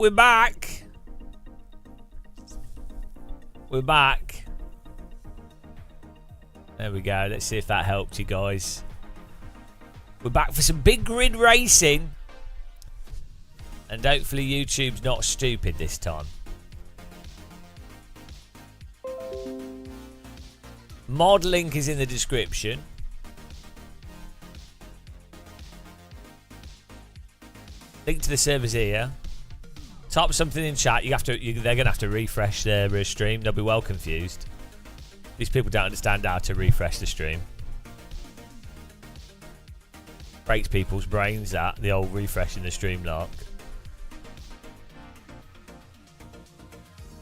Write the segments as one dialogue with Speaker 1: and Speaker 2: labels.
Speaker 1: We're back. We're back. There we go. Let's see if that helped you guys. We're back for some big grid racing. And hopefully YouTube's not stupid this time. Mod link is in the description. Link to the servers here. Type something in chat. They're gonna have to refresh their stream. They'll be well confused. These people don't understand how to refresh the stream. Breaks people's brains, that the old refreshing the stream lark.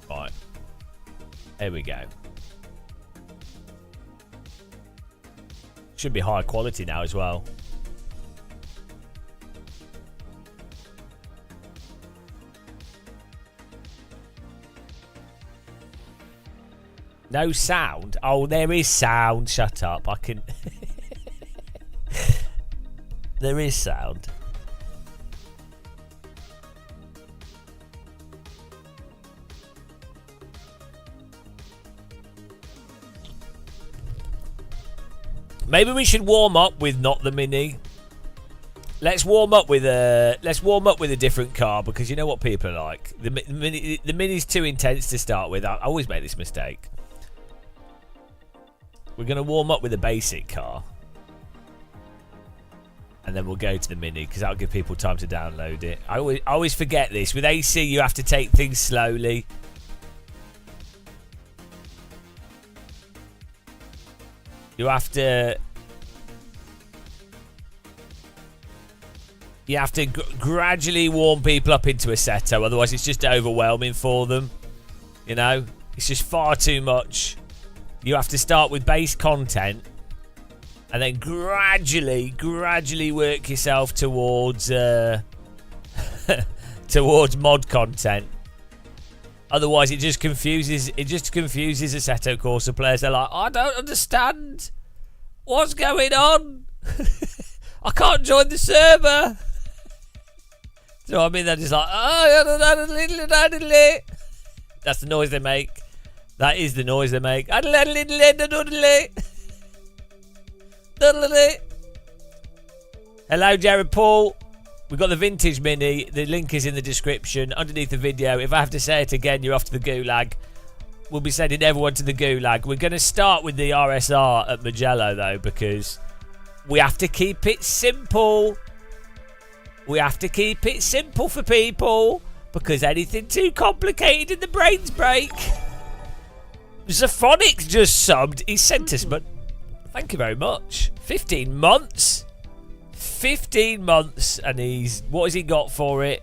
Speaker 1: Right. Here we go. Should be high quality now as well. No sound? Oh, there is sound. Shut up. I can... There is sound. Maybe we should warm up with not the Mini. Let's warm up with a different car, because you know what people are like. The Mini's too intense to start with. I always make this mistake. We're going to warm up with a basic car. And then we'll go to the Mini, because that'll give people time to download it. I always forget this. With AC, you have to take things slowly. You have to gradually warm people up into Assetto, otherwise it's just overwhelming for them. You know, it's just far too much. You have to start with base content and then gradually work yourself towards towards mod content. Otherwise, it just confuses Assetto Corsa players. They're like, I don't understand what's going on. I can't join the server. So I mean, they're just like, oh, that's the noise they make. That is the noise they make. Hello, Jared Paul. We've got the vintage Mini. The link is in the description underneath the video. If I have to say it again, you're off to the gulag. We'll be sending everyone to the gulag. We're going to start with the RSR at Mugello, though, because we have to keep it simple. We have to keep it simple for people, because anything too complicated and the brains break. Zaphonics just subbed. He sent us, but thank you very much. 15 months. 15 months, and what has he got for it?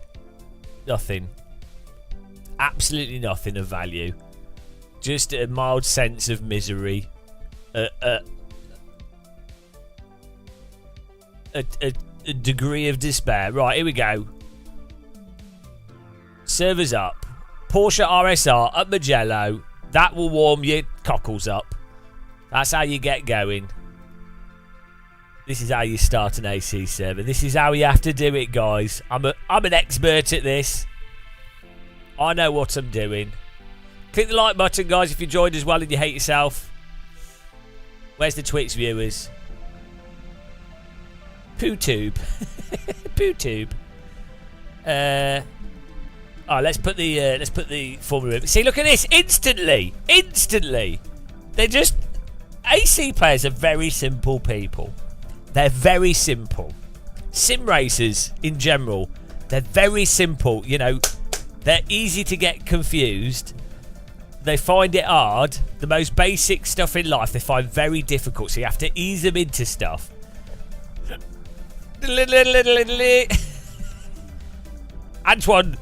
Speaker 1: Nothing. Absolutely nothing of value. Just a mild sense of misery. A degree of despair. Right, here we go. Servers up. Porsche RSR at Mugello. That will warm your cockles up. That's how you get going. This is how you start an AC server. This is how you have to do it, guys. I'm an expert at this. I know what I'm doing. Click the like button, guys, if you joined as well and you hate yourself. Where's the Twitch viewers? PooTube. PooTube. Oh, let's put the Formula. See, look at this! Instantly. They're just AC players are very simple people. They're very simple. Sim racers in general, they're very simple. You know, they're easy to get confused. They find it hard. The most basic stuff in life they find very difficult, so you have to ease them into stuff. Antoine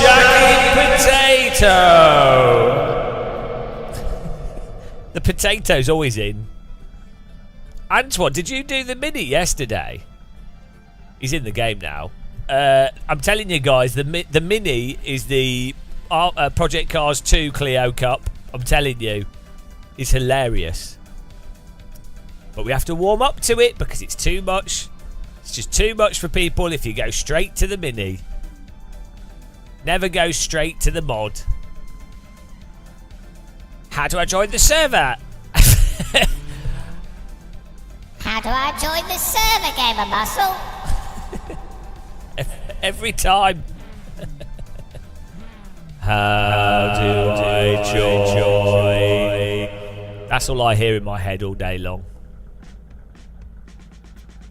Speaker 1: Jackie Potato. The potato's always in. Antoine, did you do the Mini yesterday? He's in the game now. I'm telling you guys, the Mini is the Project Cars 2 Clio Cup. I'm telling you, it's hilarious. But we have to warm up to it because it's too much. It's just too much for people if you go straight to the Mini. Never go straight to the mod. How do I join the server?
Speaker 2: How do I join the server, Gamer Muscle?
Speaker 1: Every time. How do I join? That's all I hear in my head all day long.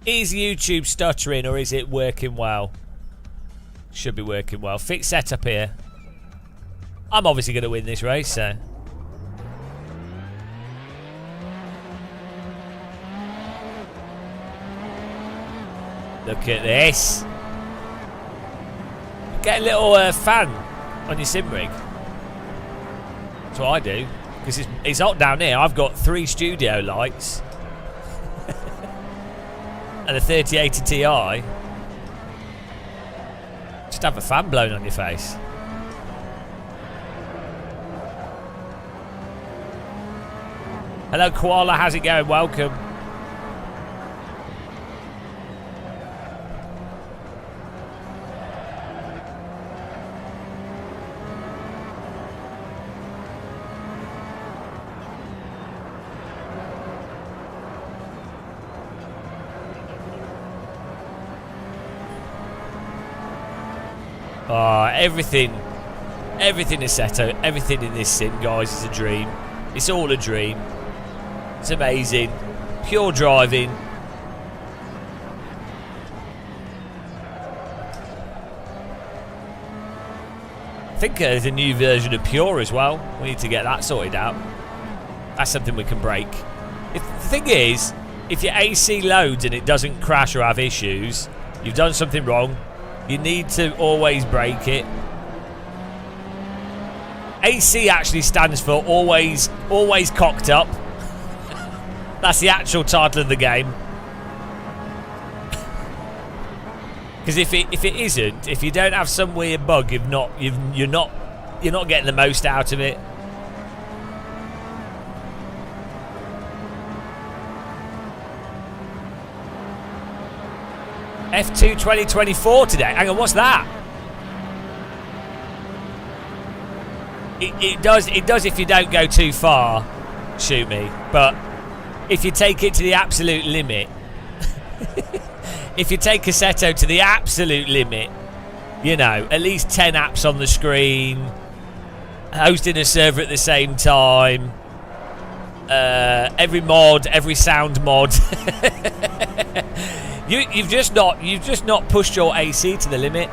Speaker 1: Is YouTube stuttering or is it working well? Should be working well. Fixed setup here. I'm obviously going to win this race, so. Look at this. Get a little fan on your sim rig. That's what I do. Because it's hot down here. I've got 3 studio lights. And a 3080 Ti. Just have a fan blown on your face. Hello Koala, how's it going? Welcome. Everything Assetto, everything in this sim, guys, is a dream. It's all a dream. It's amazing. Pure driving. I think there's a new version of Pure as well. We need to get that sorted out. That's something we can break. The thing is, if your AC loads and it doesn't crash or have issues, you've done something wrong. You need to always break it. AC actually stands for always cocked up. That's the actual title of the game. Because if it isn't, if you don't have some weird bug, you're not getting the most out of it. F2 2024 today. Hang on, what's that? It does if you don't go too far, shoot me. But if you take it to the absolute limit, if you take Assetto to the absolute limit, you know, at least 10 apps on the screen, hosting a server at the same time, every mod, every sound mod. You've just not pushed your AC to the limit.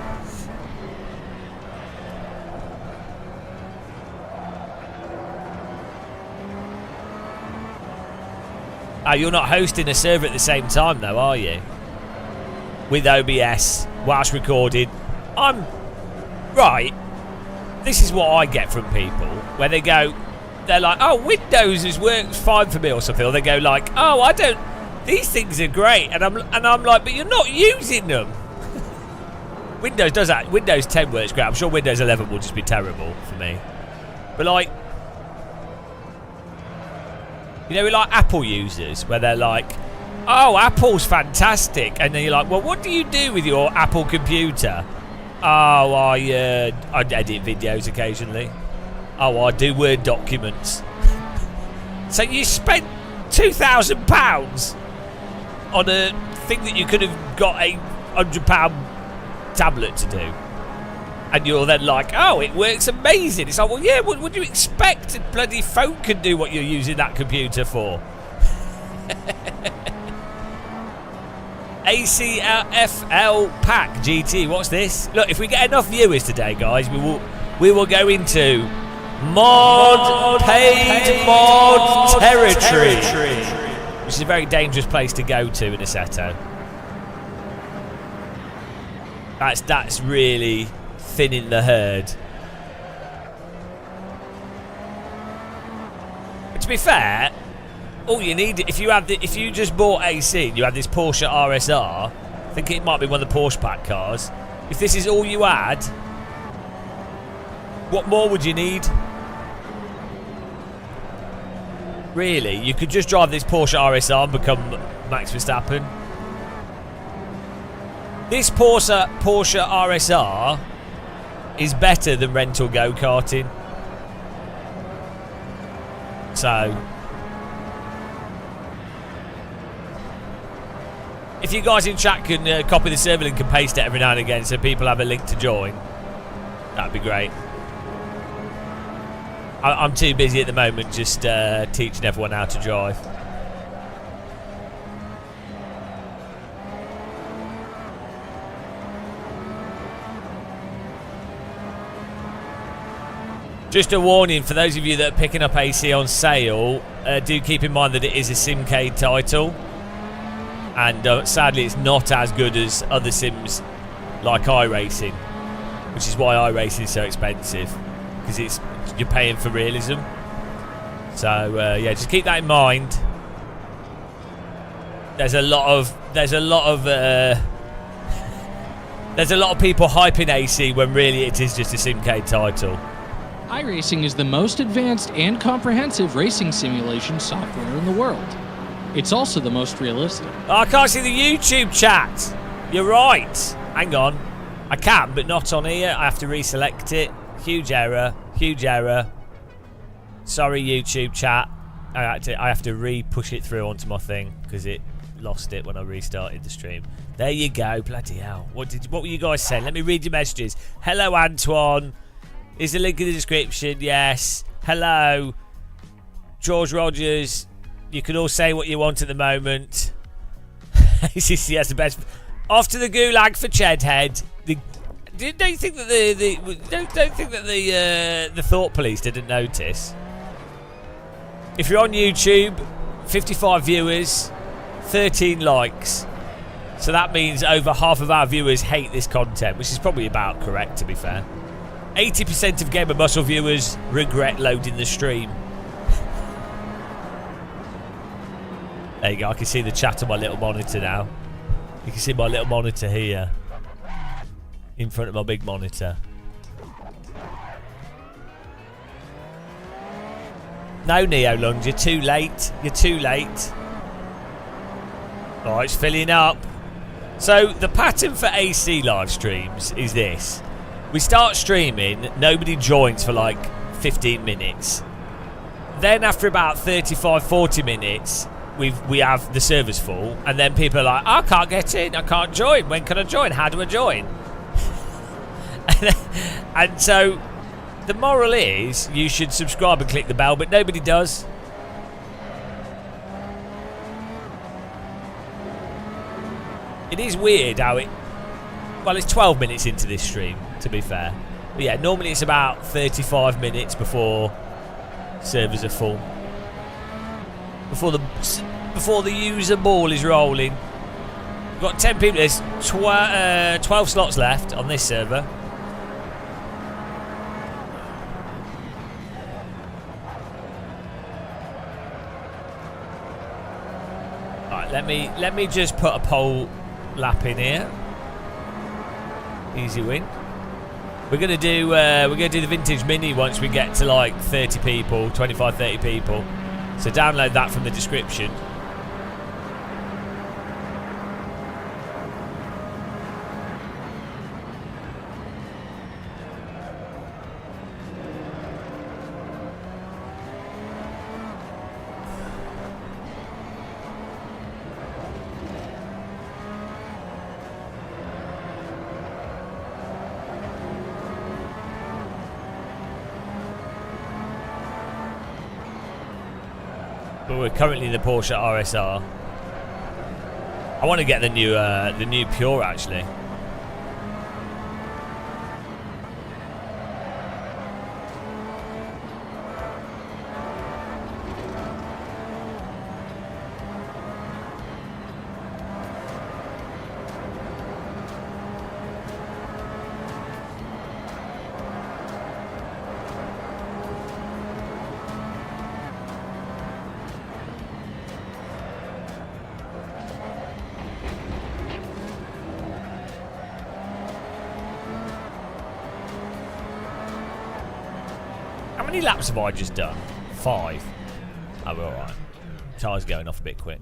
Speaker 1: Oh, you're not hosting a server at the same time though, are you? With OBS, whilst recorded. Right. This is what I get from people where they're like, oh, Windows has worked fine for me or something, or they go like, oh, these things are great, and I'm like, but you're not using them. Windows does that. Windows 10 works great. I'm sure Windows 11 will just be terrible for me. But like, you know, like Apple users, where they're like, oh, Apple's fantastic. And then you're like, well, what do you do with your Apple computer? Oh, I edit videos occasionally. Oh, I do Word documents. So you spent £2,000 on a thing that you could have got a £100 tablet to do. And you're then like, oh, it works amazing. It's like, well, yeah, what would you expect? A bloody phone can do what you're using that computer for. ACFL Pack GT, what's this? Look, if we get enough viewers today, guys, we will go into paid mod territory, which is a very dangerous place to go to in Assetto. That's really thinning the herd. But to be fair, all you need, if you just bought AC and you had this Porsche RSR, I think it might be one of the Porsche pack cars. If this is all you had, what more would you need? Really, you could just drive this Porsche RSR and become Max Verstappen. This Porsche RSR is better than rental go-karting. So, if you guys in chat can copy the server link and paste it every now and again so people have a link to join, that'd be great. I'm too busy at the moment just teaching everyone how to drive. Just a warning for those of you that are picking up AC on sale, do keep in mind that it is a Simcade title, and sadly it's not as good as other sims like iRacing, which is why iRacing is so expensive, because you're paying for realism. So yeah, just keep that in mind. There's a lot of people hyping AC when really it is just a Simcade title.
Speaker 3: iRacing is the most advanced and comprehensive racing simulation software in the world. It's also the most realistic.
Speaker 1: Oh, I can't see the YouTube chat. You're right. Hang on. I can, but not on here. I have to reselect it. Huge error. Huge error. Sorry, YouTube chat. I have to re-push it through onto my thing because it lost it when I restarted the stream. There you go. Bloody hell. What were you guys saying? Let me read your messages. Hello, Antoine. Is the link in the description? Yes. Hello, George Rogers. You can all say what you want at the moment. ACC has the best. Off to the gulag for Chedhead. Don't you think that the Thought Police didn't notice? If you're on YouTube, 55 viewers, 13 likes. So that means over half of our viewers hate this content, which is probably about correct, to be fair. 80% of Gamer Muscle viewers regret loading the stream. There you go, I can see the chat on my little monitor now. You can see my little monitor here. In front of my big monitor. No, Neo Lunge, you're too late. You're too late. Oh, it's filling up. So, the pattern for AC live streams is this. We start streaming, nobody joins for like 15 minutes. Then after about 35, 40 minutes, we have the servers full, and then people are like, I can't get in, I can't join. When can I join? How do I join? And so the moral is you should subscribe and click the bell, but nobody does. It is weird how well, it's 12 minutes into this stream, to be fair. But yeah, normally it's about 35 minutes before servers are full. Before the user ball is rolling. We've got 10 people. There's 12 slots left on this server. Alright, let me just put a poll lap in here. Easy win. We're gonna do the vintage mini once we get to like 30 people, 25, 30 people. So download that from the description. But we're currently in the Porsche RSR. I want to get the new Pure actually. How many laps have I just done? 5. Oh, we're alright. Tyre's going off a bit quick.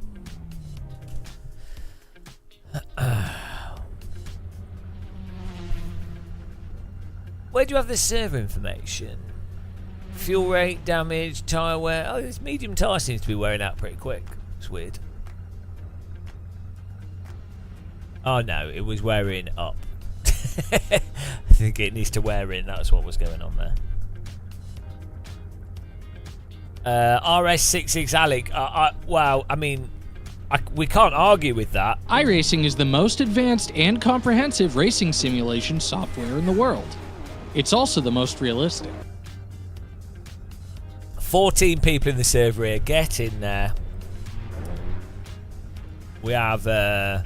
Speaker 1: Where do you have the server information? Fuel rate, damage, tyre wear. Oh, this medium tyre seems to be wearing out pretty quick. It's weird. Oh no, it was wearing up. I think it needs to wear in. That's what was going on there. RS66 Alec. Wow, I mean, we can't argue with that.
Speaker 3: iRacing is the most advanced and comprehensive racing simulation software in the world. It's also the most realistic.
Speaker 1: 14 people in the server here. Get in there. We have the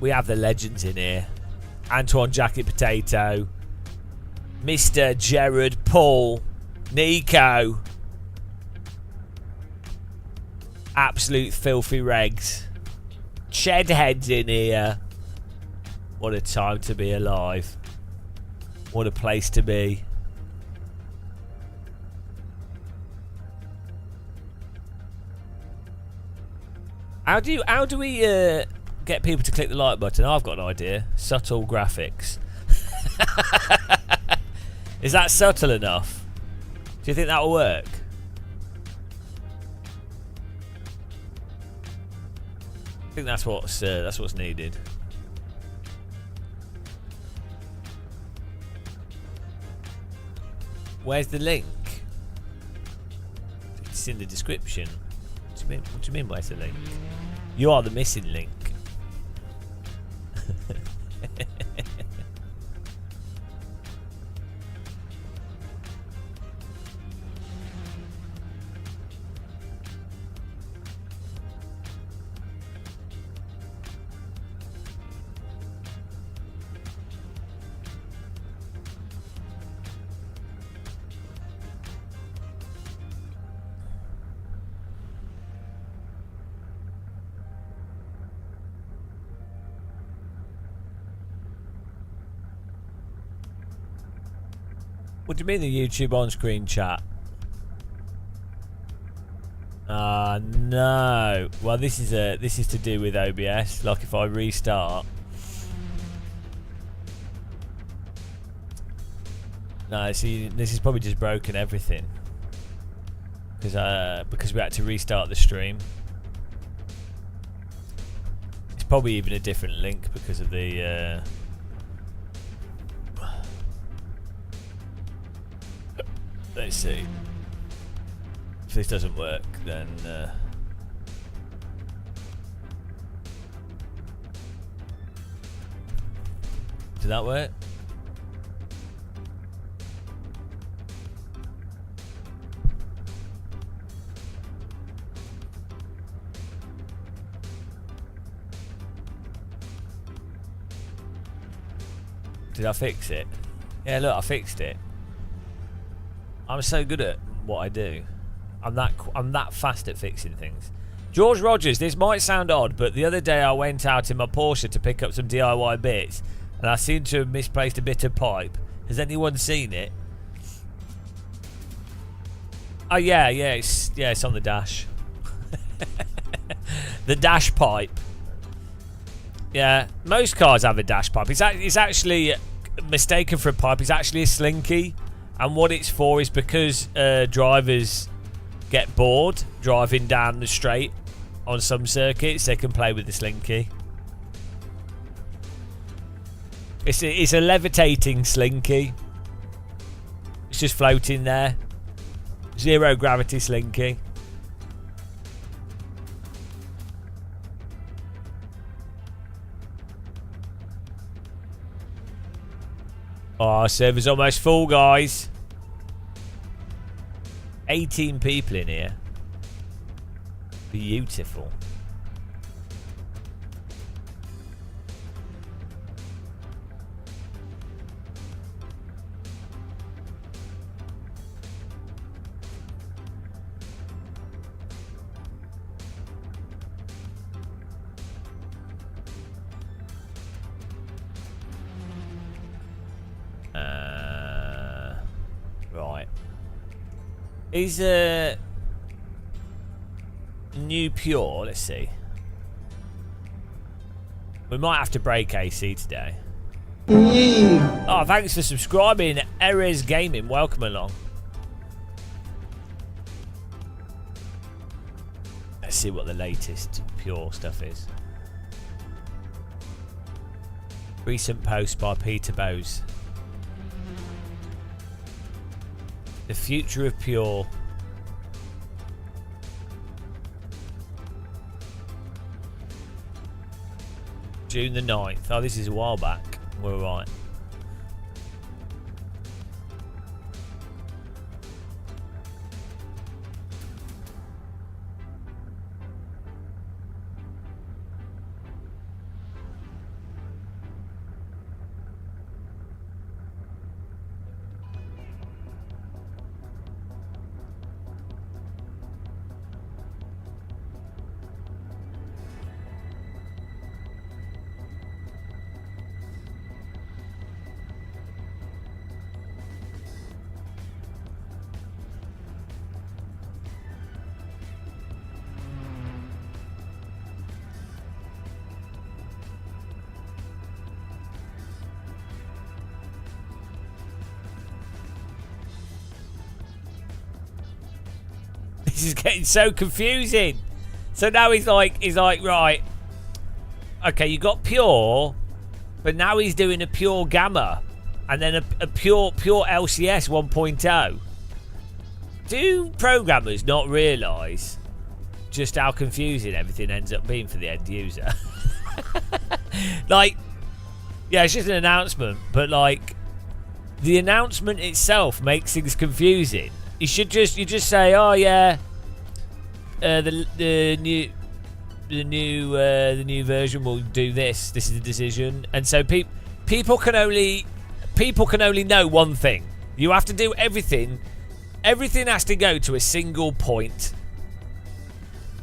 Speaker 1: legends in here. Antoine Jacket Potato, Mr. Gerard, Paul, Nico. Absolute filthy regs. Chedheads in here. What a time to be alive. What a place to be. How do we get people to click the like button? I've got an idea. Subtle graphics. Is that subtle enough? Do you think that'll work? I think that's what's needed. Where's the link? It's in the description. What do you mean where's the link? You are the missing link. What do you mean the YouTube on-screen chat? No. Well, this is to do with OBS. Like if I restart. No, see, this is probably just broken everything. Because we had to restart the stream. It's probably even a different link because of the. Let's see. If this doesn't work, then did that work? Did I fix it? Yeah, look, I fixed it. I'm so good at what I do. I'm that fast at fixing things. George Rogers, this might sound odd, but the other day I went out in my Porsche to pick up some DIY bits, and I seem to have misplaced a bit of pipe. Has anyone seen it? Oh yeah, it's on the dash. The dash pipe. Yeah, most cars have a dash pipe. It's actually mistaken for a pipe. It's actually a slinky. And what it's for is because drivers get bored driving down the straight on some circuits, they can play with the slinky. It's a levitating slinky. It's just floating there. Zero gravity slinky. Oh, server's almost full, guys. 18 people in here. Beautiful. Right. Is new pure? Let's see. We might have to break AC today. Oh, Oh, thanks for subscribing, Erez Gaming. Welcome along. Let's see what the latest Pure stuff is. Recent post by Peter Bowes. The future of Pure. June the 9th. Oh, this is a while back. We're right. This is getting so confusing. So now he's like, right, okay, you got Pure, but now he's doing a Pure Gamma, and then a pure LCS 1.0. Do programmers not realise just how confusing everything ends up being for the end user? Like, yeah, it's just an announcement, but like, the announcement itself makes things confusing. You just say, oh yeah, the new version will do this. This is the decision, and so people can only know one thing. You have to do everything. Everything has to go to a single point.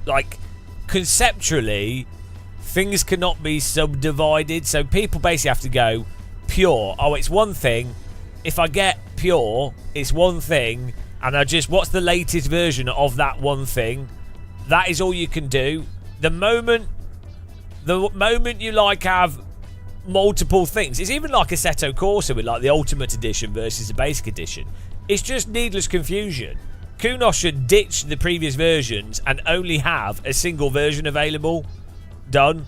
Speaker 1: Like, conceptually, things cannot be subdivided. So people basically have to go Pure. Oh, it's one thing. If I get Pure, it's one thing. And what's the latest version of that one thing? That is all you can do. The moment you like have multiple things, it's even like Assetto Corsa with like the Ultimate Edition versus the Basic Edition. It's just needless confusion. Kunos should ditch the previous versions and only have a single version available. Done.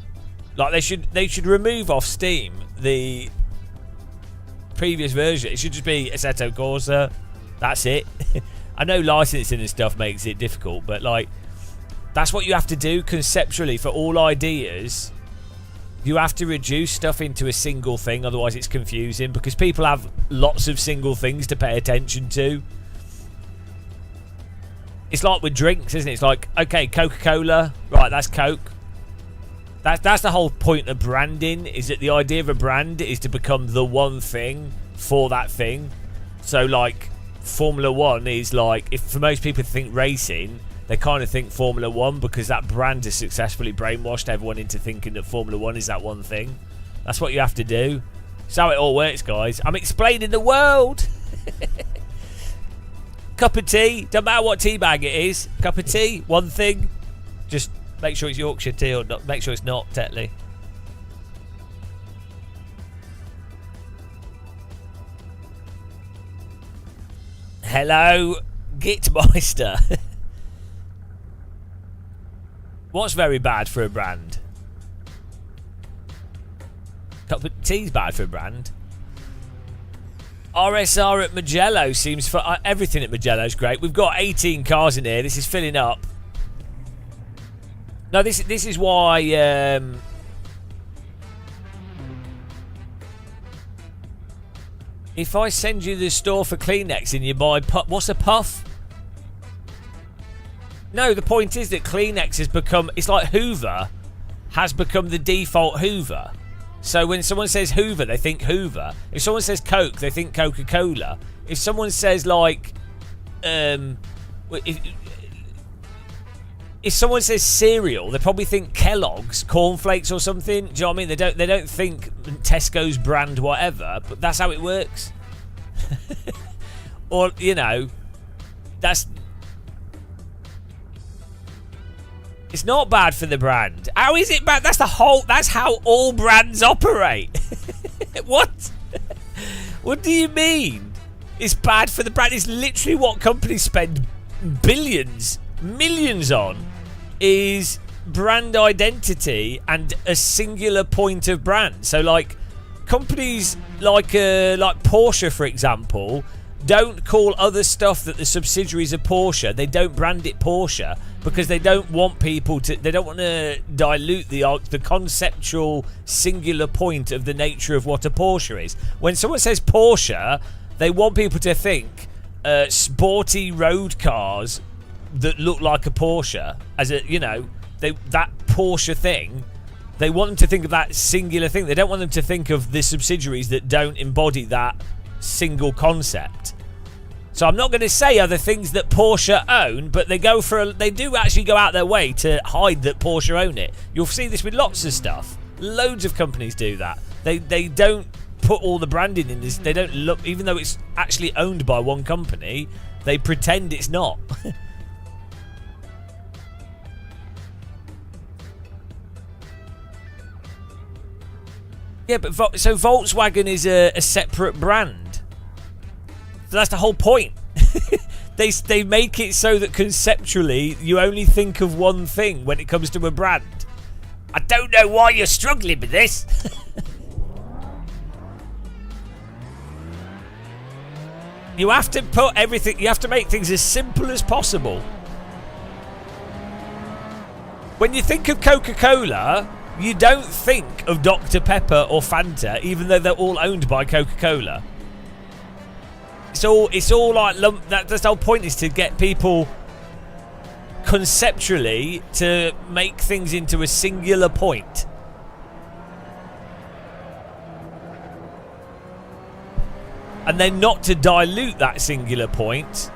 Speaker 1: Like they should remove off Steam the previous version. It should just be Assetto Corsa. That's it. I know licensing and stuff makes it difficult, but like, that's what you have to do conceptually for all ideas. You have to reduce stuff into a single thing, otherwise it's confusing, because people have lots of single things to pay attention to. It's like with drinks, isn't it? It's like, okay, Coca-Cola, right, that's Coke. That's the whole point of branding, is that the idea of a brand is to become the one thing for that thing. So like, Formula 1 is like, if for most people think racing, they kind of think Formula 1 because that brand has successfully brainwashed everyone into thinking that Formula 1 is that one thing. That's what you have to do. That's how it all works, guys. I'm explaining the world. Cup of tea, don't matter what tea bag it is. Cup of tea, one thing. Just make sure it's Yorkshire tea, or not. Make sure it's not Tetley. Hello, Gitmeister. What's very bad for a brand? Cup of tea's bad for a brand. RSR at Magello seems for everything at Magello's great. We've got 18 cars in here. This is filling up. No, this is why. If I send you the store for Kleenex and you buy what's a puff? No, the point is that Kleenex has become, it's like Hoover has become the default Hoover. So when someone says Hoover, they think Hoover. If someone says Coke, they think Coca-Cola. If someone says like, if someone says cereal, they probably think Kellogg's, cornflakes or something. Do you know what I mean? They don't think Tesco's brand whatever, but that's how it works. Or, you know, it's not bad for the brand. How is it bad? That's how all brands operate. What? What do you mean? It's bad for the brand. It's literally what companies spend billions, millions on, is brand identity and a singular point of brand. So like companies like Porsche, for example, don't call other stuff that the subsidiaries of Porsche. They don't brand it Porsche because they don't want people to. They don't want to dilute the conceptual singular point of the nature of what a Porsche is. When someone says Porsche, they want people to think sporty road cars that look like a Porsche. As a that Porsche thing. They want them to think of that singular thing. They don't want them to think of the subsidiaries that don't embody that single concept. So I'm not going to say other things that Porsche own, but they do actually go out their way to hide that Porsche own it. You'll see this with lots of stuff. Loads of companies do that. They don't put all the branding in this. They don't look, even though it's actually owned by one company, they pretend it's not. Yeah, but so Volkswagen is a separate brand. So that's the whole point. They make it so that conceptually you only think of one thing when it comes to a brand. I don't know why you're struggling with this. You have to put everything. You have to make things as simple as possible. When you think of Coca-Cola, you don't think of Dr. Pepper or Fanta, even though they're all owned by Coca-Cola. It's all like that's the whole point, is to get people conceptually to make things into a singular point. And then not to dilute that singular point,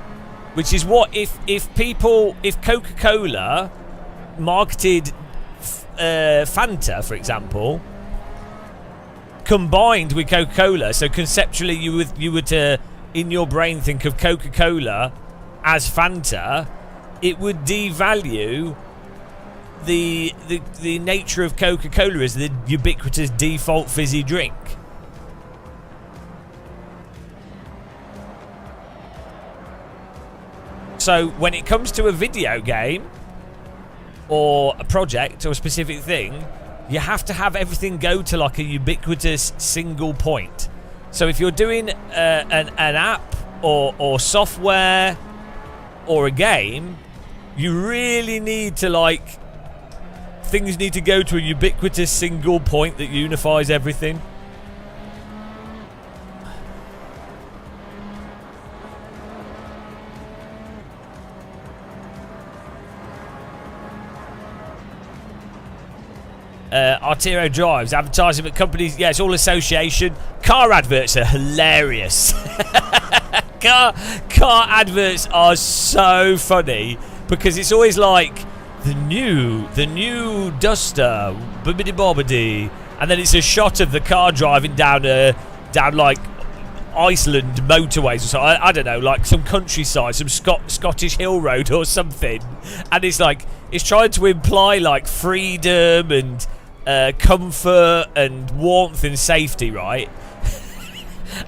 Speaker 1: which is what if Coca-Cola marketed Fanta, for example, combined with Coca-Cola, so conceptually you would to in your brain think of Coca-Cola as Fanta, it would devalue the nature of Coca-Cola as the ubiquitous default fizzy drink. So when it comes to a video game or a project or a specific thing, you have to have everything go to like a ubiquitous single point. So if you're doing an app or software or a game, you really need to things need to go to a ubiquitous single point that unifies everything. Artero Drives, advertising at companies. Yeah, it's all association. Car adverts are hilarious. car adverts are so funny because it's always like the new Duster, bibbidi bobbidi, and then it's a shot of the car driving down like Iceland motorways or something. I don't know, like some countryside, some Scottish hill road or something, and it's like it's trying to imply like freedom and comfort and warmth and safety, right?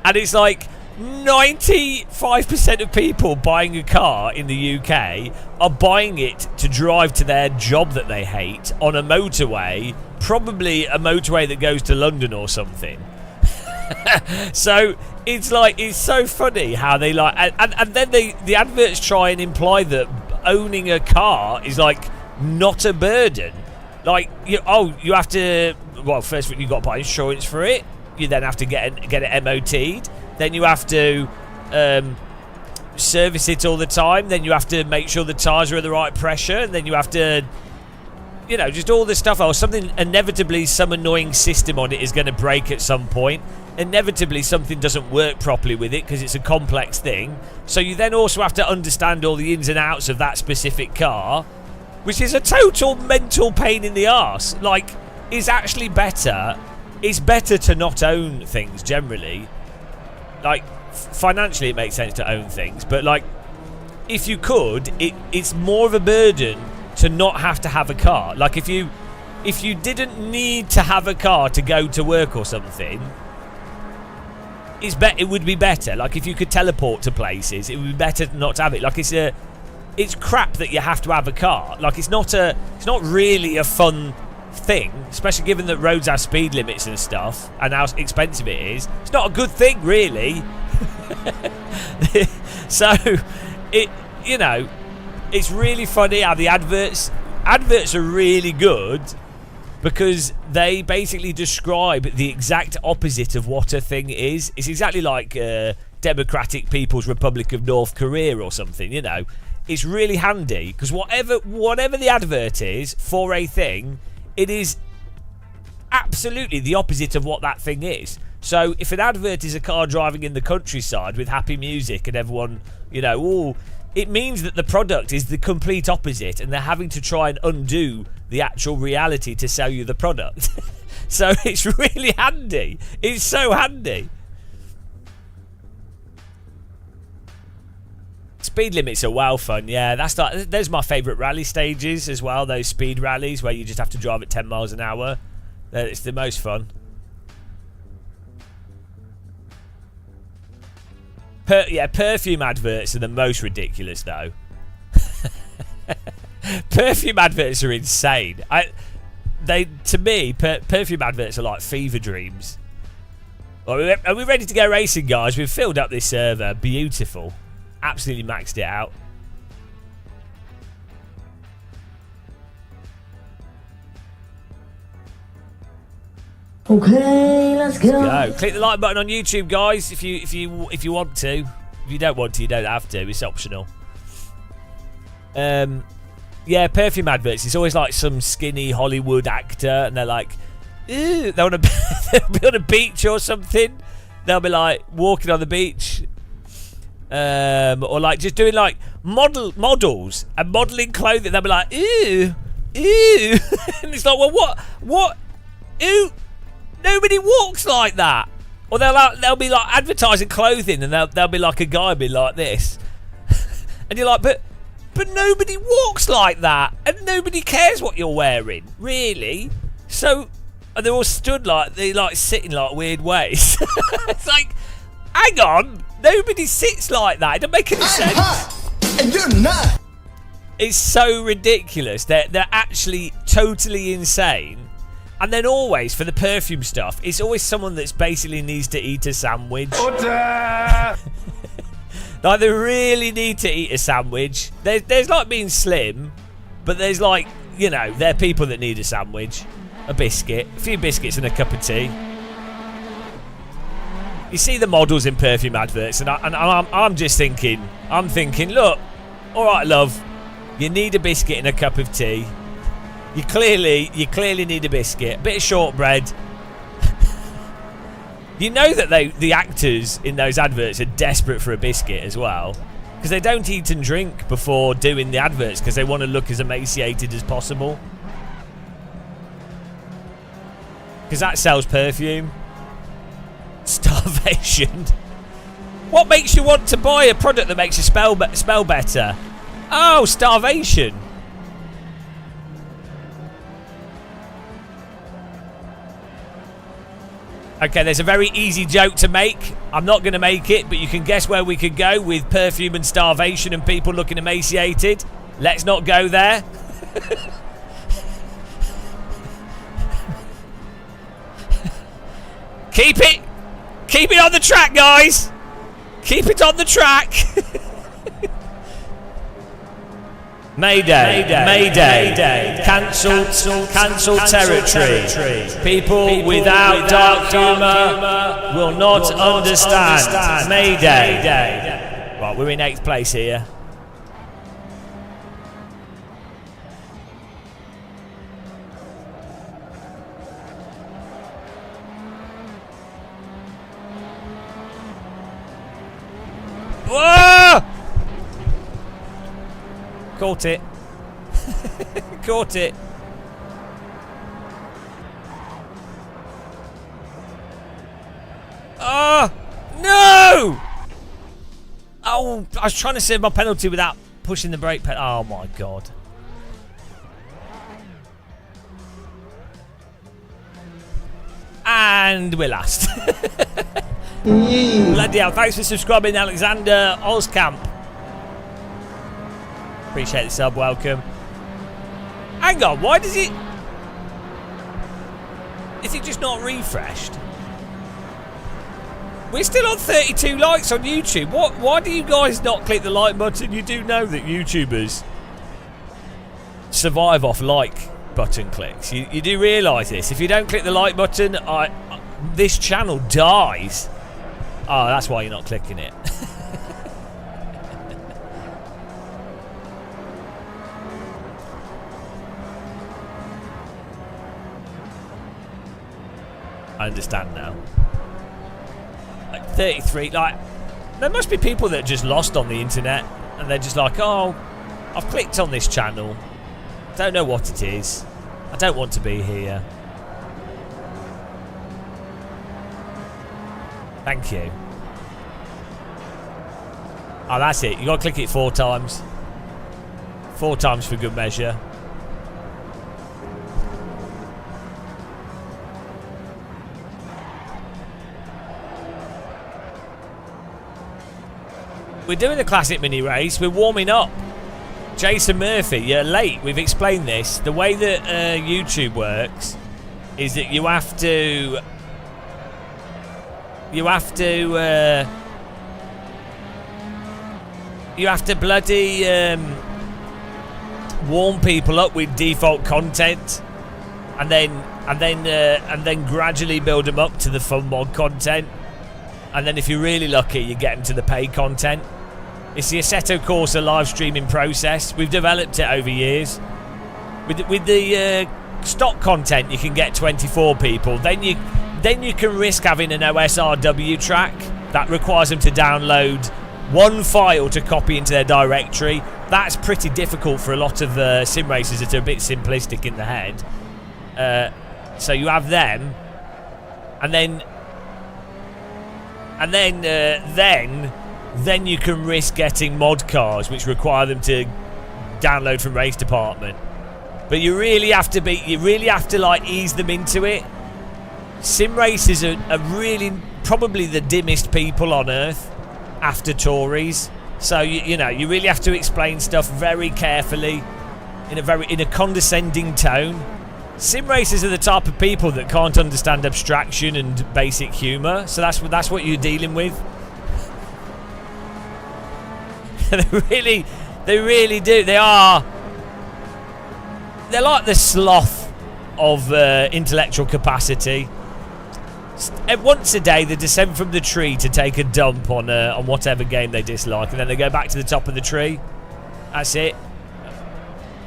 Speaker 1: And it's like 95% of people buying a car in the UK are buying it to drive to their job that they hate on a motorway, probably a motorway that goes to London or something. So it's so funny how they and then the adverts try and imply that owning a car is like not a burden. Like you have to, well, first you've got to buy insurance for it. You then have to get it MOT'd. Then you have to service it all the time. Then you have to make sure the tyres are at the right pressure. And then you have to, just all this stuff. Or something, inevitably some annoying system on it is going to break at some point. Inevitably something doesn't work properly with it because it's a complex thing. So you then also have to understand all the ins and outs of that specific car, which is a total mental pain in the arse. Like, it's actually better. It's better to not own things generally. Like, financially it makes sense to own things, but like, if you could, it's more of a burden to not have to have a car. Like, if you didn't need to have a car to go to work or something, it would be better. Like, if you could teleport to places, it would be better not to have it. Like, it's crap that you have to have a car. Like, it's not really a fun thing, especially given that roads have speed limits and stuff, and how expensive it is. It's not a good thing, really. So, it's really funny how the adverts are really good, because they basically describe the exact opposite of what a thing is. It's exactly like Democratic People's Republic of North Korea or something, It's really handy, because whatever the advert is for a thing, it is absolutely the opposite of what that thing is. So if an advert is a car driving in the countryside with happy music and everyone, it means that the product is the complete opposite, and they're having to try and undo the actual reality to sell you the product. So it's really handy. It's so handy. Speed limits are well fun. Yeah, those are my favourite rally stages as well. Those speed rallies where you just have to drive at 10 miles an hour. It's the most fun. Perfume adverts are the most ridiculous, though. Perfume adverts are insane. To me, perfume adverts are like fever dreams. Are we ready to go racing, guys? We've filled up this server. Beautiful. Absolutely maxed it out.
Speaker 4: Okay, let's go.
Speaker 1: Click the like button on YouTube, guys, if you want to. If you don't want to, you don't have to. It's optional. Perfume adverts. It's always like some skinny Hollywood actor, and they're like, ew, they'll be on a beach or something. They'll be like walking on the beach, or like just doing like models and modelling clothing. They'll be like, ew, ew, and it's like, well, what, ew. Nobody walks like that. Or they'll be like advertising clothing, and they'll be like a guy be like this, and you're like, but nobody walks like that, and nobody cares what you're wearing, really. So, and they're all stood like they like sitting like weird ways. It's like, hang on, nobody sits like that. It doesn't make any sense.
Speaker 4: Hot, and you're not.
Speaker 1: It's so ridiculous. They're actually totally insane. And then always, for the perfume stuff, it's always someone that's basically needs to eat a sandwich. Like, they really need to eat a sandwich. There's like being slim, but there's like, there are people that need a sandwich. A biscuit. A few biscuits and a cup of tea. You see the models in perfume adverts, and I'm just thinking, look, alright, love, you need a biscuit and a cup of tea. You clearly need a biscuit, a bit of shortbread. You know that the actors in those adverts are desperate for a biscuit as well, because they don't eat and drink before doing the adverts because they want to look as emaciated as possible. Because that sells perfume. Starvation. What makes you want to buy a product that makes you smell better? Oh, starvation. Okay, there's a very easy joke to make. I'm not going to make it, but you can guess where we could go with perfume and starvation and people looking emaciated. Let's not go there. Keep it on the track, guys. Keep it on the track. Mayday, Mayday, cancelled territory. People without dark humour will not understand. Mayday. Right, we're in 8th place here. Whoa! Caught it. Caught it. Oh, no! Oh, I was trying to save my penalty without pushing the brake pedal. Oh, my God. And we're last. Bloody hell, thanks for subscribing, Alexander Ozcamp. Appreciate the sub, welcome. Hang on, why does it... Is it just not refreshed? We're still on 32 likes on YouTube. Why do you guys not click the like button? You do know that YouTubers survive off like button clicks. You do realise this. If you don't click the like button, this channel dies. Oh, that's why you're not clicking it. I understand now. Like 33, like, there must be people that are just lost on the internet and they're just like, oh, I've clicked on this channel, don't know what it is, I don't want to be here. Thank you. Oh, that's it. You got to click it 4 times. 4 times for good measure. We're doing the classic mini race. We're warming up. Jason Murphy, you're late. We've explained this. The way that YouTube works is that you have to bloody warm people up with default content, and then gradually build them up to the fun mod content, and then if you're really lucky, you get them to the paid content. It's the Assetto Corsa live streaming process. We've developed it over years. With the stock content, you can get 24 people. Then you can risk having an OSRW track that requires them to download one file to copy into their directory. That's pretty difficult for a lot of sim racers that are a bit simplistic in the head. So you have them, and then you can risk getting mod cars, which require them to download from race department. But you really have to like ease them into it. Sim racers are really probably the dimmest people on earth after Tories. So you know, you really have to explain stuff very carefully in a condescending tone. Sim racers are the type of people that can't understand abstraction and basic humour. So that's what you're dealing with. They really do. They're like the sloth of intellectual capacity. Once a day, they descend from the tree to take a dump on whatever game they dislike, and then they go back to the top of the tree. That's it.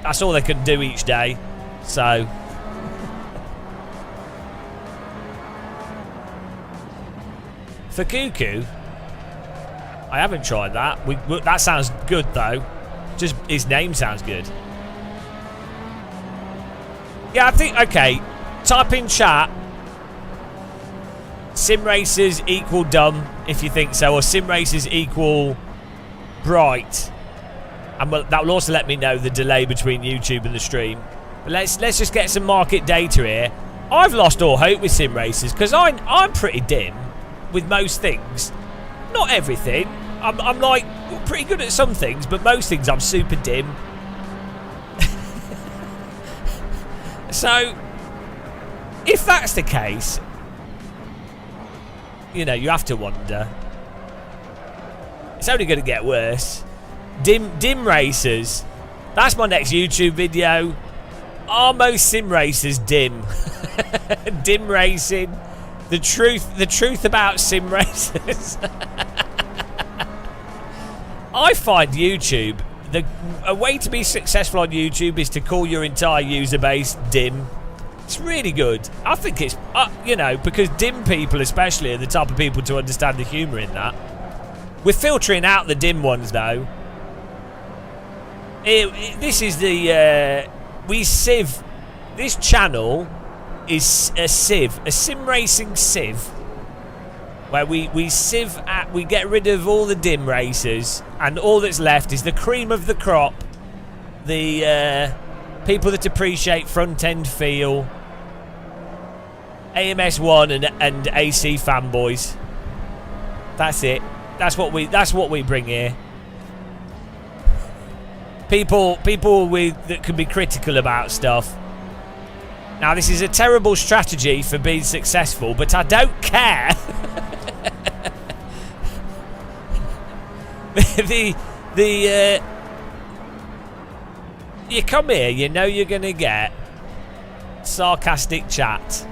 Speaker 1: That's all they can do each day. So, for Cuckoo, I haven't tried that. That sounds good though. Just his name sounds good. Yeah, I think, okay, type in chat sim racers equal dumb if you think so, or sim racers equal bright, and that will also let me know the delay between YouTube and the stream. But let's just get some market data here. I've lost all hope with sim racers because I'm pretty dim with most things. Not everything. I'm like pretty good at some things, but most things I'm super dim. So, if that's the case, you know, you have to wonder. It's only going to get worse. Dim racers. That's my next YouTube video. Are most sim racers dim? Dim racing. The truth about sim racers. I find YouTube, a way to be successful on YouTube is to call your entire user base dim. It's really good. I think it's, you know, because dim people especially are the type of people to understand the humour in that. We're filtering out the dim ones though. This is the, we sieve, this channel is a sieve, a sim racing sieve, where we sieve at, we get rid of all the dim racers, and all that's left is the cream of the crop, the people that appreciate front end feel, AMS1 and AC fanboys. That's it. That's what we bring here. People that can be critical about stuff. Now, this is a terrible strategy for being successful, but I don't care. You come here, you know you're going to get sarcastic chat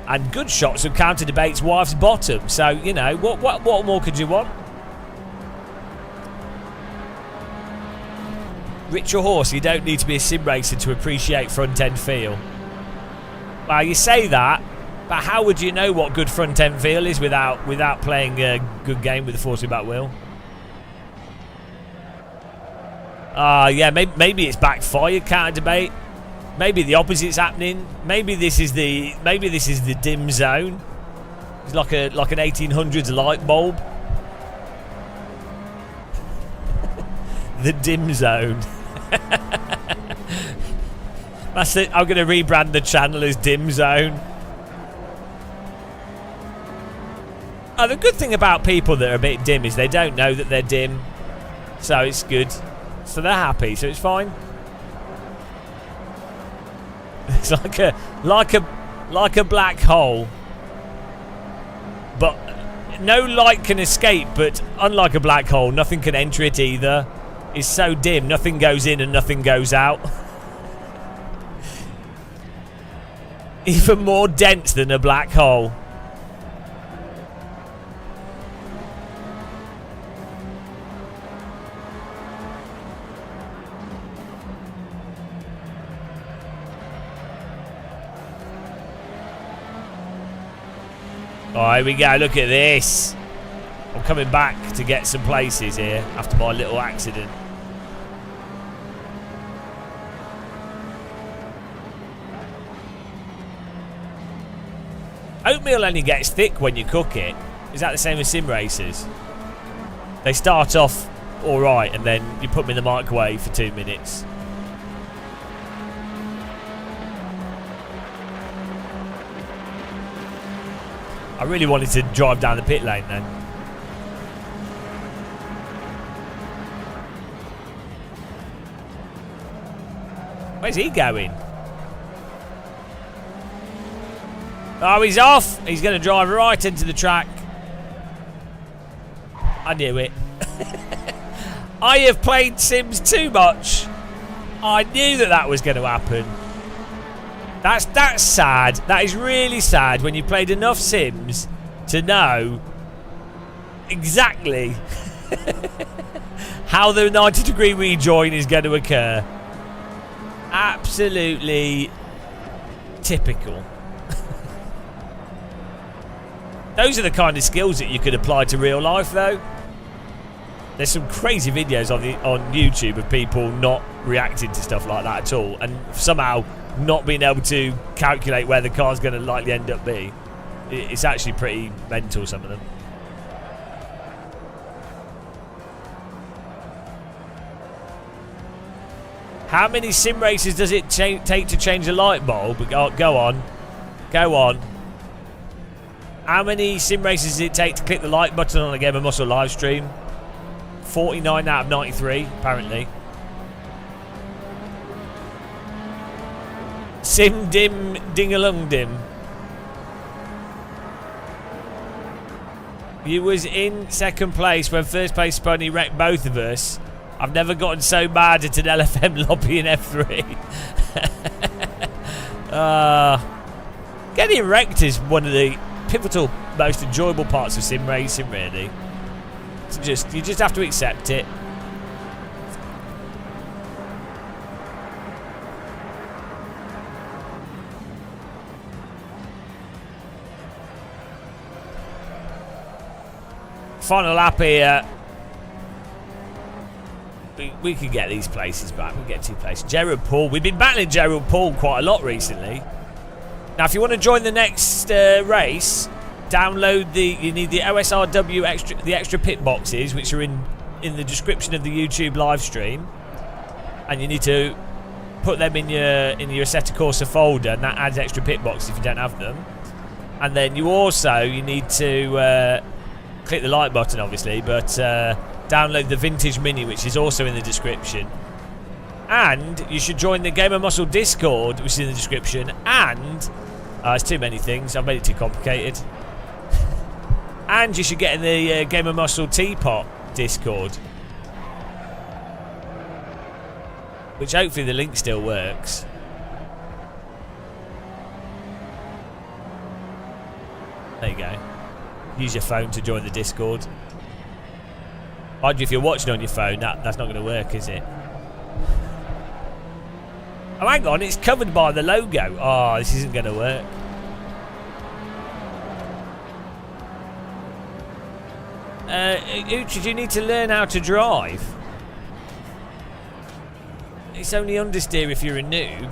Speaker 1: and good shots of counter debate's wife's bottom. So, you know, what more could you want? Rich or horse, you don't need to be a sim racer to appreciate front end feel. Well, you say that, but how would you know what good front end feel is without playing a good game with a 40-back wheel? Yeah, maybe it's backfired, counter debate. Maybe the opposite's happening. Maybe this is the dim zone. It's like an 1800s light bulb. The dim zone. That's it. I'm going to rebrand the channel as Dim Zone. Oh, the good thing about people that are a bit dim is they don't know that they're dim, so it's good. So they're happy, so it's fine. It's like a black hole, but no light can escape. But unlike a black hole, nothing can enter it either. It's so dim, nothing goes in and nothing goes out. Even more dense than a black hole. Oh, here we go, look at this. I'm coming back to get some places here after my little accident. Oatmeal only gets thick when you cook it. Is that the same as sim races? They start off alright and then you put them in the microwave for 2 minutes. I really wanted to drive down the pit lane then. Where's he going? Oh, he's off. He's going to drive right into the track. I knew it. I have played Sims too much. I knew that was going to happen. That's sad. That is really sad when you played enough Sims to know exactly how the 90-degree rejoin is going to occur. Absolutely typical. Those are the kind of skills that you could apply to real life, though. There's some crazy videos on YouTube of people not reacting to stuff like that at all, and somehow not being able to calculate where the car's going to likely end up be. It's actually pretty mental, some of them. How many sim races does it take to change a light bulb? Go on. Go on. How many sim races does it take to click the like button on a Game of Muscle live stream? 49 out of 93, apparently. Sim dim ding-a-lung dim. You was in second place when first place pony wrecked both of us. I've never gotten so mad at an LFM lobby in F3. Getting wrecked is one of the pivotal, most enjoyable parts of sim racing, really. You just have to accept it. Final lap here. We can get these places back. We'll get 2 places. Gerald Paul. We've been battling Gerald Paul quite a lot recently. Now, if you want to join the next race, download you need the OSRW extra pit boxes, which are in the description of the YouTube live stream, and you need to put them in your Assetto Corsa folder, and that adds extra pit boxes if you don't have them. And then you need to click the like button, obviously, but download the Vintage Mini, which is also in the description. And you should join the Gamer Muscle Discord, which is in the description. And it's too many things. I've made it too complicated. And you should get in the Gamer Muscle Teapot Discord, which hopefully the link still works. There you go. Use your phone to join the Discord. Mind you, if you're watching on your phone, that's not going to work, is it? Oh, hang on, it's covered by the logo. Oh, this isn't going to work. Uchi, you need to learn how to drive. It's only understeer if you're a noob.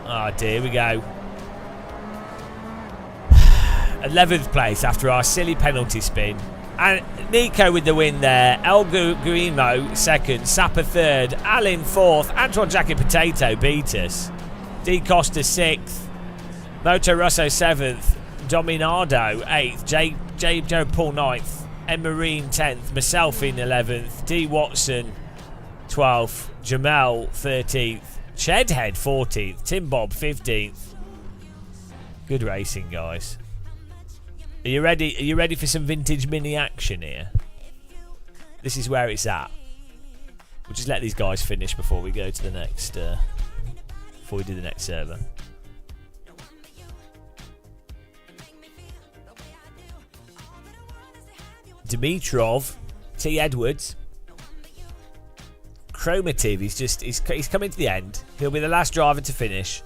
Speaker 1: Oh dear, here we go. 11th place after our silly penalty spin. And Nico with the win there. El Guimo second. Sapper third. Alin fourth. Antoine Jacket Potato beat us. D Costa sixth. Moto Russo seventh. Dominado eighth. J. Joe Paul ninth. M Marine 10th. Myself in 11th. D Watson 12th. Jamel 13th. Chedhead 14th. Tim Bob 15th. Good racing, guys. Are you ready? Are you ready for some Vintage Mini action here? This is where it's at. We'll just let these guys finish before we go to the next. Before we do the next server. Dimitrov, T Edwards, Chromative. He's coming to the end. He'll be the last driver to finish.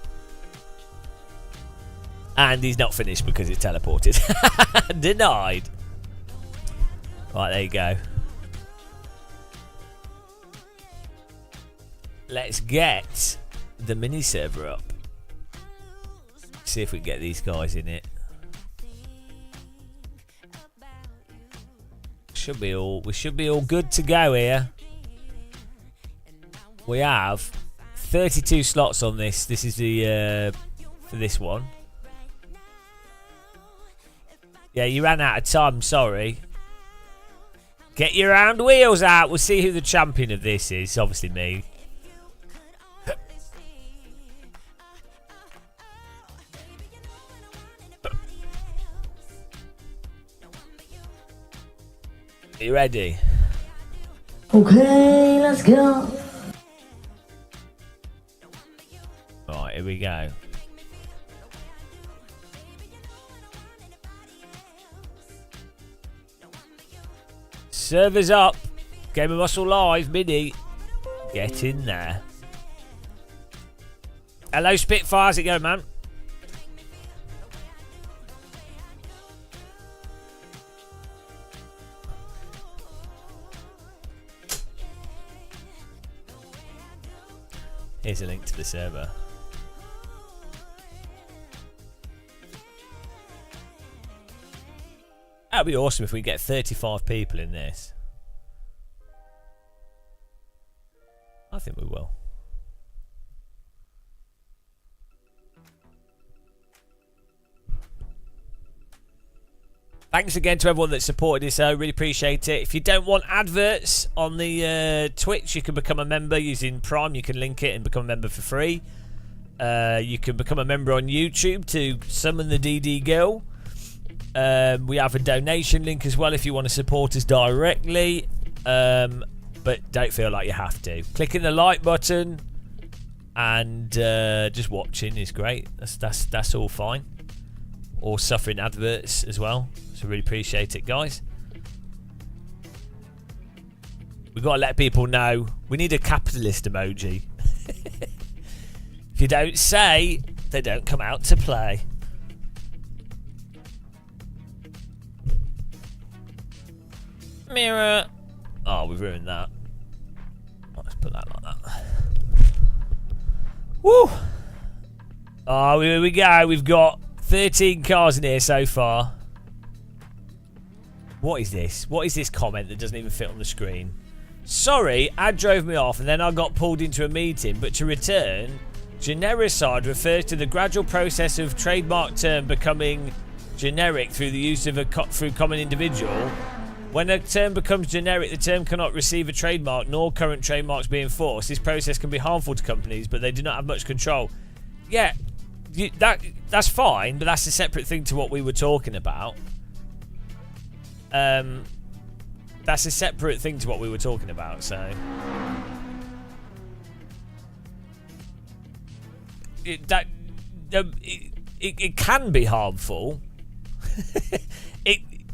Speaker 1: And he's not finished because it's teleported. Denied. Right, there you go. Let's get the mini server up. See if we can get these guys in it. We should be all good to go here. We have 32 slots on this. This is the for this one. Yeah, you ran out of time, sorry. Get your round wheels out. We'll see who the champion of this is. Obviously me. Are you ready?
Speaker 4: Okay, let's go.
Speaker 1: Right, here we go. Servers up. Game of Muscle Live Mini. Get in there. Hello, Spitfire. How's it going, man? Here's a link to the server. That'd be awesome if we get 35 people in this. I think we will. Thanks again to everyone that supported this. I really appreciate it. If you don't want adverts on the Twitch, you can become a member using Prime. You can link it and become a member for free. You can become a member on YouTube to summon the DD girl. We have a donation link as well if you want to support us directly, but don't feel like you have to. Clicking the like button and just watching is great. That's all fine. Or suffering adverts as well. So really appreciate it, guys. We've got to let people know we need a capitalist emoji. If you don't say, they don't come out to play. Mirror. Oh, we've ruined that. Let's put that like that. Woo! Oh, here we go. We've got 13 cars in here so far. What is this? What is this comment that doesn't even fit on the screen? Sorry, ad drove me off and then I got pulled into a meeting, but to return, genericide refers to the gradual process of trademark term becoming generic through the use of through common individual. When a term becomes generic, the term cannot receive a trademark, nor current trademarks be enforced. This process can be harmful to companies, but they do not have much control. Yeah, that's fine, but that's a separate thing to what we were talking about. That's a separate thing to what we were talking about, so... It can be harmful.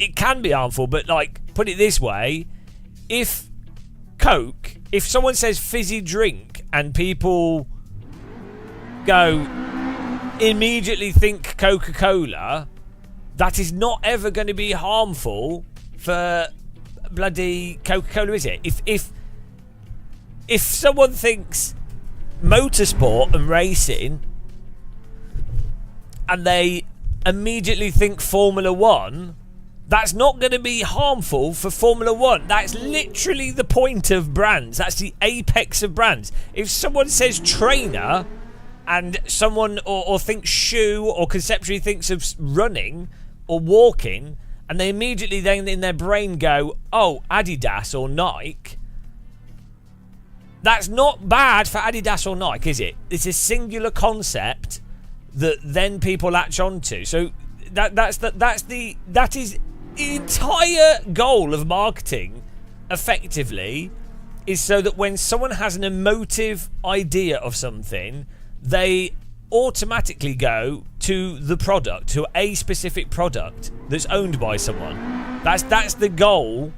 Speaker 1: it can be harmful, but like, put it this way, if someone says fizzy drink and people go immediately think Coca-Cola, that is not ever going to be harmful for bloody Coca-Cola, is it? If someone thinks motorsport and racing and they immediately think Formula 1, that's not going to be harmful for Formula 1. That's literally the point of brands. That's the apex of brands. If someone says trainer and someone or thinks shoe or conceptually thinks of running or walking, and they immediately then in their brain go, oh, Adidas or Nike, that's not bad for Adidas or Nike, is it? It's a singular concept that then people latch onto. So that is the entire goal of marketing, effectively, is so that when someone has an emotive idea of something, they automatically go to the product, to a specific product that's owned by someone. That's the goal,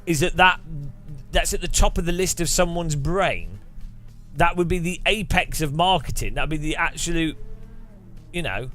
Speaker 1: is that's at the top of the list of someone's brain. That would be the apex of marketing. That would be the absolute, the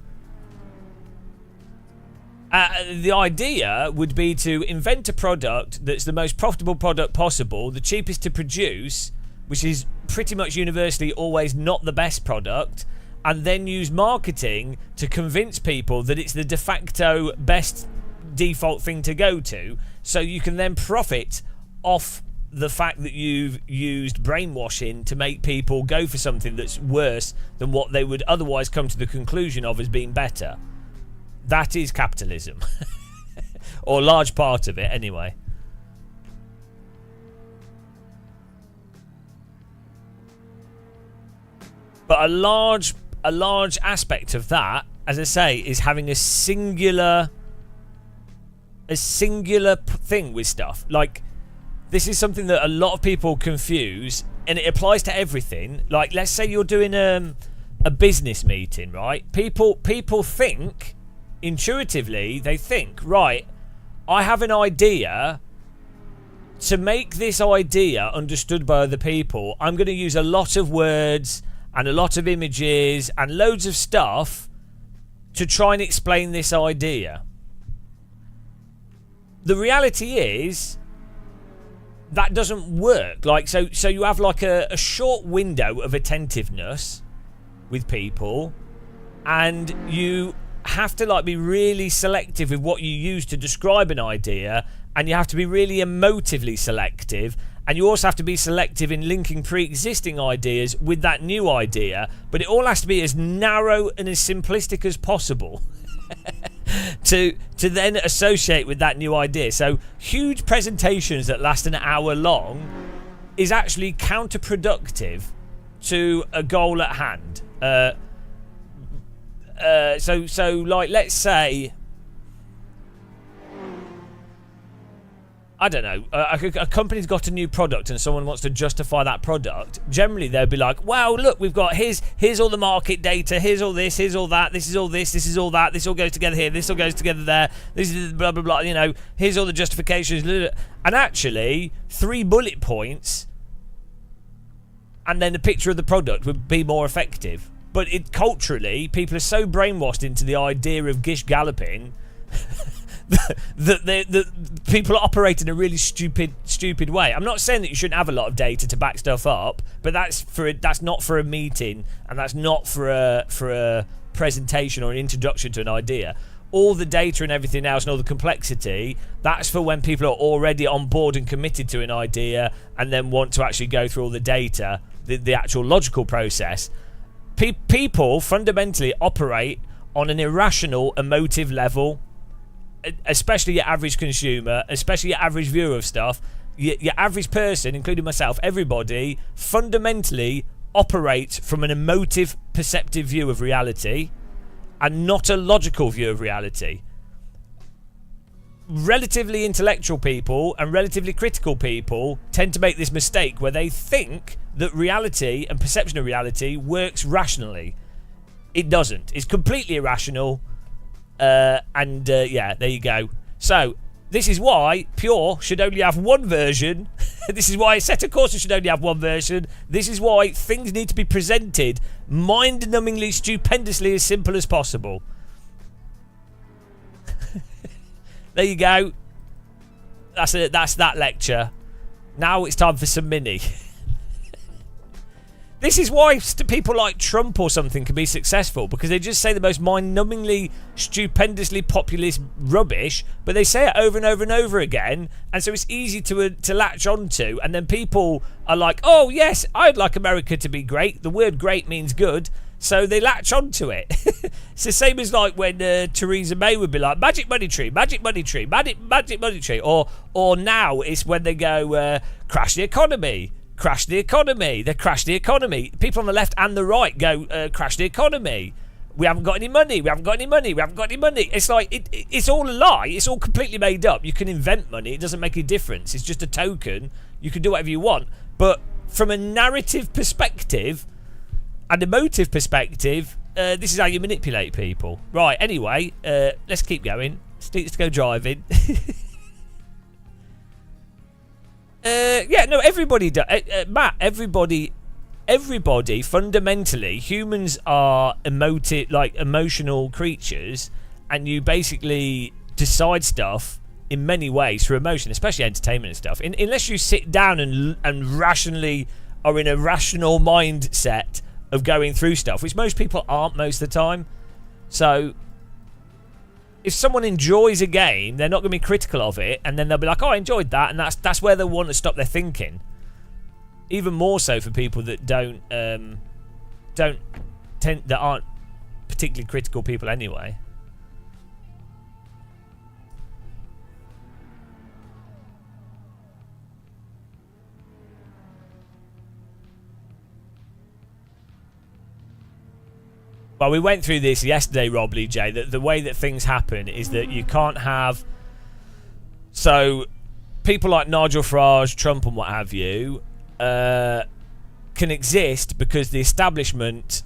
Speaker 1: idea would be to invent a product that's the most profitable product possible, the cheapest to produce, which is pretty much universally always not the best product, and then use marketing to convince people that it's the de facto best default thing to go to, so you can then profit off the fact that you've used brainwashing to make people go for something that's worse than what they would otherwise come to the conclusion of as being better. That is capitalism. Or a large part of it, anyway. But a large aspect of that, as I say, is having a singular thing with stuff. Like, this is something that a lot of people confuse, and it applies to everything. Like, let's say you're doing a business meeting, right? People think, intuitively, they think, right, I have an idea. To make this idea understood by other people, I'm going to use a lot of words and a lot of images and loads of stuff to try and explain this idea. The reality is that doesn't work. Like, so you have like a short window of attentiveness with people, and you have to like be really selective with what you use to describe an idea, and you have to be really emotively selective, and you also have to be selective in linking pre-existing ideas with that new idea, but it all has to be as narrow and as simplistic as possible to then associate with that new idea. So huge presentations that last an hour long is actually counterproductive to a goal at hand. So like, let's say, I don't know, a company's got a new product and someone wants to justify that product. Generally, they'll be like, well, look, we've got, here's all the market data, here's all this, here's all that, this is all this, this is all that, this all goes together here, this all goes together there, this is blah, blah, blah, here's all the justifications. And actually, 3 bullet points and then a picture of the product would be more effective. But culturally, people are so brainwashed into the idea of gish galloping that people operate in a really stupid way. I'm not saying that you shouldn't have a lot of data to back stuff up, but that's not for a meeting, and that's not for a presentation or an introduction to an idea. All the data and everything else and all the complexity, that's for when people are already on board and committed to an idea and then want to actually go through all the data, the actual logical process. People fundamentally operate on an irrational, emotive level, especially your average consumer, especially your average viewer of stuff. Your average person, including myself, everybody, fundamentally operates from an emotive, perceptive view of reality and not a logical view of reality. Relatively intellectual people and relatively critical people tend to make this mistake where they think that reality and perception of reality works rationally. It doesn't. It's completely irrational. Yeah, there you go. So, this is why Pure should only have one version. This is why Assetto Corsa should only have one version. This is why things need to be presented mind-numbingly, stupendously as simple as possible. There you go. That's it. That's that lecture. Now it's time for some mini. This is why people like Trump or something can be successful, because they just say the most mind-numbingly, stupendously populist rubbish, but they say it over and over and over again, and so it's easy to latch onto, and then people are like, oh yes, I'd like America to be great. The word great means good, so they latch onto it. It's the same as like when Theresa May would be like, magic money tree, magic money tree, magic money tree, or now it's when they go, crash the economy. Crash the economy. They crash the economy. People on the left and the right go, crash the economy. We haven't got any money. We haven't got any money. We haven't got any money. It's like, it's all a lie. It's all completely made up. You can invent money. It doesn't make a difference. It's just a token. You can do whatever you want. But from a narrative perspective and emotive perspective, this is how you manipulate people. Right, anyway, let's keep going. Let's go driving. Everybody does. Matt, everybody, fundamentally, humans are emotional creatures, and you basically decide stuff in many ways through emotion, especially entertainment and stuff. Unless you sit down and rationally are in a rational mindset of going through stuff, which most people aren't most of the time. So if someone enjoys a game, they're not going to be critical of it, and then they'll be like, oh, I enjoyed that, and that's where they want to stop their thinking. Even more so for people that that aren't particularly critical people anyway. Well, we went through this yesterday, Rob Lee J. That the way that things happen is that you can't have... So, people like Nigel Farage, Trump and what have you can exist because the establishment,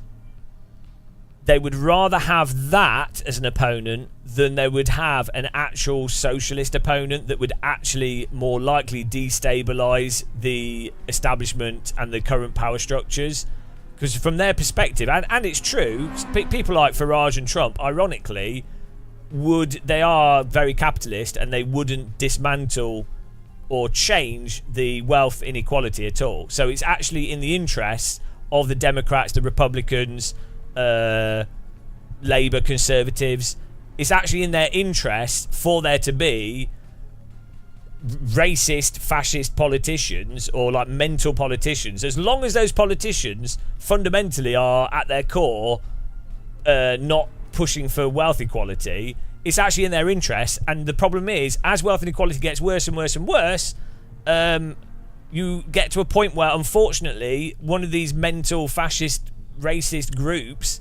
Speaker 1: they would rather have that as an opponent than they would have an actual socialist opponent that would actually more likely destabilise the establishment and the current power structures. Because from their perspective, and it's true, people like Farage and Trump, ironically, they are very capitalist, and they wouldn't dismantle or change the wealth inequality at all. So it's actually in the interests of the Democrats, the Republicans, Labour, Conservatives. It's actually in their interest for there to be racist, fascist politicians, or like mental politicians, as long as those politicians fundamentally are at their core not pushing for wealth equality. It's actually in their interest. And the problem is, as wealth inequality gets worse and worse and worse, you get to a point where, unfortunately, one of these mental fascist racist groups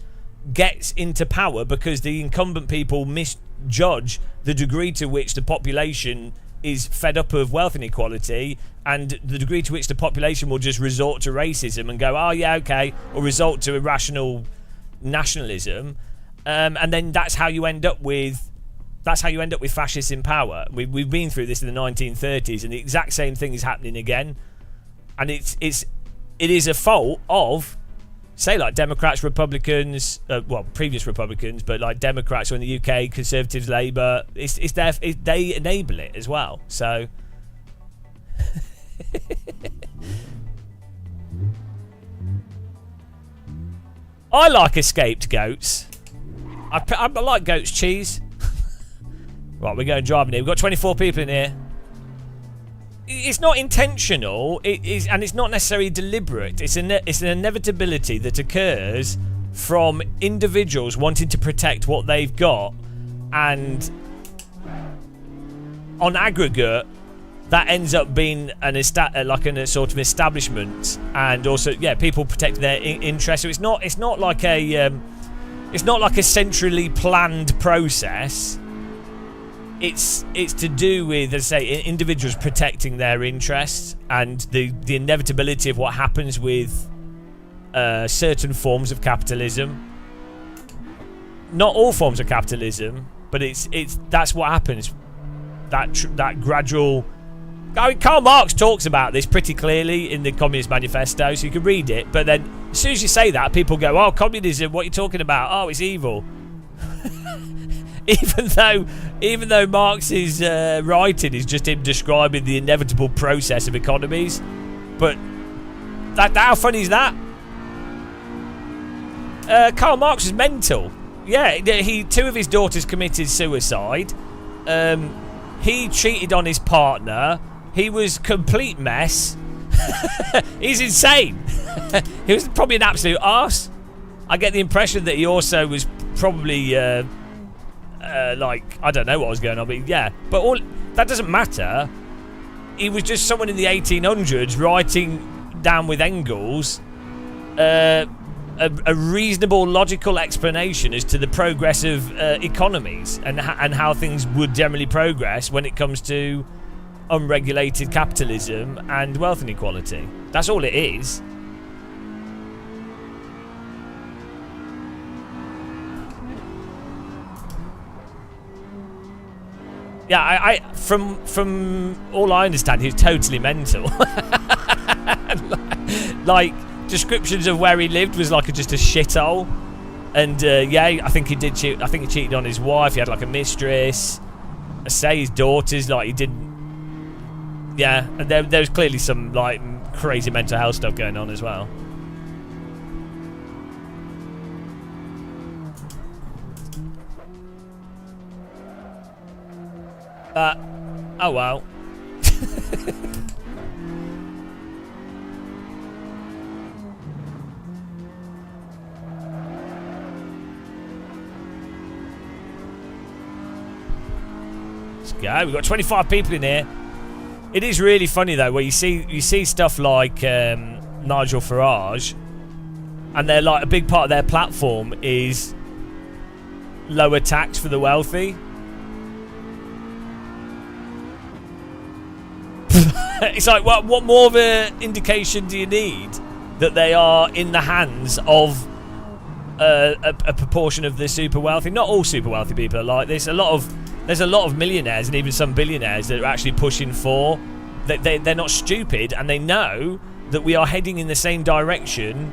Speaker 1: gets into power because the incumbent people misjudge the degree to which the population is fed up of wealth inequality, and the degree to which the population will just resort to racism and go, oh yeah, okay, or resort to irrational nationalism, and then that's how you end up with fascists in power. We've been through this in the 1930s, and the exact same thing is happening again. And it is a fault of, say, like Democrats, Republicans, previous Republicans, but like Democrats or in the UK, Conservatives, Labour. They enable it as well. So I like escaped goats. I like goat's cheese. Right, we're going driving here. We've got 24 people in here. It's not intentional. It is, and it's not necessarily deliberate. It's an inevitability that occurs from individuals wanting to protect what they've got, and on aggregate, that ends up being a sort of establishment, and also people protect their interests. So it's not like a centrally planned process. It's to do with, as I say, individuals protecting their interests and the inevitability of what happens with certain forms of capitalism. Not all forms of capitalism, but that's what happens. That gradual. I mean, Karl Marx talks about this pretty clearly in the Communist Manifesto, so you can read it. But then, as soon as you say that, people go, "Oh, communism! What are you talking about? Oh, it's evil." even though Marx's writing is just him describing the inevitable process of economies. But how funny is that? Karl Marx was mental. Yeah, two of his daughters committed suicide. He cheated on his partner. He was a complete mess. He's insane. He was probably an absolute arse. I get the impression that he also was probably I don't know what was going on, but yeah. But all that doesn't matter. He was just someone in the 1800s writing down with Engels a reasonable, logical explanation as to the progress of economies and how things would generally progress when it comes to unregulated capitalism and wealth inequality. That's all it is. Yeah, I from all I understand, he was totally mental. Like, descriptions of where he lived was like just a shithole. And I think he did cheat. I think he cheated on his wife. He had like a mistress. I say his daughters, like, he didn't. Yeah, and there's clearly some like crazy mental health stuff going on as well. Oh well. Let's go. We've got 25 people in here. It is really funny though, where you see stuff like Nigel Farage, and they're like, a big part of their platform is lower tax for the wealthy. It's like, what more of an indication do you need that they are in the hands of a proportion of the super wealthy? Not all super wealthy people are like this. There's a lot of millionaires and even some billionaires that are actually pushing for. They're not stupid, and they know that we are heading in the same direction.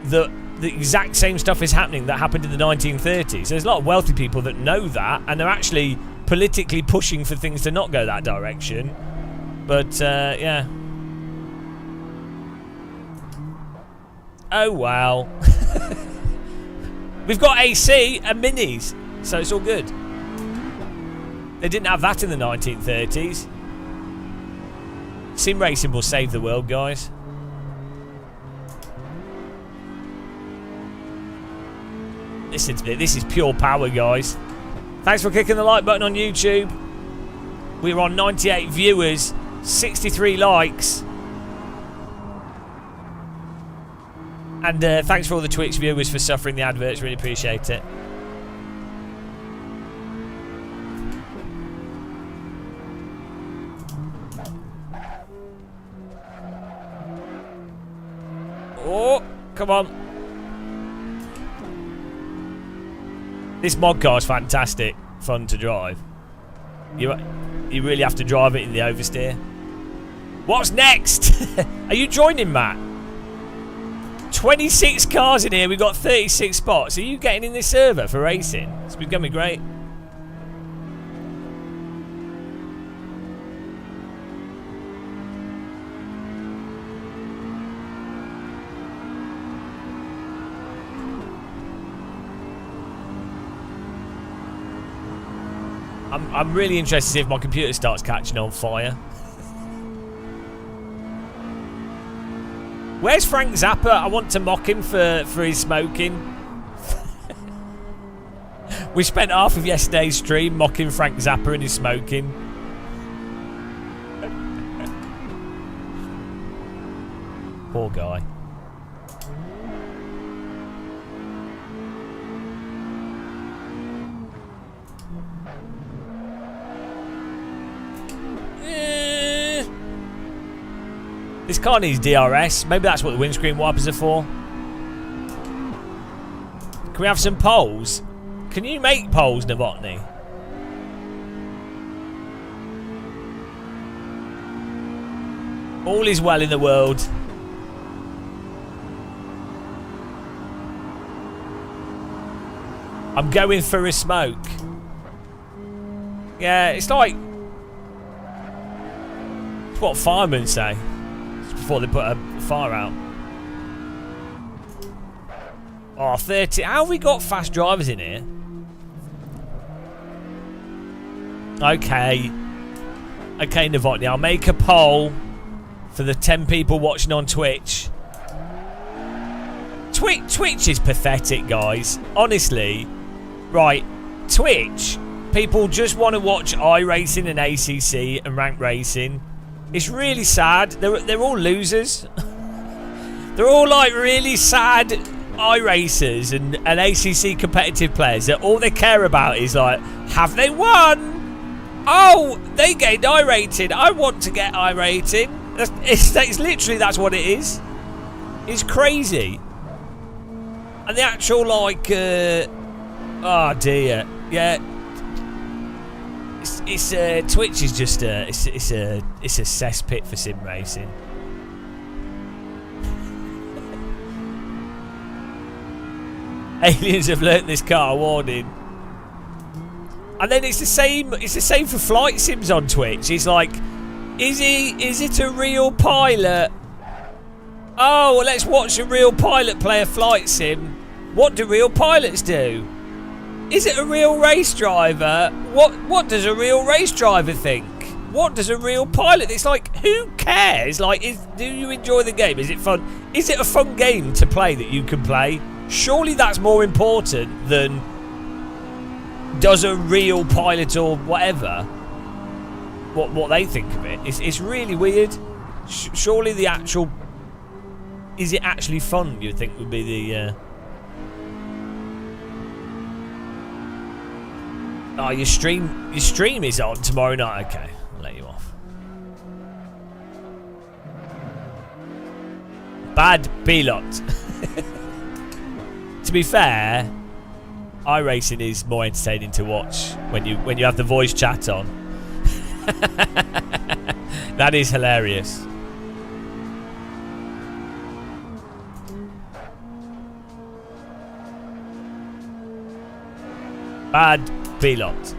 Speaker 1: That the exact same stuff is happening that happened in the 1930s. So there's a lot of wealthy people that know that, and they're actually politically pushing for things to not go that direction. But yeah. Oh wow. We've got AC and minis, so it's all good. They didn't have that in the 1930s. Sim racing will save the world, guys. Listen to this. This is pure power, guys. Thanks for clicking the like button on YouTube. We're on 98 viewers, 63 likes. And thanks for all the Twitch viewers for suffering the adverts. Really appreciate it. Oh, come on. This mod car is fantastic. Fun to drive. You really have to drive it in the oversteer. What's next? Are you joining, Matt? 26 cars in here. We've got 36 spots. Are you getting in this server for racing? It's going to be great. I'm really interested to see if my computer starts catching on fire. Where's Frank Zappa? I want to mock him for his smoking. We spent half of yesterday's stream mocking Frank Zappa and his smoking. Poor guy. This car needs DRS. Maybe that's what the windscreen wipers are for. Can we have some polls? Can you make polls, Novotny? All is well in the world. I'm going for a smoke. Yeah, it's like... It's what firemen say. Before they put a fire out. Oh, 30. How have we got fast drivers in here? Okay. Okay, Novotny, I'll make a poll for the 10 people watching on Twitch. Twitch is pathetic, guys. Honestly. Right. Twitch. People just want to watch iRacing and ACC and ranked racing. It's really sad. They're all losers. They're all like really sad iRacers and ACC competitive players that all they care about is like, have they won? Oh, they gained I rating. I want to get I rating. It's literally that's what it is. It's crazy. And the actual like, oh dear, yeah. It's Twitch is just it's a cesspit for sim racing. Aliens have learnt this car, warning. And then it's the same for flight sims on Twitch. It's like, is it a real pilot? Oh, well, let's watch a real pilot play a flight sim. What do real pilots do? Is it a real race driver? What does a real race driver think? What does a real pilot? It's like, who cares? Like, do you enjoy the game? Is it fun? Is it a fun game to play that you can play? Surely that's more important than does a real pilot or whatever what they think of it. It's really weird. Surely the actual, is it actually fun? You'd think would be the. Oh, your stream is on tomorrow night. Okay, I'll let you off. Bad pilot. To be fair, iRacing is more entertaining to watch when you have the voice chat on. That is hilarious. Bad pilot.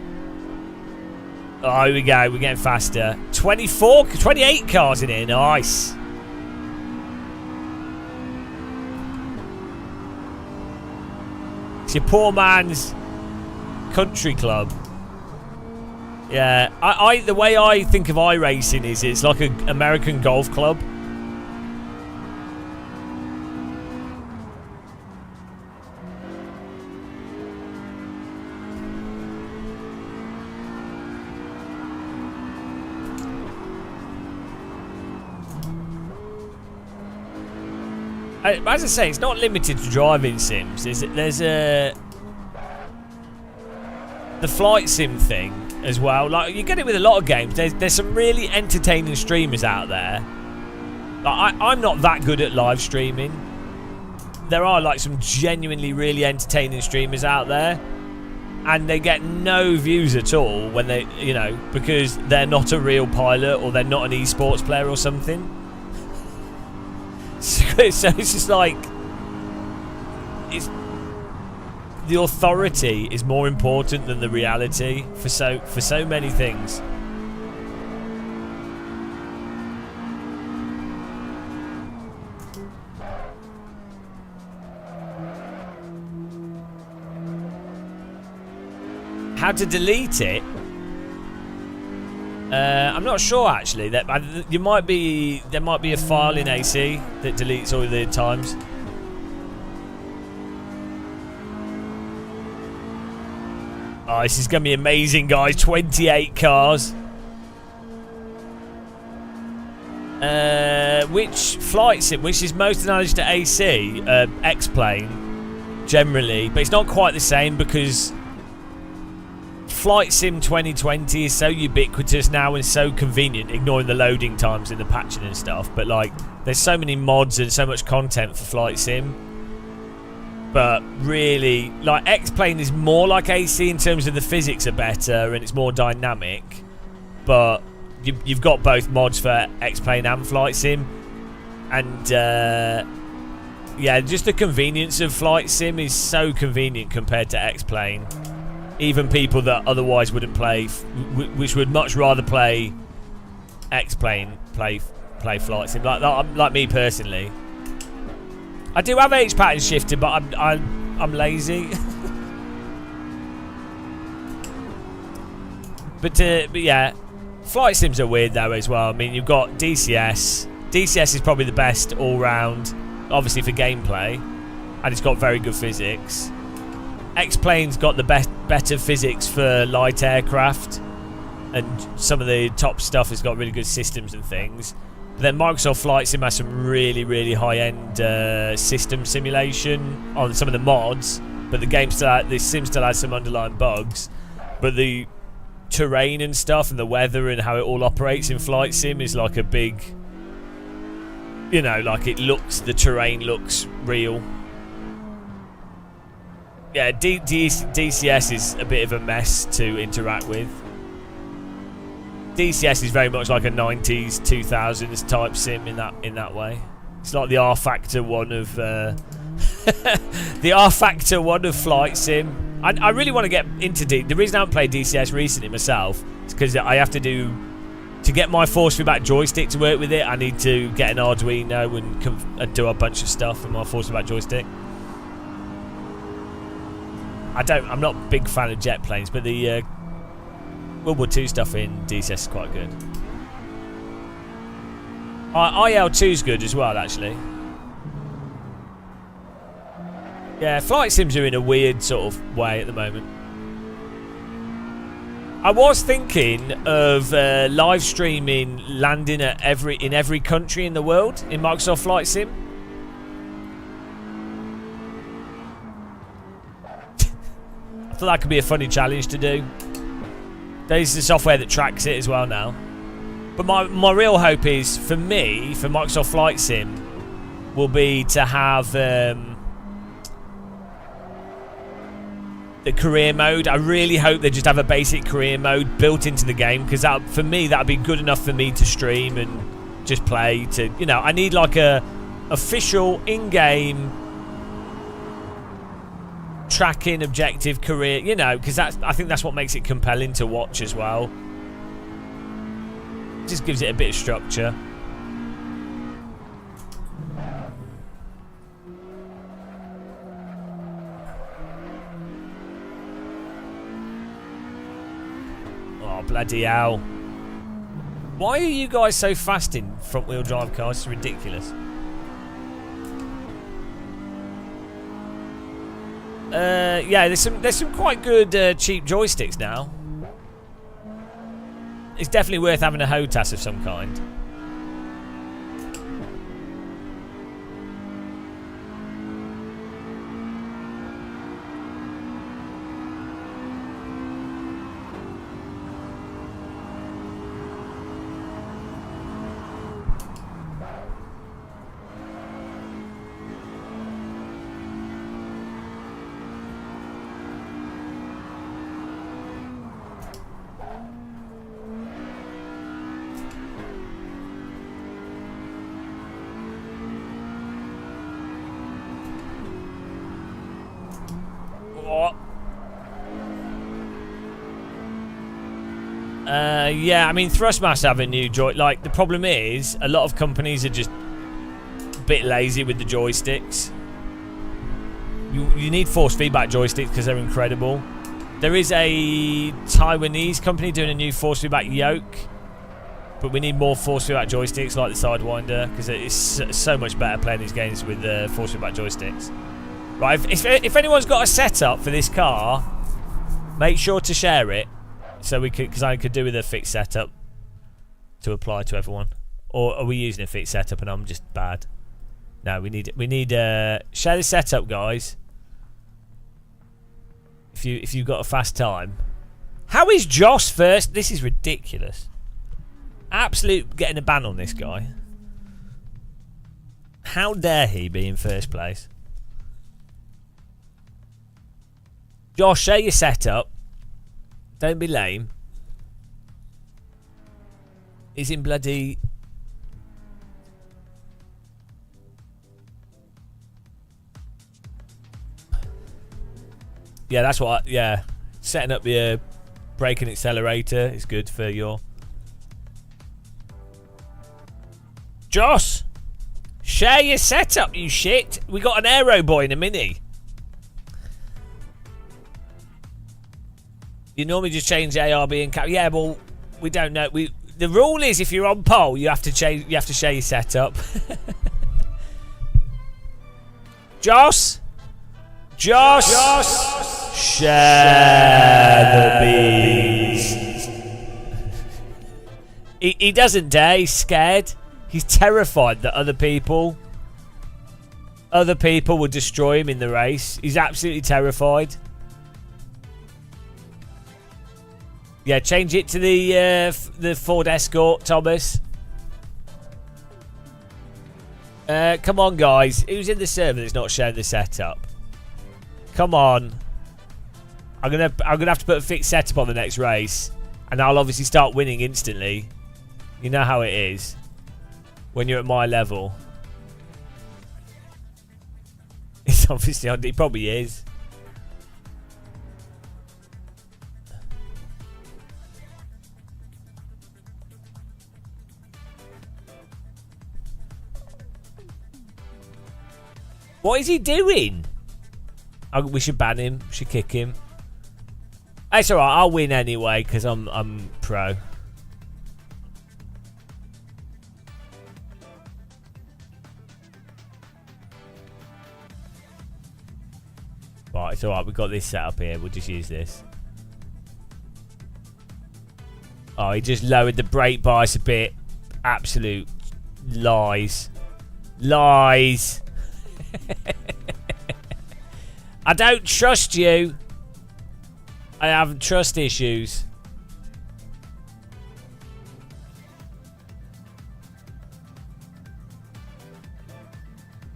Speaker 1: Oh, here we go. We're getting faster. 28 cars in here. Nice. It's your poor man's country club. Yeah, the way I think of iRacing is it's like an American golf club. As I say, it's not limited to driving sims. There's the flight sim thing as well. Like, you get it with a lot of games. There's some really entertaining streamers out there. Like, I'm not that good at live streaming. There are like some genuinely really entertaining streamers out there, and they get no views at all when they, because they're not a real pilot or they're not an esports player or something. So it's just like, the authority is more important than the reality for so many things. How to delete it? I'm not sure actually. There might be a file in AC that deletes all the times. Oh, this is gonna be amazing, guys. 28 cars. Which flight sim? Which is most analogous to AC? X-Plane, generally, but it's not quite the same because Flight Sim 2020 is so ubiquitous now and so convenient, ignoring the loading times and the patching and stuff. But like, there's so many mods and so much content for Flight Sim. But really, like, X-Plane is more like AC in terms of the physics are better and it's more dynamic. But you've got both mods for X-Plane and Flight Sim. And yeah, just the convenience of Flight Sim is so convenient compared to X-Plane. Even people that otherwise wouldn't play, which would much rather play X-Plane, play Flight Sim. Like me personally. I do have H pattern shifter, but I'm lazy. but yeah, Flight Sims are weird though as well. I mean, you've got DCS. DCS is probably the best all round, obviously for gameplay, and it's got very good physics. X-Plane's got the better physics for light aircraft, and some of the top stuff has got really good systems and things. But then Microsoft Flight Sim has some really, really high-end system simulation on some of the mods, but the sim still has some underlying bugs. But the terrain and stuff, and the weather and how it all operates in Flight Sim is like a big, you know, like the terrain looks real. Yeah, DCS is a bit of a mess to interact with. DCS is very much like a 90s, 2000s type sim in that way. It's like the R Factor one of the R Factor one of Flight Sim. I really want to get into the reason I haven't played DCS recently myself is because I have to get my force feedback joystick to work with it. I need to get an Arduino and do a bunch of stuff on my force feedback joystick. I'm not a big fan of jet planes, but the World War II stuff in DCS is quite good. IL2 is good as well, actually. Yeah, Flight Sims are in a weird sort of way at the moment. I was thinking of live streaming landing in every country in the world in Microsoft Flight Sim. I thought that could be a funny challenge to do. There's the software that tracks it as well now. But my real hope is, for me, for Microsoft Flight Sim, will be to have the career mode. I really hope they just have a basic career mode built into the game, because for me that would be good enough for me to stream and just play. I need like a official in-game tracking objective career, because I think that's what makes it compelling to watch as well. Just gives it a bit of structure. Oh, bloody hell. Why are you guys so fast in front wheel drive cars? It's ridiculous. Yeah, there's some quite good cheap joysticks now. It's definitely worth having a HOTAS of some kind. Yeah, I mean, Thrustmaster have a new joy. Like, the problem is, a lot of companies are just a bit lazy with the joysticks. You need force feedback joysticks because they're incredible. There is a Taiwanese company doing a new force feedback yoke, But we need more force feedback joysticks like the Sidewinder, because it's so much better playing these games with force feedback joysticks. Right, if anyone's got a setup for this car, make sure to share it, so we could, because I could do with a fixed setup to apply to everyone. Or are we using a fixed setup and I'm just bad? No, we need share the setup, guys. If you've got a fast time. How is Joss first? This is ridiculous. Absolute getting a ban on this guy. How dare he be in first place? Josh, share your setup. Don't be lame. He's in bloody... Yeah, that's what yeah. Setting up the brake and accelerator is good for your... Joss! Share your setup, you shit! We got an aero boy in a mini. You normally just change ARB and cap. Yeah, well, we don't know. The rule is if you're on pole, you have to change. You have to share your setup. Joss, share the beans. He doesn't dare. He's scared. He's terrified that other people will destroy him in the race. He's absolutely terrified. Yeah, change it to the Ford Escort, Thomas. Come on, guys. Who's in the server that's not sharing the setup? Come on. I'm gonna have to put a fixed setup on the next race, and I'll obviously start winning instantly. You know how it is when you're at my level. It's obviously on. It probably is. What is he doing? We should ban him. We should kick him. It's alright. I'll win anyway because I'm pro. Right, it's alright. We've got this set up here. We'll just use this. Oh, he just lowered the brake bias a bit. Absolute lies. Lies. I don't trust you. I have trust issues.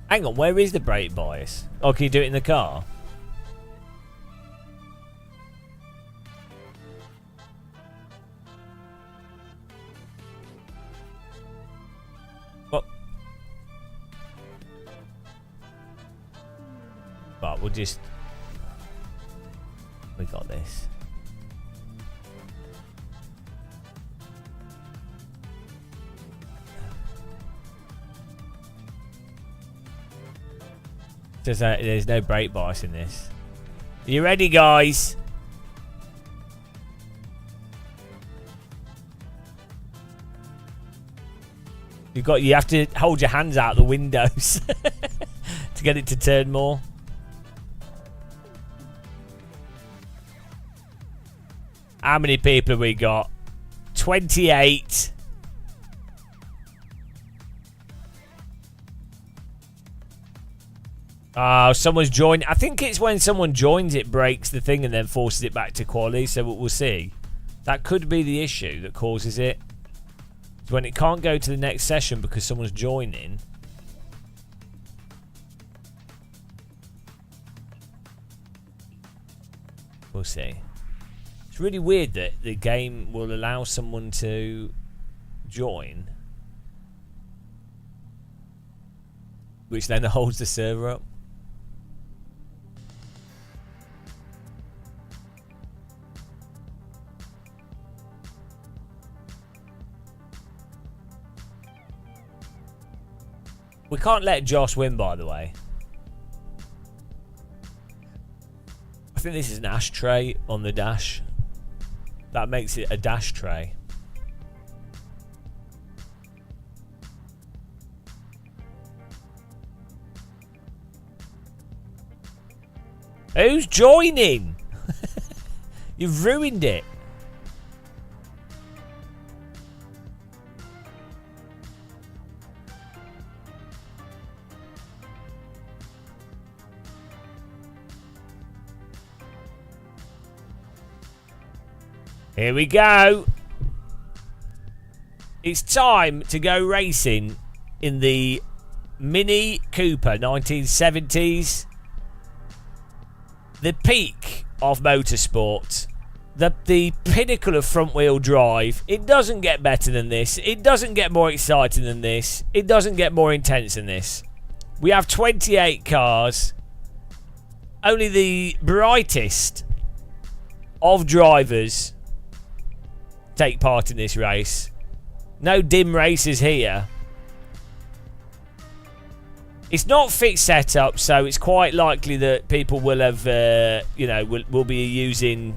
Speaker 1: Hang on, where is the brake bias? Oh, can you do it in the car? What? But we'll just... We got this. There's no brake bias in this. Are you ready, guys? You have to hold your hands out the windows to get it to turn more. How many people have we got? 28. Oh, someone's joined. I think it's when someone joins it breaks the thing and then forces it back to quali. So we'll see. That could be the issue that causes it. It's when it can't go to the next session because someone's joining. We'll see. It's really weird that the game will allow someone to join, which then holds the server up. We can't let Josh win, by the way. I think this is an ashtray on the dash. That makes it a dash tray. Who's joining? You've ruined it. Here we go. It's time to go racing in the Mini Cooper 1970s. The peak of motorsport. The pinnacle of front wheel drive. It doesn't get better than this. It doesn't get more exciting than this. It doesn't get more intense than this. We have 28 cars. Only the brightest of drivers take part in this race. No dim races here. It's not fixed setup, so it's quite likely that people will have, will be using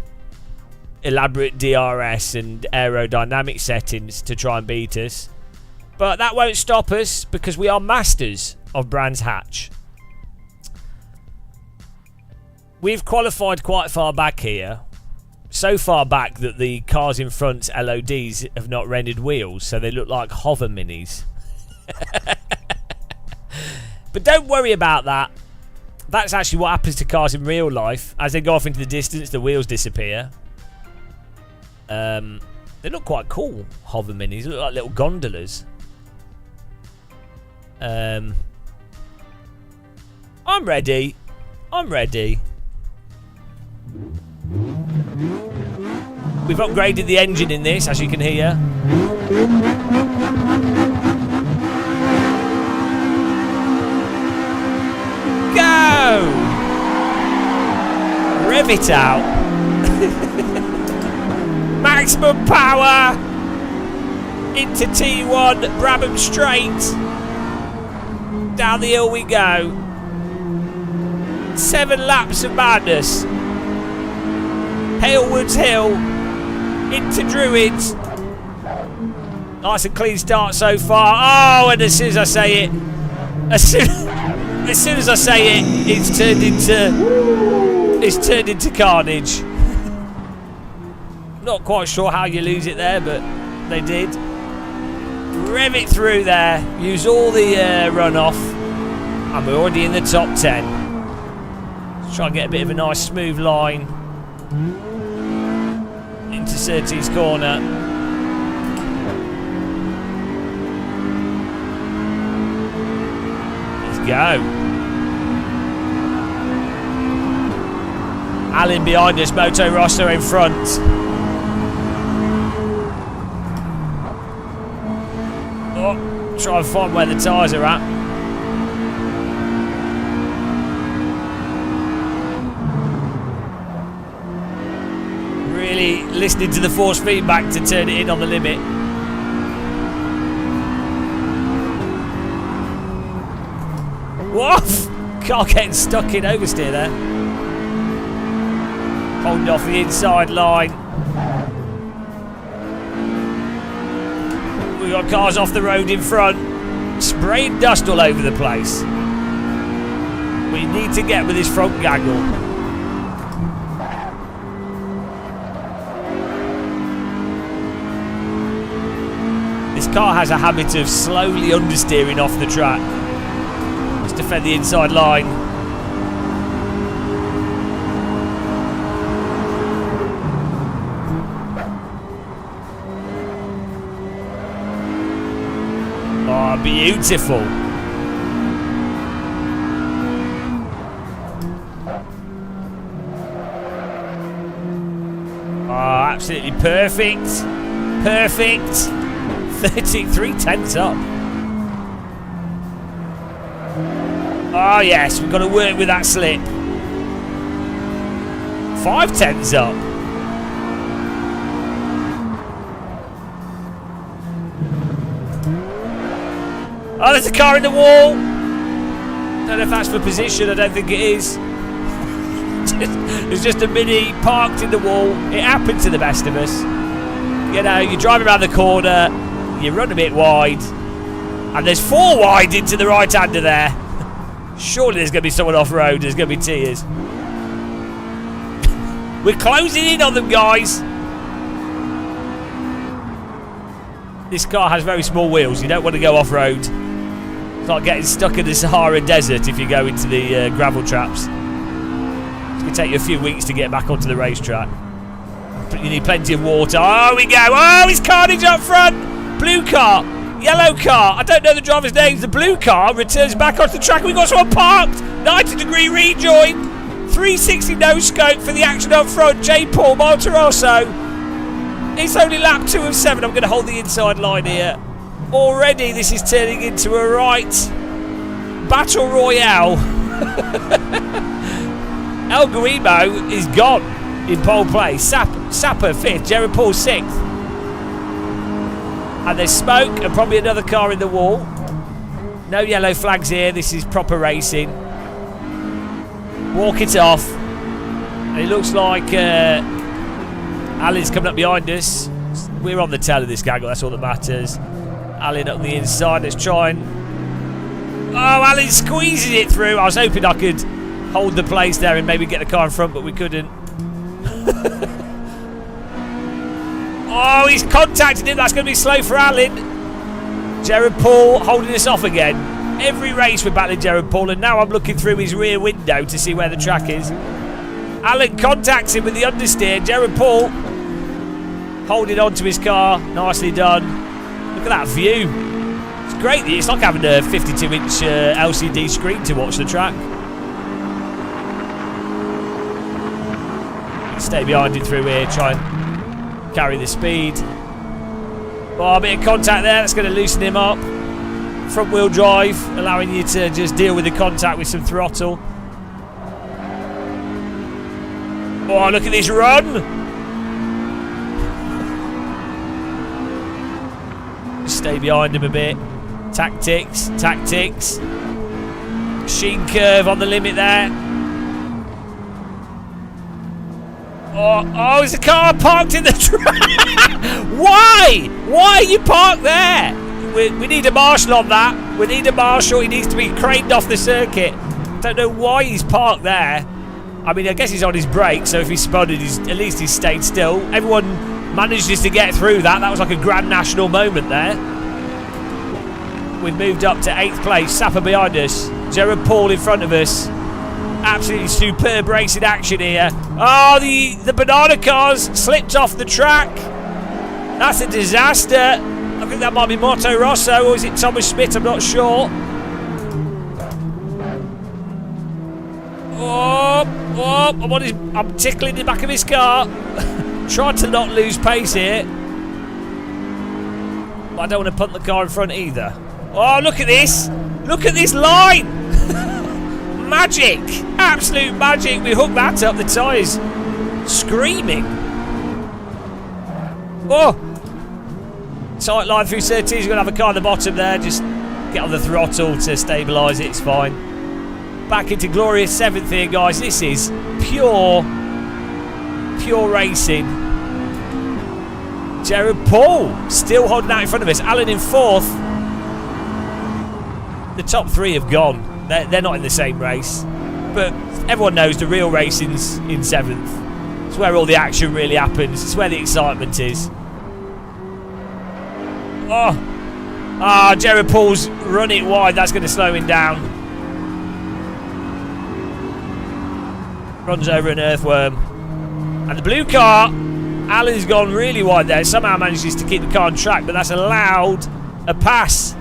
Speaker 1: elaborate DRS and aerodynamic settings to try and beat us. But that won't stop us because we are masters of Brands Hatch. We've qualified quite far back here. So far back that the cars in front's LODs have not rendered wheels, so they look like hover minis. But don't worry about that. That's actually what happens to cars in real life. As they go off into the distance, the wheels disappear. They look quite cool, hover minis. They look like little gondolas. I'm ready. I'm ready. We've upgraded the engine in this, as you can hear. Go! Rev it out. Maximum power. Into T1, Brabham straight. Down the hill we go. 7 laps of madness. Halewoods Hill. Into Druids. Nice and clean start so far. Oh, and as soon as I say it, as soon as I say it, it's turned into carnage. Not quite sure how you lose it there, but they did. Rev it through there. Use all the runoff, and we're already in the top 10. Let's try and get a bit of a nice smooth line into Surtees corner. Let's go. Alan behind us, Moto Rosso in front. Oh, try and find where the tyres are at. Really listening to the force feedback to turn it in on the limit. Woof! Car getting stuck in oversteer there. Holding off the inside line. We've got cars off the road in front. Spraying dust all over the place. We need to get with this front gaggle. This car has a habit of slowly understeering off the track. Just to defend the inside line. Oh, beautiful. Oh, absolutely perfect. Perfect. 33 tenths up. Oh yes, we've got to work with that slip. 5 tenths up. Oh, there's a car in the wall. Don't know if that's for position. I don't think it is. There's just a Mini parked in the wall. It happens to the best of us. You know, you're driving around the corner, you run a bit wide, and there's 4 wide into the right-hander there. Surely there's going to be someone off-road. There's going to be tears. We're closing in on them, guys. This car has very small wheels. You don't want to go off-road. It's like getting stuck in the Sahara Desert if you go into the gravel traps. It's going to take you a few weeks to get back onto the racetrack. But you need plenty of water. Oh, we go. Oh, it's carnage up front. Blue car. Yellow car. I don't know the driver's names. The blue car returns back onto the track. We've got someone parked. 90-degree rejoin. 360 no scope for the action up front. J. Paul Monterosso. It's only lap 2 of 7. I'm going to hold the inside line here. Already this is turning into a right battle royale. El Guimo is gone in pole place. Sapper 5th, Jared Paul 6th. And there's smoke and probably another car in the wall. No yellow flags here. This is proper racing. Walk it off. And it looks like Alan's coming up behind us. We're on the tail of this gaggle, that's all that matters. Alan up the inside, let's try and... Oh, Alan squeezes it through. I was hoping I could hold the place there and maybe get the car in front, but we couldn't. Oh, he's contacted him. That's going to be slow for Alan. Jared Paul holding us off again. Every race we're battling Jared Paul, and now I'm looking through his rear window to see where the track is. Alan contacts him with the understeer. Jared Paul holding on to his car. Nicely done. Look at that view. It's great. It's like having a 52-inch LCD screen to watch the track. Stay behind him through here. Try and carry the speed. Oh, a bit of contact there. That's going to loosen him up. Front wheel drive, allowing you to just deal with the contact with some throttle. Oh, look at this run. Stay behind him a bit. Tactics. Machine curve on the limit there. Oh, there's a car parked in the track. Why? Why are you parked there? We need a marshal on that. We need a marshal. He needs to be craned off the circuit. Don't know why he's parked there. I mean, I guess he's on his brake, so if he's spotted, at least he's stayed still. Everyone manages to get through that. That was like a grand national moment there. We've moved up to 8th place. Sapper behind us. Jared Paul in front of us. Absolutely superb racing action here. Oh, the banana cars slipped off the track. That's a disaster. I think that might be Moto Rosso, or is it Thomas Schmidt? I'm not sure. I'm tickling the back of his car. Trying to not lose pace here. But I don't want to punt the car in front either. Oh, look at this. Look at this line. Magic. Absolute magic. We hooked that up. The tyres screaming. Oh. Tight line through 13. He's going to have a car at the bottom there. Just get on the throttle to stabilise it. It's fine. Back into glorious 7th here, guys. This is pure racing. Jared Paul still holding out in front of us. Alan in 4th. The top 3 have gone. They're not in the same race. But everyone knows the real racing's in 7th. It's where all the action really happens. It's where the excitement is. Oh, Jared Paul's run it wide. That's going to slow him down. Runs over an earthworm. And the blue car, Alan's gone really wide there. Somehow manages to keep the car on track, but that's allowed a pass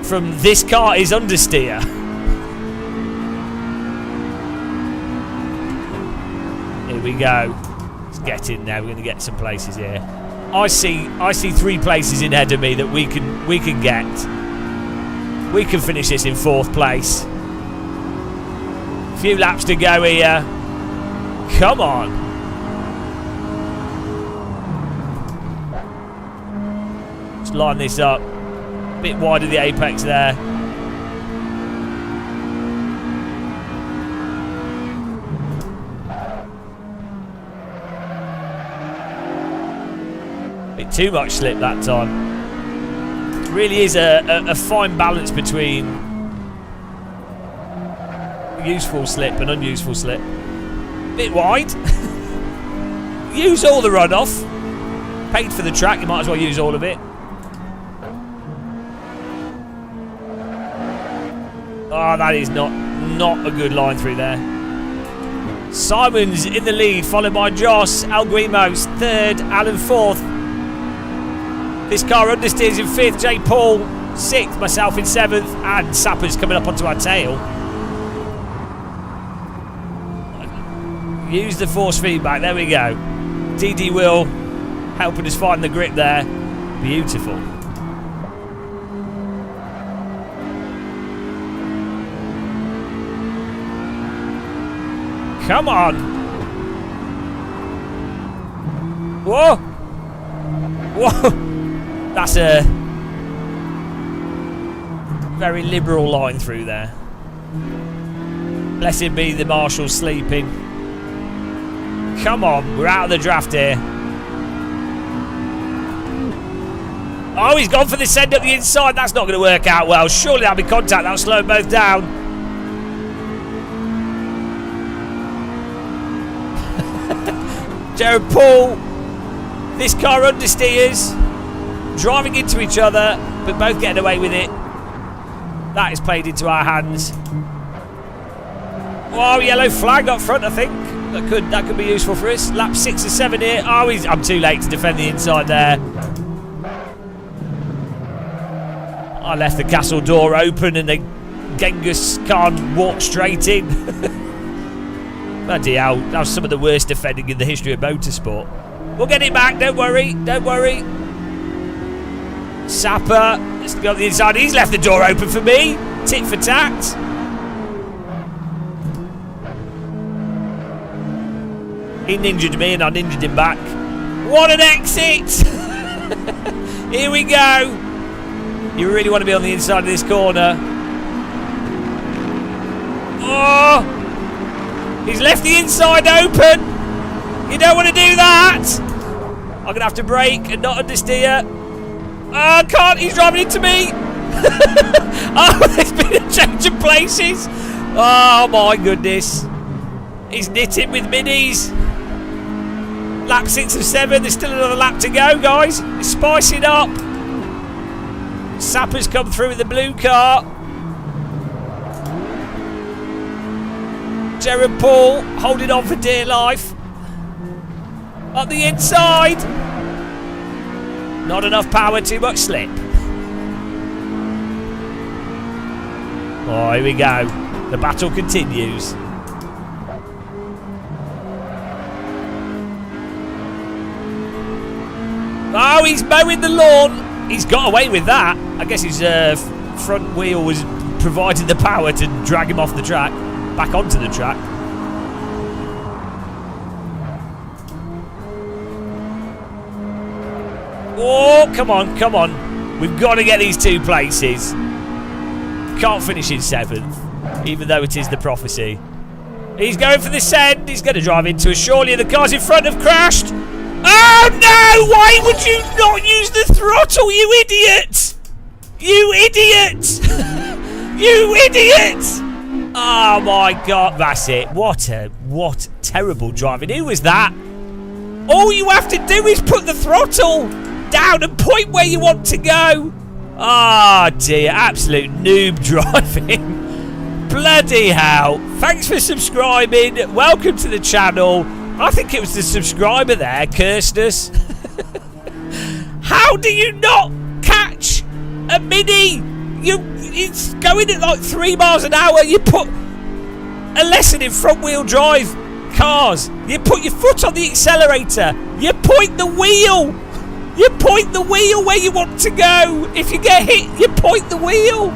Speaker 1: from this car is understeer. Here we go. Let's get in there. We're going to get some places here. I see 3 places in ahead of me that we can get. We can finish this in 4th place. Few laps to go here. Come on. Let's line this up. A bit wide of the apex there. Bit too much slip that time. It really is a fine balance between useful slip and unuseful slip. Bit wide. Use all the runoff. Paid for the track, you might as well use all of it. Oh, that is not a good line through there. Simon's in the lead, followed by Joss. El Guimos third, Alan fourth. This car understeers in fifth, Jay Paul sixth, myself in seventh, and Sapper's coming up onto our tail. Use the force feedback, there we go. DD Will helping us find the grip there. Beautiful. Come on. Whoa. Whoa. That's a very liberal line through there. Blessed be the marshal sleeping. Come on, we're out of the draft here. Oh, he's gone for the send up the inside. That's not going to work out well. Surely that'll be contact. That'll slow them both down. Jared Paul. This car understeers. Driving into each other, but both getting away with it. That is played into our hands. Oh, yellow flag up front, I think. That could be useful for us. Lap 6 or 7 here. Oh, I'm too late to defend the inside there. I left the castle door open and then Genghis Khan walked straight in. Bloody hell, that was some of the worst defending in the history of motorsport. We'll get it back, don't worry, don't worry. Sapper, let's go on the inside. He's left the door open for me. Tit for tat. He ninja'd me and I ninja'd him back. What an exit! Here we go. You really want to be on the inside of this corner. Oh! He's left the inside open. You don't want to do that. I'm going to have to brake and not understeer. Oh, I can't. He's driving into me. Oh, there's been a change of places. Oh, my goodness. He's knitting with minis. Lap 6 of 7. There's still another lap to go, guys. It's spicing up. Sapper's come through with the blue car. Jared Paul holding on for dear life. Up the inside. Not enough power, too much slip. Oh, here we go. The battle continues. Oh, he's mowing the lawn. He's got away with that. I guess his front wheel was providing the power to drag him off the track, back onto the track. Oh, come on, come on. We've got to get these 2 places. Can't finish in 7th, even though it is the prophecy. He's going for the send. He's going to drive into us. Surely the cars in front have crashed. Oh, no! Why would you not use the throttle, you idiot? You idiot! You idiot! Oh, my God. That's it. What terrible driving. Who was that? All you have to do is put the throttle down and point where you want to go. Oh, dear. Absolute noob driving. Bloody hell. Thanks for subscribing. Welcome to the channel. I think it was the subscriber there, cursed us. How do you not catch a Mini? It's going at like 3 miles an hour. You put a lesson in front wheel drive cars. You put your foot on the accelerator. You point the wheel. You point the wheel where you want to go. If you get hit, you point the wheel.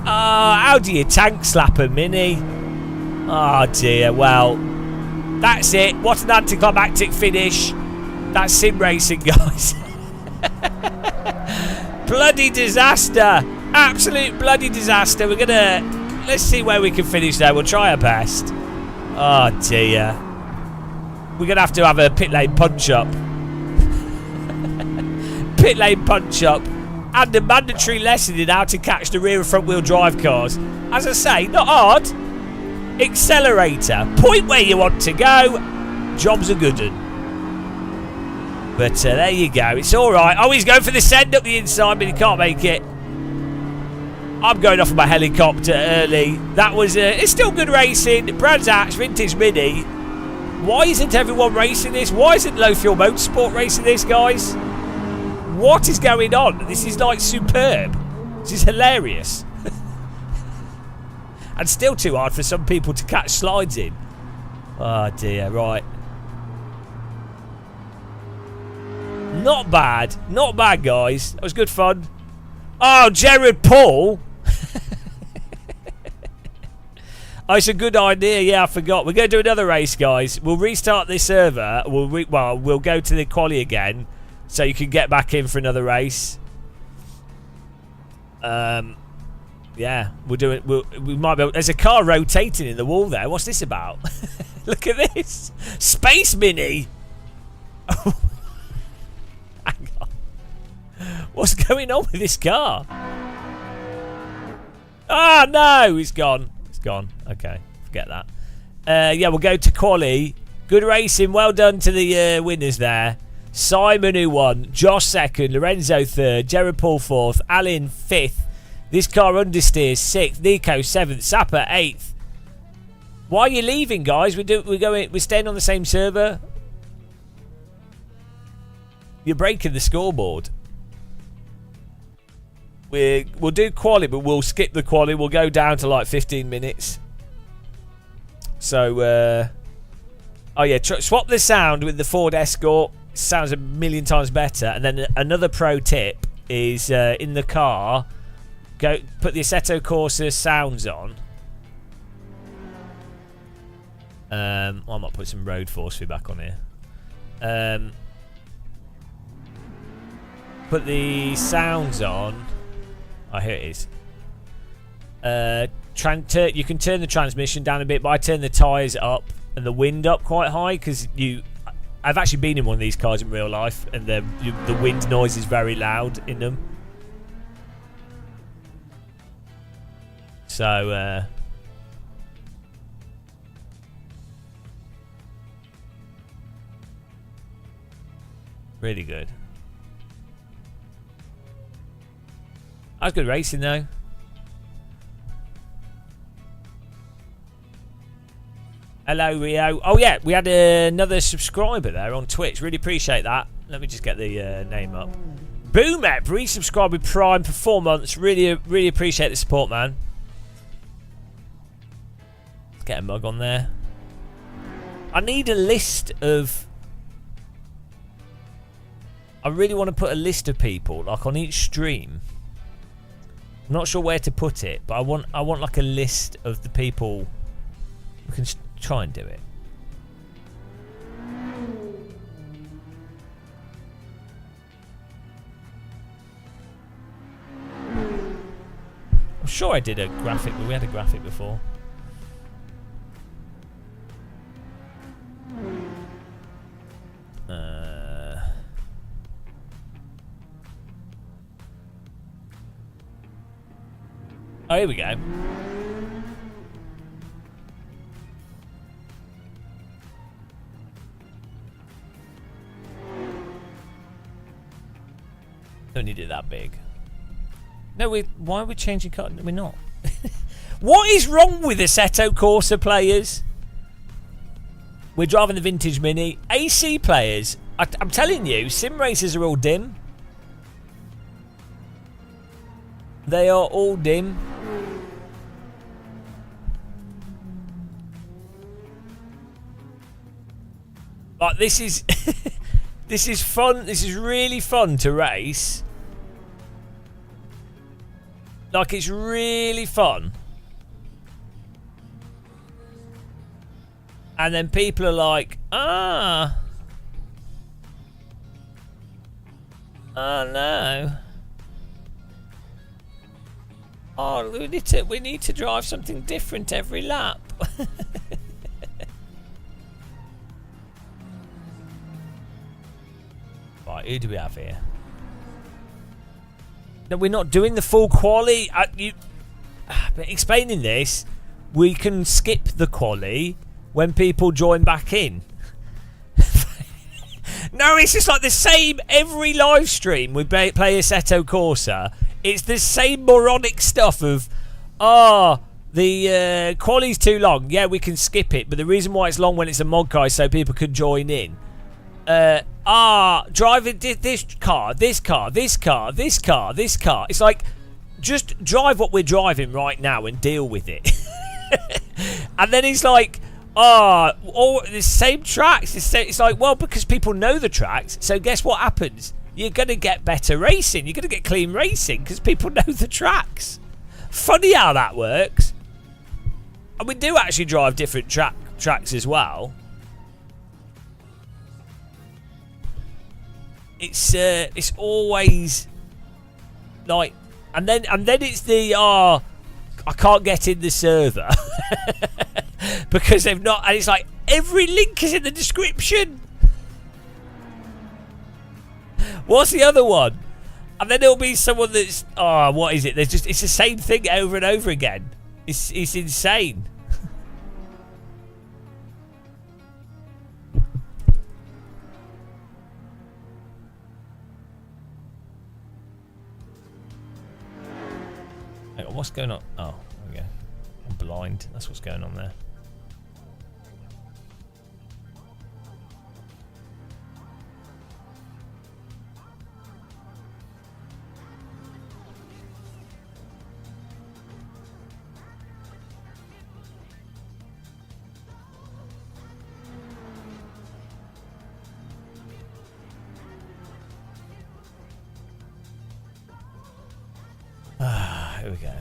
Speaker 1: How do you tank slap a Mini? Oh dear, well, that's it. What an anticlimactic finish. That's sim racing, guys. Bloody disaster. Absolute bloody disaster. We're gonna, let's see where we can finish there. We'll try our best. Oh dear. We're gonna have to have a pit lane punch up. Pit lane punch up. And a mandatory lesson in how to catch the rear and front wheel drive cars. As I say, not hard. accelerator. Point where you want to go. Job's a good one. But there you go. It's all right. Oh, he's going for the send up the inside, but he can't make it. I'm going off of my helicopter early. That was it's still good racing. Brands Hatch Vintage Mini. Why isn't everyone racing this? Why isn't Low Fuel Motorsport racing this, guys? What is going on? This is like superb. This is hilarious. And still too hard for some people to catch slides in. Oh dear, right. Not bad. Not bad, guys. That was good fun. Oh, Jared Paul. Oh, it's a good idea. Yeah, I forgot. We're going to do another race, guys. We'll restart this server. We'll go to the quali again, so you can get back in for another race. Yeah, we'll do it. We might be. There's a car rotating in the wall there. What's this about? Look at this. Space Mini. Hang on. What's going on with this car? Ah, no, it's gone. It's gone. Okay, forget that. Yeah, we'll go to quali. Good racing. Well done to the winners there. Simon who won. Josh second. Lorenzo third. Jared Paul fourth. Alan fifth. This car understeers 6th, Nico 7th, Sapper 8th. Why are you leaving, guys? We're staying on the same server. You're breaking the scoreboard. We'll do quali, but we'll skip the quali. We'll go down to like 15 minutes. So, oh yeah, swap the sound with the Ford Escort. Sounds a million times better. And then another pro tip is in the car. Go put the Assetto Corsa sounds on. I might put some road force feedback on here. Put the sounds on. Oh, here it is. You can turn the transmission down a bit, but I turn the tyres up and the wind up quite high because I've actually been in one of these cars in real life, and the wind noise is very loud in them. So, really good. That was good racing, though. Hello, Rio. Oh, yeah, we had another subscriber there on Twitch. Really appreciate that. Let me just get the name up. Boomep, resubscribed with Prime for 4 months. Really appreciate the support, man. Get a mug on there. I need a list of... I really want to put a list of people, like on each stream. I'm not sure where to put it, but I want like a list of the people who can try and do it. I'm sure I did a graphic, but we had a graphic before. Oh, here we go. Don't need it that big. No, why are we changing car? We're not. What is wrong with Assetto Corsa players? We're driving the Vintage Mini. AC players, I'm telling you, sim racers are all dim. They are all dim. Like, this is this is fun. This is really fun to race. Like, it's really fun. And then people are like, oh no. Oh, we need to drive something different every lap. Right, who do we have here? No, we're not doing the full quali. Explaining this, we can skip the quali when people join back in. No, it's just like the same every live stream we play Assetto Corsa. It's the same moronic stuff of, the quali's too long. Yeah, we can skip it, but the reason why it's long when it's a mod car is so people can join in. Driving this car, this car, this car, this car, this car. It's like, just drive what we're driving right now and deal with it. And then he's like, all the same tracks. It's like, well, because people know the tracks, so guess what happens? You're going to get better racing. You're going to get clean racing because people know the tracks. Funny how that works. And we do actually drive different tracks as well. It's always like, and then it's the I can't get in the server because they've not, and it's like every link is in the description. What's the other one? And then there'll be someone that's, what is it? It's the same thing over and over again. It's insane. Hang on, what's going on? Oh, there we go. I'm blind. That's what's going on there. Here we go.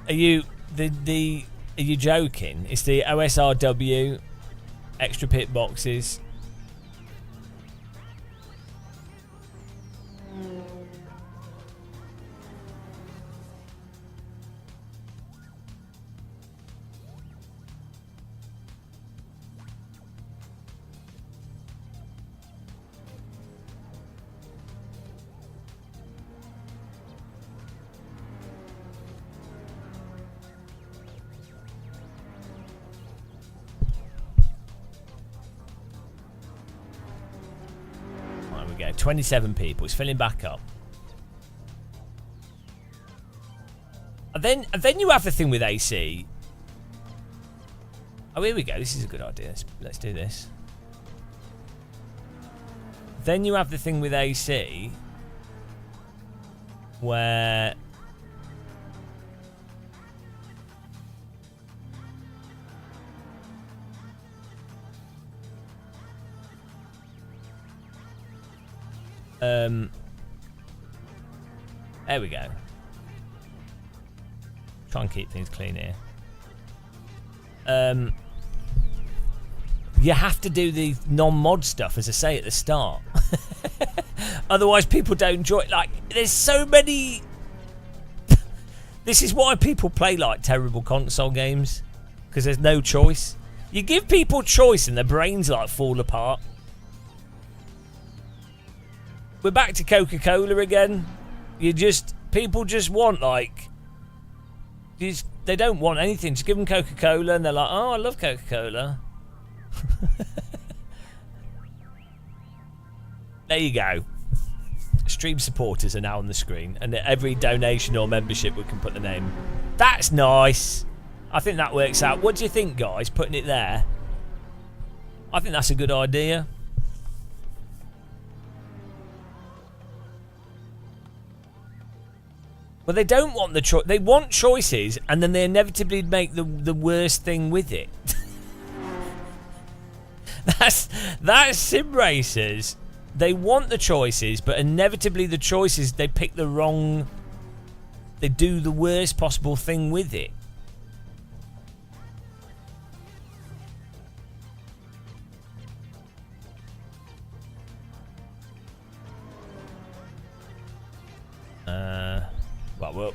Speaker 1: Are you are you joking? It's the OSRW extra pit boxes. There we go. 27 people. It's filling back up. And then you have the thing with AC. Oh, here we go. This is a good idea. Let's do this. Then you have the thing with AC where there we go. Try and keep things clean here. You have to do the non-mod stuff, as I say at the start. Otherwise people don't enjoy it. Like, there's so many... This is why people play like terrible console games, because there's no choice. You give people choice and their brains like fall apart. We're back to Coca-Cola again. People just want, like, they don't want anything. Just give them Coca-Cola and they're like, oh, I love Coca-Cola. There you go. Stream supporters are now on the screen, and at every donation or membership we can put the name. That's nice. I think that works out. What do you think, guys, putting it there? I think that's a good idea. Well, they don't want the choice. They want choices, and then they inevitably make the worst thing with it. That's sim racers. They want the choices, but inevitably the choices, they pick the wrong... They do the worst possible thing with it. Well,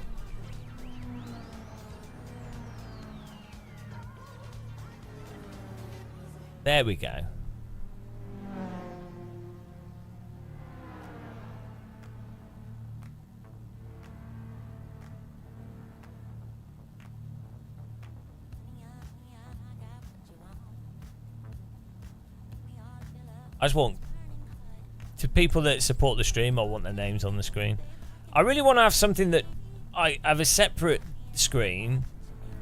Speaker 1: there we go. I just want... To people that support the stream, I want their names on the screen. I really want to have something that... I have a separate screen.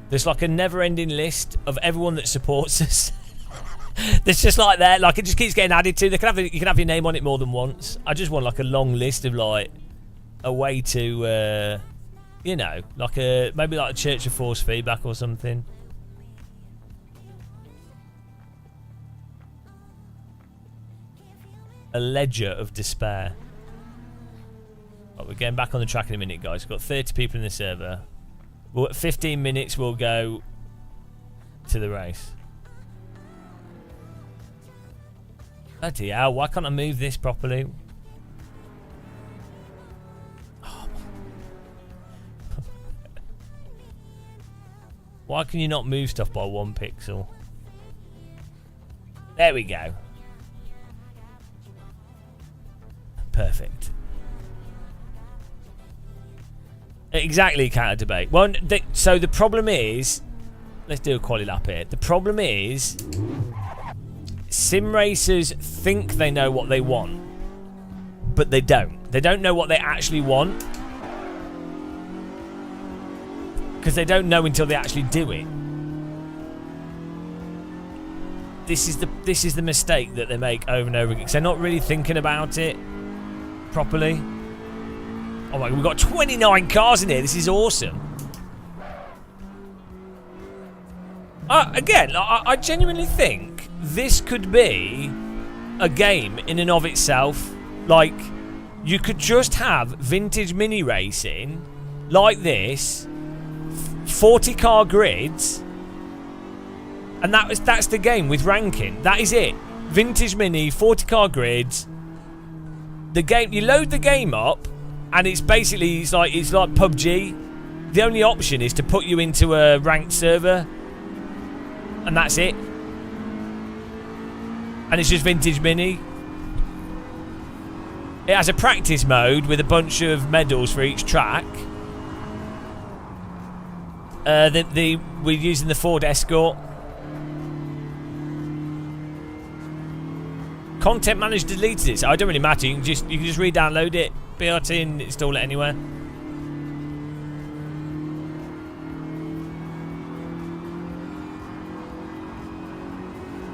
Speaker 1: There's like a never-ending list of everyone that supports us. There's just like that. Like, it just keeps getting added to. You can have your name on it more than once. I just want like a long list of like... A way to... you know, like a... Maybe like a Church of Force feedback or something. A ledger of despair. Right, we're getting back on the track in a minute, guys. We've got 30 people in the server. Well, 15 minutes we'll go to the race. Bloody hell, why can't I move this properly? Oh. Why can you not move stuff by 1 pixel? There we go. Perfect. Exactly, counter debate. Well, so the problem is, let's do a quali lap here. The problem is, sim racers think they know what they want, but they don't. They don't know what they actually want because they don't know until they actually do it. This is the mistake that they make over and over again because they're not really thinking about it properly. Oh my god, we've got 29 cars in here. This is awesome. Again, I genuinely think this could be a game in and of itself. Like, you could just have vintage mini racing like this, 40 car grids, and that's the game with ranking. That is it. Vintage mini, 40 car grids. The game, you load the game up, and it's basically it's like PUBG. The only option is to put you into a ranked server, and that's it. And it's just vintage mini. It has a practice mode with a bunch of medals for each track. We're using the Ford Escort. Content manager deleted it, so it don't really matter. You can just re-download it, BRT, and install it anywhere.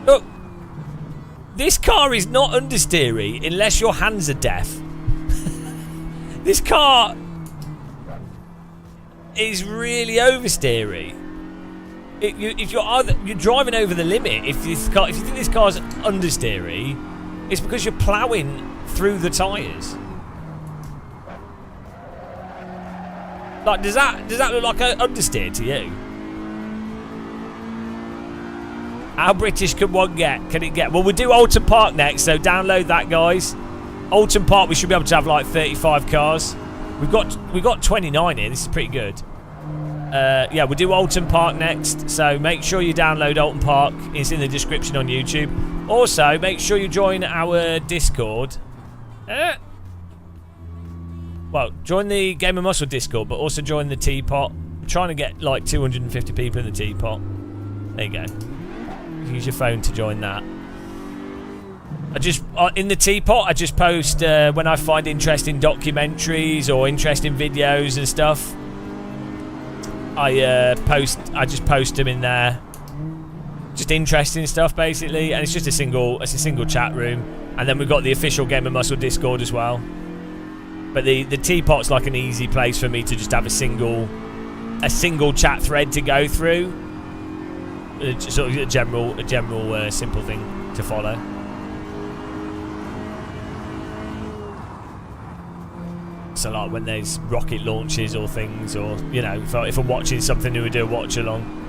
Speaker 1: Look, this car is not understeery unless your hands are deaf. This car is really oversteery. If you're driving over the limit, if you think this car's understeery, it's because you're ploughing through the tyres. Like, does that look like an understeer to you? How British can one get? Can it get? Well, we'll do Alton Park next, so download that, guys. Alton Park, we should be able to have like 35 cars. We've got 29 here. This is pretty good. Yeah, we'll do Alton Park next, so make sure you download Alton Park. It's in the description on YouTube. Also, make sure you join our Discord. Well, join the Game of Muscle Discord, but also join the Teapot. We're trying to get like 250 people in the Teapot. There you go. Use your phone to join that. In the Teapot, I just post when I find interesting documentaries or interesting videos and stuff. I just post them in there. Just interesting stuff, basically, and it's just a single chat room. And then we've got the official Game of Muscle Discord as well. But the Teapot's like an easy place for me to just have a single chat thread to go through. Sort of a general simple thing to follow. So like when there's rocket launches or things, or you know, if I'm watching something, we do a watch along.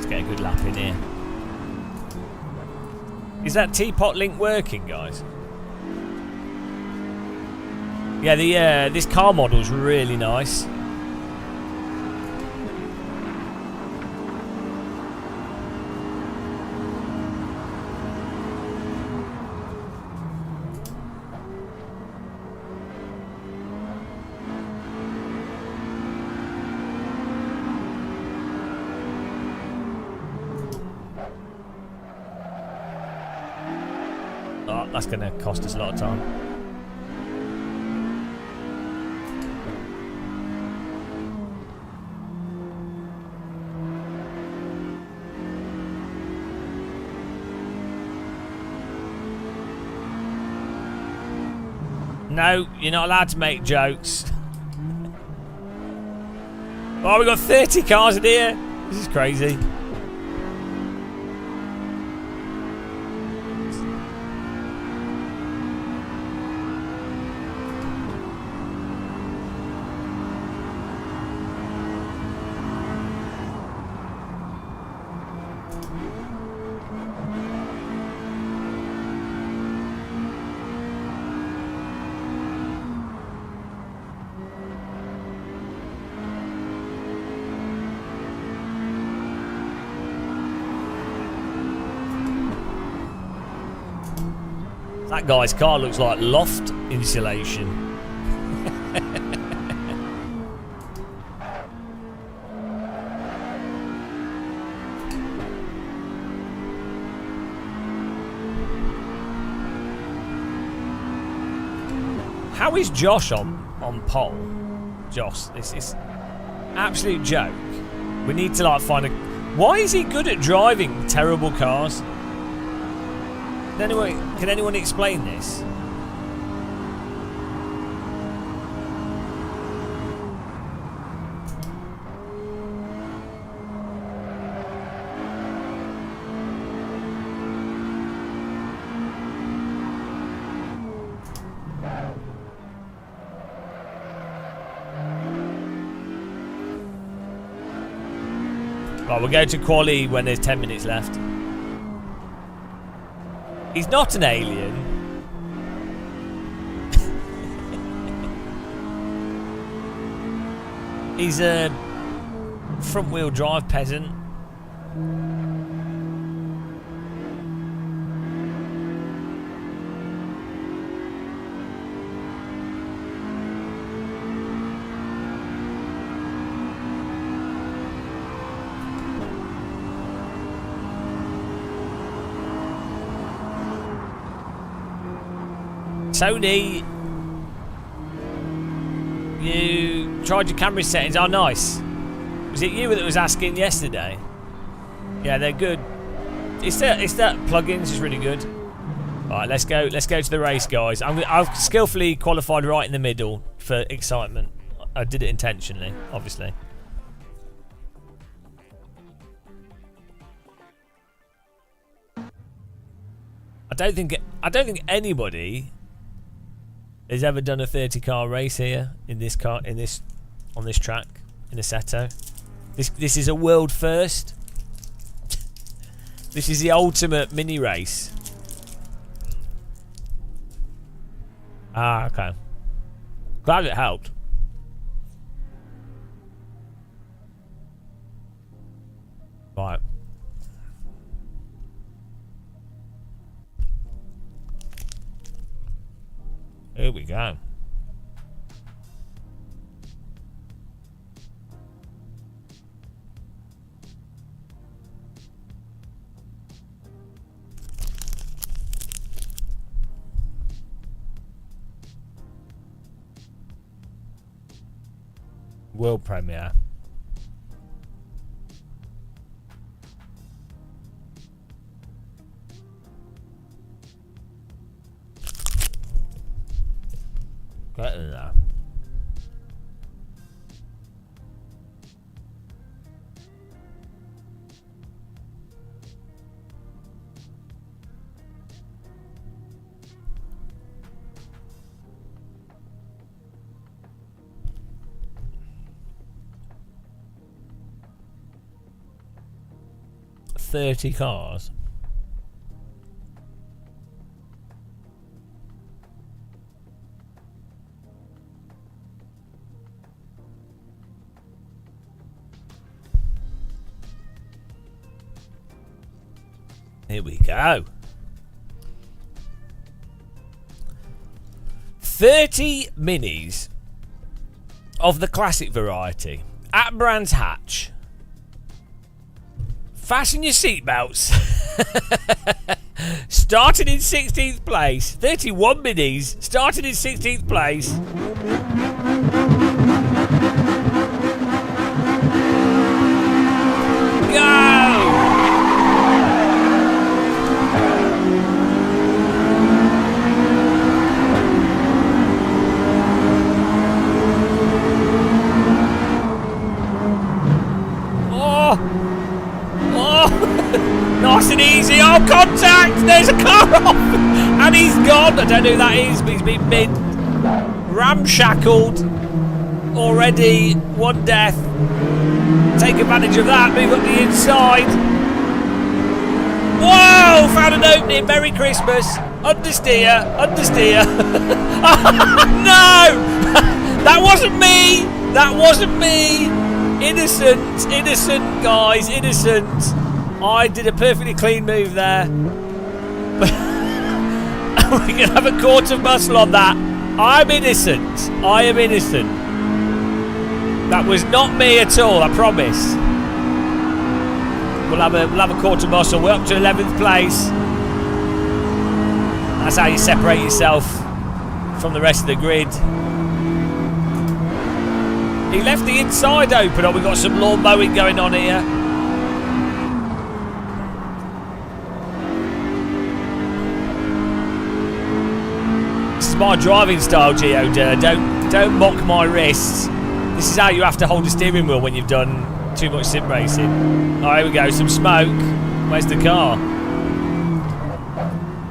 Speaker 1: Get a good lap in here. Is that Teapot link working, guys? Yeah, the this car model's really nice. Oh, that's going to cost us a lot of time. No, you're not allowed to make jokes. Oh, we've got 30 cars in here. This is crazy. That guy's car looks like loft insulation. How is Josh on pole? Josh, this is absolute joke. We need to like find a... Why is he good at driving terrible cars? Can anyone explain this? Right, we'll go to quali when there's 10 minutes left. He's not an alien. He's a front-wheel drive peasant. Tony, you tried your camera settings. Oh, nice. Was it you that was asking yesterday? Yeah, they're good. It's that plugins is really good. All right, let's go. Let's go to the race, guys. I've skillfully qualified right in the middle for excitement. I did it intentionally, obviously. I don't think anybody has ever done a 30-car race here on this track in Assetto. This is a world first. This is the ultimate mini race. Ah, okay. Glad it helped. Right. Here we go. World premiere. Get in there. $30 cars. Here we go. 30 minis of the classic variety at Brands Hatch. Fasten your seatbelts. Starting in 16th place. 31 minis. Starting in 16th place. Go! Nice and easy. Oh, contact! There's a car off! And he's gone. I don't know who that is, but he's been ramshackled. Already. One death. Take advantage of that. Move up the inside. Whoa! Found an opening. Merry Christmas. Understeer. Understeer. No! That wasn't me! That wasn't me! Innocent. Innocent, guys. Innocent. I did a perfectly clean move there. We can have a court of muscle on that. I'm innocent. I am innocent. That was not me at all, I promise. We'll have a court of muscle. We're up to 11th place. That's how you separate yourself from the rest of the grid. He left the inside open. Oh, we've got some lawn mowing going on here. My driving style, Geoder. Don't mock my wrists. This is how you have to hold a steering wheel when you've done too much sim racing. Oh, here we go. Some smoke. Where's the car?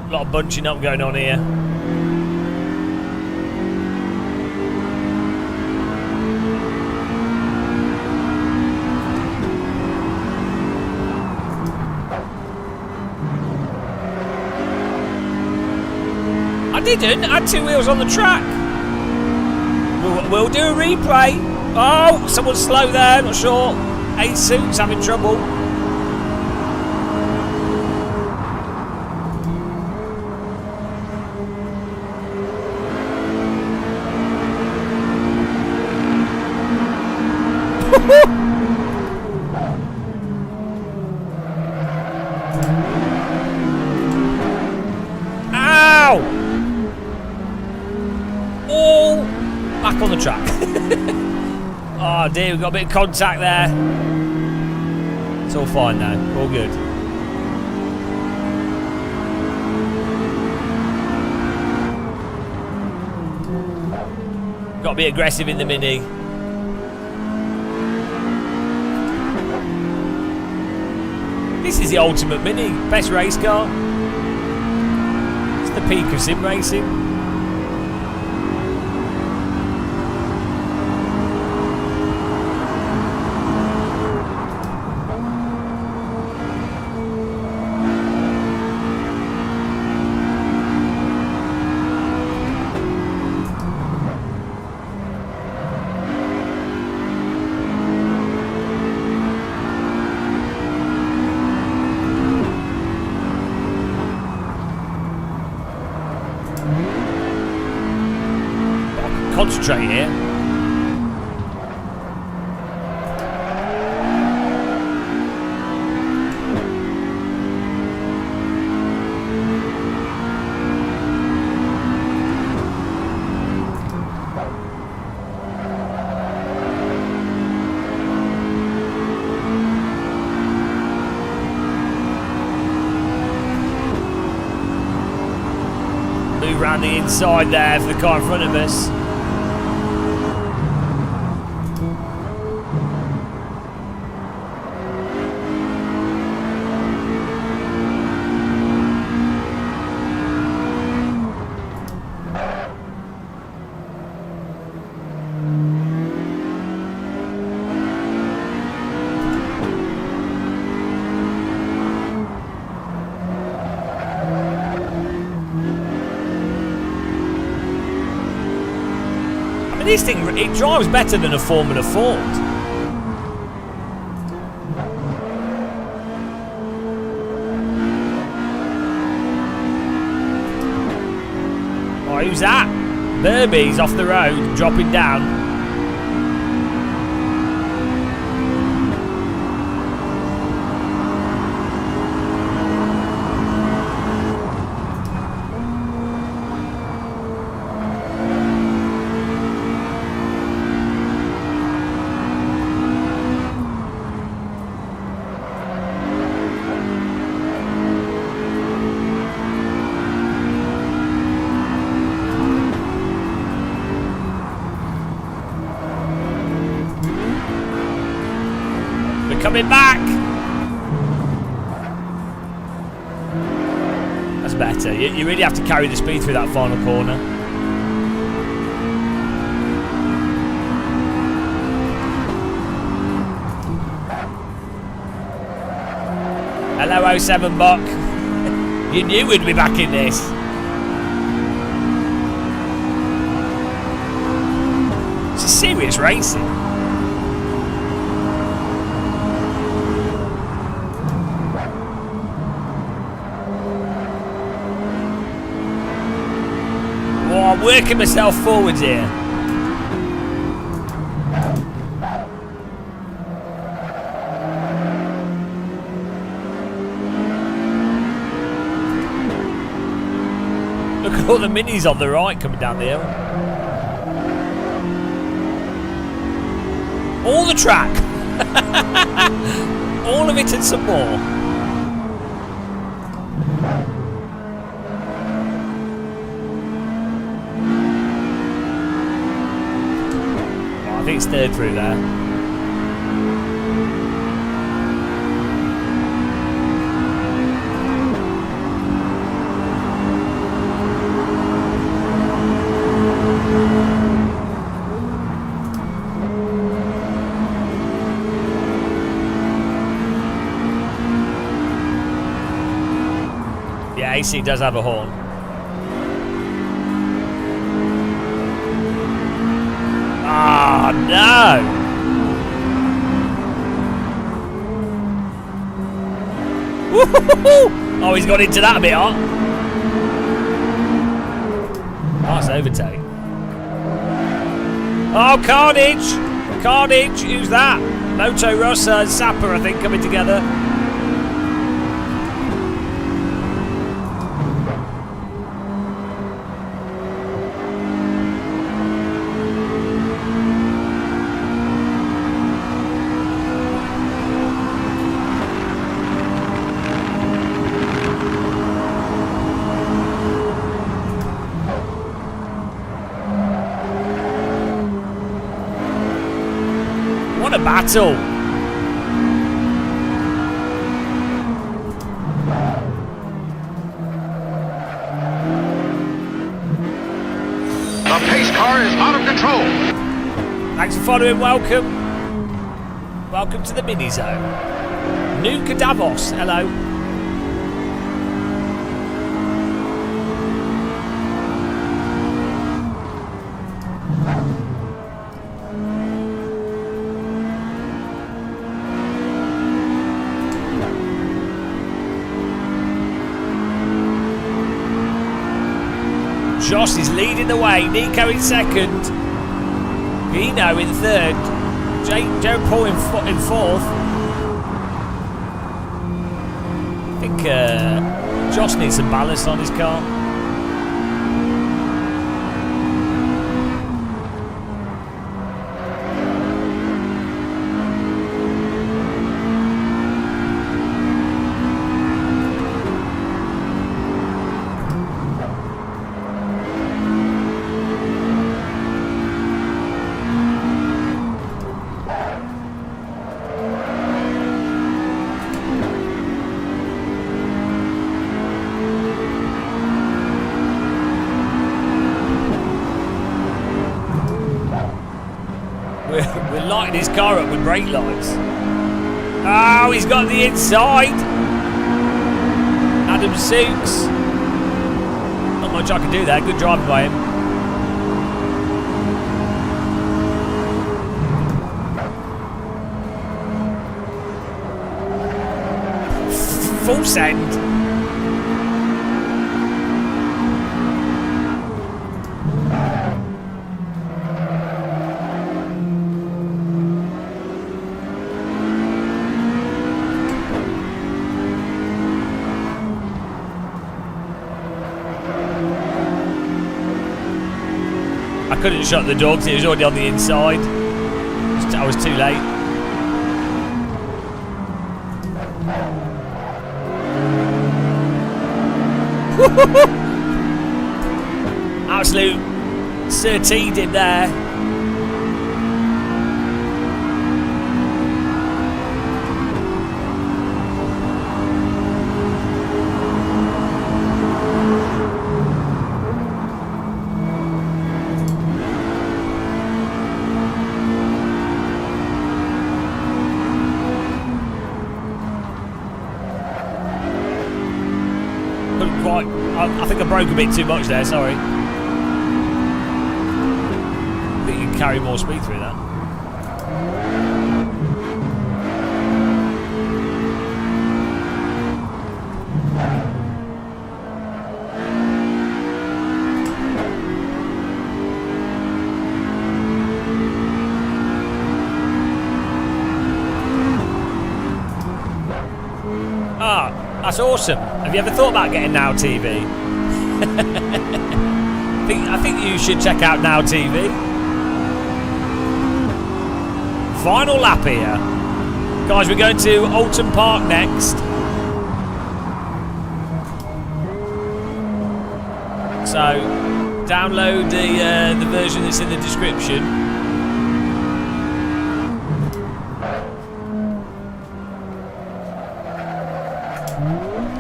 Speaker 1: A lot of bunching up going on here. I didn't. I had two wheels on the track. We'll do a replay. Oh, someone's slow there. Not sure. A-Suit's having trouble. Ow! All back on the track. Oh dear, we've got a bit of contact there. It's all fine now, all good. Got to be aggressive in the Mini. This is the ultimate Mini, best race car. It's the peak of sim racing. Concentrate here. Move around the inside there for the car in front of us. This thing, it drives better than a Formula Ford. Oh, who's that? Burmese off the road, dropping down. Coming back. That's better. You really have to carry the speed through that final corner. Hello, 07 Buck. You knew we'd be back in this. It's a serious racing. I'm working myself forwards here. Look at all the minis on the right coming down the hill. All the track. All of it and some more. I think it's third through there. Yeah, AC does have a horn. Oh, no! Woo-hoo-hoo-hoo! Oh, he's got into that a bit, huh? Nice overtake. Oh, Carnage! Carnage, who's that? Moto Rossa and Sapper, I think, coming together. What a battle!
Speaker 5: The pace car is out of control.
Speaker 1: Thanks for following. Welcome. Welcome to the mini zone. New Cadavos. Hello. Josh is leading the way. Nico in second. Gino in third. Joe Paul in fourth. I think Josh needs some ballast on his car. We're lighting his car up with brake lights. Oh, he's got the inside. Adam Sukes. Not much I can do there. Good driving by him. Full send. I couldn't shut the door because it was already on the inside. I was too late. Absolute certitude in there. Couldn't quite. I think I broke a bit too much there. Sorry. I think you can carry more speed through that. Ah, that's awesome. Have you ever thought about getting Now TV? I think you should check out Now TV. Final lap here. Guys, we're going to Alton Park next. So, download the version that's in the description.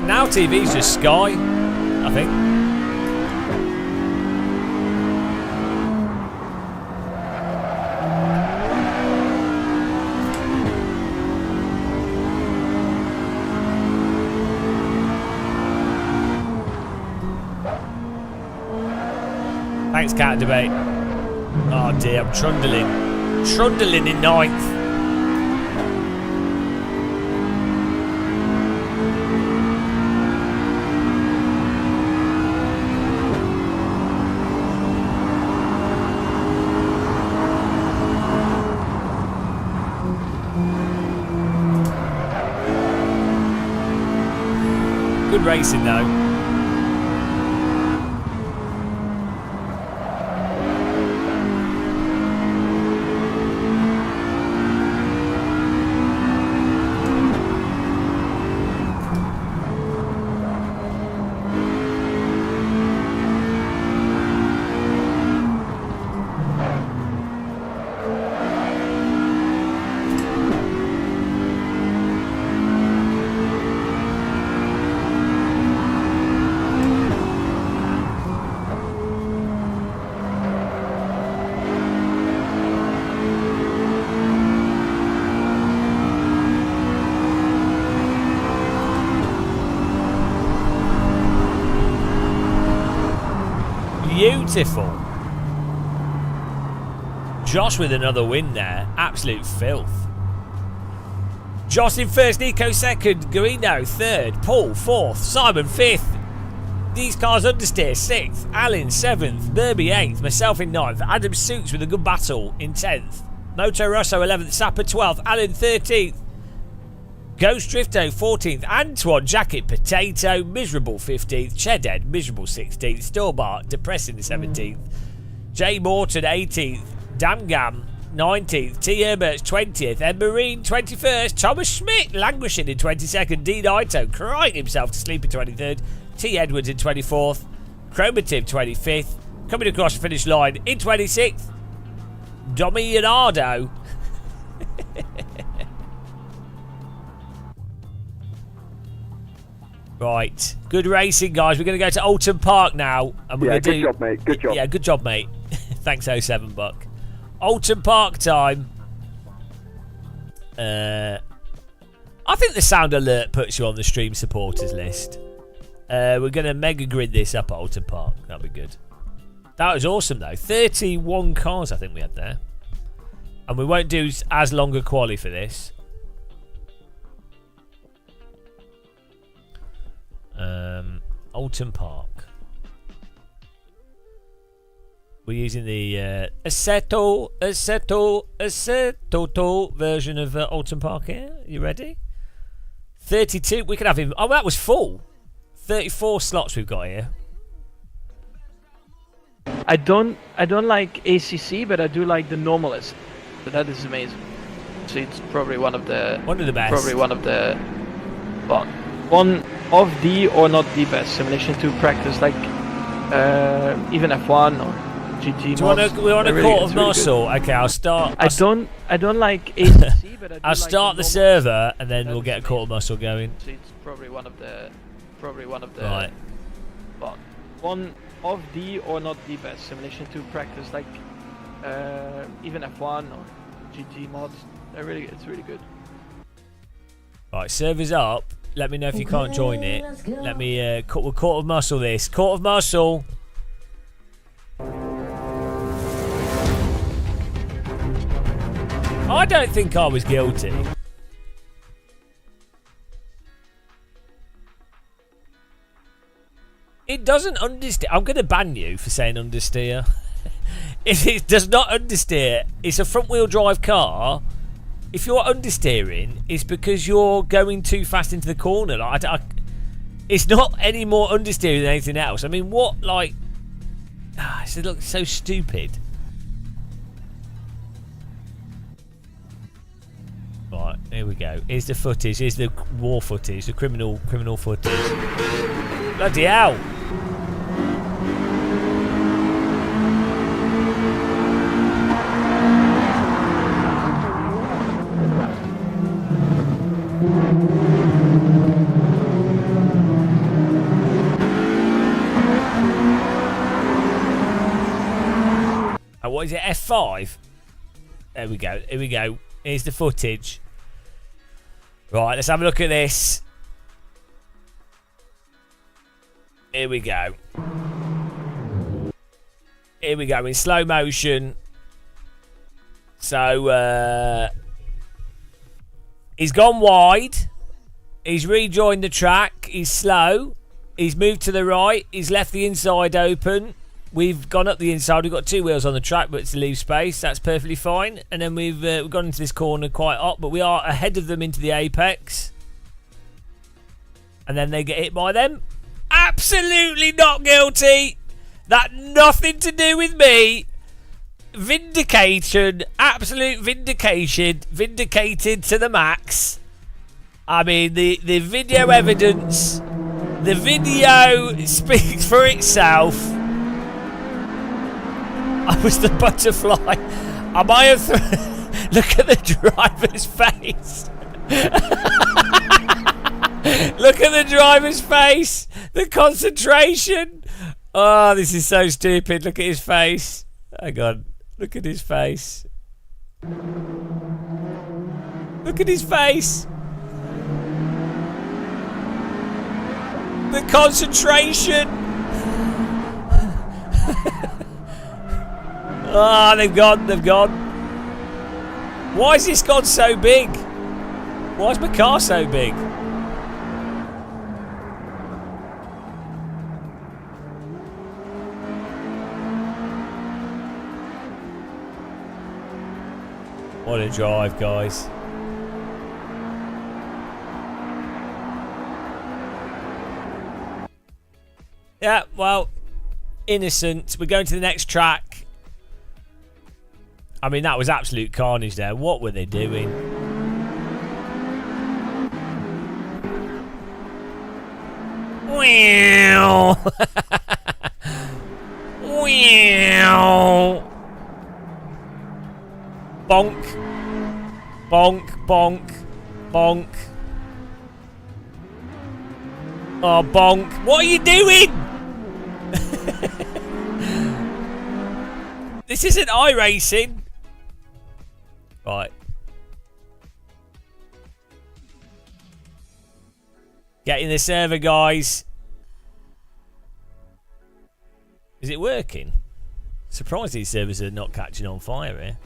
Speaker 1: Now TV's just Sky, I think. Thanks, Cat Debate. Oh dear, I'm trundling. Trundling in ninth. Good racing though. Beautiful. Josh with another win there. Absolute filth. Josh in first, Nico second, Guino third, Paul fourth, Simon fifth. These cars understeer sixth, Alan seventh, Burby eighth, myself in ninth, Adam Sooks with a good battle in 10th, Moto Rosso 11th, Sapper 12th, Alan 13th, Ghost Drifto 14th, Antoine Jacket Potato miserable 15th, Chedhead miserable 16th, Stillbart depressing 17th, Jay Morton 18th, Damgam 19th, T. Herberts 20th, Ed Marine 21st, Thomas Schmidt languishing in 22nd, Dean Ito crying himself to sleep in 23rd, T. Edwards in 24th, Chromative 25th, coming across the finish line in 26th, Domi Leonardo. Right, good racing, guys. We're going to go to Alton Park now, and we're going to do.
Speaker 6: Good job, mate. Good job.
Speaker 1: Yeah, good job, mate. Thanks, 07 Buck. Alton Park time. I think the sound alert puts you on the stream supporters list. We're going to mega grid this up at Alton Park. That'll be good. That was awesome, though. 31 cars, I think we had there, and we won't do as long a quali for this. Alton Park. We're using the Assetto version of Alton Park here. You ready? 32. We could have him. Oh, that was full. 34 slots we've got here.
Speaker 6: I don't like ACC, but I do like the normalist. So that is amazing. So it's probably one of the
Speaker 1: best.
Speaker 6: Probably one of the well, one of the or not the best simulation to practice, like even F1 or GT.
Speaker 1: We want a court of muscle. Okay, I'll start.
Speaker 6: I don't like ACC, but I do
Speaker 1: I'll
Speaker 6: like
Speaker 1: start the server and then we'll get a court of muscle going.
Speaker 6: So it's probably one of the
Speaker 1: right.
Speaker 6: Well, one of the or not the best simulation to practice, like even F1 or GT mods. It's really good.
Speaker 1: Right, server's up. Let me know if you can't join it. Let me we'll court of muscle this. Court of muscle. I don't think I was guilty. It doesn't understeer. I'm going to ban you for saying understeer. If it does not understeer, it's a front-wheel drive car. If you're understeering, it's because you're going too fast into the corner. Like, it's not any more understeering than anything else. I mean, what, like... it looks so stupid. Right, here we go. Here's the footage. Here's the war footage. The criminal footage. Bloody hell. What is it? F5? There we go. Here we go. Here's the footage. Right, let's have a look at this. Here we go. Here we go in slow motion. So, he's gone wide. He's rejoined the track. He's slow. He's moved to the right. He's left the inside open. We've gone up the inside. We've got two wheels on the track, but to leave space, that's perfectly fine. And then we've gone into this corner quite up, but we are ahead of them into the apex. And then they get hit by them. Absolutely not guilty. That nothing to do with me. Vindication. Absolute vindication. Vindicated to the max. I mean, the video evidence. The video speaks for itself. I was the butterfly. Am I look at the driver's face. Look at the driver's face. The concentration. Oh, this is so stupid. Look at his face. Hang on. Look at his face. Look at his face. The concentration. Ah, they've gone. Why has this gone so big? Why is my car so big? What a drive, guys. Yeah, well, innocent. We're going to the next track. I mean, that was absolute carnage there. What were they doing? Wow. Wow. Bonk. Bonk, bonk, bonk. Oh, bonk. What are you doing? This isn't iRacing. Right. Get in the server, guys. Is it working? Surprised these servers are not catching on fire here.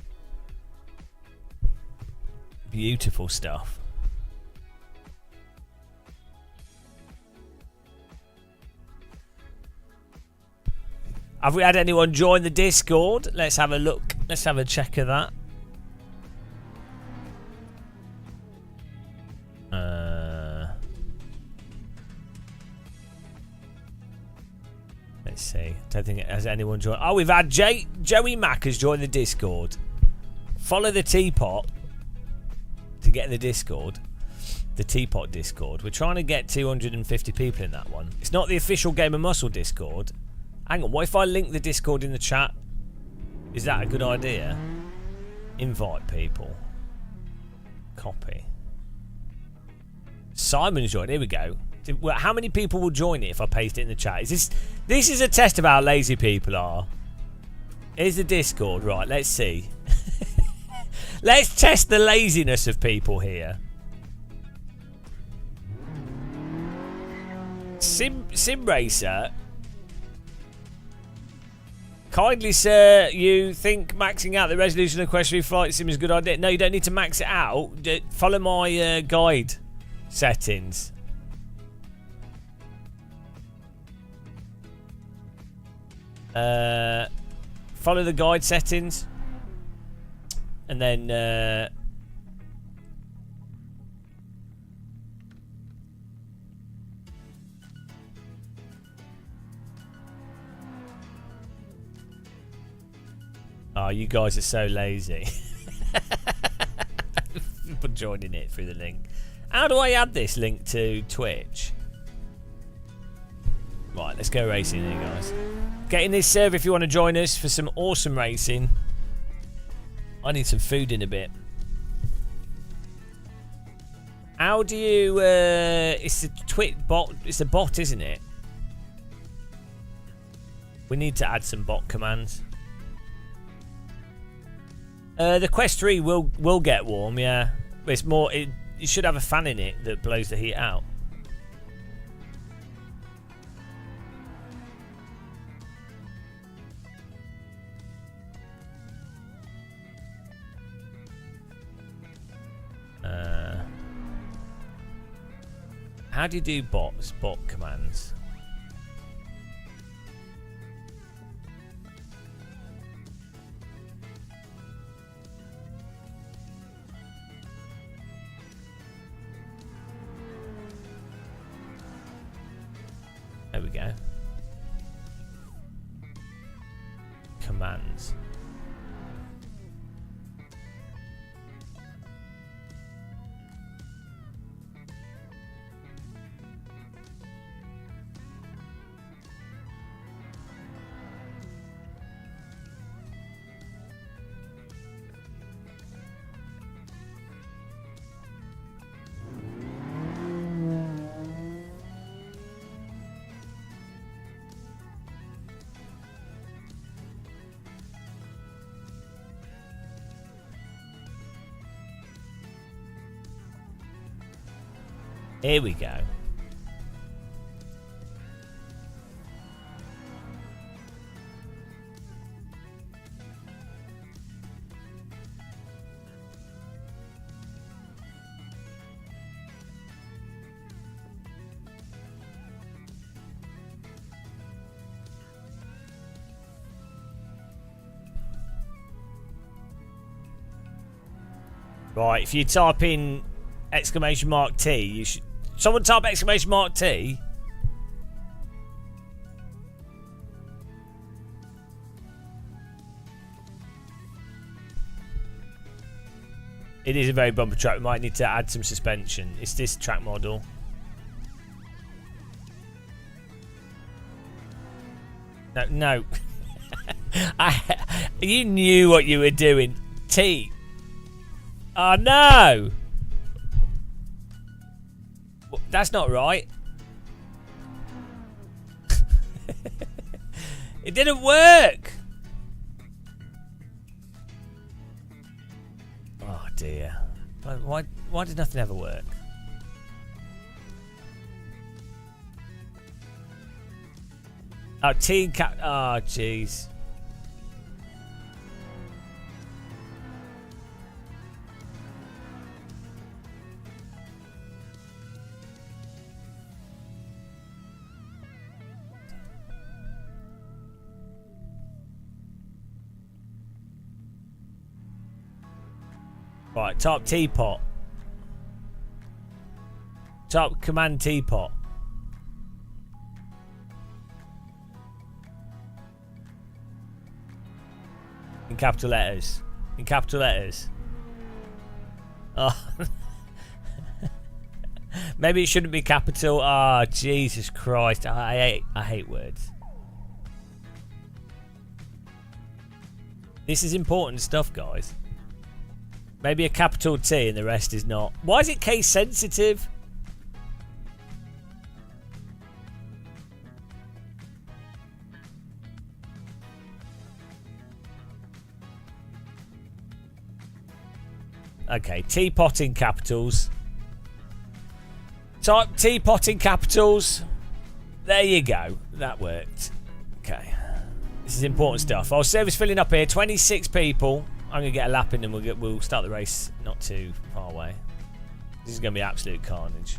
Speaker 1: Beautiful stuff. Have we had anyone join the Discord? Let's have a look. Let's have a check of that. Let's see. Don't think has anyone joined. Oh, we've had Joey Mack has joined the Discord. Follow the teapot to get in the Discord. The teapot Discord. We're trying to get 250 people in that one. It's not the official Game of Muscle Discord. Hang on, what if I link the Discord in the chat? Is that a good idea? Invite people. Copy. Simon's joined. Here we go. How many people will join it if I paste it in the chat? This is a test of how lazy people are. Here's the Discord. Right, let's see. Let's test the laziness of people here. Sim Racer. Kindly, sir, you think maxing out the resolution of Question Flight Sim is a good idea? No, you don't need to max it out. Follow my guide settings. Follow the guide settings. And then... Oh, you guys are so lazy. For joining it through the link. How do I add this link to Twitch? Right, let's go racing here, guys. Get in this server if you want to join us for some awesome racing. I need some food in a bit. How do you... it's the Twit bot. It's a bot, isn't it? We need to add some bot commands. The Quest 3 will get warm, yeah. But it's more... It should have a fan in it that blows the heat out. How do you do bot commands? There we go. Commands. Here we go. Right, if you type in !T, you should... Someone type !T. It is a very bumper track. We might need to add some suspension. It's this track model. No. You knew what you were doing. T. Oh, no. That's not right. It didn't work. Oh dear. Why did nothing ever work? Oh, team cap. Oh, jeez. Right, top teapot. Top command teapot. In capital letters. In capital letters. Oh. Maybe it shouldn't be capital. Oh, Jesus Christ. I hate words. This is important stuff, guys. Maybe a capital T and the rest is not. Why is it case sensitive? Okay, teapot in capitals. Type teapot in capitals. There you go. That worked. Okay. This is important stuff. Our service filling up here. 26 people. I'm going to get a lap in and we'll start the race not too far away. This is going to be absolute carnage.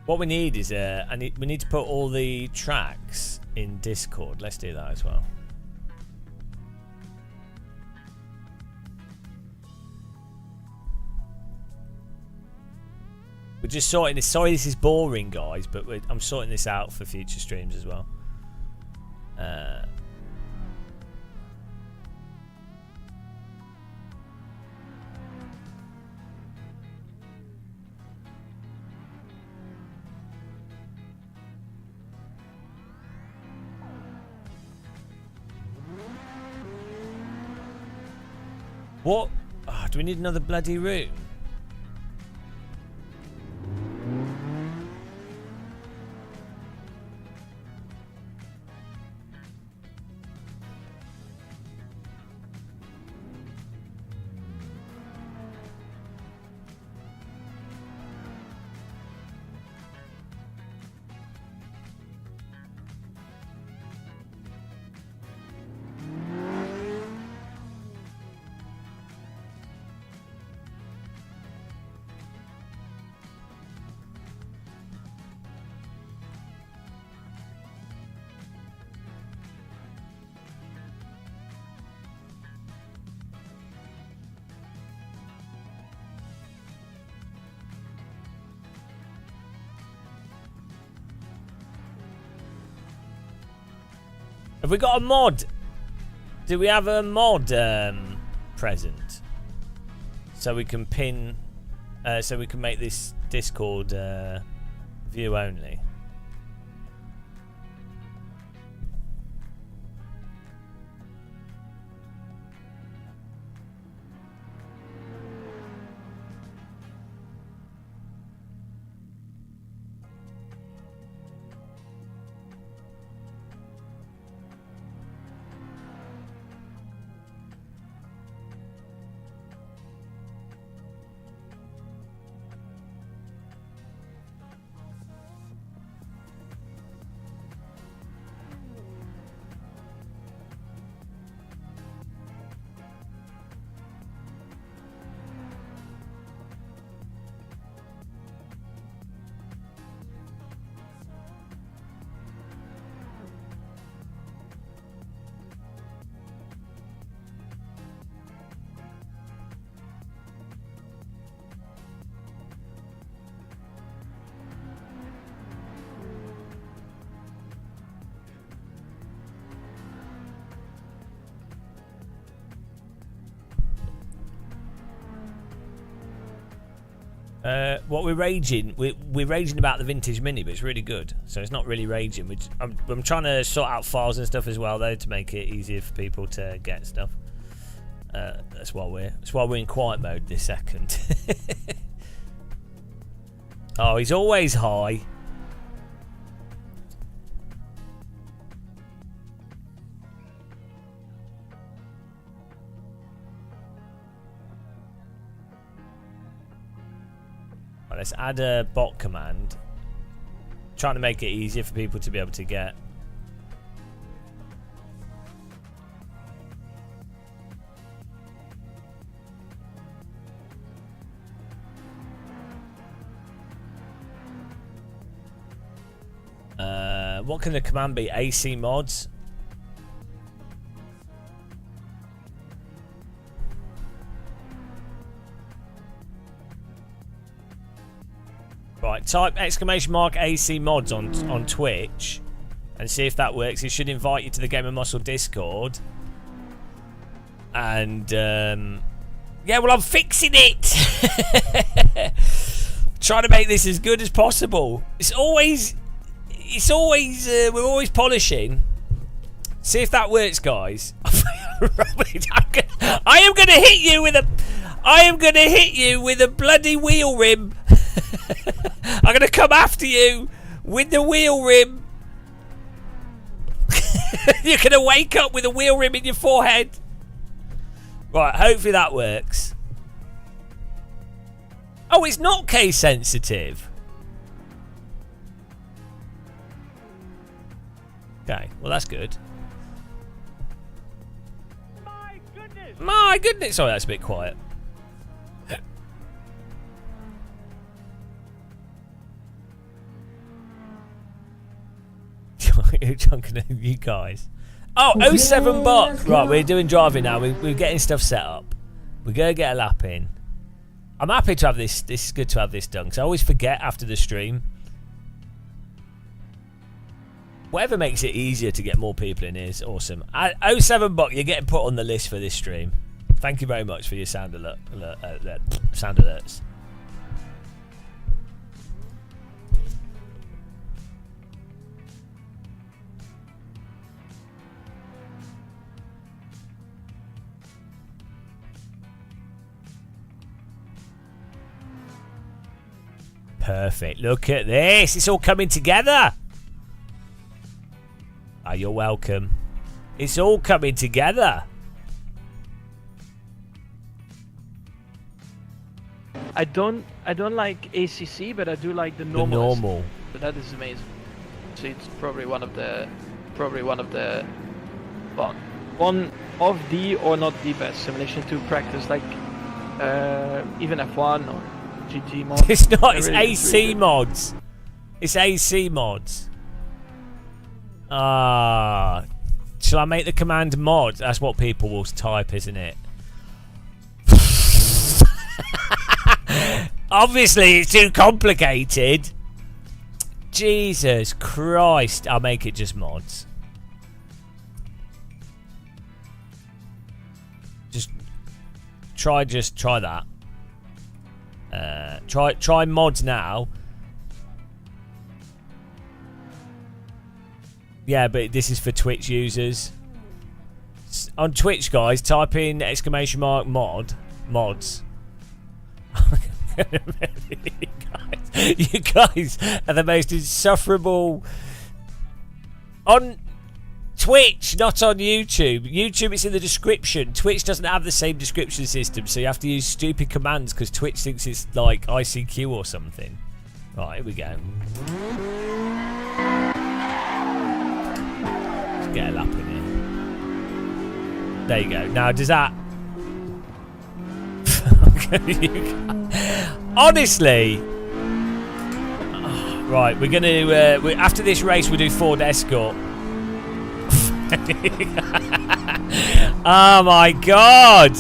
Speaker 1: What we need is we need to put all the tracks in Discord. Let's do that as well. We're just sorting this. Sorry, this is boring, guys, but I'm sorting this out for future streams as well. What? Oh, do we need another bloody room? Have we got a mod? Do we have a mod present? So we can pin, so we can make this Discord view only. What we're raging about the vintage mini, but it's really good. So it's not really raging. I'm trying to sort out files and stuff as well, though, to make it easier for people to get stuff. That's why we're in quiet mode this second. Oh, he's always high. Let's add a bot command. Trying to make it easier for people to be able to get. What can the command be? AC mods. Right, type !AC mods on Twitch and see if that works. It should invite you to the Game of Muscle Discord. And yeah, well, I'm fixing it. Trying to make this as good as possible. It's always we're always polishing. See if that works, guys. I am gonna hit you with a bloody wheel rim. I'm gonna come after you with the wheel rim. You're gonna wake up with a wheel rim in your forehead. Right, hopefully that works. Oh, it's not case sensitive. Okay, well that's good. My goodness! Sorry, that's a bit quiet. You guys. Oh, 07 bucks. Right, we're doing driving now. We're getting stuff set up. We're going to get a lap in. I'm happy to have this. This is good to have this done because I always forget after the stream. Whatever makes it easier to get more people in is awesome. 07 bucks, you're getting put on the list for this stream. Thank you very much for your sound sound alerts. Perfect. Look at this. It's all coming together. Oh, you're welcome. It's all coming together.
Speaker 6: I don't like ACC, but I do like the normal.
Speaker 1: The normal.
Speaker 6: But that is amazing. So it's probably one of the well, one of the or not the best simulation to practice, like even F1 or GT mods.
Speaker 1: It's not. It's
Speaker 6: really,
Speaker 1: AC
Speaker 6: really
Speaker 1: mods. It's AC mods. Ah, shall I make the command mod? That's what people will type, isn't it? Obviously, it's too complicated. Jesus Christ! I'll make it just mods. Just try that. Try mods now. Yeah, but this is for Twitch users. On Twitch, guys, type in !mods. You guys are the most insufferable. On Twitch, not on YouTube. YouTube, it's in the description. Twitch doesn't have the same description system, so you have to use stupid commands because Twitch thinks it's like ICQ or something. Right, here we go. Let's get a lap in here. There you go. Now, does that... Honestly... Right, we're going to... after this race, we'll do Ford Escort. Oh my god!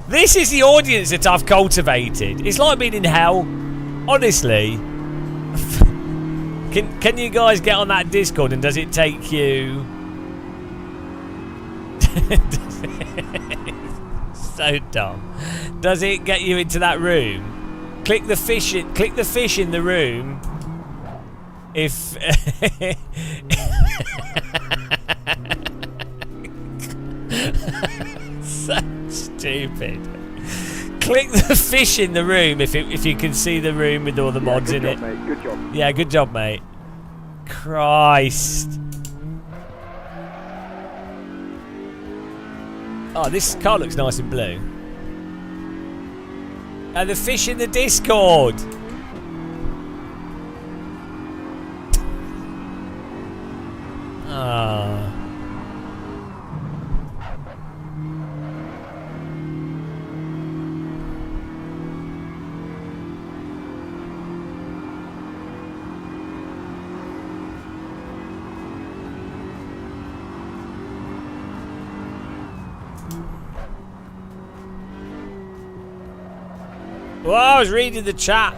Speaker 1: This is the audience that I've cultivated. It's like being in hell. Honestly. Can you guys get on that Discord and does it take you... So dumb. Does it get you into that room? Click the fish in the room. If so stupid. Click the fish in the room if you can see the room with all the mods in it.
Speaker 5: Mate. Good job.
Speaker 1: Yeah, good job, mate. Christ. Oh, this car looks nice and blue. And the fish in the Discord. Ah. Well, I was reading the chat.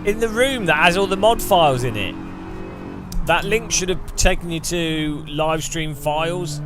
Speaker 1: In the room that has all the mod files in it. That link should have taken you to live stream files.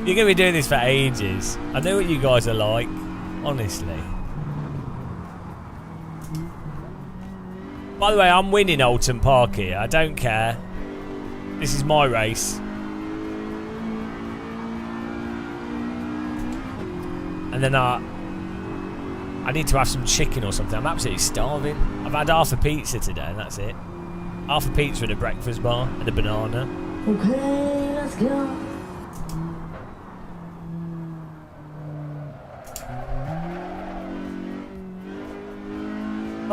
Speaker 1: You're going to be doing this for ages. I know what you guys are like, honestly. By the way, I'm winning Alton Park here. I don't care. This is my race. And then I need to have some chicken or something. I'm absolutely starving. I've had half a pizza today and that's it. Half a pizza and a breakfast bar and a banana.
Speaker 4: Okay, let's go.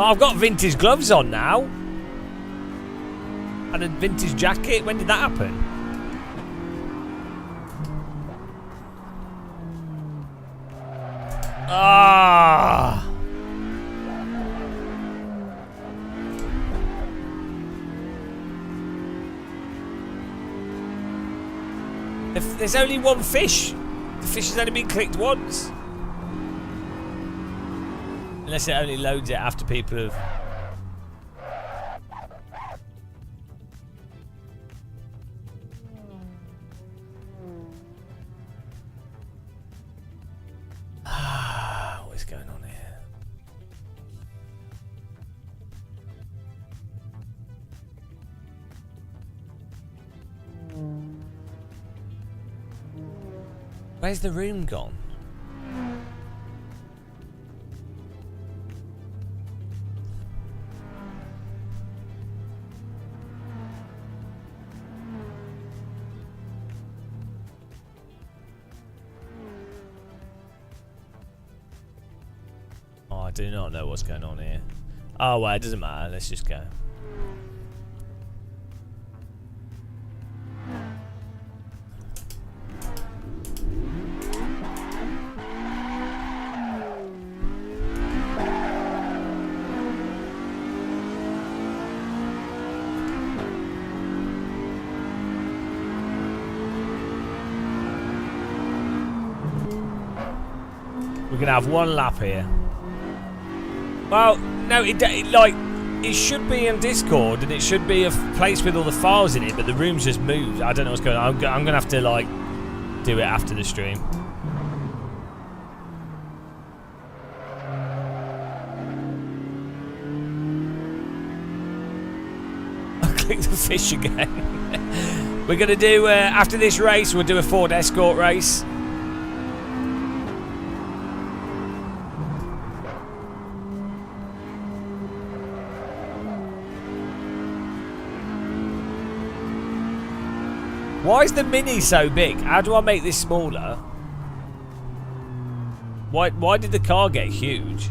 Speaker 1: Oh, I've got vintage gloves on now. And a vintage jacket. When did that happen? Ah. If there's only one fish. The fish has only been clicked once. Unless it only loads it after people have... What is going on here? Where's the room gone? I do not know what's going on here. Oh, well, it doesn't matter. Let's just go. We're going to have one lap here. Well, no, it should be in Discord and it should be a place with all the files in it, but the room's just moved. I don't know what's going on. I'm gonna have to like do it after the stream. I'll click the fish again. We're gonna do after this race. We'll do a Ford Escort race. Why is the Mini so big? How do I make this smaller? Why did the car get huge?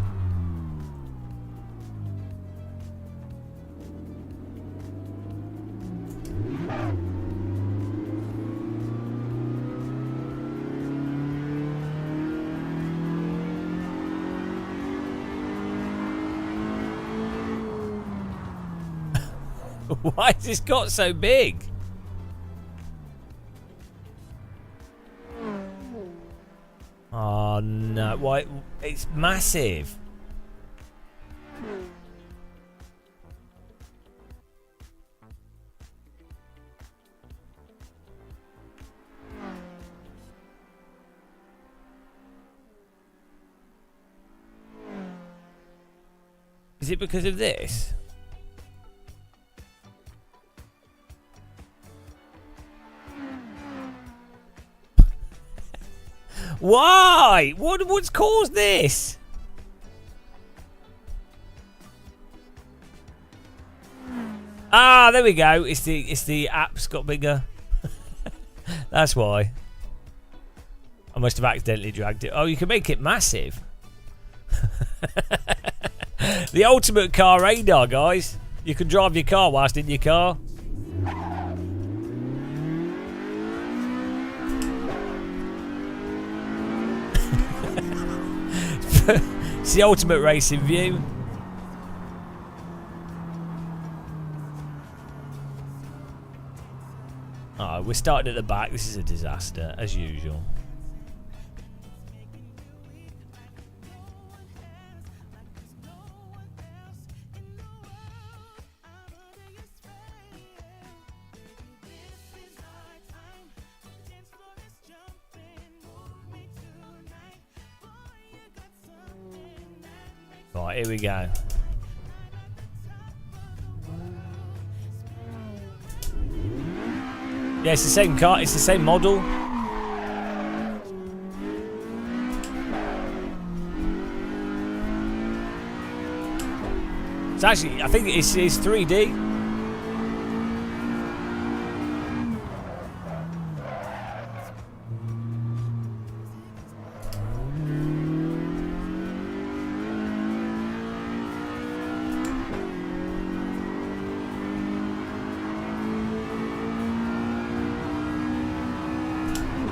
Speaker 1: Why has this got so big? Oh no, why? It's massive. Is it because of this? Why? What's caused this? Ah, there we go. It's the app's got bigger. That's why. I must have accidentally dragged it. Oh, you can make it massive. The ultimate car radar, guys. You can drive your car whilst in your car. It's the ultimate racing view. Oh, we're starting at the back. This is a disaster, as usual. Right, here we go. Yeah, it's the same car, it's the same model. It's actually, I think it's 3D.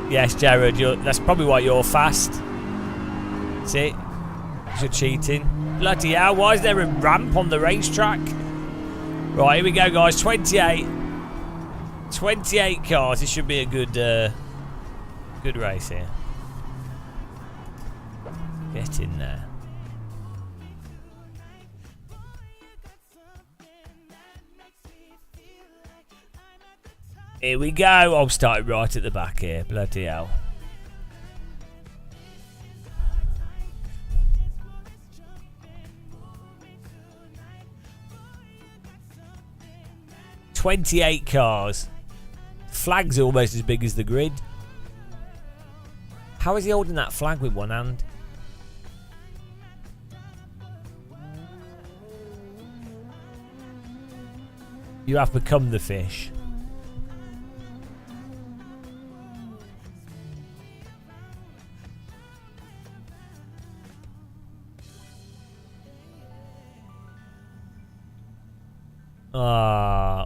Speaker 1: Yes, Jared, that's probably why you're fast. That's it. 'Cause you're cheating. Bloody hell, why is there a ramp on the racetrack? Right, here we go, guys. 28. 28 cars. This should be a good race here. Get in there. Here we go. I'm starting right at the back here. Bloody hell. "28 cars. Flag's almost as big as the grid. How is he holding that flag with one hand? You have become the fish.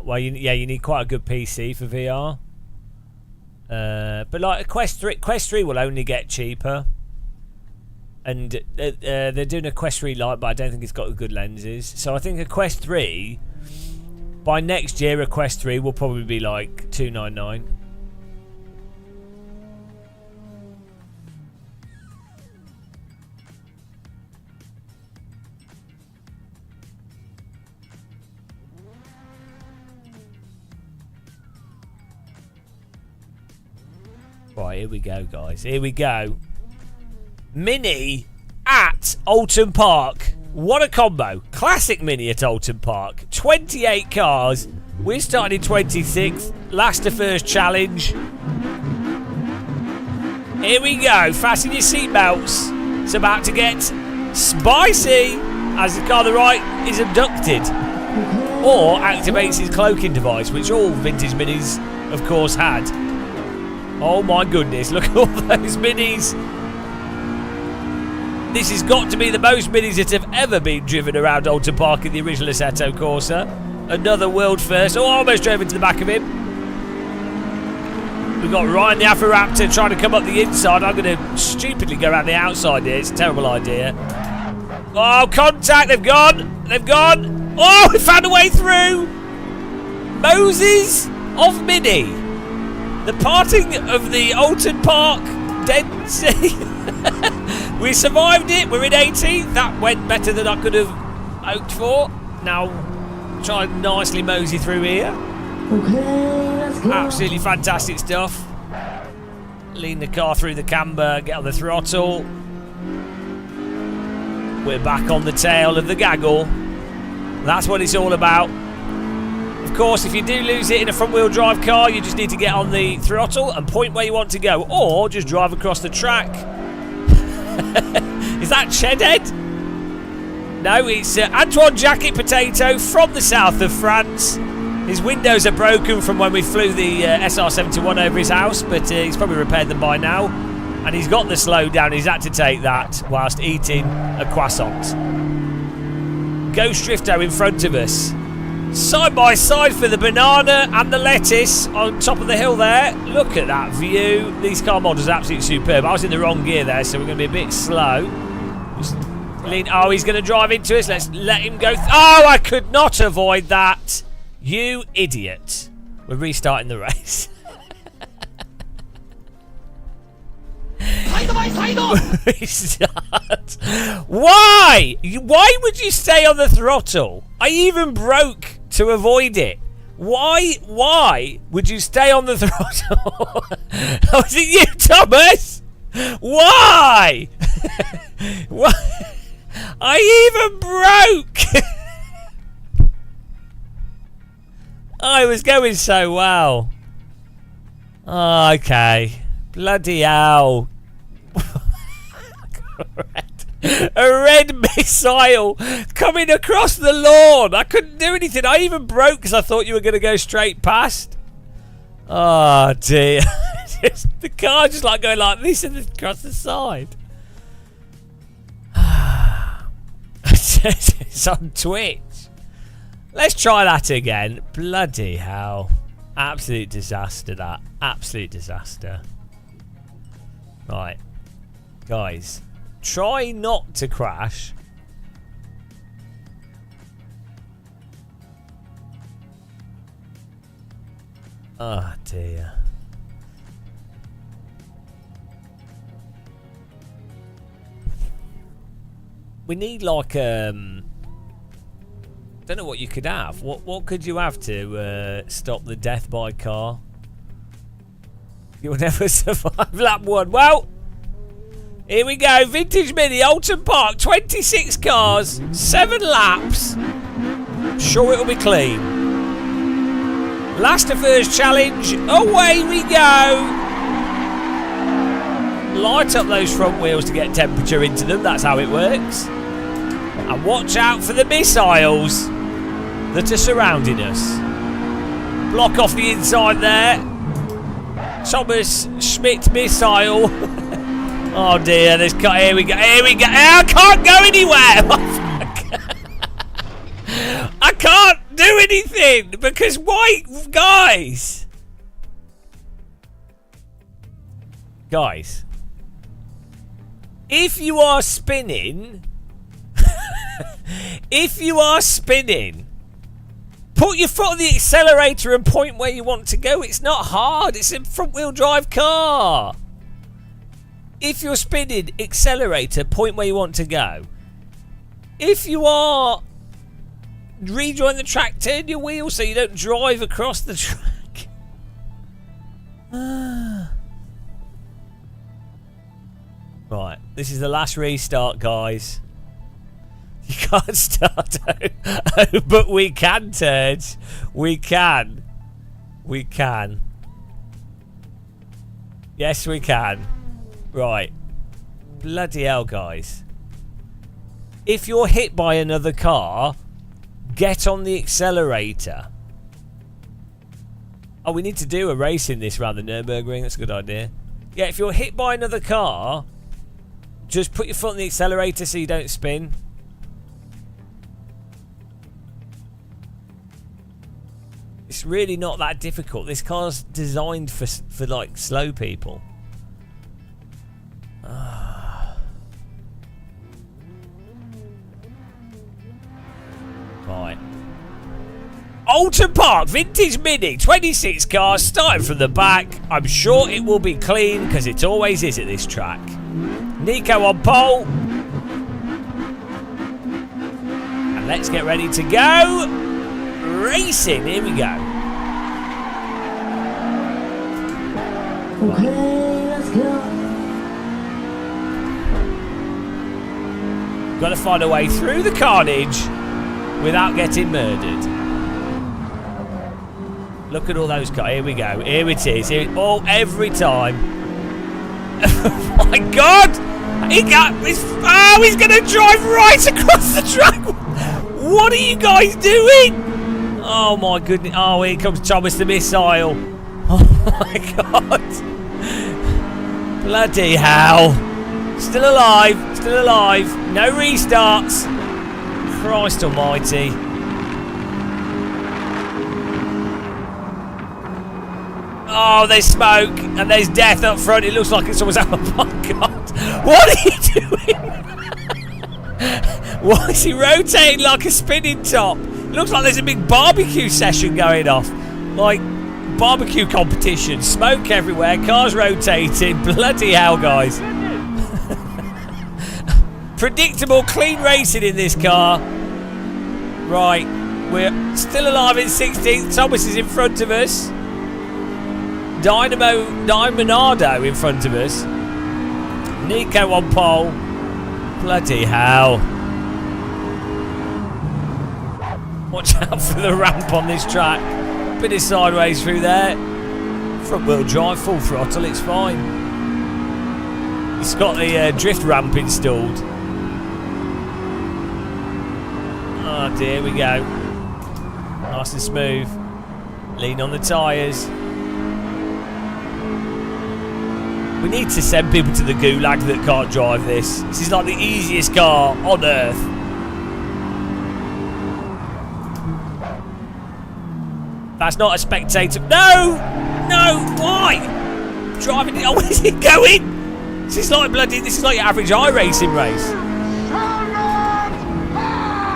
Speaker 1: Well, you need quite a good PC for VR. But like Quest 3 will only get cheaper. And they're doing a Quest 3 Lite, but I don't think it's got the good lenses. So I think a Quest 3, by next year, a Quest 3 will probably be like $299. Right, here we go, guys. Here we go. Mini at Alton Park. What a combo. Classic Mini at Alton Park. 28 cars. We're starting in 26th. Last to first challenge. Here we go. Fasten your seatbelts. It's about to get spicy as the car on the right is abducted. Or activates his cloaking device, which all vintage Minis, of course, had. Oh my goodness, look at all those Minis. This has got to be the most Minis that have ever been driven around Alton Park in the original Assetto Corsa. Another world first. Oh, almost drove into the back of him. We've got Ryan the Afro-Raptor trying to come up the inside. I'm going to stupidly go around the outside here. It's a terrible idea. Oh, contact. They've gone. They've gone. Oh, we found a way through. Moses of Mini. The parting of the Alton Park Dead Sea. We survived it. We're in 18th. That went better than I could have hoped for. Now, try and nicely mosey through here.
Speaker 4: Okay, let's go.
Speaker 1: Absolutely fantastic stuff. Lean the car through the camber, get on the throttle. We're back on the tail of the gaggle. That's what it's all about. Of course, if you do lose it in a front-wheel drive car, you just need to get on the throttle and point where you want to go, or just drive across the track. Is that Chedhead? No, it's Antoine Jacket Potato from the south of France. His windows are broken from when we flew the SR-71 over his house, but he's probably repaired them by now. And he's got the slowdown. He's had to take that whilst eating a croissant. Ghost Drifter in front of us. Side by side for the banana and the lettuce on top of the hill there. Look at that view. These car models are absolutely superb. I was in the wrong gear there, so we're going to be a bit slow. Oh, he's going to drive into us. Let's let him go. Oh, I could not avoid that. You idiot. We're restarting the race. Restart. Why? Why would you stay on the throttle? I even broke to avoid it. Why would you stay on the throttle? Was it you, Thomas? Why? Why? I even broke. I was going so well. Oh, okay. Bloody hell. A red missile coming across the lawn. I couldn't do anything. I even broke because I thought you were going to go straight past. Oh, dear. The car just like going like this and across the side. It's on Twitch. Let's try that again. Bloody hell. Absolute disaster, that. Absolute disaster. Right. Guys, try not to crash. Oh, dear. We need like don't know what you could have. What could you have to stop the death by car? You'll never survive lap 1. Well, here we go. Vintage Mini, Alton Park, 26 cars, 7 laps. Sure it'll be clean. Last to first challenge. Away we go. Light up those front wheels to get temperature into them. That's how it works. And watch out for the missiles that are surrounding us. Block off the inside there. Thomas Schmidt missile. Oh dear, here we go. Here we go. I can't go anywhere. I can't do anything because why, guys? Guys, if you are spinning. If you are spinning, put your foot on the accelerator and point where you want to go. It's not hard. It's a front-wheel drive car. If you're spinning, accelerator, point where you want to go. If you are rejoin the track, turn your wheel so you don't drive across the track. Right, this is the last restart, guys. You can't start over, but we can, turds. We can. We can. Yes, we can. Right. Bloody hell, guys. If you're hit by another car, get on the accelerator. Oh, we need to do a race in this around the Nürburgring. That's a good idea. Yeah, if you're hit by another car, just put your foot on the accelerator so you don't spin. It's really not that difficult. This car's designed for like slow people. Right. Alton Park Vintage Mini, 26 cars starting from the back. I'm sure it will be clean because it always is at this track. Nico on pole. And let's get ready to go. Racing, here we go.
Speaker 4: Okay, let's go.
Speaker 1: Got to find a way through the carnage without getting murdered. Look at all those cars. Here we go. Here it is. Here, oh, every time. Oh my God! He's going to drive right across the track. What are you guys doing? Oh my goodness. Oh, here comes Thomas the missile. Oh my God. Bloody hell. Still alive. Still alive. No restarts. Christ almighty. Oh, there's smoke and there's death up front. It looks like it's almost... Oh my God. What are you doing? Why is he rotating like a spinning top? It looks like there's a big barbecue session going off. Like, barbecue competition. Smoke everywhere. Cars rotating. Bloody hell, guys. Predictable, clean racing in this car. Right. We're still alive in 16th. Thomas is in front of us. Diamonado in front of us. Nico on pole. Bloody hell. Watch out for the ramp on this track. Bit of sideways through there. Front wheel drive, full throttle, it's fine. It's got the drift ramp installed. Oh dear, we go. Nice and smooth. Lean on the tyres. We need to send people to the gulag that can't drive this. This is like the easiest car on earth. That's not a spectator. No! No! Why? Driving it. Oh, where is it going? This is like your average iRacing race.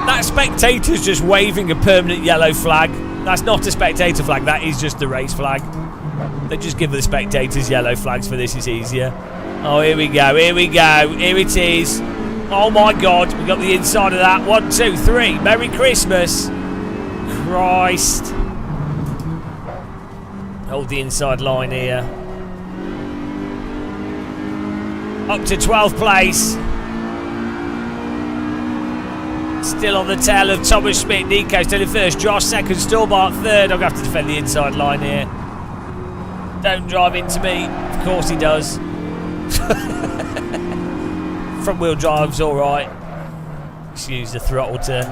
Speaker 1: That spectator's just waving a permanent yellow flag. That's not a spectator flag. That is just the race flag. They just give the spectators yellow flags for this. It's easier. Oh, here we go. Here we go. Here it is. Oh my God. We got the inside of that. 1, 2, 3. Merry Christmas. Christ. Hold the inside line here. Up to 12th place. Still on the tail of Thomas Smith. Nico still in first. Josh second. Stallbart third. I'm going to have to defend the inside line here. Don't drive into me. Of course he does. Front wheel drive's alright. Just use the throttle to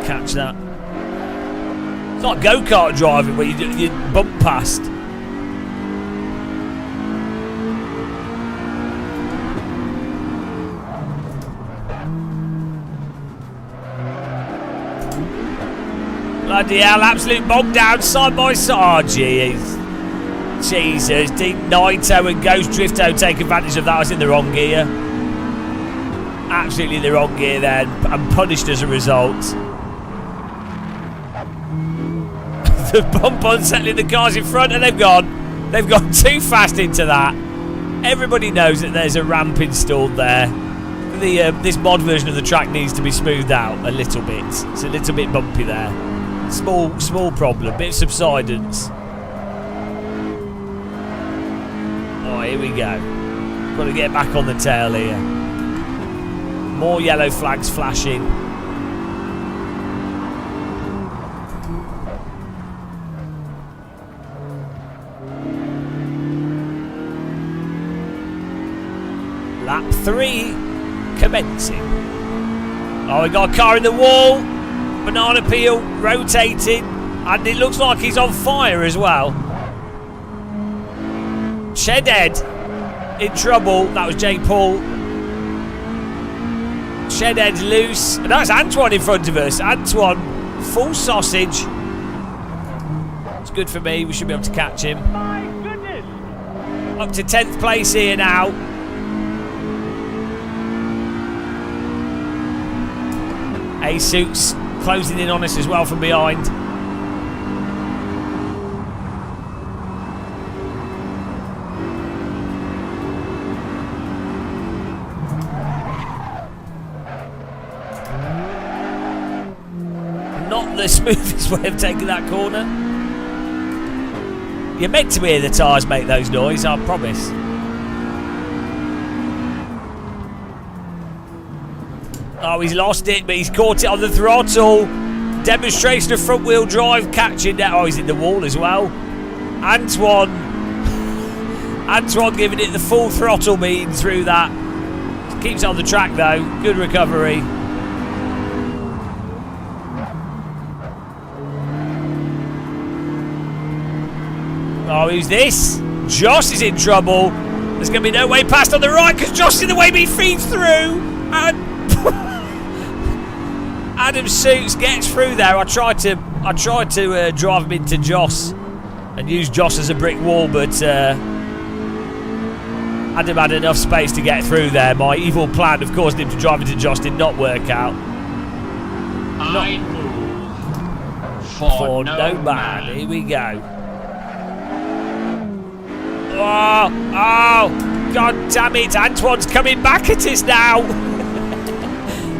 Speaker 1: catch that. It's like go-kart driving where you bump past. Bloody hell, absolute bomb down side by side. Oh, jeez. Jesus, did Naito and Ghost Drifto take advantage of that? I was in the wrong gear. Absolutely in the wrong gear then, and punished as a result. The bump unsettling the cars in front, and they've gone too fast into that. Everybody knows that there's a ramp installed there. This mod version of the track needs to be smoothed out a little bit. It's a little bit bumpy there. Small problem, bit of subsidence. Oh, here we go. Got to get back on the tail here. More yellow flags flashing. Lap 3 commencing. Oh, we got a car in the wall. Banana peel rotating. And it looks like he's on fire as well. Shedhead in trouble. That was Jay Paul. Shedhead's loose. And that's Antoine in front of us. Antoine, full sausage. It's good for me. We should be able to catch him.
Speaker 6: My goodness!
Speaker 1: Up to 10th place here now. A-Suits closing in on us as well from behind. Not the smoothest way of taking that corner. You're meant to hear the tyres make those noises, I promise. Oh, he's lost it, but he's caught it on the throttle. Demonstration of front wheel drive, catching that. Oh, he's in the wall as well. Antoine giving it the full throttle beam through that. Keeps it on the track though. Good recovery. Oh, who's this? Josh is in trouble. There's going to be no way past on the right because Josh is in the way, but he feeds through. And Adam Suits gets through there. I tried to drive him into Joss and use Joss as a brick wall, but Adam had enough space to get through there. My evil plan of causing him to drive into Joss did not work out.
Speaker 3: I move
Speaker 1: For no man. Here we go. Oh, God damn it. Antoine's coming back at us now.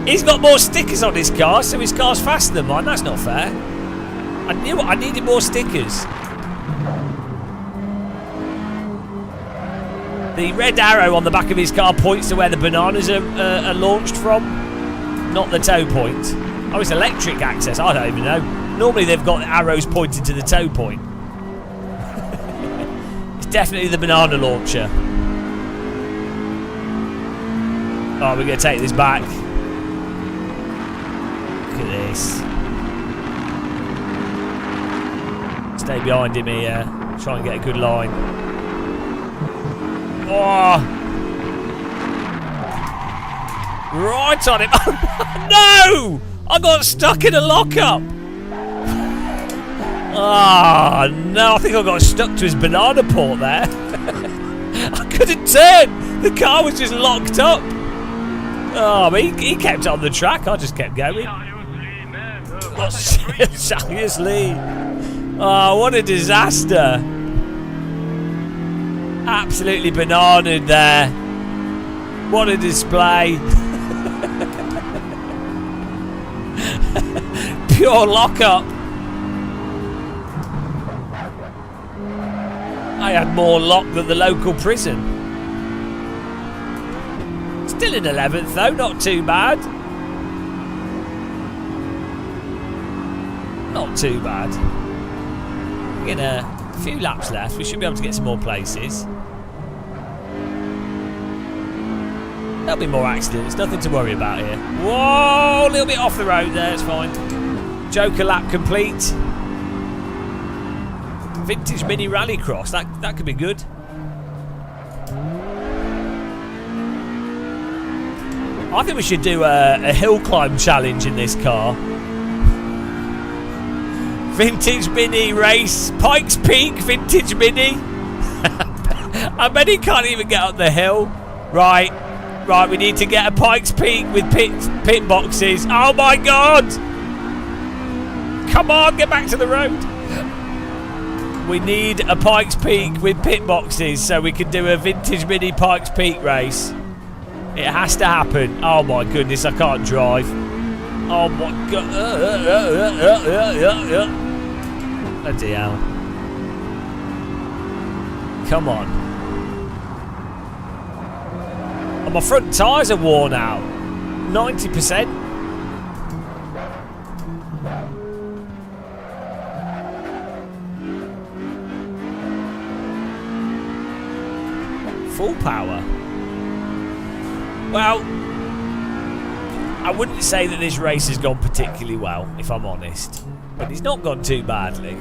Speaker 1: He's got more stickers on his car, so his car's faster than mine. That's not fair. I knew I needed more stickers. The red arrow on the back of his car points to where the bananas are launched from, not the tow point. Oh, it's electric access. I don't even know. Normally they've got arrows pointing to the tow point. It's definitely the banana launcher. Oh, we're going to take this back. Look at this. Stay behind him here. Try and get a good line. Oh! Right on him. No! I got stuck in a lockup. Oh, no. I think I got stuck to his banana port there. I couldn't turn. The car was just locked up. Oh, but he kept it on the track. I just kept going. Seriously. Oh, what a disaster. Absolutely bananaed there. What a display. Pure lockup. I had more lock than the local prison. Still in 11th though, not too bad. Not too bad. In a few laps left, we should be able to get some more places. There'll be more accidents, nothing to worry about here. Whoa, a little bit off the road there, it's fine. Joker lap complete. Vintage mini rallycross, that could be good. I think we should do a hill climb challenge in this car. Vintage mini race, Pikes Peak vintage mini. I bet he can't even get up the hill. Right, we need to get a Pikes Peak with pit boxes. Oh my God! Come on, get back to the road. We need a Pikes Peak with pit boxes so we can do a vintage mini Pikes Peak race. It has to happen. Oh my goodness, I can't drive. Oh my God. Bloody hell. Come on. Oh, my front tyres are worn out. 90%. Full power. Well, I wouldn't say that this race has gone particularly well, if I'm honest. But it's not gone too badly.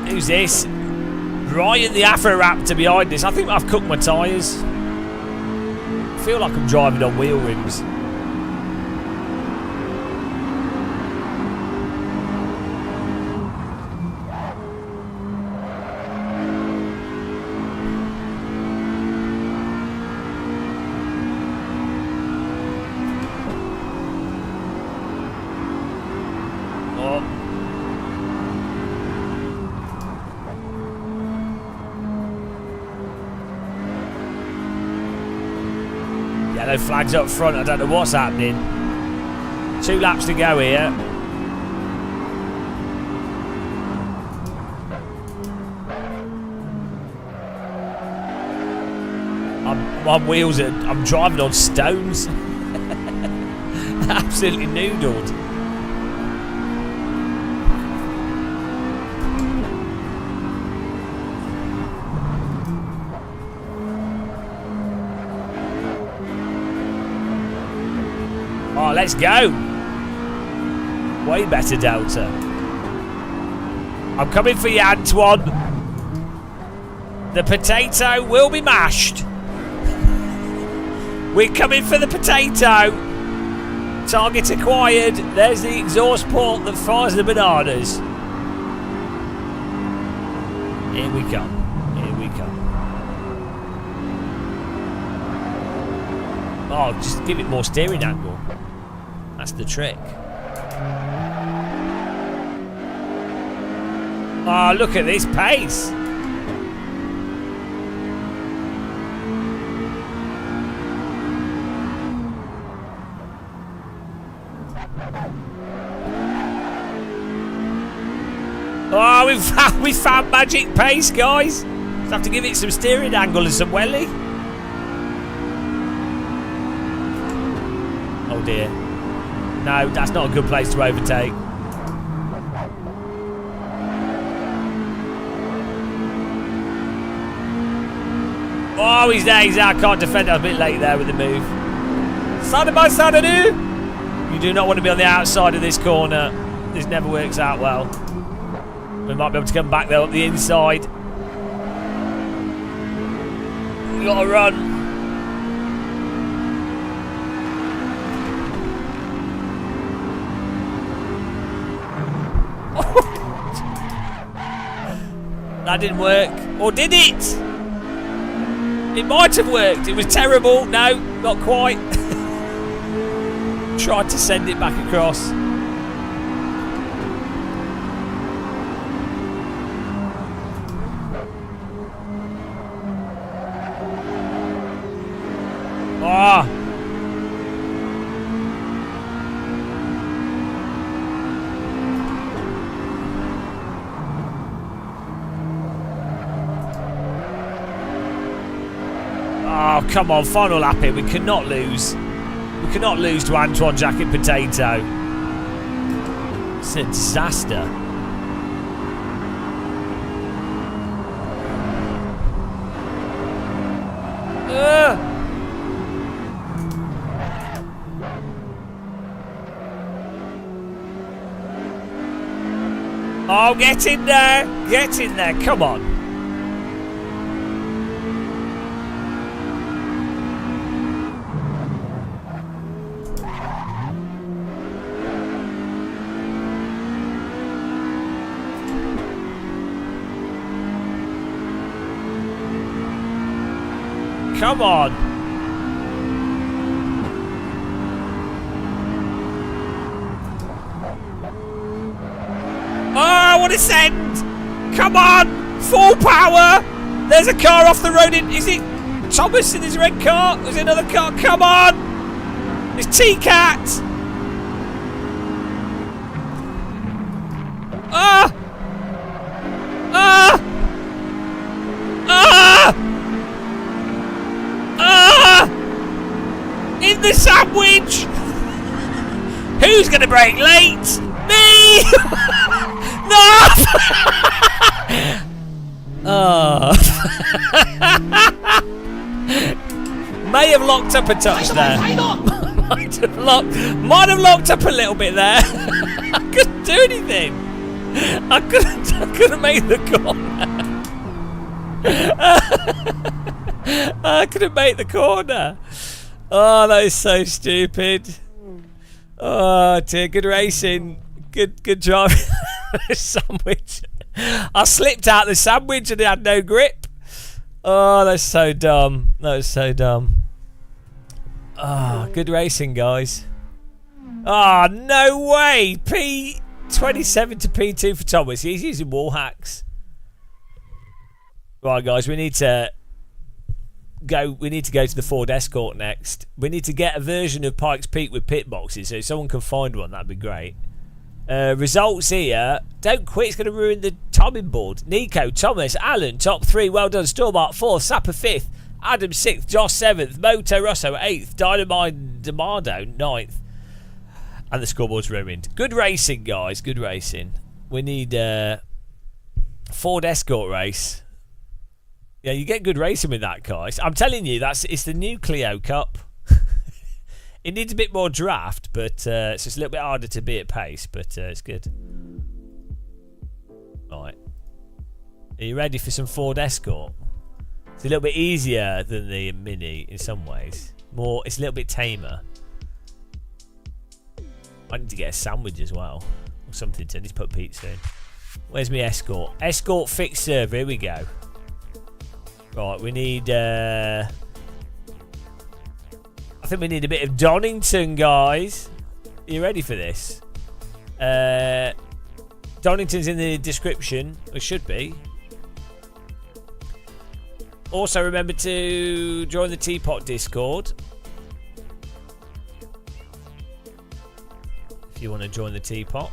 Speaker 1: Who's this? Ryan the Afro Raptor behind us. I think I've cooked my tyres. I feel like I'm driving on wheel rims. Yellow flags up front. I don't know what's happening. 2 laps to go here. I'm wheels are. I'm driving on stones. Absolutely noodled. Oh, let's go. Way better Delta. I'm coming for you, Antoine. The potato will be mashed. We're coming for the potato. Target acquired. There's the exhaust port that fires the bananas. Here we come. Here we come. Oh, just give it more steering angle. That's the trick. Oh, look at this pace. Oh, we found magic pace, guys. Just have to give it some steering angle and some welly. Oh dear. No, that's not a good place to overtake. Oh, he's there, he's there. I can't defend it. I was a bit late there with the move. Sadama Sadadu! You do not want to be on the outside of this corner. This never works out well. We might be able to come back though up the inside. We gotta run. That didn't work. Or did it? It might have worked. It was terrible. No, not quite. Tried to send it back across. Ah. Oh, come on, final lap here. We cannot lose. We cannot lose to Antoine Jacket Potato. It's a disaster. Oh, get in there. Get in there. Come on. Come on. Oh, I want to send. Come on. Full power. There's a car off the road. Is it Thomas in his red car? There's another car. Come on. It's T-Cat. Ah. Ah. Ah. Ah! In the sandwich! Who's going to brake late? Me! No! Oh. May have locked up a touch there. Might have locked up a little bit there. I couldn't do anything. I couldn't make the corner. I couldn't make the corner. Oh, that is so stupid. Oh dear, good racing. Good driving. Sandwich. I slipped out the sandwich and it had no grip. Oh, that's so dumb. That was so dumb. Oh, good racing, guys. Oh, no way. P27 to P2 for Thomas. He's using wall hacks. Right, guys, we need to go to the Ford Escort next. We need to get a version of Pikes Peak with pit boxes, so if someone can find one, that'd be great. Results here. Don't quit, it's going to ruin the timing board. Nico, Thomas, Alan, top 3. Well done. Stormart 4th, Sapper 5th, Adam 6th, Josh 7th, Moto Rosso 8th, Dynamite Demado 9th. And the scoreboard's ruined. Good racing, guys. Good racing. We need Ford Escort race. Yeah, you get good racing with that, guys. I'm telling you, it's the new Clio Cup. It needs a bit more draft, but so it's a little bit harder to be at pace, but it's good. Right. Are you ready for some Ford Escort? It's a little bit easier than the Mini in some ways. It's a little bit tamer. I need to get a sandwich as well. Or something to just put pizza in. Where's my escort? Escort fixed server. Here we go. Right, we need... I think we need a bit of Donington, guys. Are you ready for this? Donington's in the description. It should be. Also, remember to join the Teapot Discord. If you want to join the Teapot.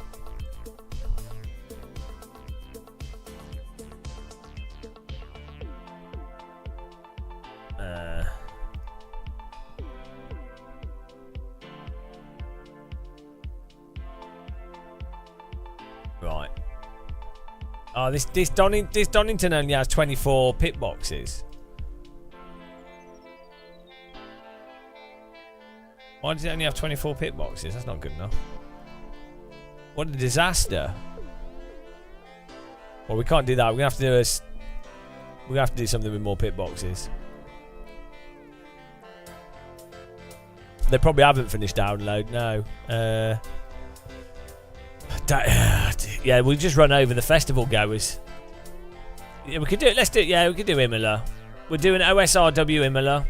Speaker 1: Right. Oh, this Donington only has 24 pit boxes. Why does it only have 24 pit boxes? That's not good enough. What a disaster. Well, we can't do that. We're gonna have to do we have to do something with more pit boxes. They probably haven't finished download. No. Yeah, we'll just run over the festival goers. Yeah, we could do it. Let's do it. Yeah, we could do Imola. We're doing OSRW Imola.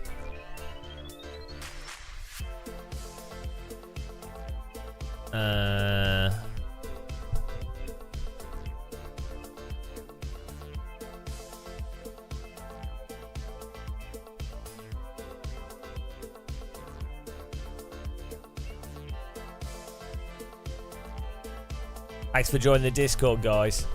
Speaker 1: Thanks for joining the Discord, guys.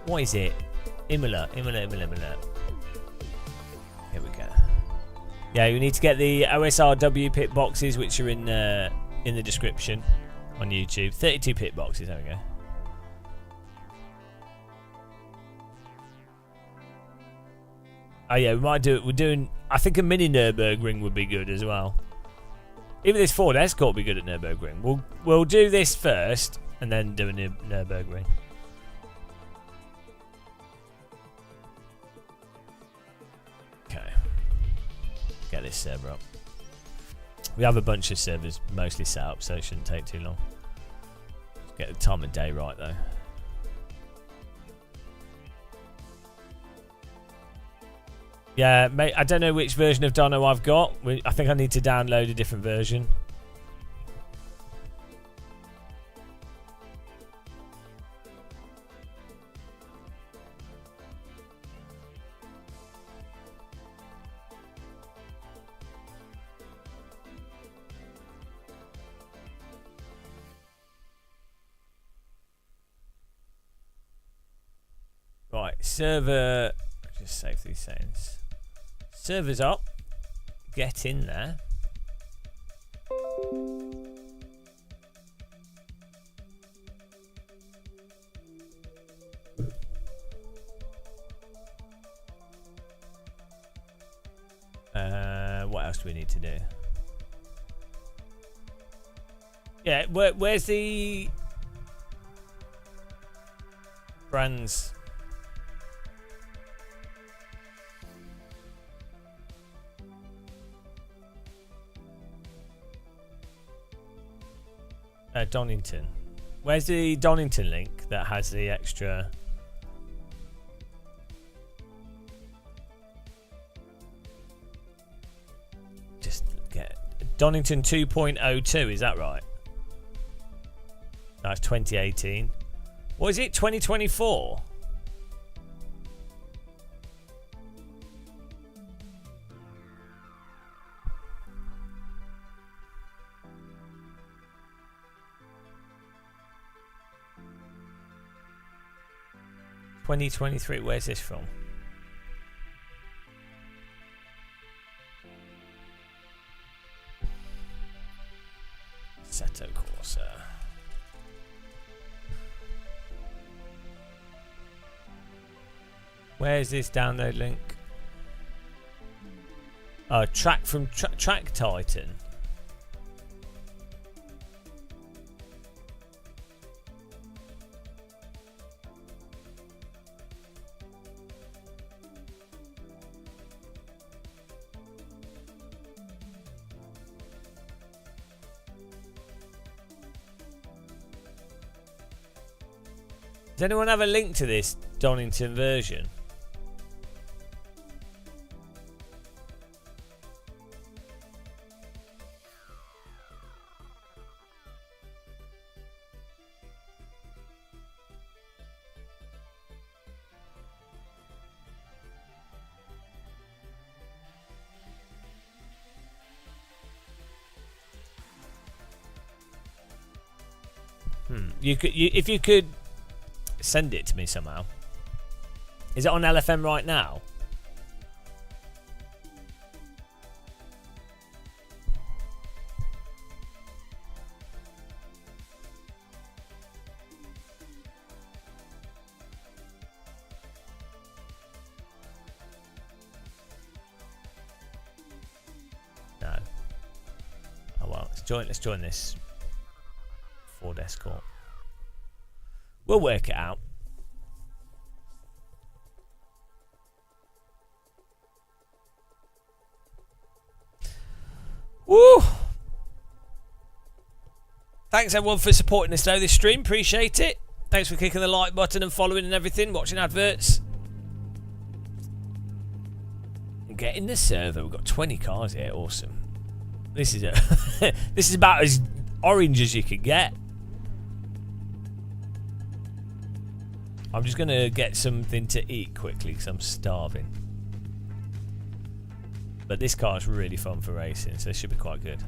Speaker 1: What is it? Imola. Here we go. Yeah, you need to get the OSRW pit boxes, which are in the description on YouTube. 32 pit boxes. There we go. Oh yeah, we might do it. We're doing. I think a mini Nürburgring would be good as well. Even this Ford Escort would be good at Nürburgring. We'll do this first and then do a Nürburgring. Okay. Get this server up. We have a bunch of servers mostly set up, so it shouldn't take too long. Just get the time of day right though. Yeah, mate, I don't know which version of Dono I've got. I think I need to download a different version. Right, server... Just save these settings. Server's up. Get in there. What else do we need to do? Yeah, where's the brands? Donington. Where's the Donington link that has the extra? Just get Donington 2.02. Is that right? That's 2018. What is it? 2024. (2023). Where's this from? Assetto Corsa. Where's this download link? Track from Track Titan. Does anyone have a link to this Donington version? If you could send it to me somehow. Is it on LFM right now? No. Oh well, let's join this Ford Escort. We'll work it out. Woo! Thanks everyone for supporting us though this stream. Appreciate it. Thanks for clicking the like button and following and everything, watching adverts. Get in the server. We've got 20 cars here. Awesome. This is this is about as orange as you can get. I'm just going to get something to eat quickly because I'm starving. But this car is really fun for racing, so it should be quite good.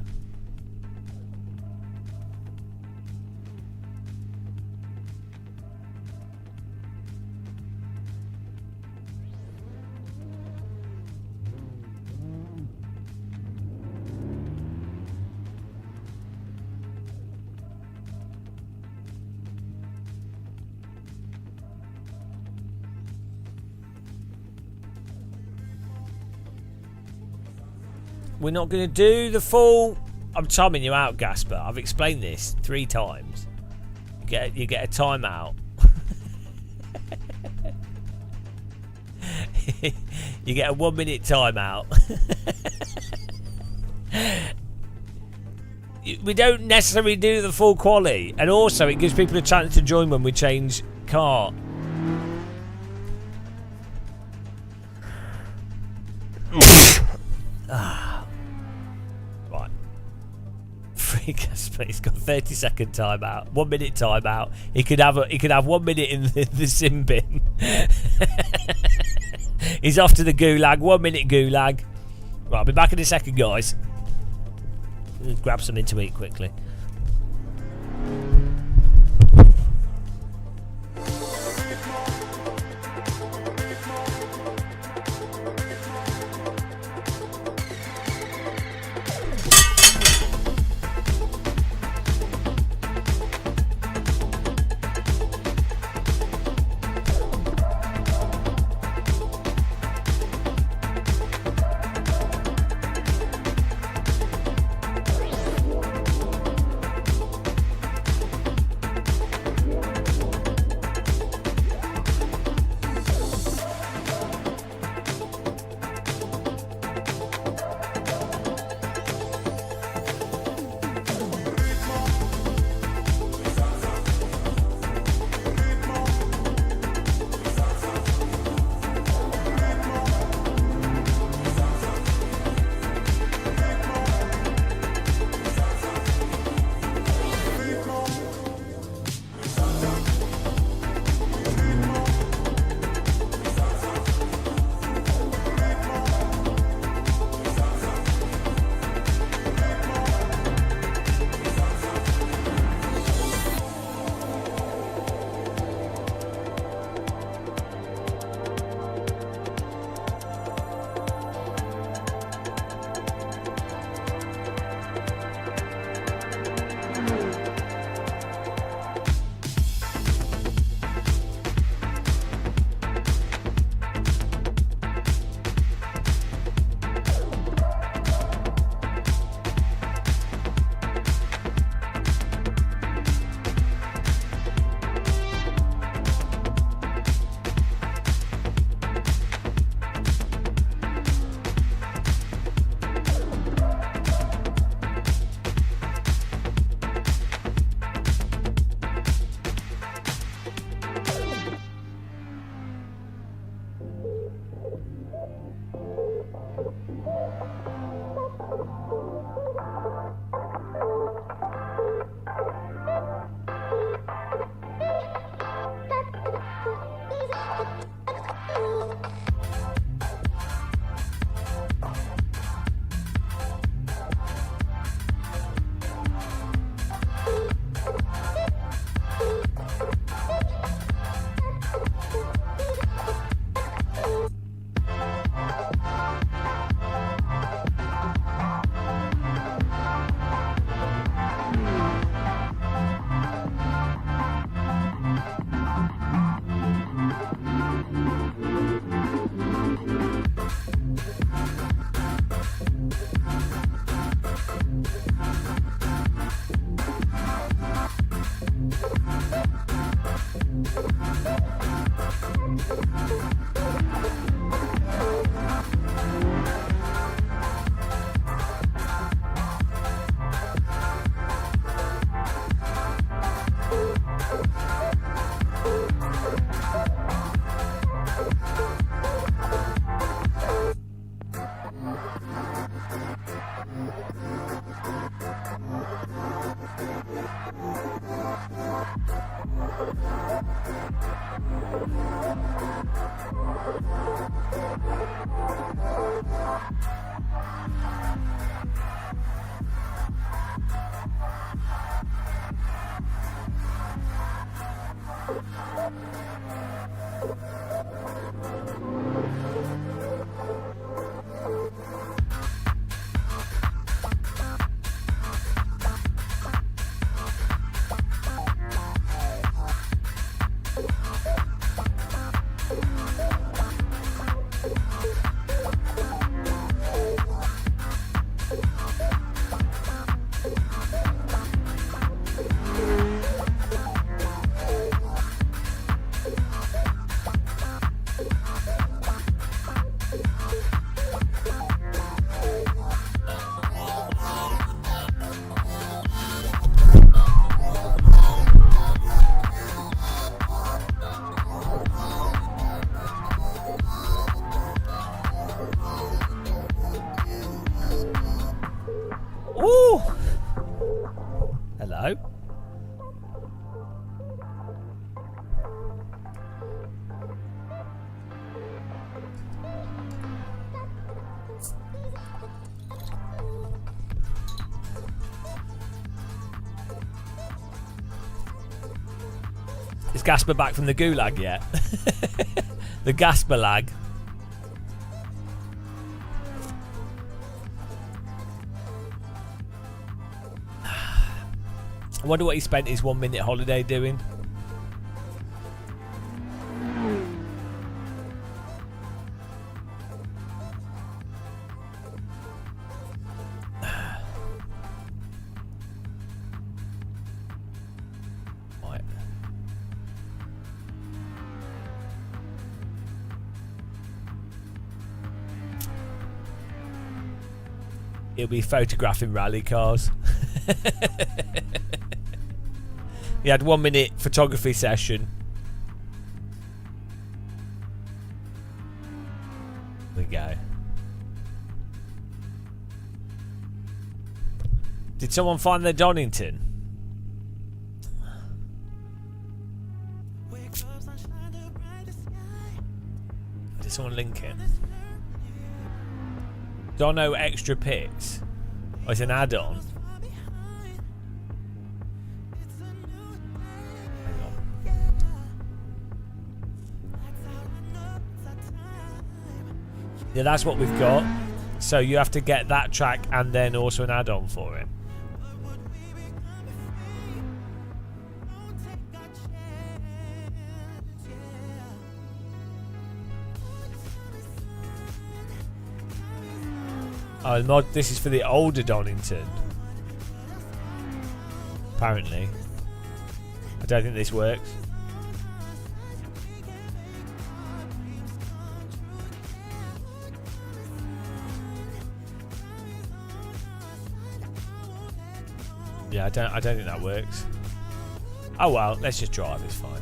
Speaker 1: We're not going to do the full... I'm timing you out, Gasper. I've explained this 3 times. You get a timeout. You get a 1 minute timeout. We don't necessarily do the full quali. And also it gives people a chance to join when we change car. He's got 30-second timeout, 1 minute timeout. He could have 1 minute in the sim bin. He's off to the gulag. 1 minute gulag. Right, I'll be back in a second, guys. Grab something to eat quickly. Ooh! Hello? Is Gasper back from the gulag yet? The Gasper lag. I wonder what he spent his 1 minute holiday doing. Right. He'll be photographing rally cars. He had 1 minute photography session. There we go. Did someone find their Donington? Did someone link it? Dono extra pits. Oh, it's an add-on. Yeah, that's what we've got. So you have to get that track and then also an add-on for it. Oh, mod. This is for the older Donington. Apparently. I don't think this works. Yeah, I don't think that works. Oh well, let's just drive, it's fine.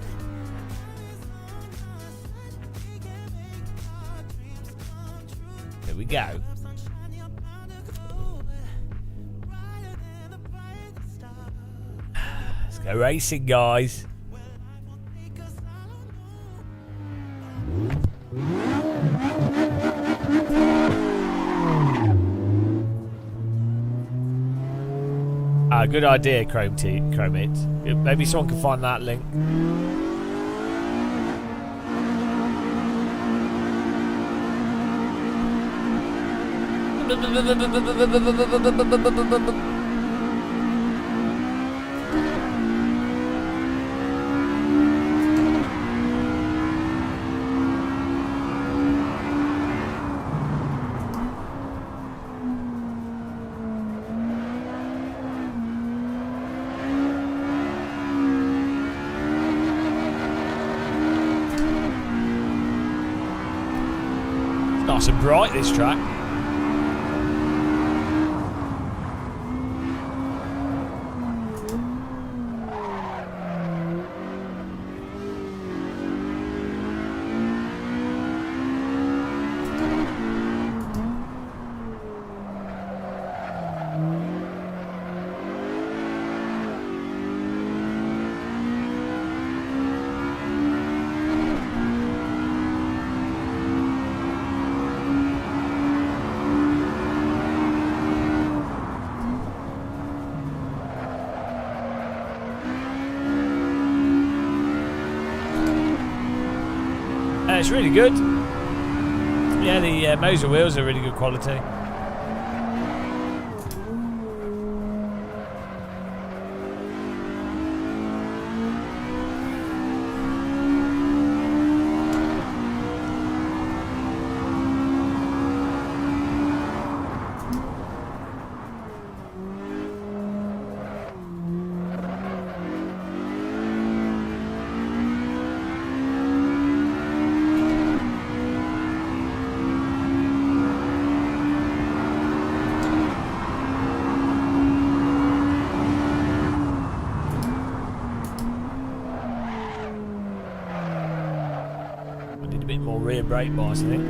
Speaker 1: we go. Let's go racing, guys. Good idea, Chromate. Maybe someone can find that link. Nice and bright, this track. It's really good. Yeah, the Moser wheels are really good quality. Rear brake bars, I think.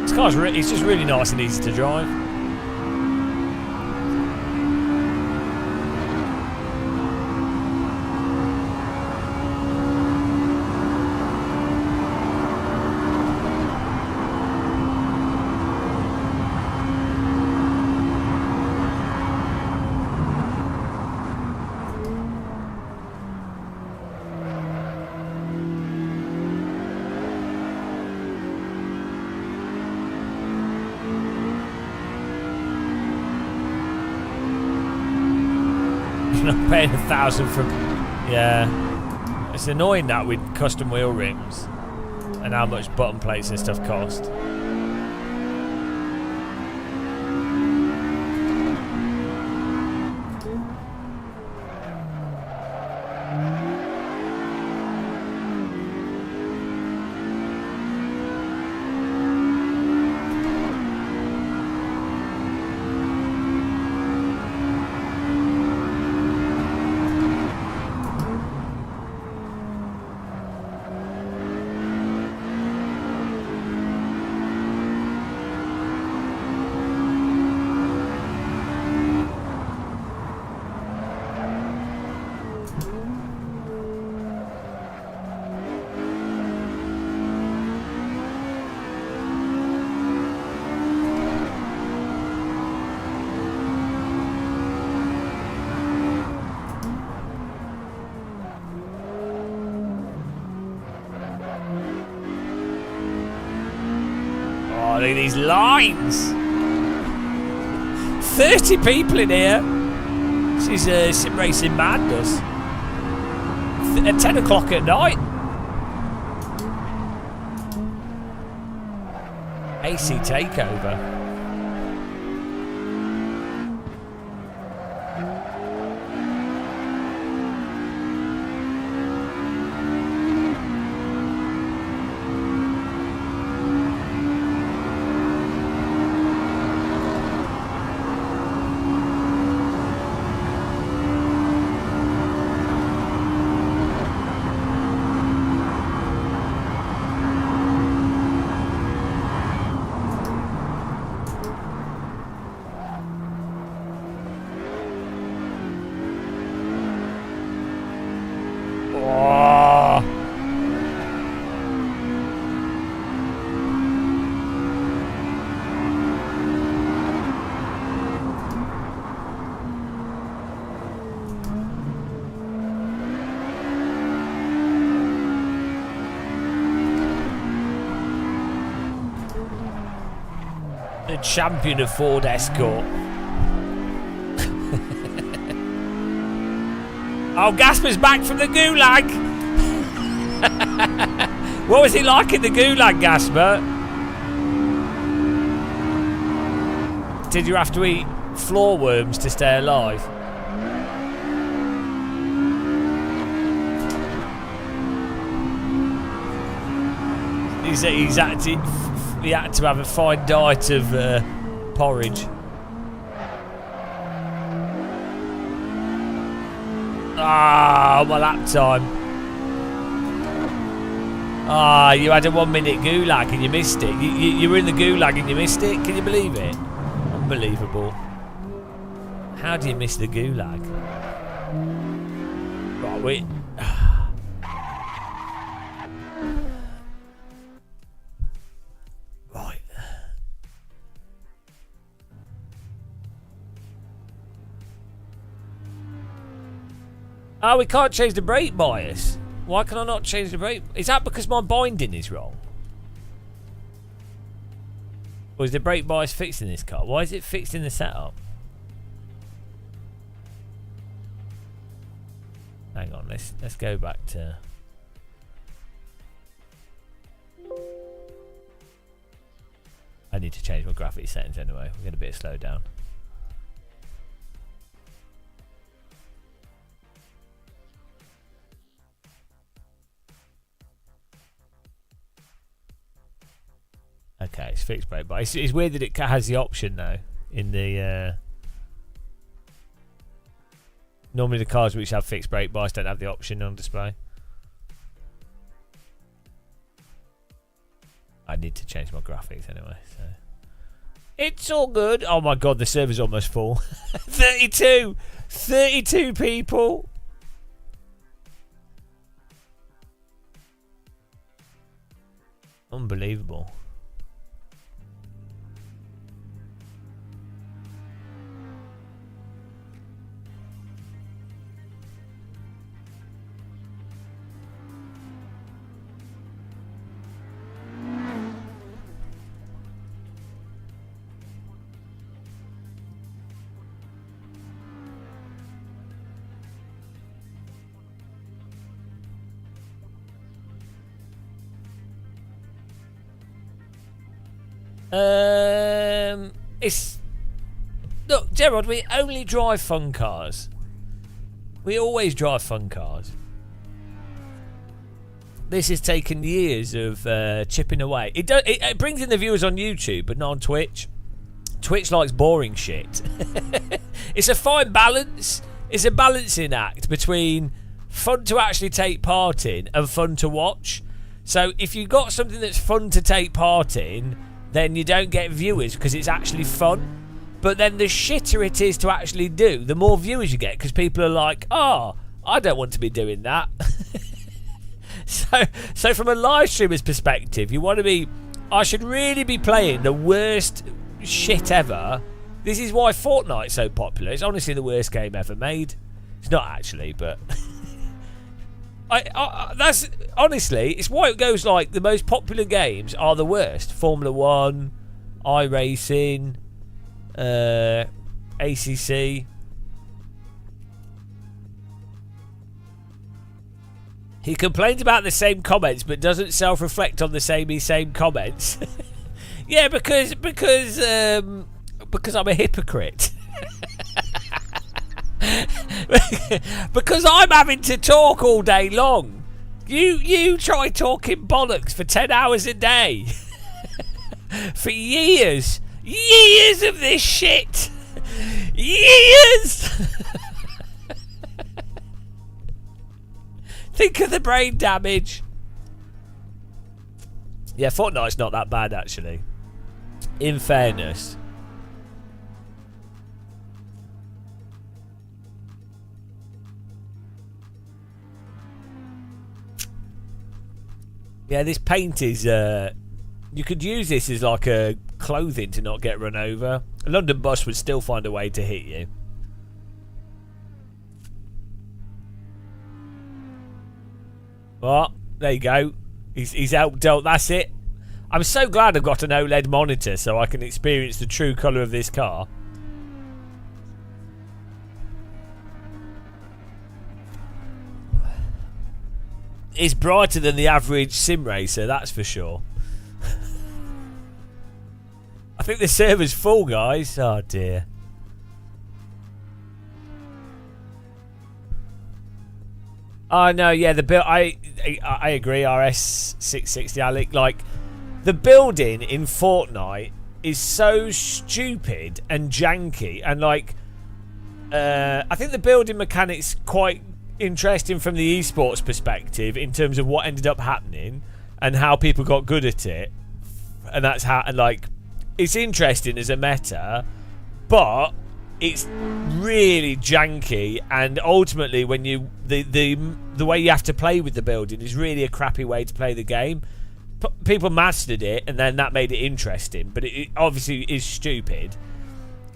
Speaker 1: This car's it's just really nice and easy to drive. Not paying $1,000 for, yeah. It's annoying that with custom wheel rims and how much button plates and stuff cost. Look at these lines. 30 people in here. This is sim racing madness. At 10 o'clock at night. AC takeover. champion of Ford Escort. Oh, Gasper's back from the gulag. What was it like in the gulag, Gasper? Did you have to eat floor worms to stay alive? He had to have a fine diet of porridge. Ah, my lap time. Ah, you had a 1 minute gulag and you missed it. You were in the gulag and you missed it. Can you believe it? Unbelievable. How do you miss the gulag? Right, wait. Right. Oh, we can't change the brake bias. Why can I not change the brake? Is that because my binding is wrong? Or is the brake bias fixed in this car? Why is it fixed in the setup? Hang on, let's go back to... I need to change my graphics settings anyway. We're getting a bit of slowdown. Okay, it's fixed brake bias. It's weird that it has the option though in the... Normally the cars which have fixed brake bias don't have the option on display. I need to change my graphics anyway, so... It's all good. Oh my god, the server's almost full. 32! 32 people! Unbelievable. It's... Look, Gerard, we only drive fun cars. We always drive fun cars. This has taken years of chipping away. It brings in the viewers on YouTube, but not on Twitch. Twitch likes boring shit. It's a fine balance. It's a balancing act between fun to actually take part in and fun to watch. So if you've got something that's fun to take part in, then you don't get viewers because it's actually fun. But then the shitter it is to actually do, the more viewers you get, because people are like, oh, I don't want to be doing that. So from a live streamer's perspective, you want to be, I should really be playing the worst shit ever. This is why Fortnite's so popular. It's honestly the worst game ever made. It's not actually, but... that's honestly, it's why it goes like the most popular games are the worst. Formula 1, iRacing, ACC. He complains about the same comments but doesn't self-reflect on the same comments. Yeah, because I'm a hypocrite. Because I'm having to talk all day long. You try talking bollocks for 10 hours a day. For years of this shit. Years. Think of the brain damage. Yeah, Fortnite's not that bad actually, in fairness. Yeah, this paint is... you could use this as like a clothing to not get run over. A London bus would still find a way to hit you. Well, there you go. He's out dealt. That's it. I'm so glad I've got an OLED monitor so I can experience the true colour of this car. It's brighter than the average sim racer, that's for sure. I think the server's full, guys. Oh dear. Oh no, yeah, the build. I agree. RS 660, Alec. Like, the building in Fortnite is so stupid and janky, and like, I think the building mechanics quite interesting from the esports perspective in terms of what ended up happening and how people got good at it, and that's how. And like, it's interesting as a meta, but it's really janky, and ultimately when you the way you have to play with the building is really a crappy way to play the game. People mastered it and then that made it interesting, but it obviously is stupid.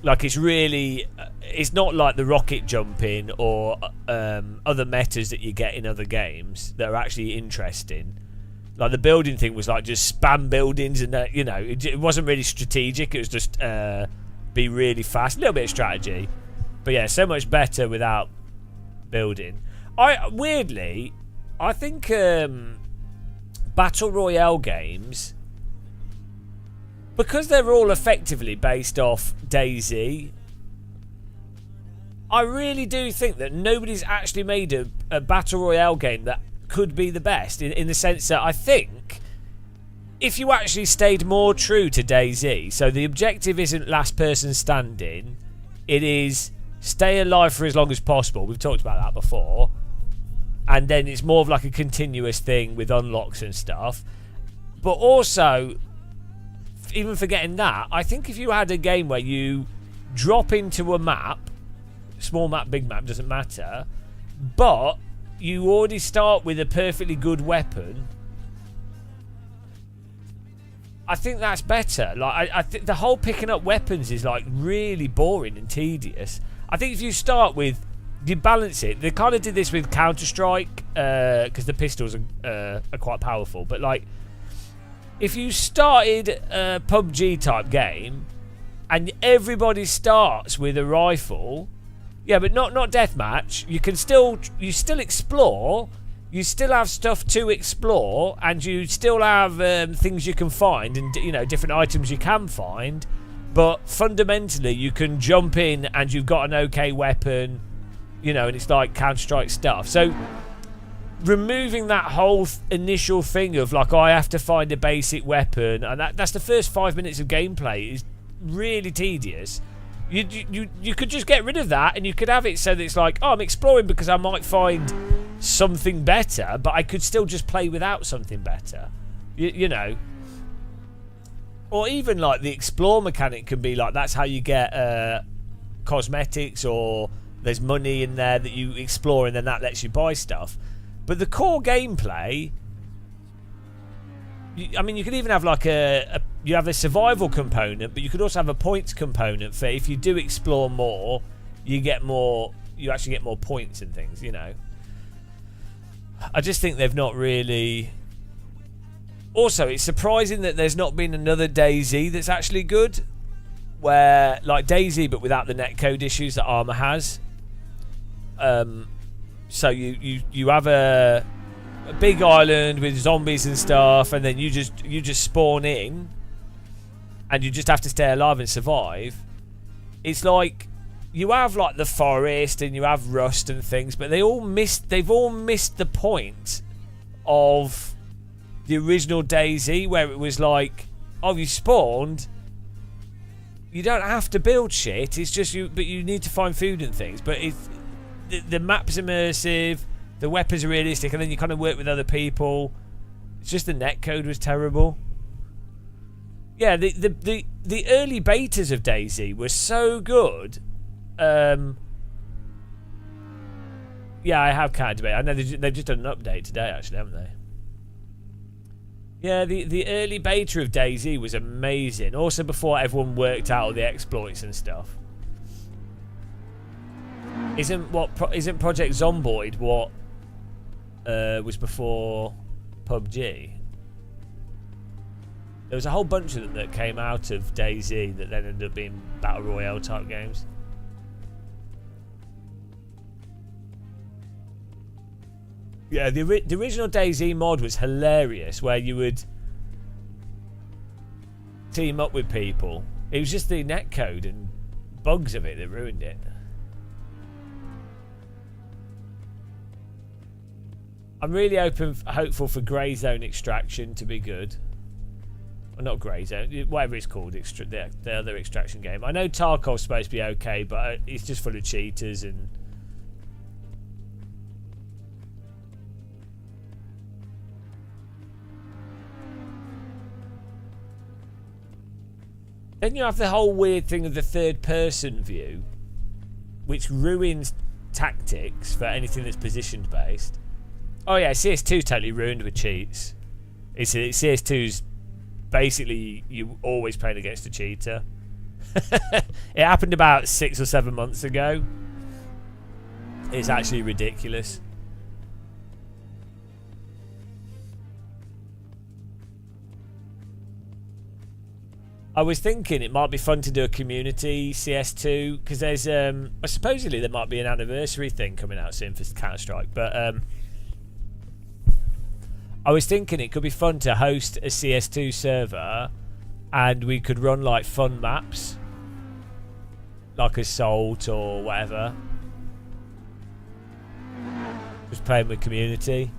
Speaker 1: Like, it's really, it's not like the rocket jumping or other metas that you get in other games that are actually interesting. Like, the building thing was like just spam buildings, and you know, it wasn't really strategic. It was just be really fast, a little bit of strategy, but yeah, so much better without building. Weirdly, I think battle royale games, because they're all effectively based off DayZ, I really do think that nobody's actually made a battle royale game that could be the best, in the sense that I think if you actually stayed more true to DayZ, so the objective isn't last person standing, it is stay alive for as long as possible. We've talked about that before. And then it's more of like a continuous thing with unlocks and stuff. But also, even forgetting that, I think if you had a game where you drop into a map, small map, big map, doesn't matter, but you already start with a perfectly good weapon, I think that's better. Like, I think the whole picking up weapons is like really boring and tedious. I think if you start with, you balance it. They kind of did this with Counter-Strike because the pistols are quite powerful. But like, if you started a PUBG type game and everybody starts with a rifle, yeah, but not deathmatch. You still explore. You still have stuff to explore, and you still have things you can find, and you know, different items you can find. But fundamentally, you can jump in, and you've got an okay weapon, you know, and it's like Counter-Strike stuff. So removing that whole initial thing of like, oh, I have to find a basic weapon, and that's the first 5 minutes of gameplay, is really tedious. You could just get rid of that, and you could have it so that it's like, oh, I'm exploring because I might find something better, but I could still just play without something better, you know. Or even like the explore mechanic can be like, that's how you get cosmetics, or there's money in there that you explore and then that lets you buy stuff. But the core gameplay, I mean, you could even have like you have a survival component, but you could also have a points component for if you do explore more, you actually get more points and things, you know. I just think they've not really. Also, it's surprising that there's not been another DayZ that's actually good, where like DayZ but without the netcode issues that Arma has. So you have a big island with zombies and stuff, and then you just spawn in, and you just have to stay alive and survive. It's like you have like the forest and you have Rust and things, but they've all missed the point of the original DayZ, where it was like, oh, you spawned, you don't have to build shit, it's just but you need to find food and things. But the map's immersive, the weapons are realistic, and then you kind of work with other people. It's just the netcode was terrible. Yeah, the early betas of DayZ were so good. Yeah, I have counted debate. I know they've just done an update today, actually, haven't they? Yeah, the early beta of DayZ was amazing. Also, before everyone worked out all the exploits and stuff. Isn't Project Zomboid what was before PUBG? There was a whole bunch of them that came out of DayZ that then ended up being Battle Royale type games. Yeah, the original DayZ mod was hilarious, where you would team up with people. It was just the netcode and bugs of it that ruined it. I'm really hopeful for Grey Zone Extraction to be good. Well, not Grey Zone, whatever it's called, the other extraction game. I know Tarkov's supposed to be okay, but it's just full of cheaters and... Then you have the whole weird thing of the third-person view, which ruins tactics for anything that's position-based. Oh yeah, CS2's totally ruined with cheats. CS2's basically you always playing against a cheater. It happened about 6 or 7 months ago. It's actually ridiculous. I was thinking it might be fun to do a community CS2 because there's supposedly there might be an anniversary thing coming out soon for Counter-Strike, but I was thinking it could be fun to host a CS2 server and we could run like fun maps like Assault or whatever, just playing with community.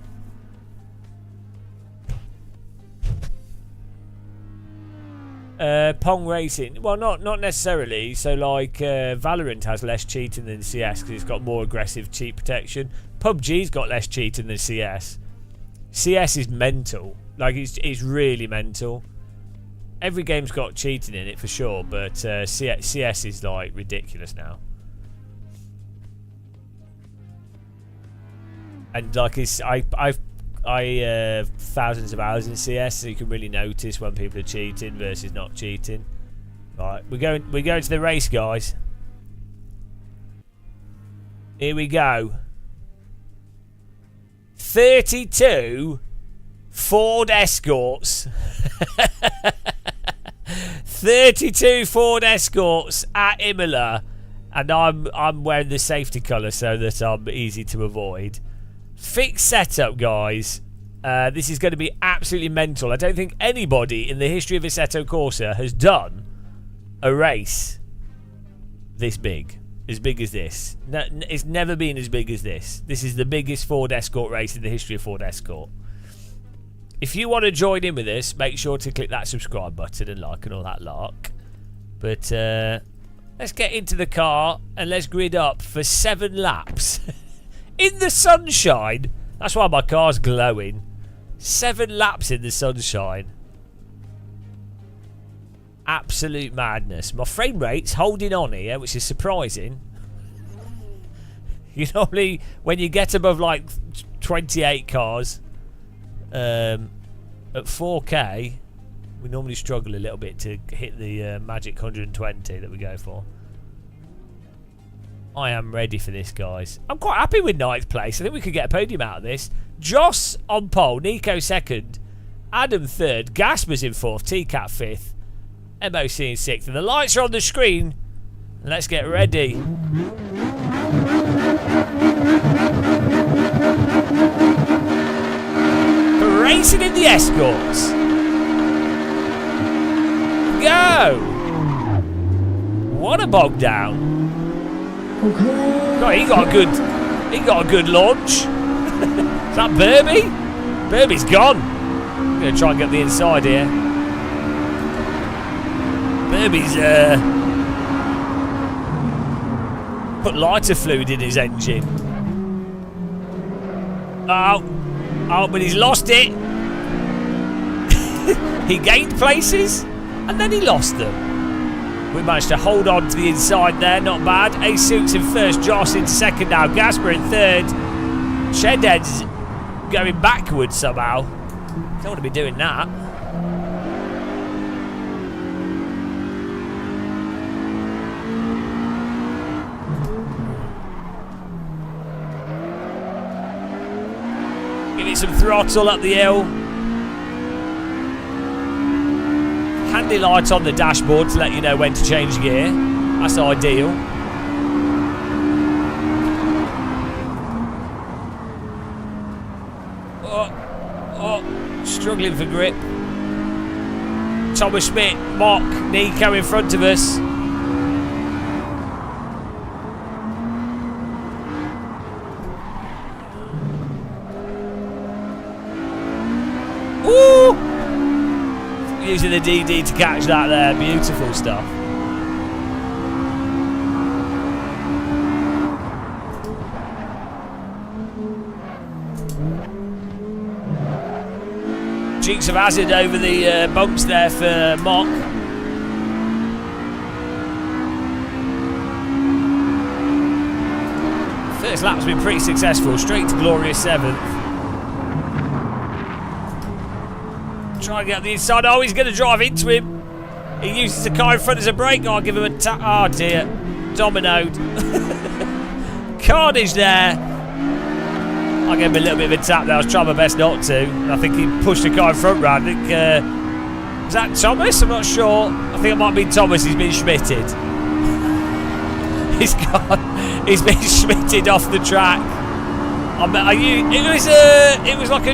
Speaker 1: Pong Racing, well, not necessarily. So like Valorant has less cheating than CS because it's got more aggressive cheat protection. PUBG's got less cheating than CS. CS is mental, like it's really mental. Every game's got cheating in it for sure, but CS is like ridiculous now. And like I've thousands of hours in CS, so you can really notice when people are cheating versus not cheating. Right, we're going to the race, guys. Here we go. 32 Ford Escorts. 32 Ford Escorts at Imola, and I'm wearing the safety colour so that I'm easy to avoid. Fixed setup, guys. This is going to be absolutely mental. I don't think anybody in the history of Assetto Corsa has done a race this big. As big as this. No, it's never been as big as this. This is the biggest Ford Escort race in the history of Ford Escort. If you want to join in with us, make sure to click that subscribe button and like and all that lark. But let's get into the car and let's grid up for 7 laps. In the sunshine. That's why my car's glowing. 7 laps in the sunshine. Absolute madness. My frame rate's holding on here, which is surprising. You normally, when you get above like 28 cars at 4K, we normally struggle a little bit to hit the magic 120 that we go for. I am ready for this, guys. I'm quite happy with 9th place. I think we could get a podium out of this. Joss on pole, Nico 2nd, Adam 3rd, Gasper's in 4th, TCAT 5th, MOC in 6th. And the lights are on the screen. Let's get ready. For racing in the Escorts. Go! What a bog down. God, he got a good launch. Is that Burby? Burby's gone. I'm going to try and get the inside here. Burby's put lighter fluid in his engine. Oh, but he's lost it. He gained places and then he lost them. We managed to hold on to the inside there, not bad. A-Suits in 1st, Joss in 2nd now, Gasper in 3rd. Shedhead's going backwards somehow. Don't want to be doing that. Give it some throttle up the hill. Handy light on the dashboard to let you know when to change gear. That's ideal. Oh, struggling for grip. Thomas Smith, Mark, Nico in front of us. Woo! Using the DD to catch that there. Beautiful stuff. Dukes of Hazzard over the bumps there for Mock. First lap's been pretty successful, straight to glorious 7th. Try and get on the inside. Oh, he's going to drive into him. He uses the car in front as a brake. Oh, I'll give him a tap. Oh dear, dominoed. Carnage there. I gave him a little bit of a tap there. I was trying my best not to. I think he pushed the car in front round. I think, was that Thomas? I'm not sure. I think it might be Thomas. He's been schmitted. He's been schmitted off the track. It was like a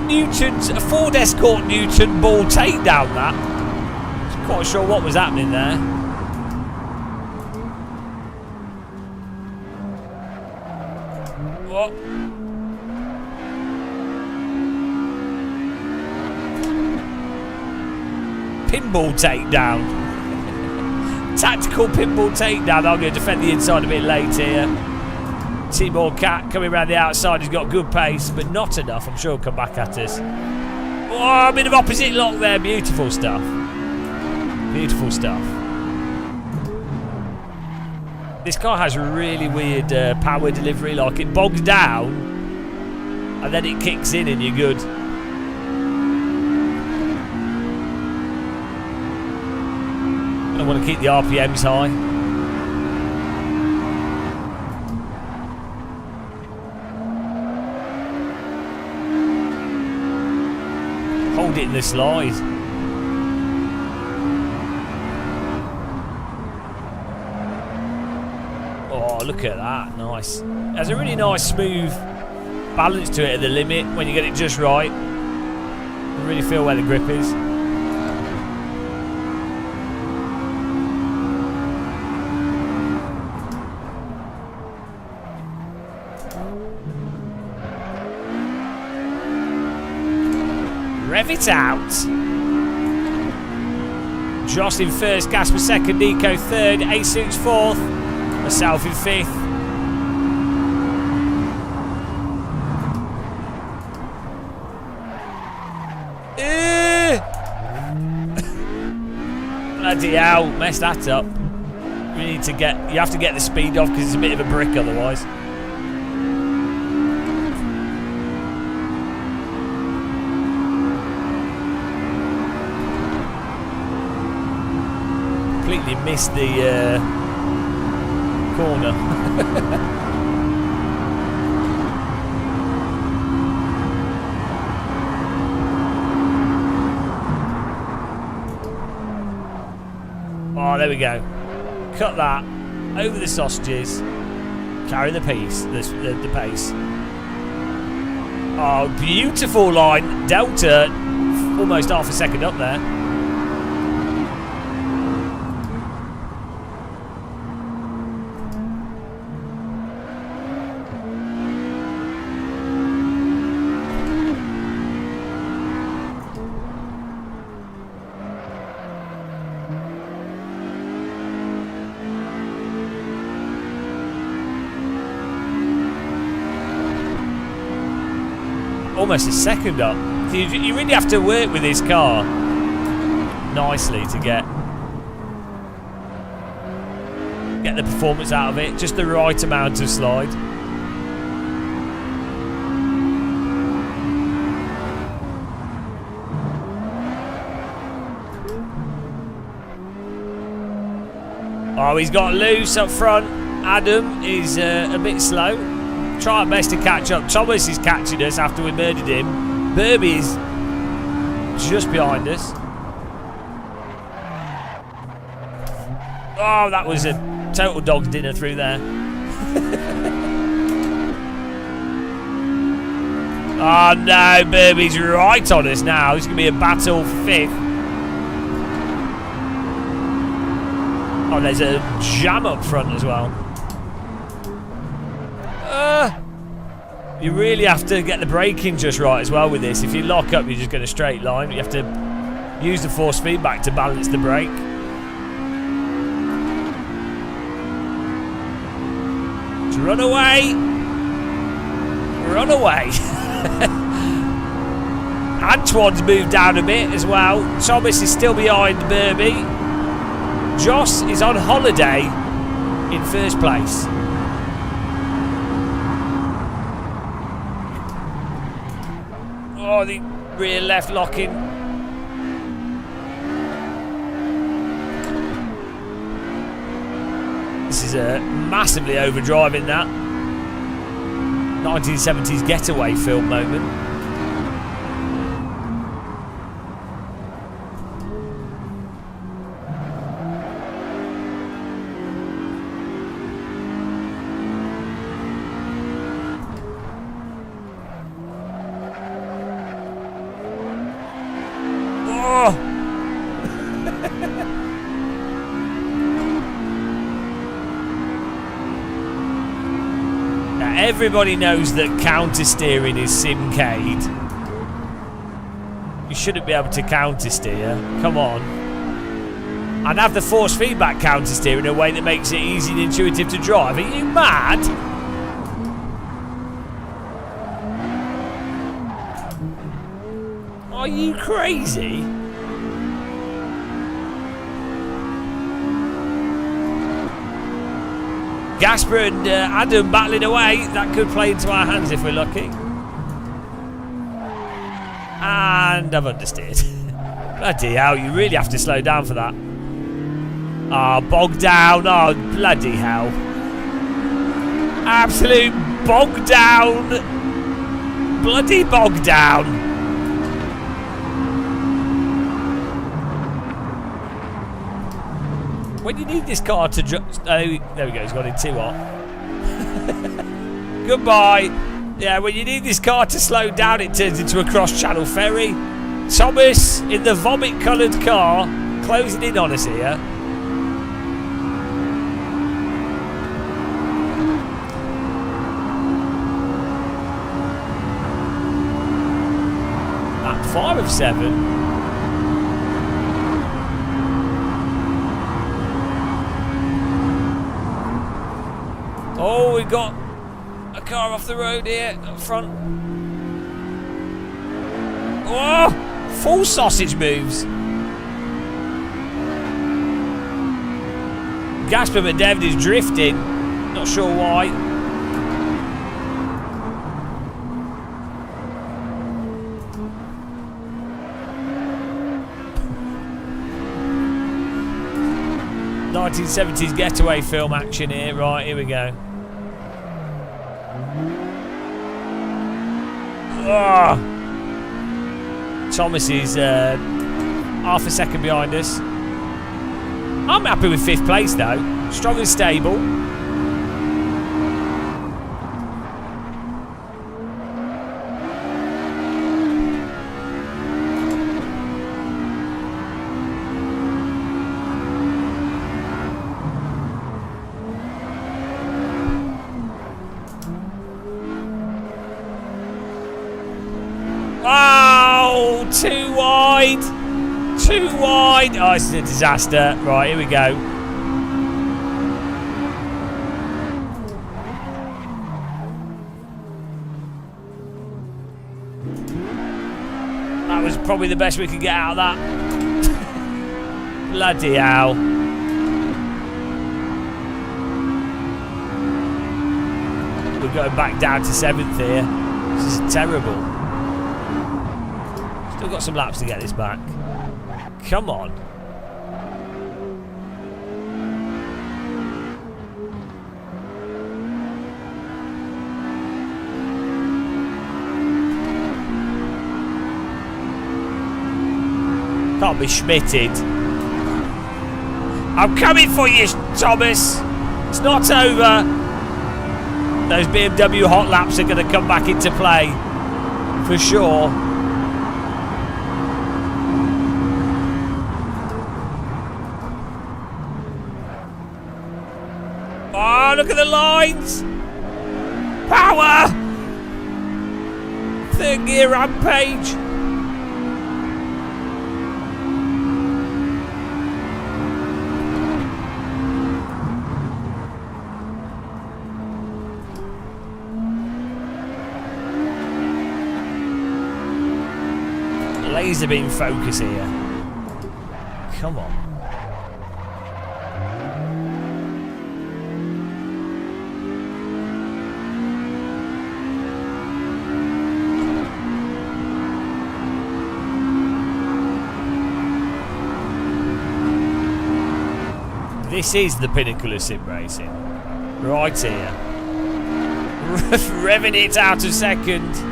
Speaker 1: Ford Escort Newton ball takedown. That. I was quite sure what was happening there. What? Pinball takedown. Tactical pinball takedown. I'm going to defend the inside a bit late here. Timor Cat coming around the outside. He's got good pace, but not enough. I'm sure he'll come back at us. Oh, a bit of opposite lock there. Beautiful stuff. Beautiful stuff. This car has really weird power delivery. Like it bogs down and then it kicks in and you're good. I want to keep the RPMs high. Hold it in the slide. Oh, look at that. Nice. There's a really nice smooth balance to it at the limit when you get it just right. You really feel where the grip is. Rev it out. Joss in first, Gasper second, Nico third, A6 fourth, myself in 5th. Bloody hell, messed that up. You have to get the speed off because it's a bit of a brick otherwise. Completely missed the corner. Oh, there we go. Cut that over the sausages. Carry the pace. The pace. Oh, beautiful line. Delta, almost half a second up there. Almost a second up. You really have to work with this car nicely to get the performance out of it. Just the right amount of slide. Oh, he's got loose up front. Adam is a bit slow. Try our best to catch up. Thomas is catching us after we murdered him. Burby is just behind us. Oh, that was a total dog's dinner through there. Oh no, Burby's right on us now. It's going to be a battle for 5th. Oh, there's a jam up front as well. You really have to get the braking just right as well with this. If you lock up, you're just going a straight line. You have to use the force feedback to balance the brake. Run away! Run away! Antoine's moved down a bit as well. Thomas is still behind Burby. Joss is on holiday in 1st place. Oh, the rear left locking. This is a massively overdriving that. 1970s getaway film moment. Everybody knows that counter steering is Simcade. You shouldn't be able to counter steer. Come on. And have the force feedback counter steer in a way that makes it easy and intuitive to drive. Are you mad? Are you crazy? Gasper and Adam battling away. That could play into our hands if we're lucky. And I've understeered. Bloody hell, you really have to slow down for that. Ah, bog down. Oh, bloody hell. Absolute bog down. Bloody bog down. When you need this car to there we go, he's gone in too hot. Goodbye. Yeah, when you need this car to slow down, it turns into a cross-channel ferry. Thomas in the vomit-coloured car, closing in on us here. Lap 5 of 7. Oh, we got a car off the road here up front. Oh, full sausage moves. Gasper McDevitt is drifting. Not sure why. '70s getaway film action here. Right, here we go. Oh. Thomas is half a second behind us. I'm happy with 5th place though. Strong and stable. Oh, too wide. Too wide. Oh, this is a disaster. Right, here we go. That was probably the best we could get out of that. Bloody hell. We're going back down to 7th here. This is terrible. Still got some laps to get this back. Come on. Can't be schmitted. I'm coming for you, Thomas. It's not over. Those BMW hot laps are going to come back into play for sure. Oh, look at the lines. Power. Third gear rampage. Laser beam focus here. Come on. This is the pinnacle of sim racing. Right here. Revving it out of second.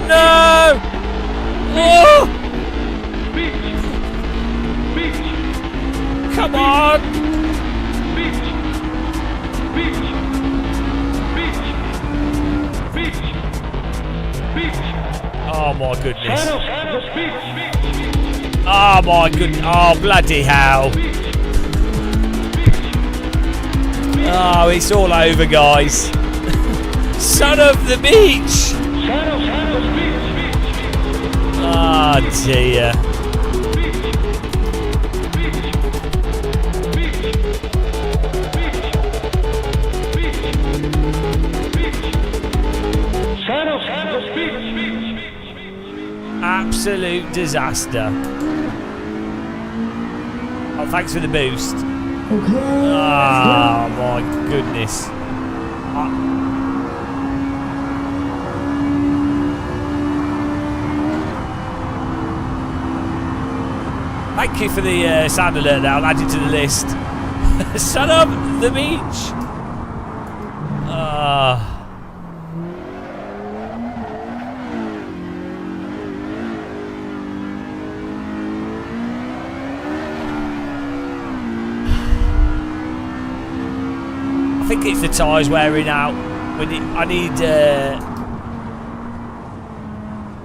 Speaker 1: No! Oh! Come on! Oh my goodness. Oh my goodness. Oh bloody hell. Oh, it's all over, guys. Son of the beach. Oh dear. Absolute disaster. Oh, thanks for the boost.
Speaker 4: Okay.
Speaker 1: Oh my goodness. Thank you for the sound alert there. I'll add it to the list. Son of the beach. I think it's the tyres wearing out. We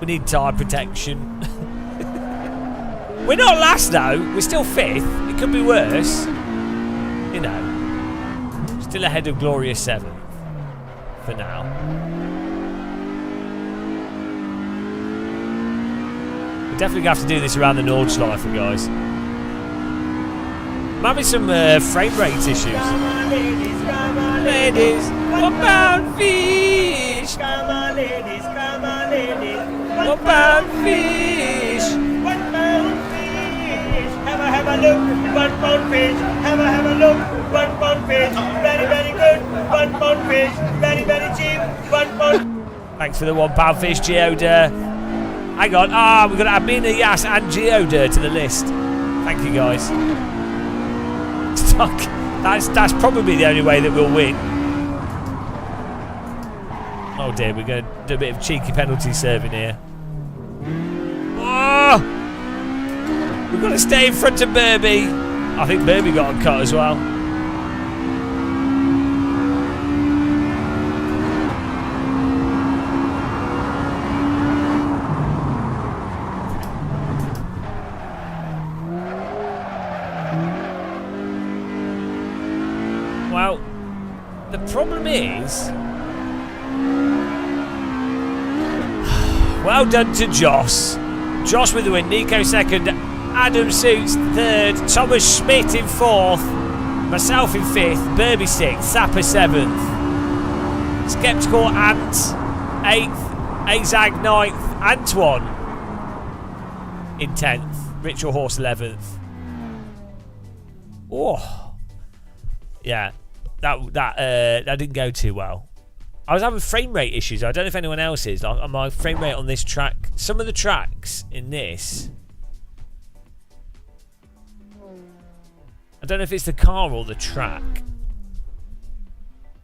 Speaker 1: need tyre protection. We're not last though. We're still 5th. It could be worse. You know. Still ahead of glorious 7th for now. We're definitely going to have to do this around the Nordschleife, guys. I'm having some frame rate issues.
Speaker 4: Come on, ladies, come on,
Speaker 1: Ladies, one pound fish.
Speaker 4: come on, ladies, come on, ladies.
Speaker 1: One pound fish.
Speaker 4: 1 pound fish. Have a look. 1 pound fish. Have a look. 1 pound fish. Very, very good. 1 pound fish. Very, very cheap. 1 pound.
Speaker 1: Thanks for the £1 fish, Geoda. Hang on. We've got to add Mina Yas and Geoda to the list. Thank you, guys. That's probably the only way that we'll win. Oh dear, we're going to do a bit of cheeky penalty serving here. Oh! We've got to stay in front of Burby. I think Burby got a cut as well. Well, the problem is... Well done to Joss. Joss with the win. Nico second. Adam Suits third. Thomas Schmidt in 4th. Myself in 5th. Burby 6th. Sapper 7th. Skeptical Ant 8th. Azag 9th. Antoine in 10th. Ritual Horse 11th. Oh. Yeah. That didn't go too well. I was having frame rate issues. I don't know if anyone else is. My frame rate on this track, some of the tracks in this, I don't know if it's the car or the track.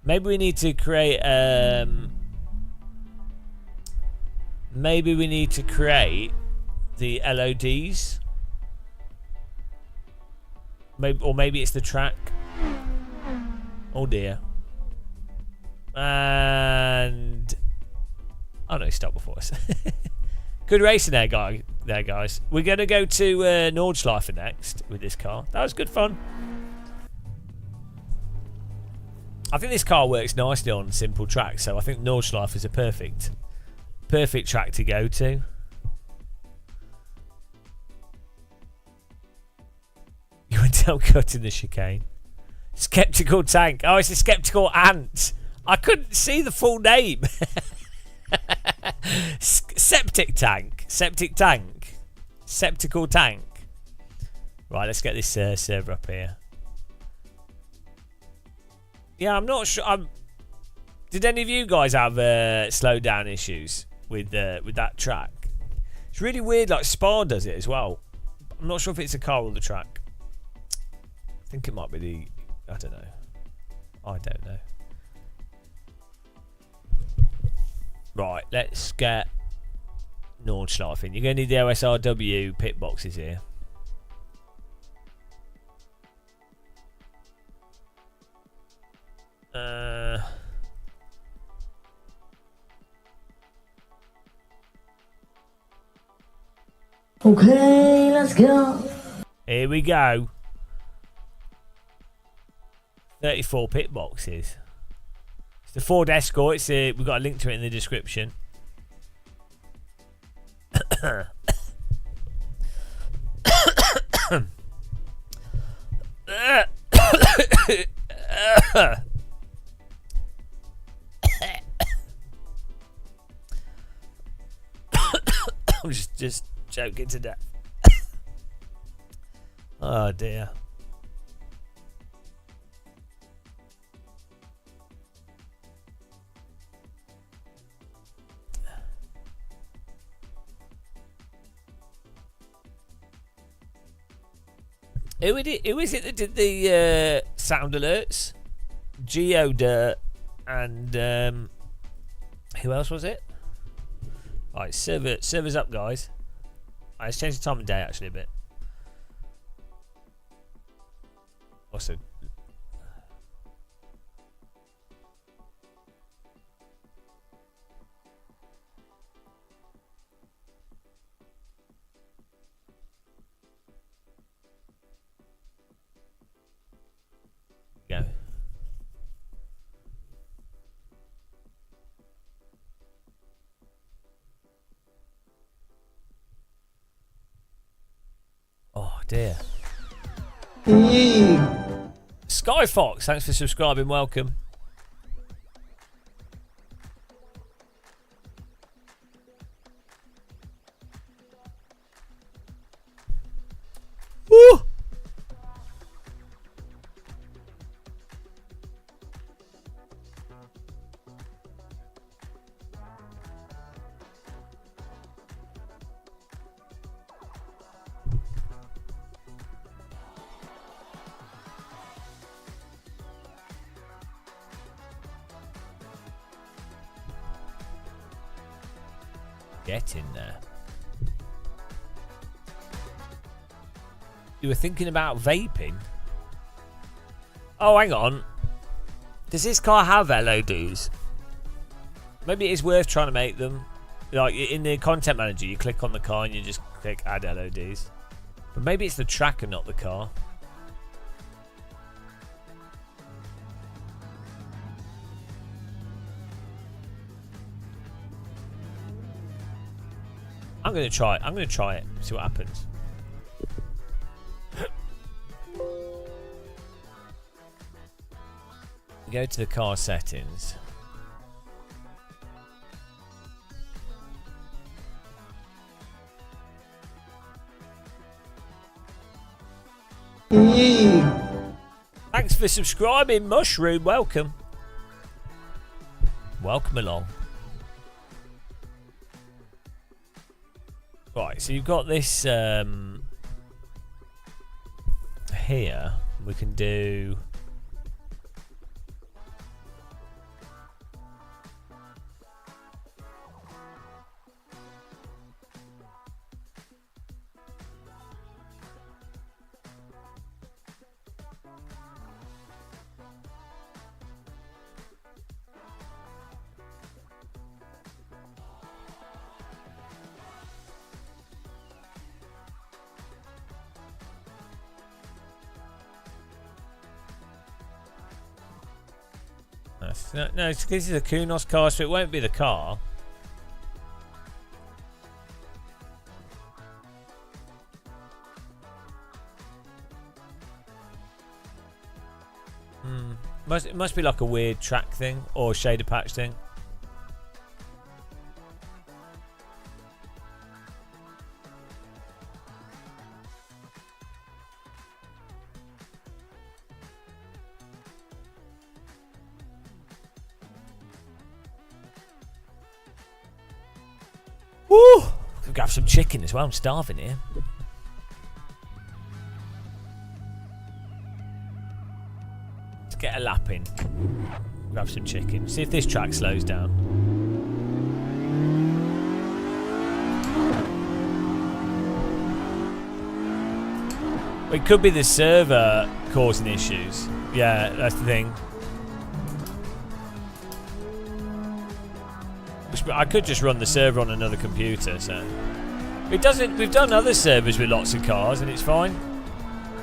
Speaker 1: Maybe we need to create maybe we need to create the LODs. Maybe it's the track. Oh dear. And oh no, stop before us. Good racing there, guys. We're gonna go to Nordschleife next with this car. That was good fun. I think this car works nicely on simple tracks, so I think Nordschleife is a perfect track to go to. You went down cutting the chicane. Skeptical Tank. Oh, it's a Skeptical Ant. I couldn't see the full name. Septic Tank. Septical Tank. Right, let's get this server up here. Yeah, I'm not sure. Did any of you guys have slowdown issues with that track? It's really weird. Like Spa does it as well. I'm not sure if it's a car or the track. I think it might be the. I don't know. Right, let's get Nordschleife in. You're going to need the OSRW pit boxes here.
Speaker 7: Okay, let's go.
Speaker 1: Here we go. 34 pit boxes. It's the Ford Escort. We've got a link to it in the description. I'm just joking to death. Oh dear. Who is it that did the sound alerts? Geodirt and who else was it? Alright, server's up, guys. Alright, let's change the time of day actually a bit. Also, go. Oh dear. Skyfox, thanks for subscribing. Welcome. Woo! Get in there. You were thinking about vaping? Oh, hang on. Does this car have LODs? Maybe it is worth trying to make them. Like in the content manager, you click on the car and you just click add LODs. But maybe it's the track and not the car. I'm gonna try it. I'm gonna try it. See what happens. Go to the car settings. Thanks for subscribing, Mushroom. Welcome. Welcome along. Right, so you've got this here. We can do No, this is a Kunos car, so it won't be the car. It must be like a weird track thing or shader patch thing. Woo! Could grab some chicken as well. I'm starving here. Let's get a lap in. Grab some chicken. See if this track slows down. It could be the server causing issues. Yeah, that's the thing. I could just run the server on another computer, so it doesn't. We've done other servers with lots of cars, and it's fine.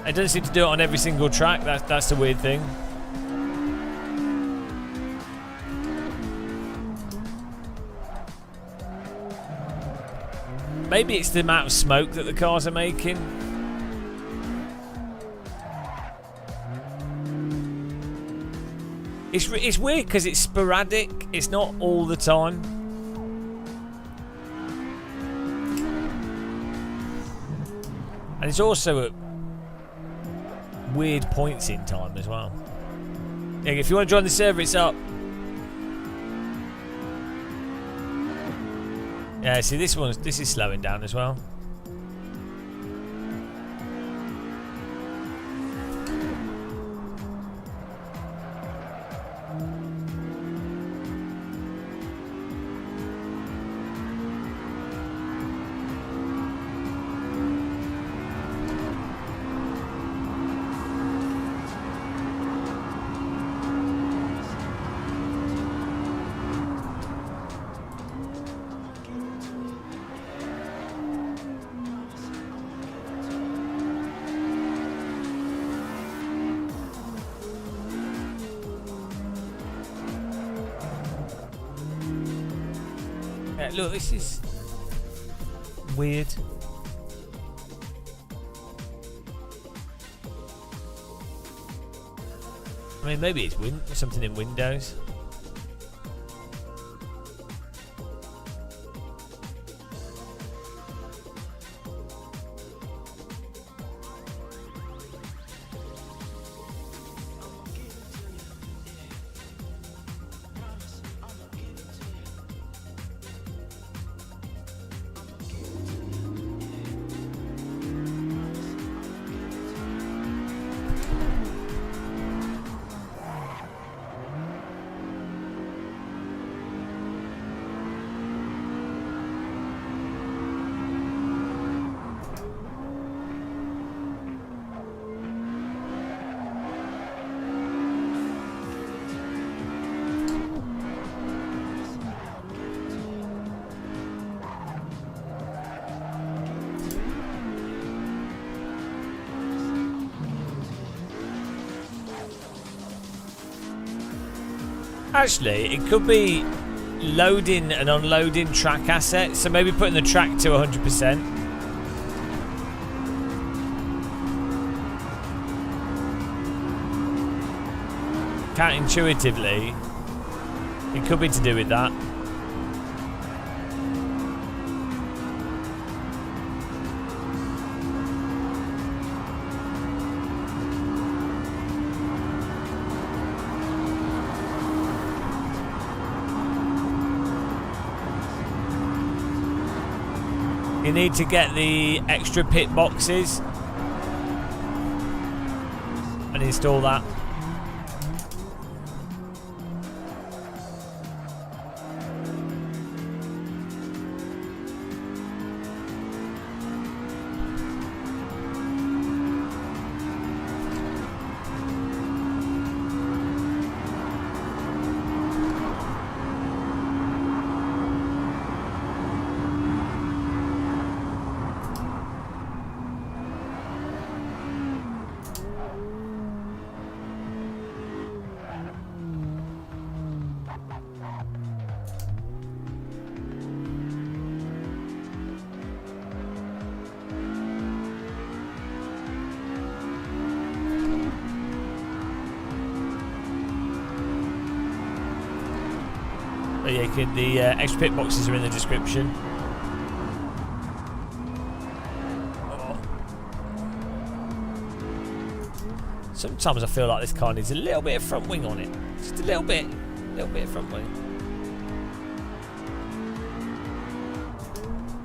Speaker 1: It doesn't seem to do it on every single track. That's the weird thing. Maybe it's the amount of smoke that the cars are making. It's weird because it's sporadic. It's not all the time. And it's also at weird points in time as well. Yeah, if you want to join the server, it's up. Yeah, see this is slowing down as well. Look, this is weird. I mean, maybe it's something in Windows. Actually, it could be loading and unloading track assets, so maybe putting the track to 100%. Counterintuitively, it could be to do with that. You need to get the extra pit boxes and install that. But yeah, the extra pit boxes are in the description. Oh. Sometimes I feel like this car needs a little bit of front wing on it. Just a little bit of front wing.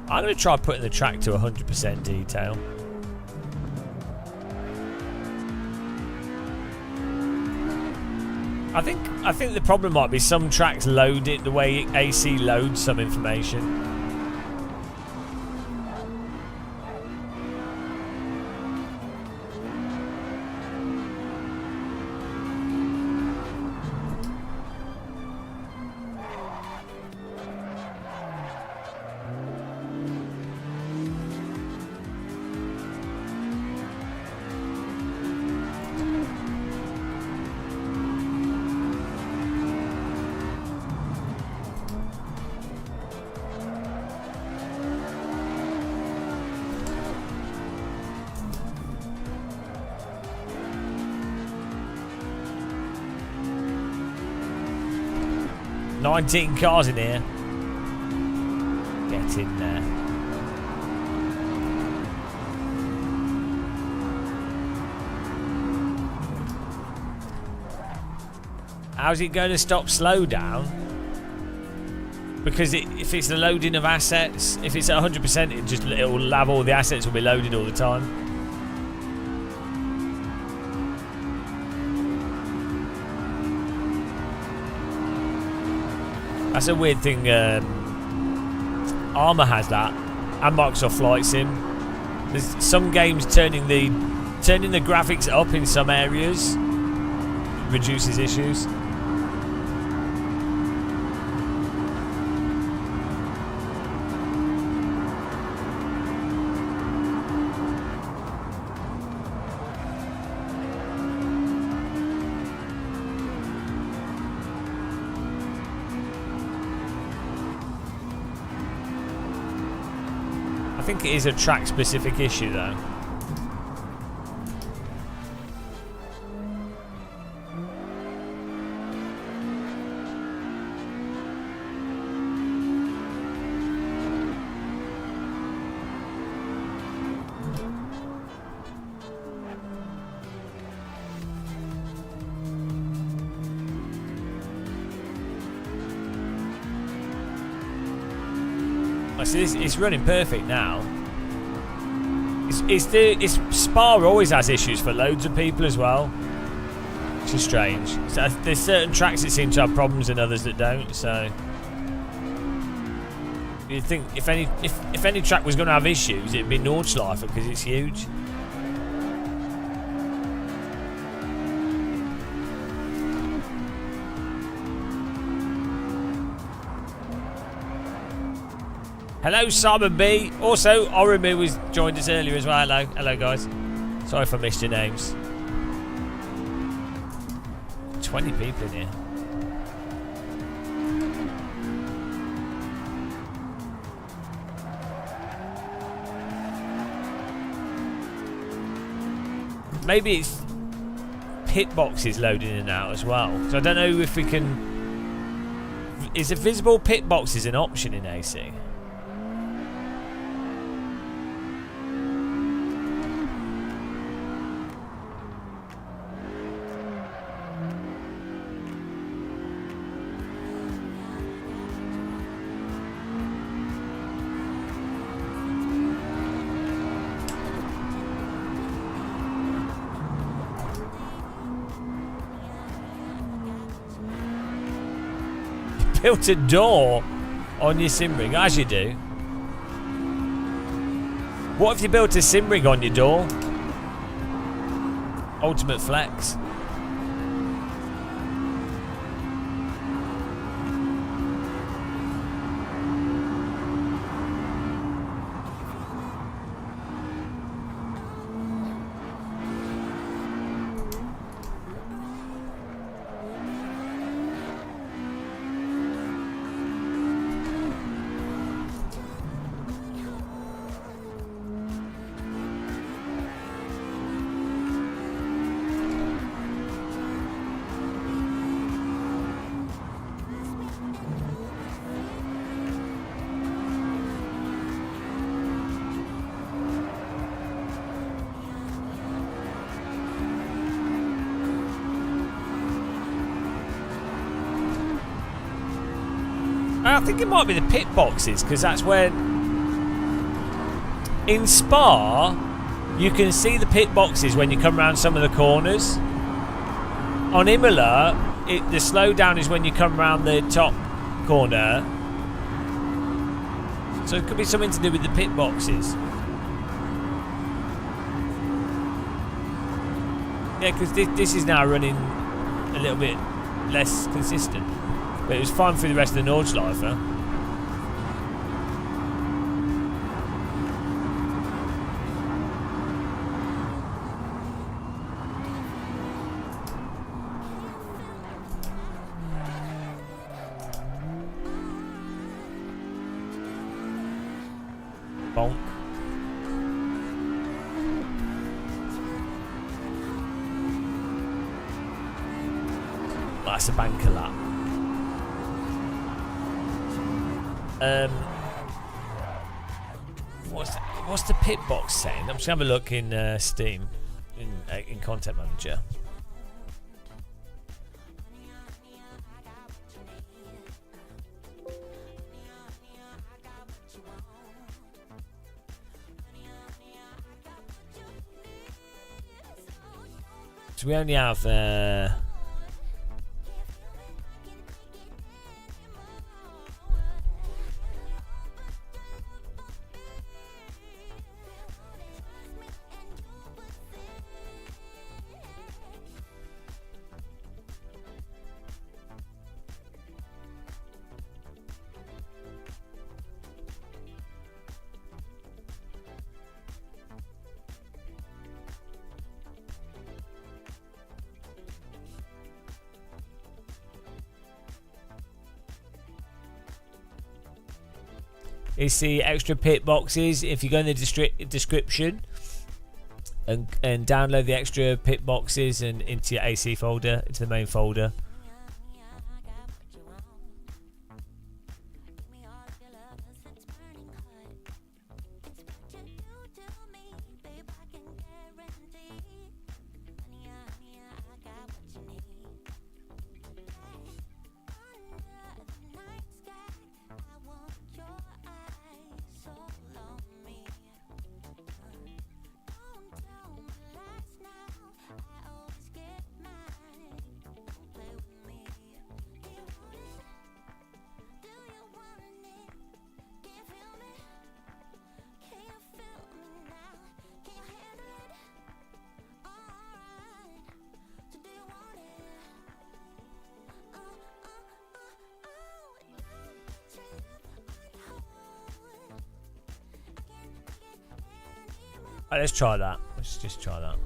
Speaker 1: I'm going to try putting the track to 100% detail. I think the problem might be some tracks load it the way AC loads some information. $19 cars in here. Get in there. How's it going to stop slowdown? Because if it's the loading of assets, if it's at 100%, it'll have all the assets will be loaded all the time. That's a weird thing. Armour has that, and Microsoft Flight Sim. There's some games turning the graphics up in some areas reduces issues. I think it is a track-specific issue, though. It's running perfect now. Spa always has issues for loads of people as well, which is strange. So there's certain tracks that seem to have problems and others that don't. So you'd think if any track was going to have issues, it'd be Nordschleife because it's huge. Hello, Simon B. Also, Orimu was joined us earlier as well. Hello, guys. Sorry if I missed your names. 20 people in here. Maybe it's pit boxes loading in and out as well. So I don't know if we can. Is a visible pit boxes an option in AC? Built a door on your sim rig, as you do. What if you built a sim rig on your door? Ultimate flex. I think it might be the pit boxes, because that's when in Spa you can see the pit boxes when you come around some of the corners. On Imola, the slowdown is when you come around the top corner. So it could be something to do with the pit boxes. Yeah, because this is now running a little bit less consistent. But it was fine through the rest of the Nordschleife. Bonk. That's a banker lap. What's the pit box saying? I'm just gonna have a look in Steam, in Content Manager. So we only have it's the extra pit boxes. If you go in the description and download the extra pit boxes and into your AC folder, into the main folder. Right, let's try that. Let's just try that.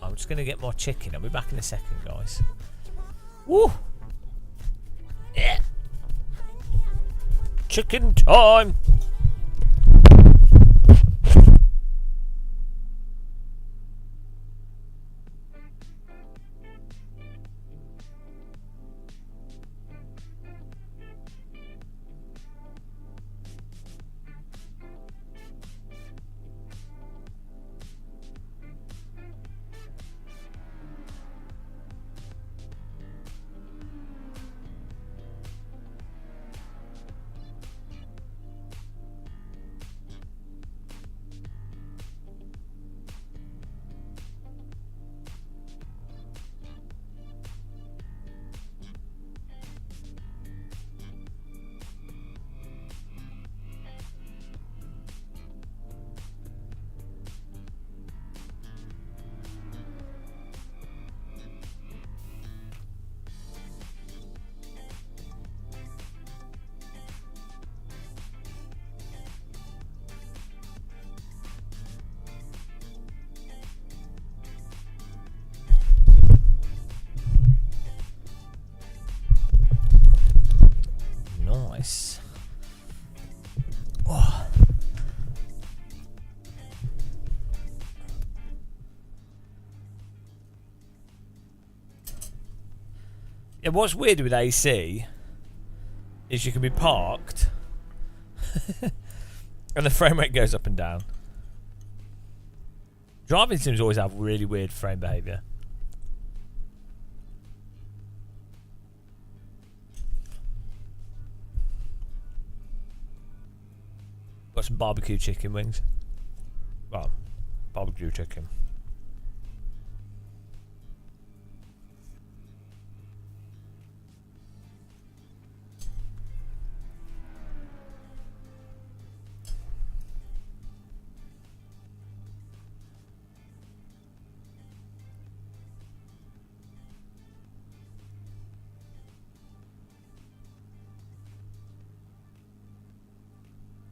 Speaker 1: I'm just going to get more chicken. I'll be back in a second, guys. Woo! Yeah. Chicken time! Yeah, what's weird with AC is you can be parked and the frame rate goes up and down. Driving sims always have really weird frame behaviour. Got some barbecue chicken wings. Well, barbecue chicken.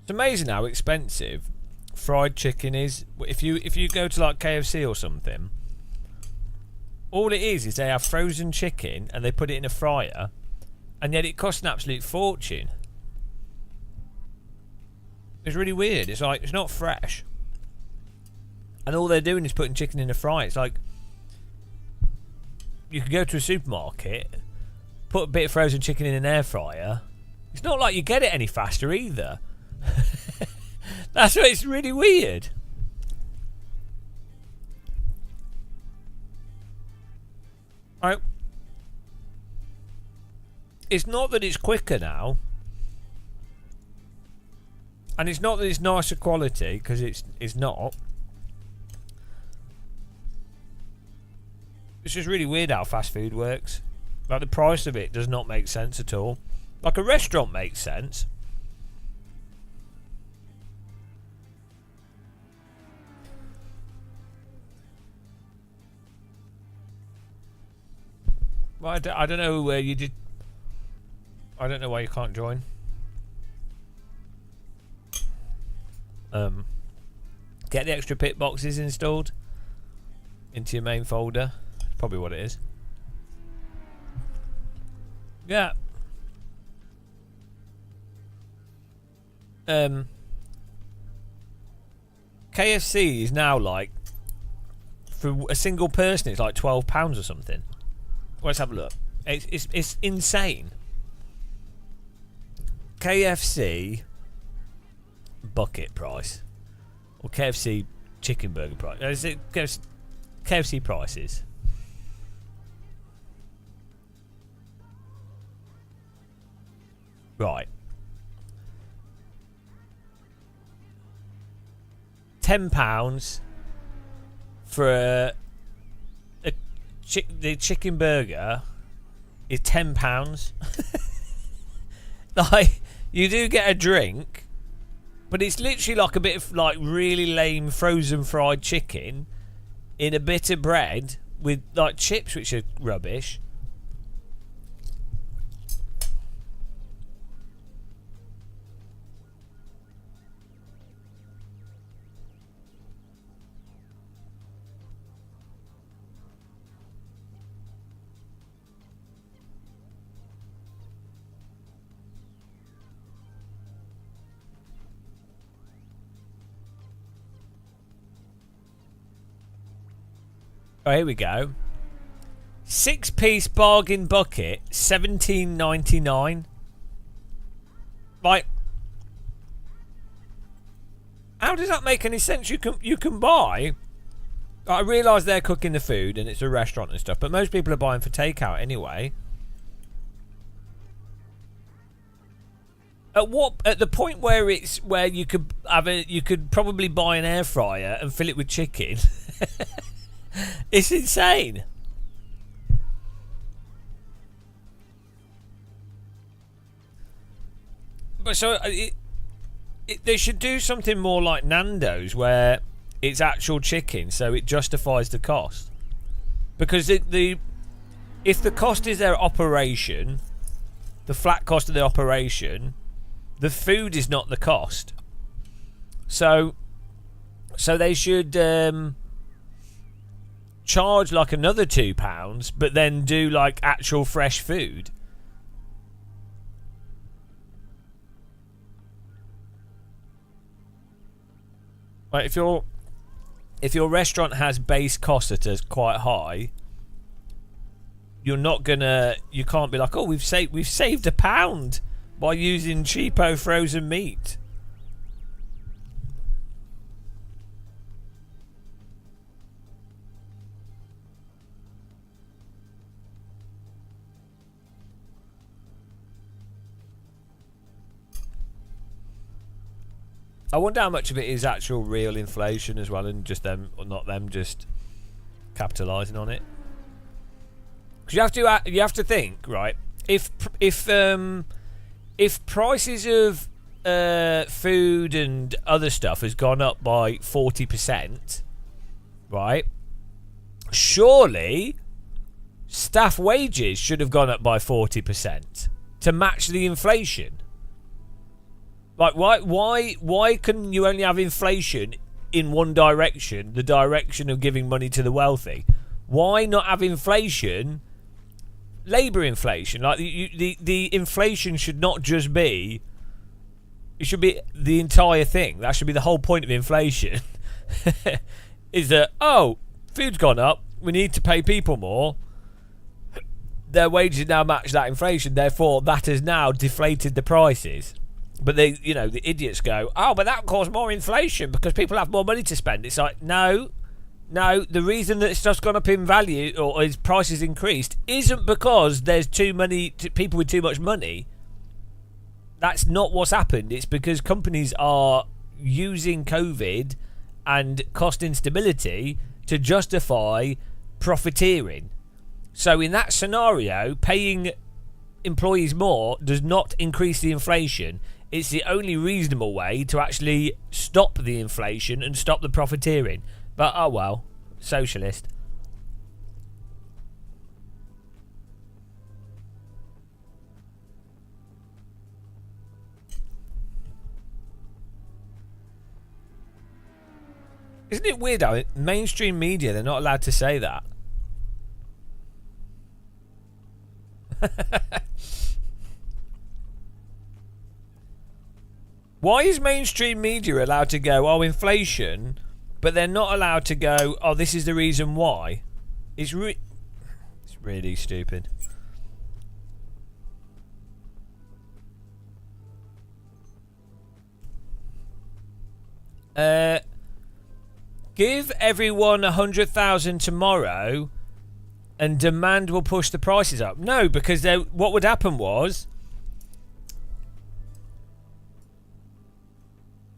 Speaker 1: It's amazing how expensive fried chicken is. If you go to like KFC or something, all it is they have frozen chicken and they put it in a fryer, and yet it costs an absolute fortune. It's really weird. It's like it's not fresh, and all they're doing is putting chicken in a fryer. It's like you could go to a supermarket, put a bit of frozen chicken in an air fryer. It's not like you get it any faster either. That's why it's really weird. Right. It's not that it's quicker now, and it's not that it's nicer quality, because it's not. It's just really weird how fast food works. Like the price of it does not make sense at all. Like a restaurant makes sense. Well, I don't know where you did. I don't know why you can't join. Get the extra pit boxes installed into your main folder. That's probably what it is. Yeah. KFC is now like, for a single person, it's like £12 or something. Let's have a look. It's insane. KFC bucket price, or KFC chicken burger price. Is it KFC prices? Right. £10 for the chicken burger is £10. Like, you do get a drink, but it's literally like a bit of like really lame frozen fried chicken in a bit of bread with like chips, which are rubbish. Oh, here we go. 6-piece bargain bucket, $17.99. Like, how does that make any sense? You can buy. I realise they're cooking the food and it's a restaurant and stuff, but most people are buying for takeout anyway. At the point where you could probably buy an air fryer and fill it with chicken. It's insane. But so they should do something more like Nando's, where it's actual chicken, so it justifies the cost. Because if the cost is their operation, the flat cost of the operation, the food is not the cost. So they should charge like another £2, but then do like actual fresh food. Like if your restaurant has base costs that are quite high, you can't be like, oh, we've saved £1 by using cheapo frozen meat. I wonder how much of it is actual real inflation as well, and just them, or not them, just capitalising on it. Because you have to think, right? If prices of food and other stuff has gone up by 40%, right? Surely staff wages should have gone up by 40% to match the inflation. Like, why can you only have inflation in one direction, the direction of giving money to the wealthy? Why not have inflation, labour inflation? Like, the inflation should not just be, it should be the entire thing. That should be the whole point of inflation. Is that, oh, food's gone up, we need to pay people more, their wages now match that inflation, therefore that has now deflated the prices. But the idiots go, oh, but that caused more inflation because people have more money to spend. It's like, no, the reason that stuff's gone up in value or its prices increased isn't because there's too many people with too much money. That's not what's happened. It's because companies are using COVID and cost instability to justify profiteering. So in that scenario, paying employees more does not increase the inflation. It's the only reasonable way to actually stop the inflation and stop the profiteering. But, oh well, socialist. Isn't it weird how mainstream media, they're not allowed to say that? Why is mainstream media allowed to go, oh, inflation, but they're not allowed to go, oh, this is the reason why? It's really stupid. Give everyone 100,000 tomorrow and demand will push the prices up. No, because what would happen was,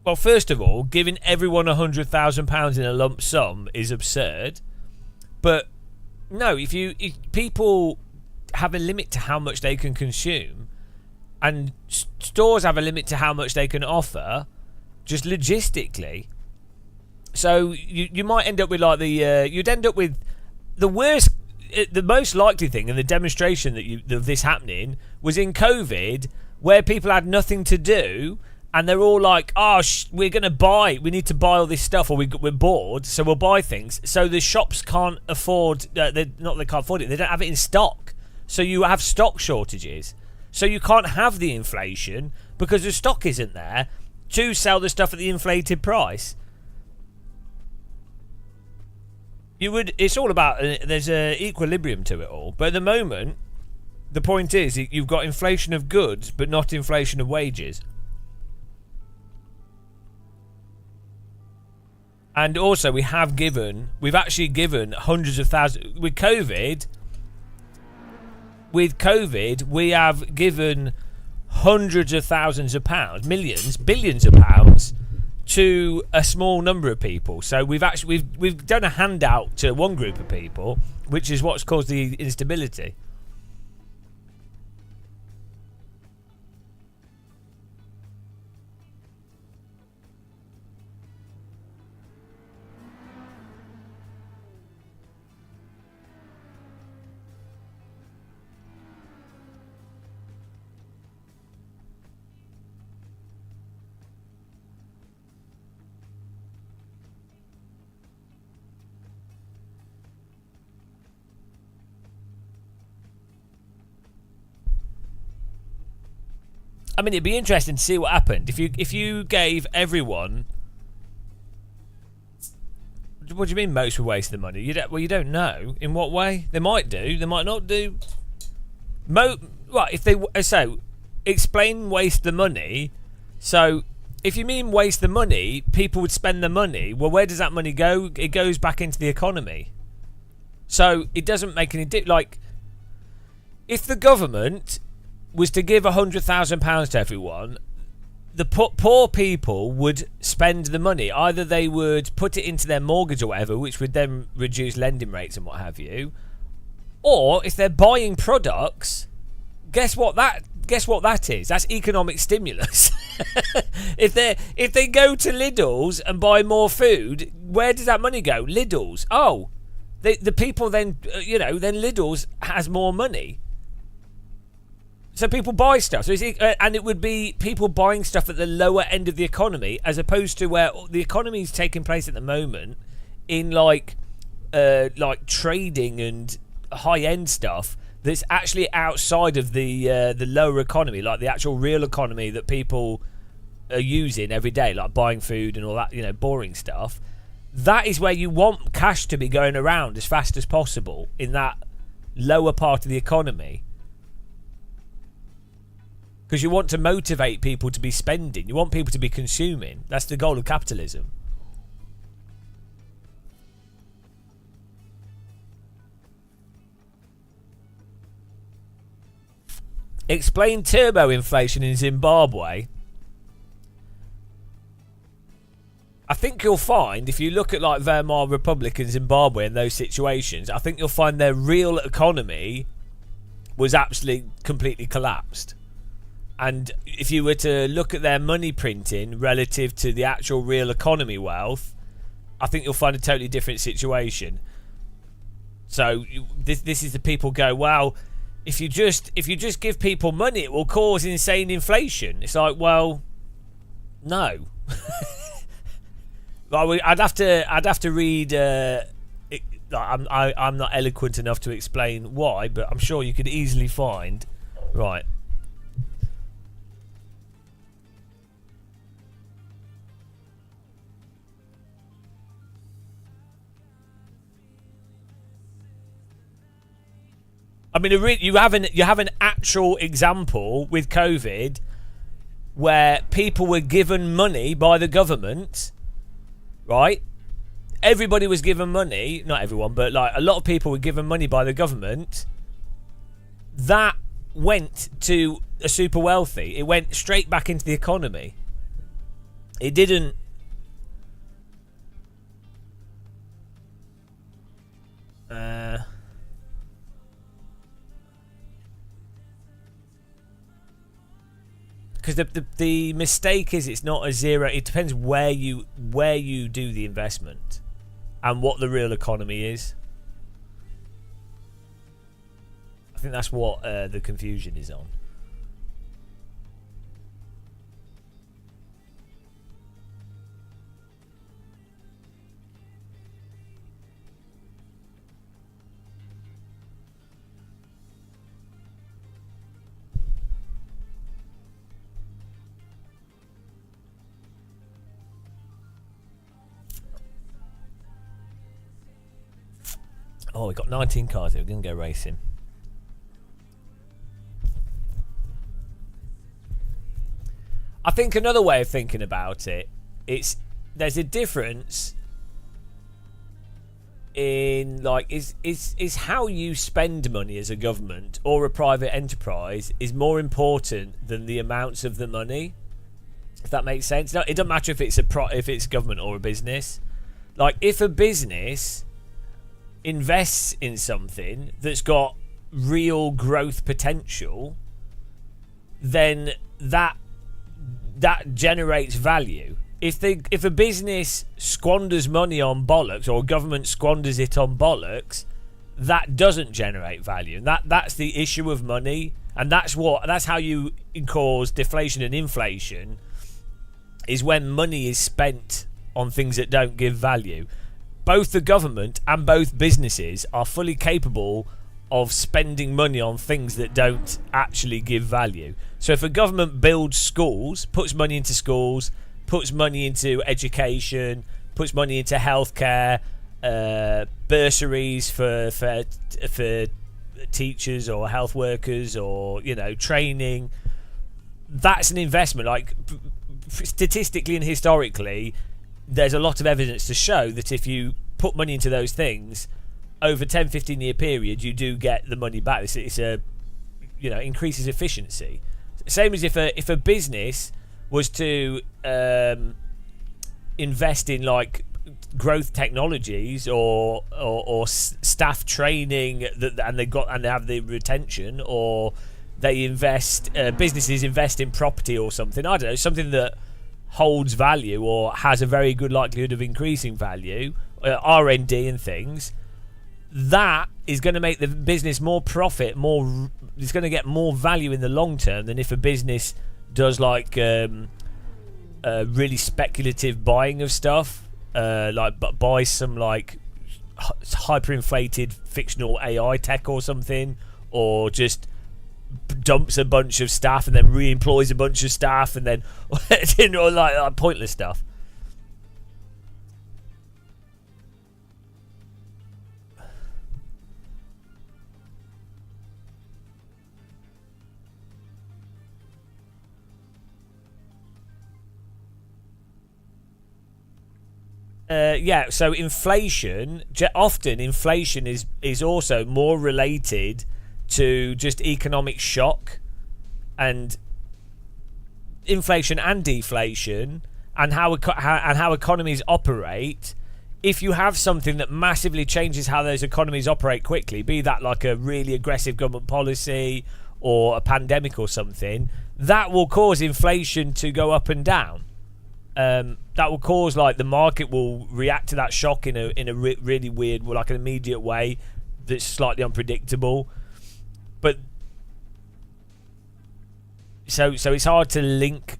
Speaker 1: well, first of all, giving everyone £100,000 in a lump sum is absurd. But no, if people have a limit to how much they can consume, and stores have a limit to how much they can offer, just logistically. So you might end up with like you'd end up with the worst. The most likely thing, and the demonstration of this happening was in COVID, where people had nothing to do. And they're all like, oh, we need to buy all this stuff, or we're bored, so we'll buy things. So the shops can't afford, they can't afford it, they don't have it in stock. So you have stock shortages. So you can't have the inflation because the stock isn't there to sell the stuff at the inflated price. It's all about, there's an equilibrium to it all. But at the moment, the point is, you've got inflation of goods, but not inflation of wages. And also, we've actually given hundreds of thousands with COVID. With COVID, we have given hundreds of thousands of pounds, millions, billions of pounds to a small number of people. So we've done a handout to one group of people, which is what's caused the instability. I mean, it'd be interesting to see what happened if you gave everyone. What do you mean most would waste the money? You don't know. In what way? They might do. They might not do. If they so explain waste the money. So if you mean waste the money, people would spend the money. Well, where does that money go? It goes back into the economy. So it doesn't make any like if the government was to give £100,000 to everyone, the poor people would spend the money. Either they would put it into their mortgage or whatever, which would then reduce lending rates and what have you. Or if they're buying products, guess what that is? That's economic stimulus. if they go to Lidl's and buy more food, where does that money go? Lidl's. Oh, the people then then Lidl's has more money. So people buy stuff. So and it would be people buying stuff at the lower end of the economy, as opposed to where the economy is taking place at the moment in like trading and high end stuff that's actually outside of the lower economy, like the actual real economy that people are using every day, like buying food and all that, boring stuff. That is where you want cash to be going around as fast as possible, in that lower part of the economy. Because you want to motivate people to be spending. You want people to be consuming. That's the goal of capitalism. Explain turbo inflation in Zimbabwe. I think you'll find, if you look at like Weimar Republic in Zimbabwe and those situations, I think you'll find their real economy was absolutely completely collapsed. And if you were to look at their money printing relative to the actual real economy wealth, I think you'll find a totally different situation. So this is the people go, well, if you just give people money, it will cause insane inflation. It's like, well, no. I'd have to read. I'm not eloquent enough to explain why, but I'm sure you could easily find. Right. I mean, you have an actual example with COVID where people were given money by the government, right? Everybody was given money, not everyone, but like a lot of people were given money by the government. That went to a super wealthy. It went straight back into the economy. It didn't. Because the mistake is it's not a zero. It depends where you do the investment and what the real economy is. I think that's what the confusion is on. Oh, we got 19 cars here. We're going to go racing. I think another way of thinking about it, there's a difference in like is how you spend money as a government or a private enterprise is more important than the amounts of the money. If that makes sense. No, it doesn't matter if it's government or a business. Like if a business invests in something that's got real growth potential, then that generates value. If a business squanders money on bollocks, or a government squanders it on bollocks, that doesn't generate value. And that's the issue of money, and that's how you cause deflation and inflation, is when money is spent on things that don't give value. Both the government and both businesses are fully capable of spending money on things that don't actually give value. So if a government builds schools, puts money into schools, puts money into education, puts money into healthcare, bursaries for teachers or health workers, or training. That's an investment. Like statistically and historically, there's a lot of evidence to show that if you put money into those things over 10-15 year period, you do get the money back. It's a increases efficiency. Same as if a business was to invest in like growth technologies or staff training and they have the retention, or they businesses invest in property or something. I don't know, something that holds value or has a very good likelihood of increasing value, R&D and things. That is going to make the business more profit, it's going to get more value in the long term than if a business does like really speculative buying of stuff, like buy some like hyperinflated fictional AI tech or something, or just dumps a bunch of staff and then re-employs a bunch of staff and then like pointless stuff. So inflation, often inflation is also more related to just economic shock, and inflation and deflation, and how economies operate. If you have something that massively changes how those economies operate quickly, be that like a really aggressive government policy or a pandemic or something, that will cause inflation to go up and down. That will cause like the market will react to that shock in a really weird, like an immediate way that's slightly unpredictable. But so it's hard to link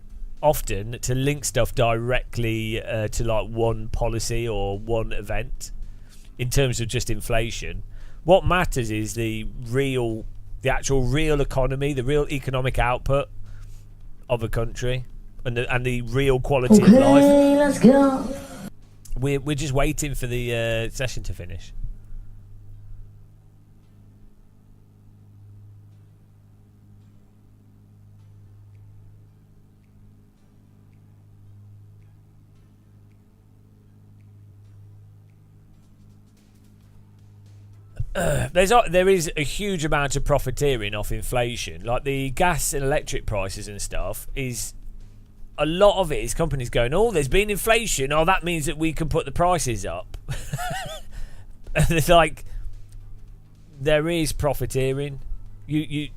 Speaker 1: stuff directly to like one policy or one event in terms of just inflation. What matters is the actual real economy, the real economic output of a country, and the real quality of life.
Speaker 7: Let's go.
Speaker 1: We're just waiting for the session to finish. There is a huge amount of profiteering off inflation. Like the gas and electric prices and stuff, is a lot of it is companies going, oh, there's been inflation, oh, that means that we can put the prices up. And it's like, there is profiteering. You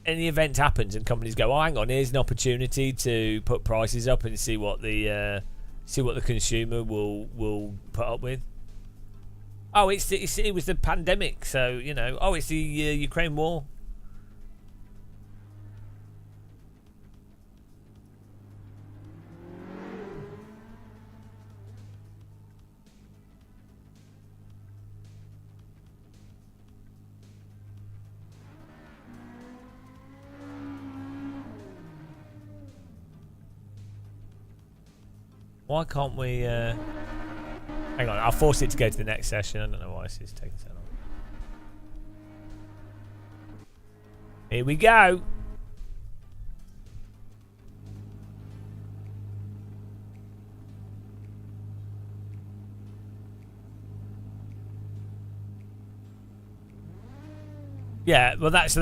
Speaker 1: any event happens and companies go, oh, hang on, here's an opportunity to put prices up and see what the consumer will put up with. Oh, it was the pandemic, so oh, it's the Ukraine war. Why can't we? Hang on, I'll force it to go to the next session. I don't know why this is taking so long. Here we go. Yeah, well, that's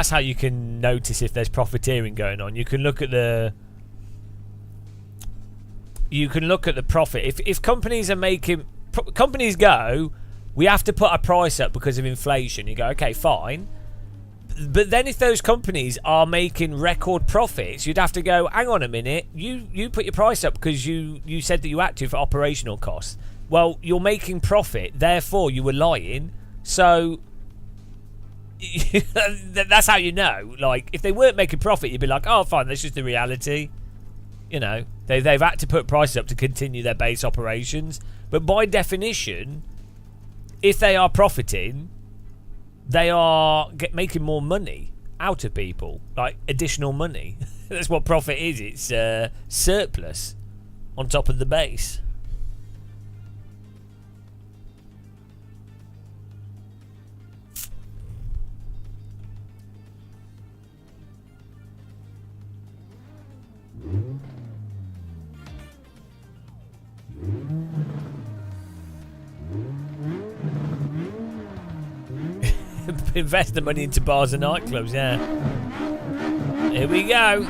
Speaker 1: how you can notice if there's profiteering going on. You can look at the profit. If companies are making companies go, we have to put our price up because of inflation. You go, okay, fine. But then if those companies are making record profits, you'd have to go, hang on a minute, you put your price up because you said that you had to for operational costs. Well, you're making profit, therefore you were lying. So that's how you know. Like, if they weren't making profit, you'd be like, oh, fine, that's just the reality. They've had to put prices up to continue their base operations. But by definition, if they are profiting, they are making more money out of people, like additional money. That's what profit is. It's surplus on top of the base. Invest the money into bars and nightclubs, yeah. Here we go.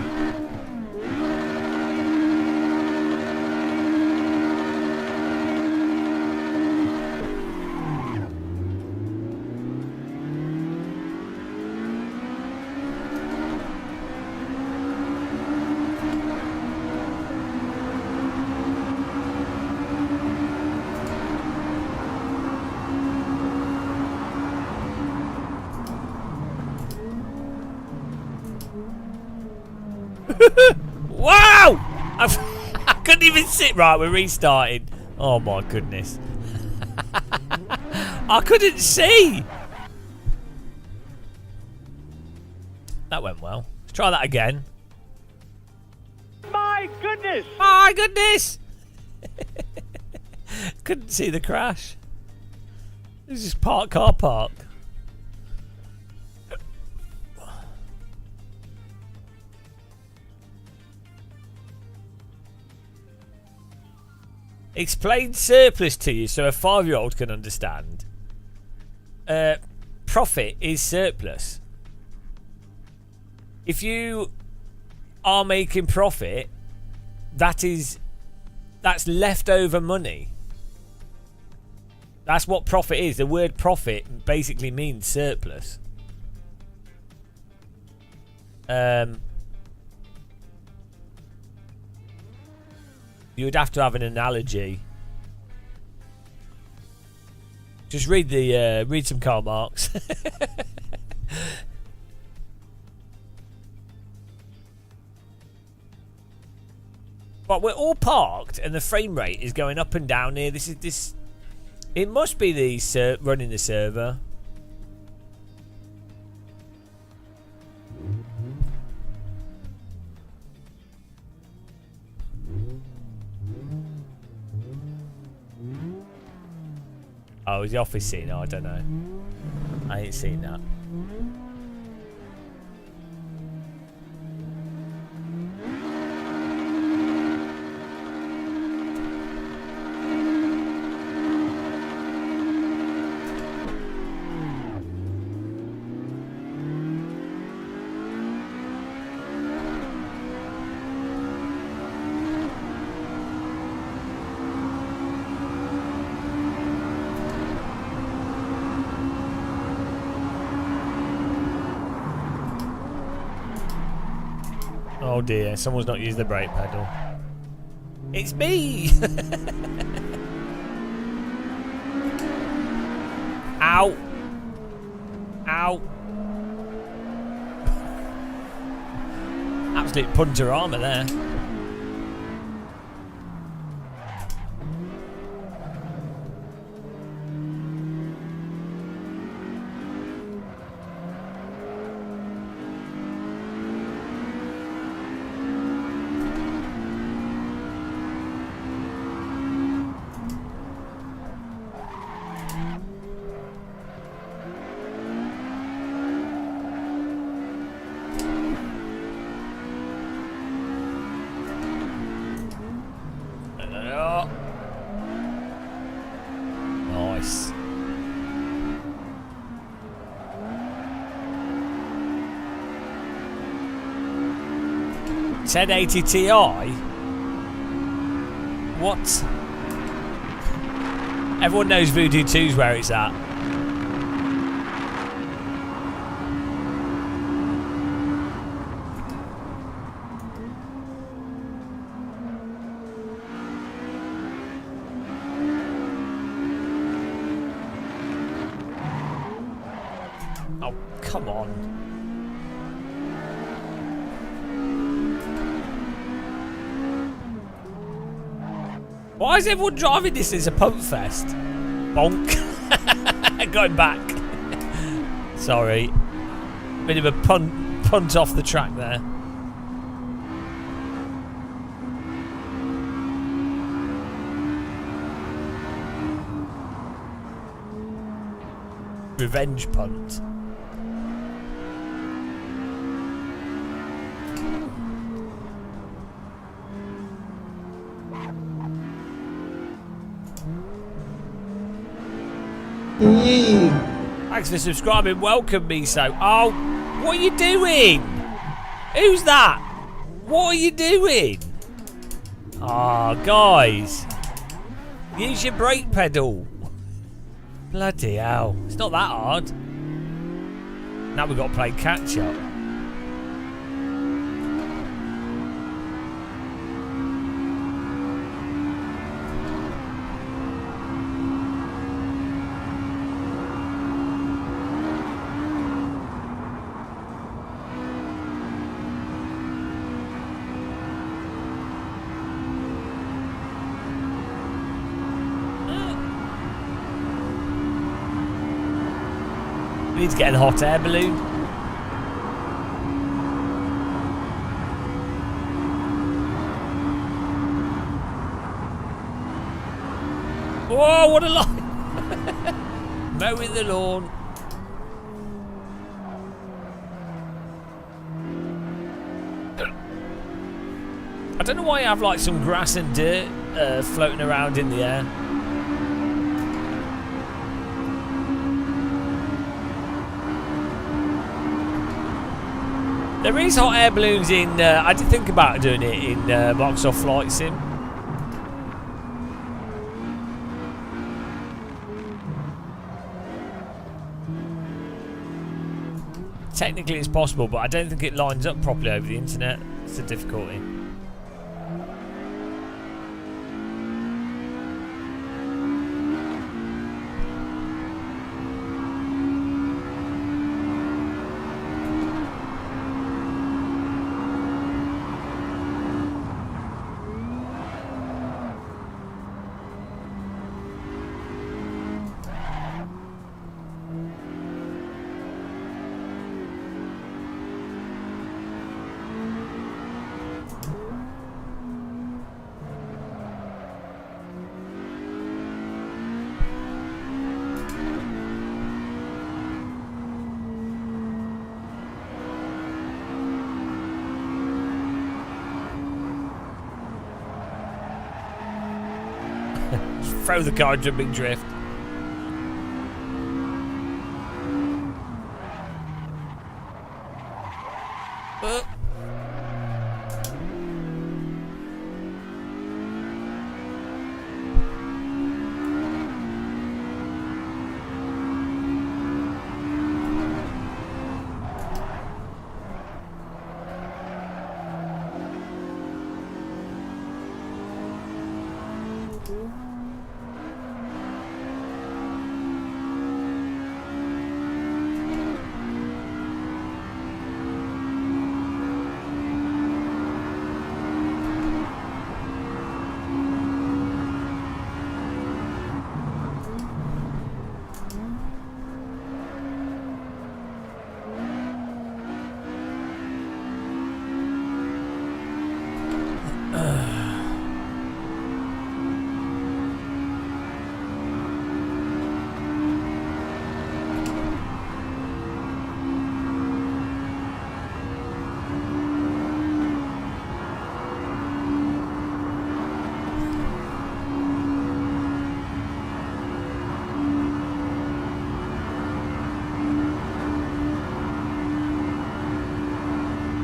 Speaker 1: Wow! I couldn't even sit right. We're restarting. Oh my goodness. I couldn't see. That went well. Let's try that again.
Speaker 4: My goodness!
Speaker 1: My goodness! Couldn't see the crash. It was just car park. Explain surplus to you so a 5-year-old can understand. Profit is surplus. If you are making profit, that's leftover money. That's what profit is. The word profit basically means surplus. You would have to have an analogy. Just read some Karl Marx. But we're all parked, and the frame rate is going up and down here. It must be the running the server. Oh, is the office scene? Oh, I don't know. I ain't seen that. Oh dear, someone's not used the brake pedal. It's me! Ow! Ow! Absolute punter armour there. Nice. $1080 Ti? What? Everyone knows Voodoo 2's where it's at. Oh, come on. Why is everyone driving this as a pump fest? Bonk. Going back. Sorry. Bit of a punt off the track there. Revenge punt. Thanks for subscribing. Welcome, Miso. Oh, what are you doing? Who's that? What are you doing? Oh, guys. Use your brake pedal. Bloody hell. It's not that hard. Now we've got to play catch up. We need to get a hot air balloon. Whoa, what a line! Mowing the lawn. I don't know why you have like some grass and dirt floating around in the air. There is hot air balloons in. I did think about doing it in Microsoft Flight Sim. Technically, it's possible, but I don't think it lines up properly over the internet. It's a difficulty. Throw the car into a big drift.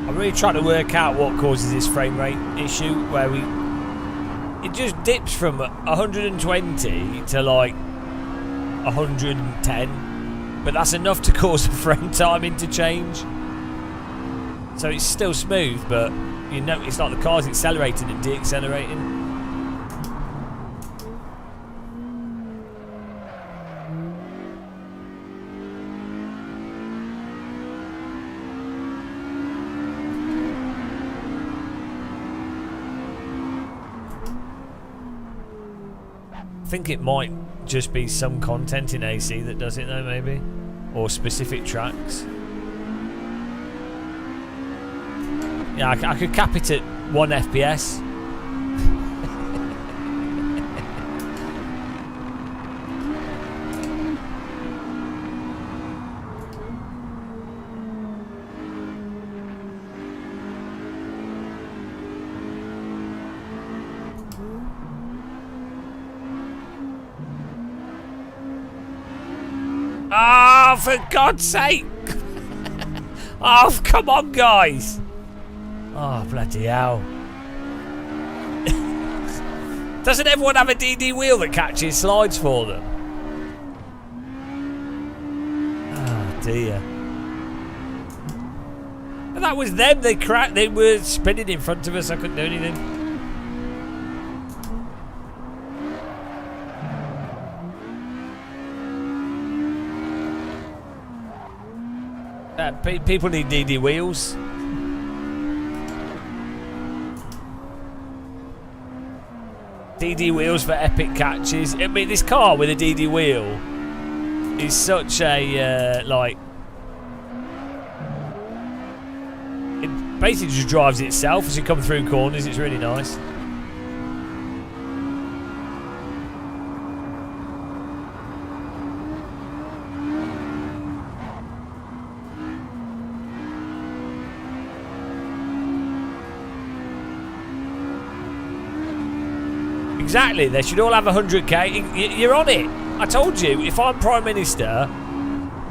Speaker 1: I'm really trying to work out what causes this frame rate issue where it just dips from 120 to like 110, but that's enough to cause a frame time interchange. So it's still smooth, but you know it's like the car's accelerating and deaccelerating. I think it might just be some content in AC that does it though, maybe, or specific tracks. Yeah, I could cap it at 1 FPS. Ah! Oh, for God's sake! Oh, come on, guys! Oh, bloody hell. Doesn't everyone have a DD wheel that catches slides for them? Oh, dear. And that was them. They were spinning in front of us. I couldn't do anything. People need DD wheels. DD wheels for epic catches. I mean, this car with a DD wheel is such a like. It basically just drives itself as you come through corners. It's really nice. Exactly, they should all have 100k. You're on it. I told you, if I'm Prime Minister,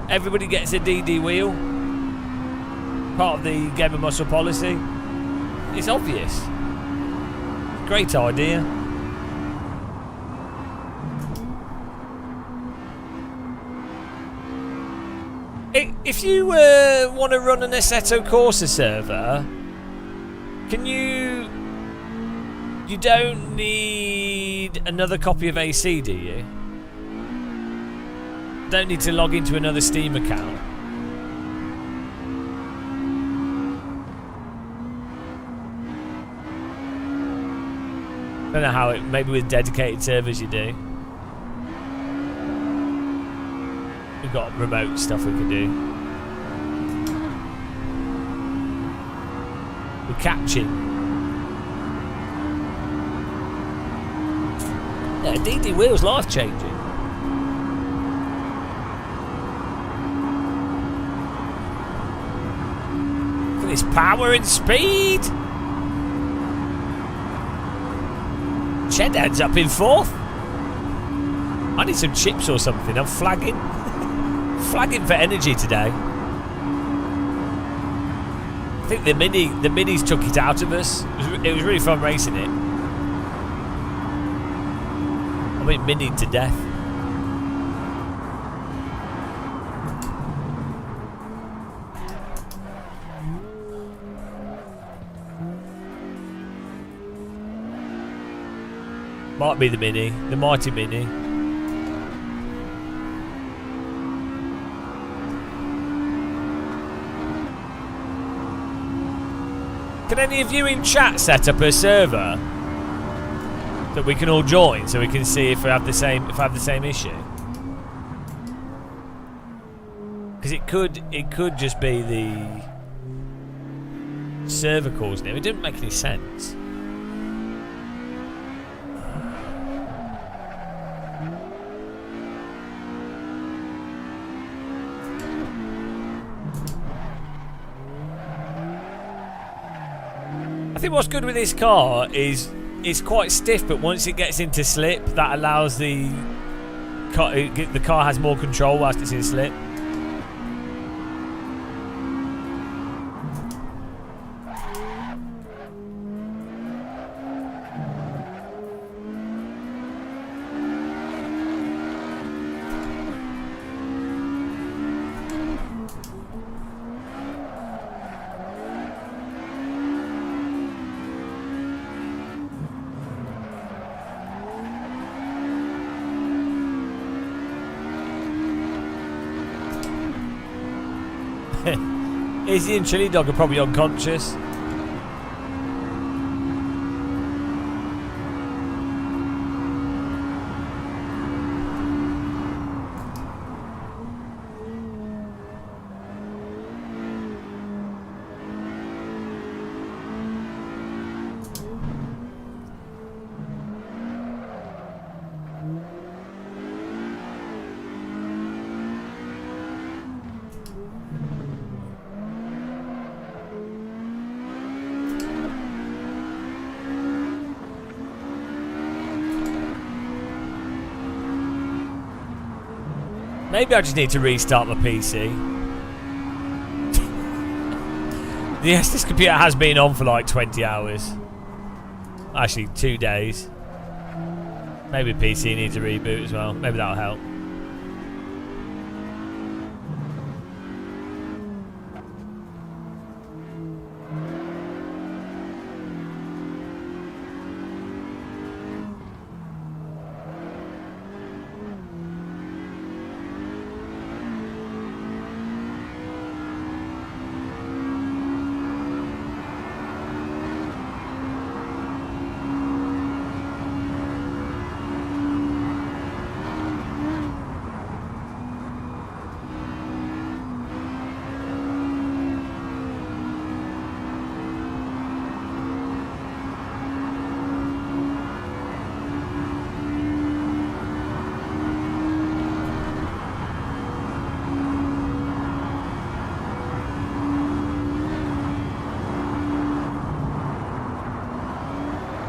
Speaker 1: everybody gets a DD wheel. Part of the Game of Muscle policy. It's obvious. Great idea. If you want to run an Assetto Corsa server, can you... You don't need another copy of AC, do you? Don't need to log into another Steam account. Don't know how it. Maybe with dedicated servers you do. We've got remote stuff we can do. We're catching. Yeah, DD wheel's life changing. Look at this power and speed. Cheddad's up in 4th. I need some chips or something. I'm flagging. Flagging for energy today. I think the minis took it out of us. It was really fun racing it. I mean, minied to death. Might be the Mini, the mighty Mini. Can any of you in chat set up a server that we can all join so we can see if we have the same issue? Because it could just be the server causing it. It didn't make any sense. I think what's good with this car is it's quite stiff, but once it gets into slip, that allows the car has more control whilst it's in slip. Izzy and Chili Dog are probably unconscious. Maybe I just need to restart my PC. Yes, this computer has been on for like 20 hours. Actually, 2 days. Maybe PC needs a reboot as well. Maybe that'll help.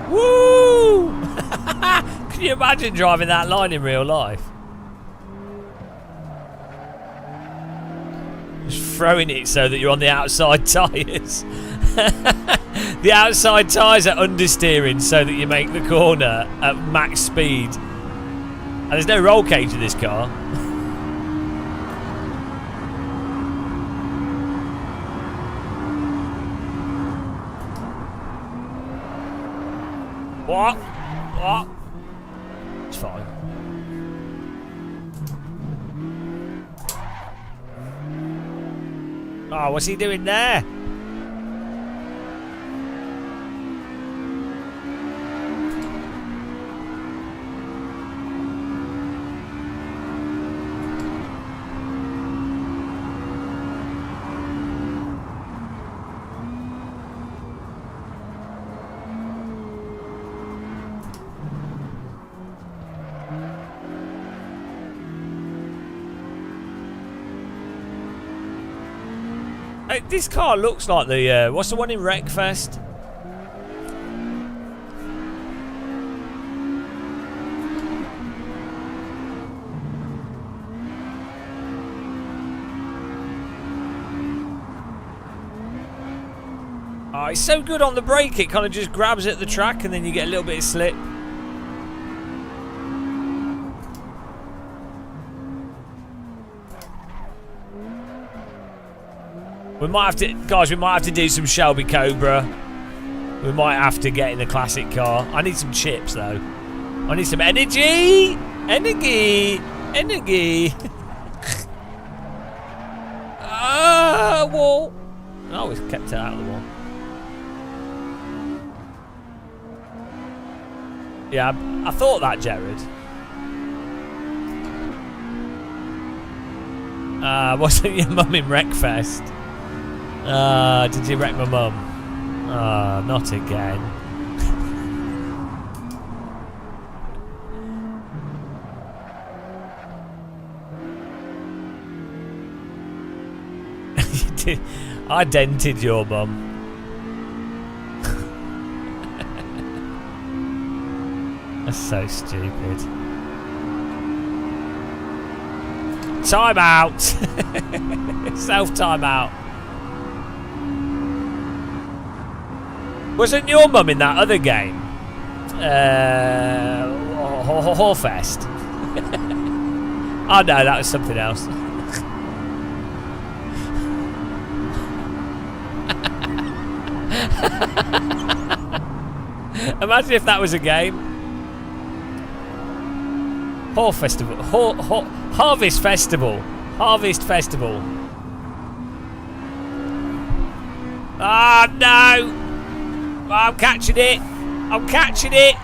Speaker 1: Woo! Can you imagine driving that line in real life? Just throwing it so that you're on the outside tyres. The outside tyres are understeering so that you make the corner at max speed. And there's no roll cage in this car. What? What? It's fine. Oh, what's he doing there? Hey, this car looks like the what's the one in Wreckfest? Oh, it's so good on the brake, it kind of just grabs at the track and then you get a little bit of slip. We might have to, guys, we might have to do some Shelby Cobra. We might have to get in the classic car. I need some chips, though. I need some energy! Energy! Energy! Wall! Oh, we've kept it out of the wall. Yeah, I thought that, Jared. Wasn't your mum in Wreckfest? Did you wreck my mum? Not again. You did. I dented your mum. That's so stupid. Time out. Self time out. Wasn't your mum in that other game? Whorefest. Oh no, that was something else. Imagine if that was a game. Harvest Festival. Harvest Festival. Ah, no! I'm catching it. I'm catching it.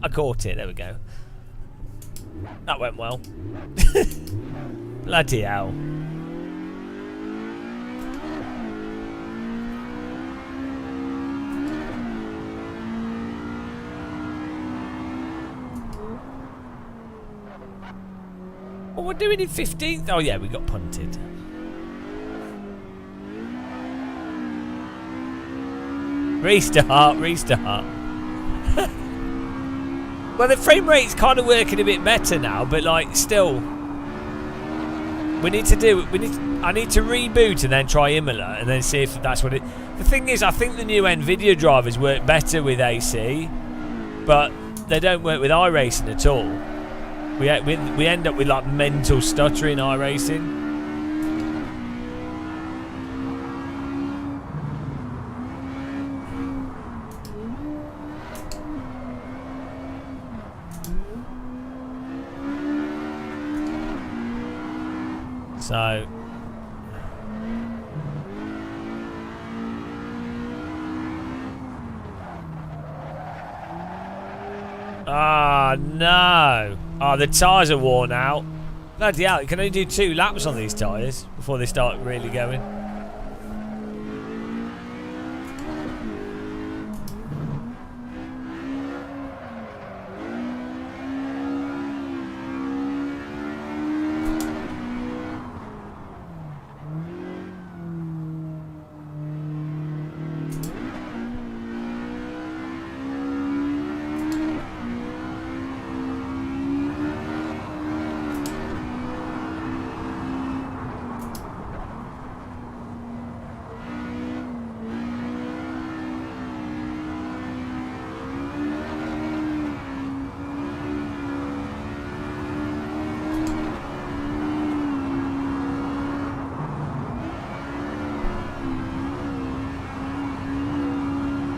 Speaker 1: I caught it. There we go. That went well. Bloody hell. What we're doing in 15th? Oh yeah, we got punted. Restart, restart. Well, the frame rate's kind of working a bit better now, but like still, I need to reboot and then try Imola and then see if that's what it. The thing is, I think the new NVIDIA drivers work better with AC, but they don't work with iRacing at all. We end up with like mental stutter in iRacing. So no. The tyres are worn out. Bloody hell, you can only do 2 laps on these tyres before they start really going.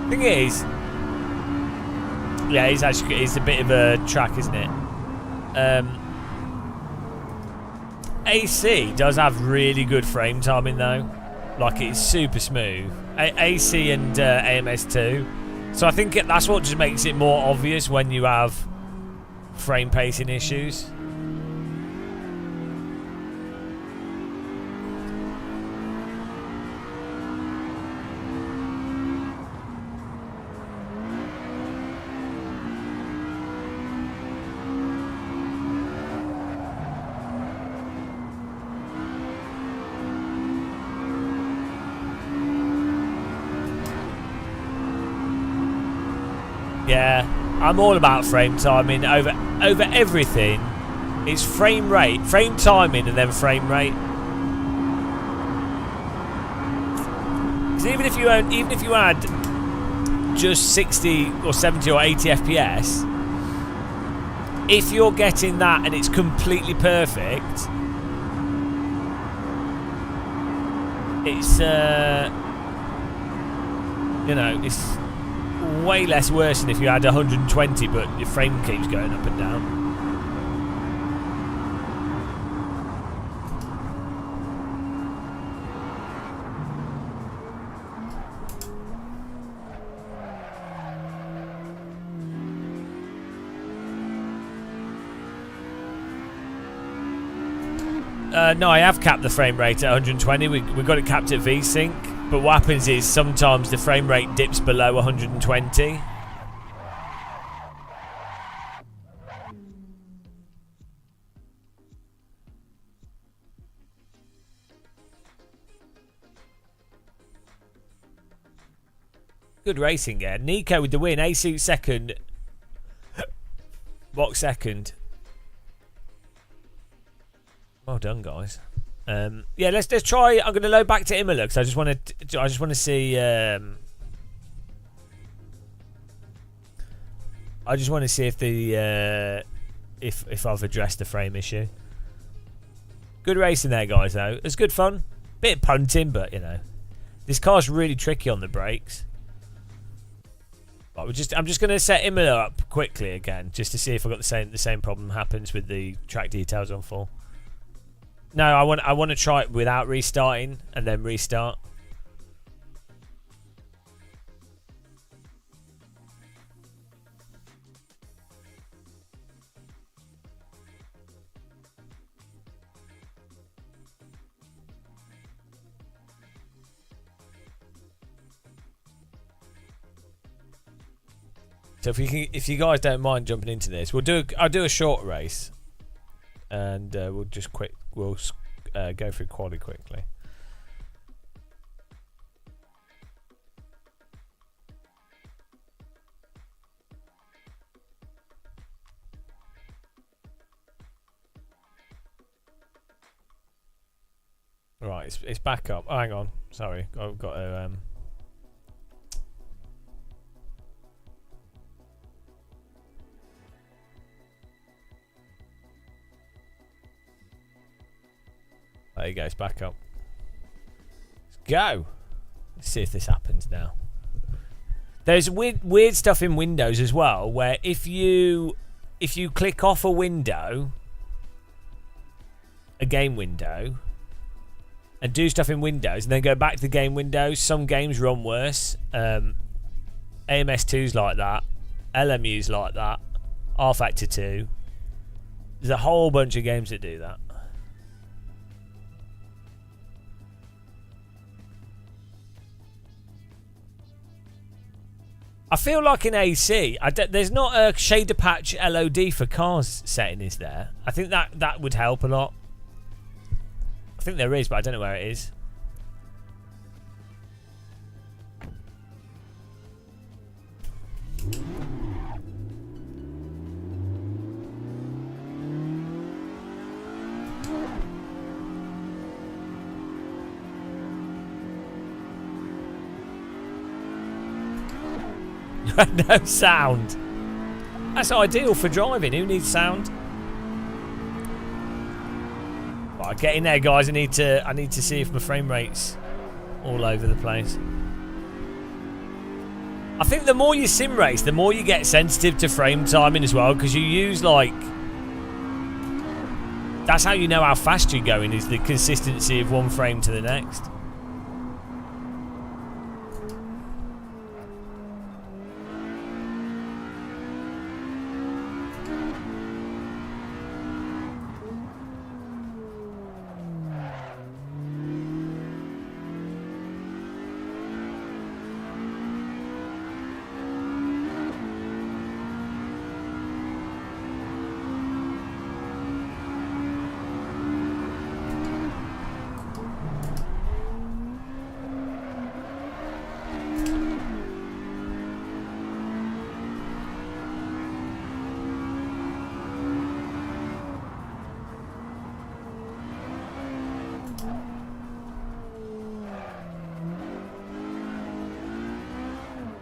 Speaker 1: Thing is, yeah, it's a bit of a track, isn't it? AC does have really good frame timing though, like it's super smooth. AC and AMS too. So I think that's what just makes it more obvious when you have frame pacing issues. Yeah, I'm all about frame timing over everything. It's frame rate, frame timing, and then frame rate. Because even if you had just 60 or 70 or 80 FPS, if you're getting that and it's completely perfect, it's it's way less worse than if you had 120 but your frame keeps going up and down. No, I have capped the frame rate at 120. We got it capped at VSync. But what happens is sometimes the frame rate dips below 120. Good racing, yeah. Nico with the win. AC second. Box second. Well done, guys. Yeah, let's try. I'm going to load back to Imola because I just want to see. I just want to see if the if I've addressed the frame issue. Good racing there, guys. Though it was good fun. Bit of punting, but you know, this car's really tricky on the brakes. But I'm just going to set Imola up quickly again, just to see if I got the same problem happens with the track details on full. No, I want to try it without restarting and then restart. So if you guys don't mind jumping into this, I'll do a short race, and we'll go through quali quickly. Right, it's back up. Oh, hang on. Sorry, I've got to. There you go. It's back up. Let's go. Let's see if this happens now. There's weird stuff in Windows as well, where if you click off a window, a game window, and do stuff in Windows, and then go back to the game window, some games run worse. AMS2's like that, LMU's like that, R-Factor 2. There's a whole bunch of games that do that. I feel like in AC, there's not a shader patch LOD for cars setting, is there? I think that would help a lot. I think there is, but I don't know where it is. No sound. That's ideal for driving. Who needs sound? Right, get in there, guys. I need to see if my frame rate's all over the place. I think the more you sim race, the more you get sensitive to frame timing as well, because you use like. That's how you know how fast you're going, is the consistency of one frame to the next.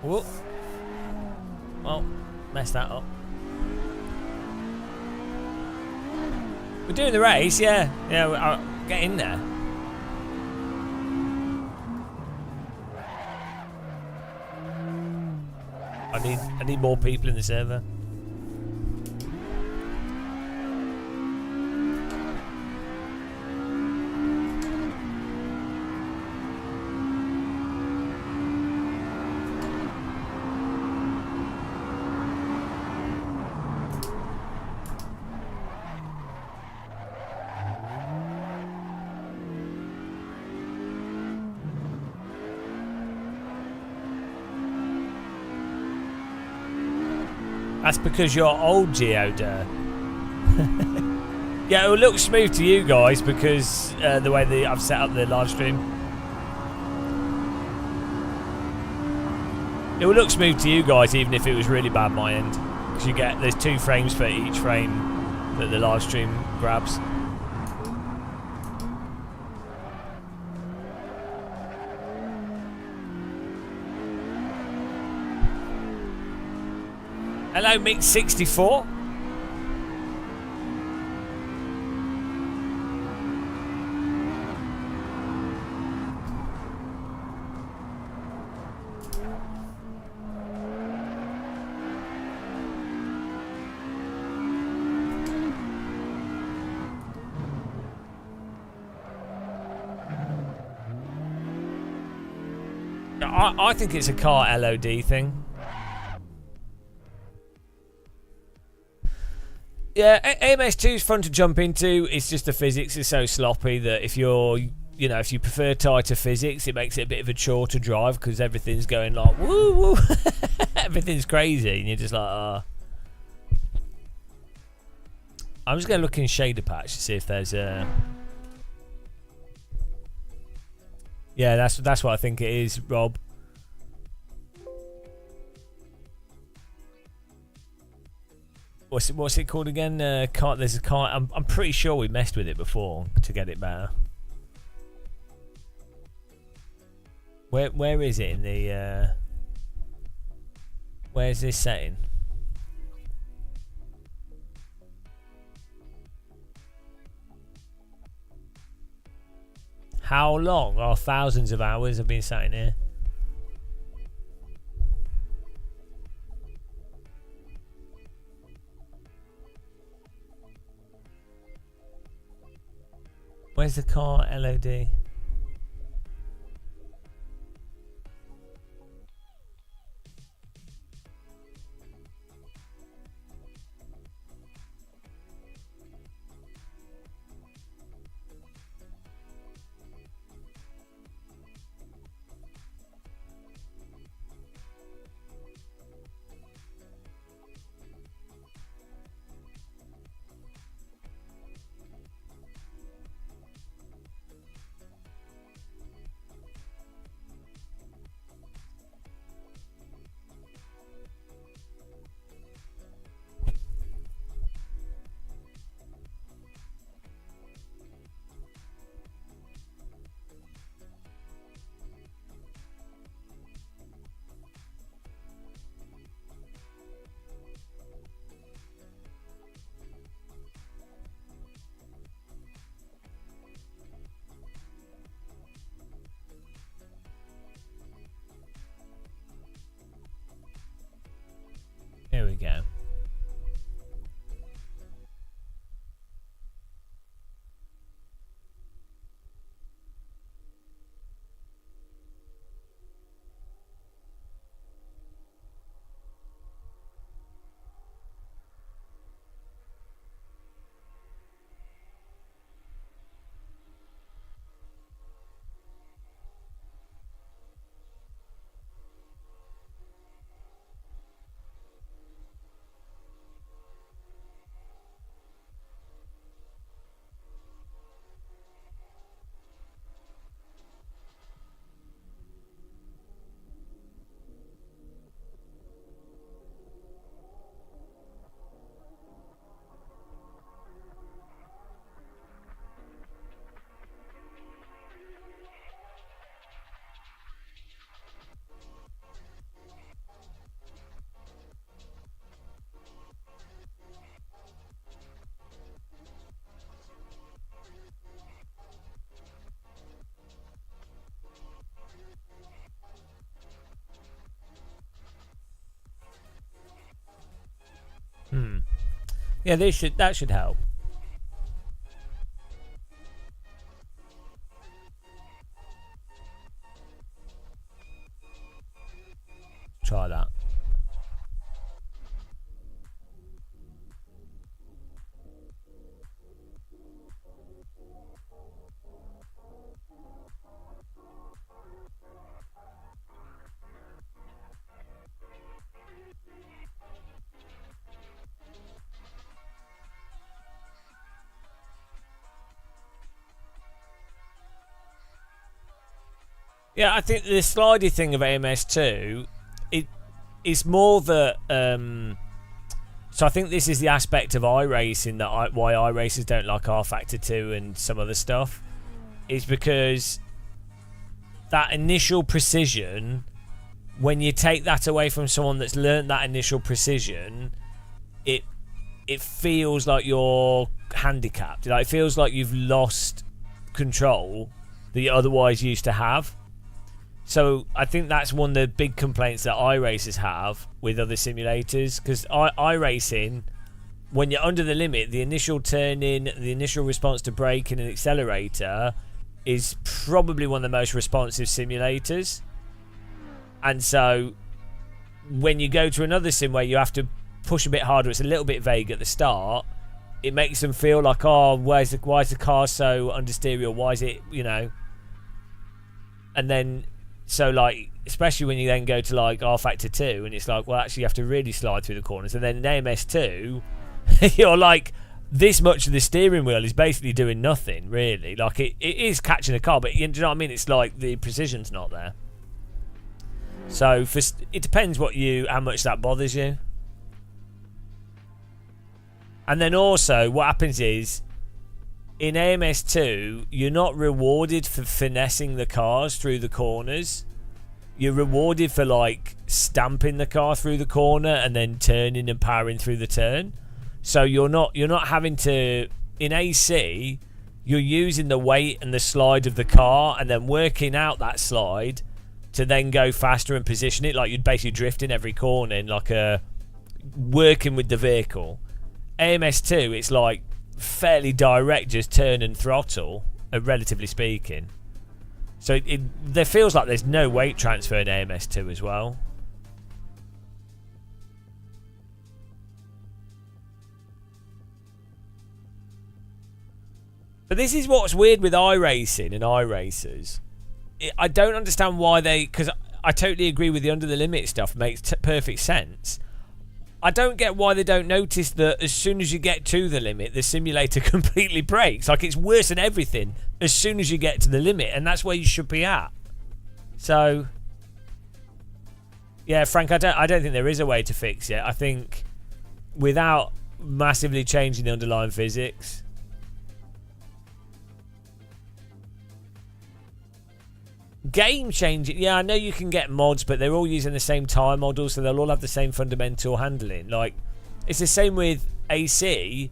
Speaker 1: Whoop. Well, messed that up. We're doing the race, yeah. Yeah, I'll get in there. I need more people in the server. That's because you're old, Geoder. Yeah, it will look smooth to you guys because the way I've set up the live stream. It will look smooth to you guys even if it was really bad my end. Because there's 2 frames for each frame that the live stream grabs. Hello, Mix64. I think it's a car LOD thing. Yeah, AMS2 is fun to jump into. It's just the physics is so sloppy that if you prefer tighter physics, it makes it a bit of a chore to drive because everything's going like woo woo, everything's crazy, and you're just like, ah. I'm just gonna look in shader patch to see if there's a. Yeah, that's what I think it is, Rob. What's it called again? There's a car. I'm pretty sure we messed with it before to get it better. Where is it in the? Where's this setting? How long? Oh, thousands of hours have been sat in here. Where's the car LOD? Here we go. Yeah, that should help. Try that. Yeah, I think the slidey thing of AMS2, it is more that. So I think this is the aspect of iRacing that why iRacers don't like R Factor 2 and some other stuff, is because that initial precision, when you take that away from someone that's learnt that initial precision, it feels like you're handicapped. Like, it feels like you've lost control that you otherwise used to have. So I think that's one of the big complaints that iRacers have with other simulators, because iRacing, when you're under the limit, the initial turn-in, the initial response to braking and accelerator is probably one of the most responsive simulators. And so when you go to another sim where you have to push a bit harder, it's a little bit vague at the start, it makes them feel like, oh, why is the car so understeer, or why is it, you know? And then, so like, especially when you then go to like R Factor 2, and it's like, well, actually you have to really slide through the corners. And then in AMS2, you're like, this much of the steering wheel is basically doing nothing, really. Like, it is catching a car, but you know what I mean? It's like the precision's not there. So it depends how much that bothers you. And then also, what happens is, in AMS2, you're not rewarded for finessing the cars through the corners. you're rewarded for like stamping the car through the corner and then turning and powering through the turn. So you're not having to, in AC, you're using the weight and the slide of the car and then working out that slide to then go faster and position it like you'd basically drift in every corner in like a working with the vehicle. AMS2, it's like fairly direct, just turn and throttle, relatively speaking. So there feels like there's no weight transfer in AMS2 as well. But this is what's weird with iRacing and iRacers. I don't understand why because I totally agree with the under the limit stuff, makes perfect sense. I don't get why they don't notice that as soon as you get to the limit, the simulator completely breaks. Like, it's worse than everything as soon as you get to the limit, and that's where you should be at. So, yeah, Frank, I don't think there is a way to fix it. I think without massively changing the underlying physics. Game changing, yeah, I know you can get mods, but they're all using the same tire model, so they'll all have the same fundamental handling. Like, it's the same with AC.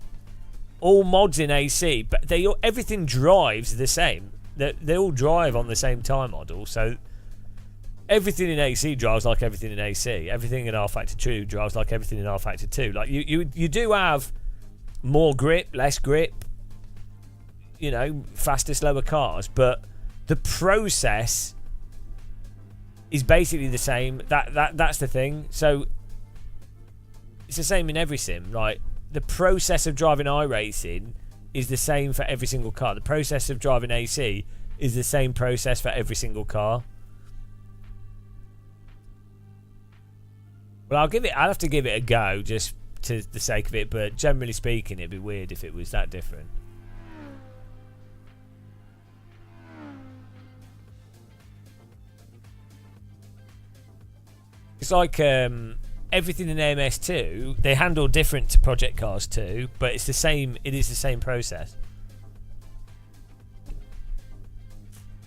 Speaker 1: All mods in AC, but everything drives the same. They all drive on the same tire model, so everything in AC drives like everything in AC. Everything in R Factor 2 drives like everything in R Factor 2. Like, you do have more grip, less grip, you know, faster, slower cars, but the process is basically the same. That's the thing. So it's the same in every sim. Like, the process of driving iRacing is the same for every single car. The process of driving AC is the same process for every single car. Well, I'll have to give it a go just to the sake of it, but generally speaking, it'd be weird if it was that different. It's like everything in AMS2, they handle different to Project Cars 2, but it's the same. It is the same process.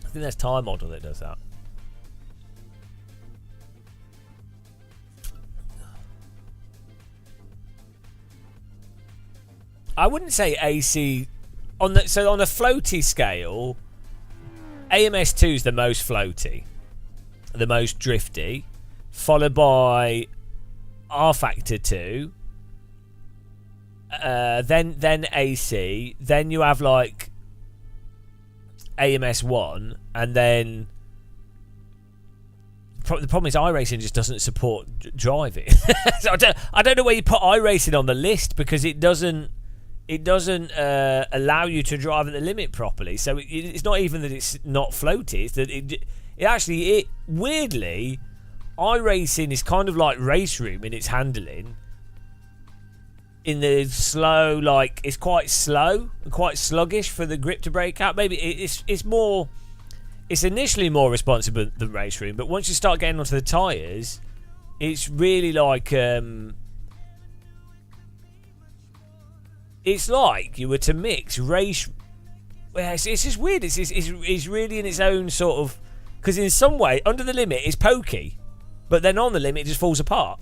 Speaker 1: I think that's Tire Model that does that. I wouldn't say AC on a floaty scale. AMS2 is the most floaty, the most drifty, followed by R Factor 2, then AC, then you have like AMS1, and then the problem is iRacing just doesn't support driving. So I don't know where you put iRacing on the list, because it doesn't allow you to drive at the limit properly. So it's not even that it's not floaty, it's that it weirdly, iRacing is kind of like Race Room in its handling. In the slow, like, it's quite slow and quite sluggish for the grip to break out. Maybe it's initially more responsive than Race Room, but once you start getting onto the tyres, it's really like it's like you were to mix race. Well, it's just weird. It's really in its own sort of, because in some way under the limit it's pokey, but then on the limit it just falls apart.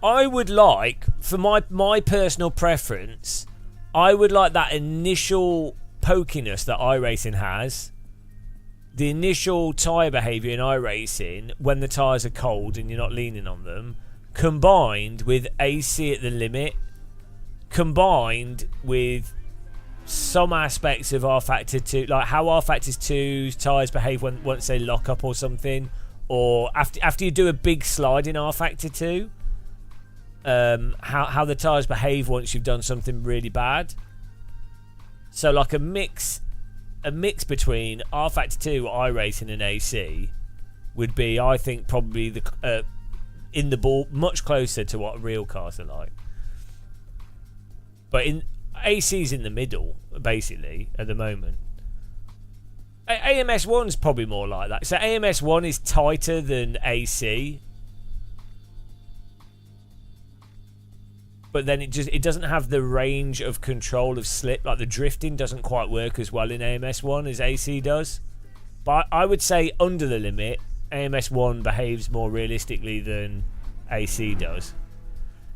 Speaker 1: I would like, for my personal preference, I would like that initial pokiness that iRacing has, the initial tyre behaviour in iRacing when the tyres are cold and you're not leaning on them, combined with AC at the limit, combined with some aspects of R Factor 2, like how R Factor 2's tyres behave once they lock up or something, or after you do a big slide in R Factor 2, how the tyres behave once you've done something really bad. So like a mix between R Factor 2, iRacing and AC would be, I think, probably the in the ball, much closer to what real cars are like. But in AC's in the middle, basically, at the moment. AMS1's probably more like that. So AMS1 is tighter than AC. but then it doesn't have the range of control of slip. Like the drifting doesn't quite work as well in AMS1 as AC does. But I would say under the limit, AMS1 behaves more realistically than AC does.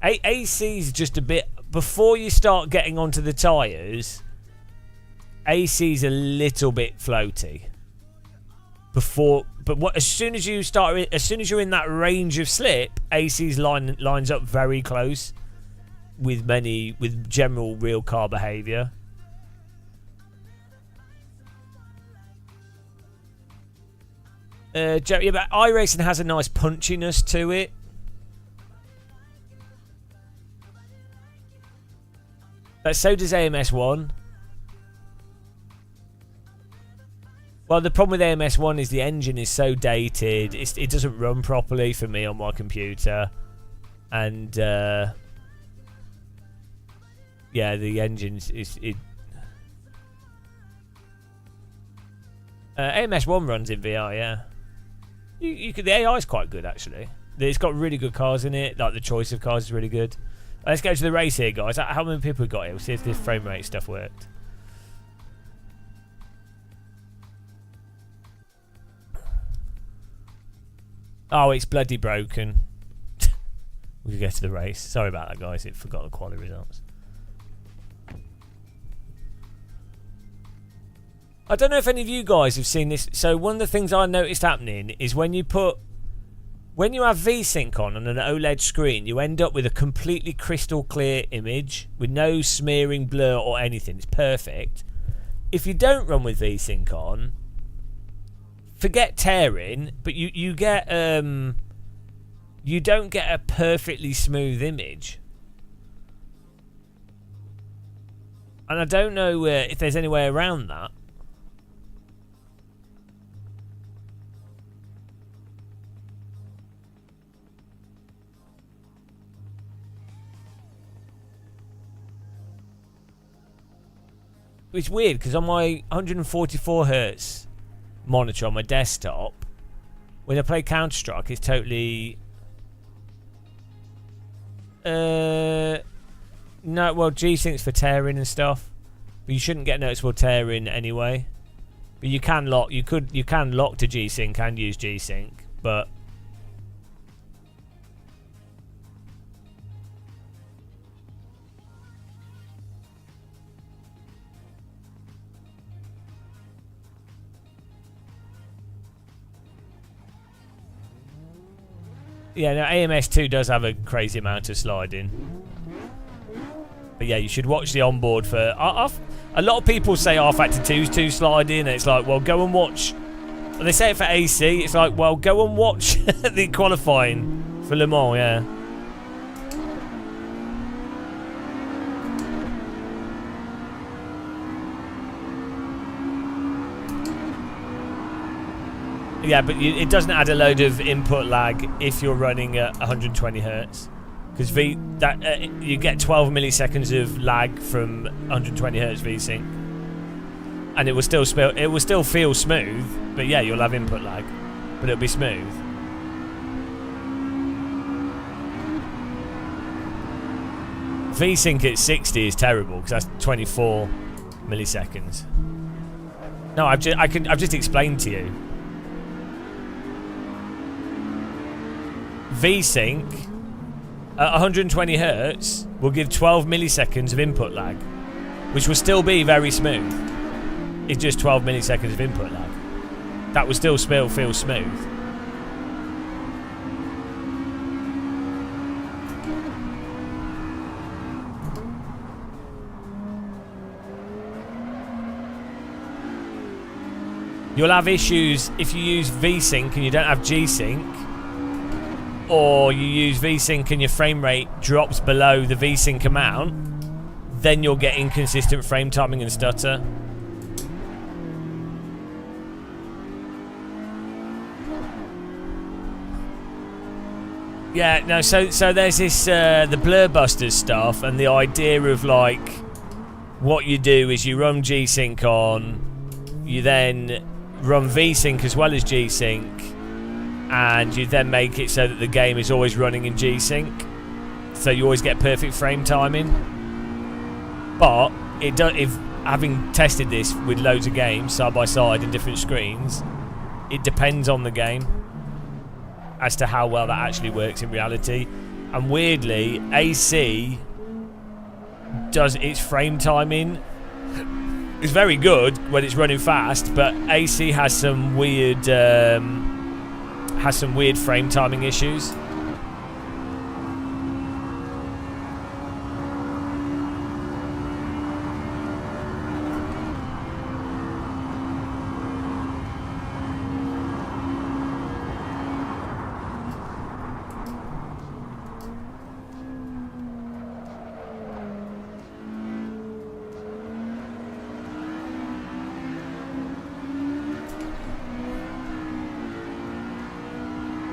Speaker 1: AC is just a bit... Before you start getting onto the tyres, AC's a little bit floaty. As soon as you're in that range of slip, AC's lines up very close with general real car behaviour. Yeah, but iRacing has a nice punchiness to it. But so does AMS1. Well, the problem with AMS1 is the engine is so dated. It doesn't run properly for me on my computer. And, yeah, the engine is... AMS1 runs in VR, yeah. The AI is quite good, actually. It's got really good cars in it. Like, the choice of cars is really good. Let's go to the race here, guys. How many people we got here? We'll see if this frame rate stuff worked. Oh, it's bloody broken. We can get to the race. Sorry about that, guys. It forgot the quality results. I don't know if any of you guys have seen this. So one of the things I noticed happening is when you have VSync on an OLED screen, you end up with a completely crystal clear image with no smearing, blur or anything. It's perfect. If you don't run with VSync on, forget tearing, but you get you don't get a perfectly smooth image. And I don't know if there's any way around that. It's weird because on my 144 hertz monitor on my desktop, when I play Counter-Strike, it's totally... No, well, G-Sync's for tearing and stuff, but you shouldn't get noticeable tearing anyway. But you can lock. You can lock to G-Sync and use G-Sync, but... Yeah, no, AMS2 does have a crazy amount of sliding. But yeah, you should watch the onboard for... a lot of people say R-Factor 2's too sliding, and it's like, well, go and watch... When they say it for AC, it's like, well, go and watch the qualifying for Le Mans, yeah. Yeah, but it doesn't add a load of input lag if you're running at 120 hertz, because you get 12 milliseconds of lag from 120 hertz VSync, and it will still feel smooth. But yeah, you'll have input lag, but it'll be smooth. VSync at 60 is terrible because that's 24 milliseconds. No, I've just explained to you. VSync at 120 hertz will give 12 milliseconds of input lag, which will still be very smooth. It's just 12 milliseconds of input lag. That will still feel smooth. You'll have issues if you use VSync and you don't have G-Sync, or you use VSync and your frame rate drops below the VSync amount, then you'll get inconsistent frame timing and stutter. Yeah, no, so there's this, the Blur Busters stuff, and the idea of, like, what you do is you run G-Sync on, you then run VSync as well as G-Sync, and you then make it so that the game is always running in G-Sync. so you always get perfect frame timing. But it does. If having tested this with loads of games side by side in different screens, it depends on the game as to how well that actually works in reality. And weirdly, AC does its frame timing. It's very good when it's running fast, but AC has some weird frame timing issues.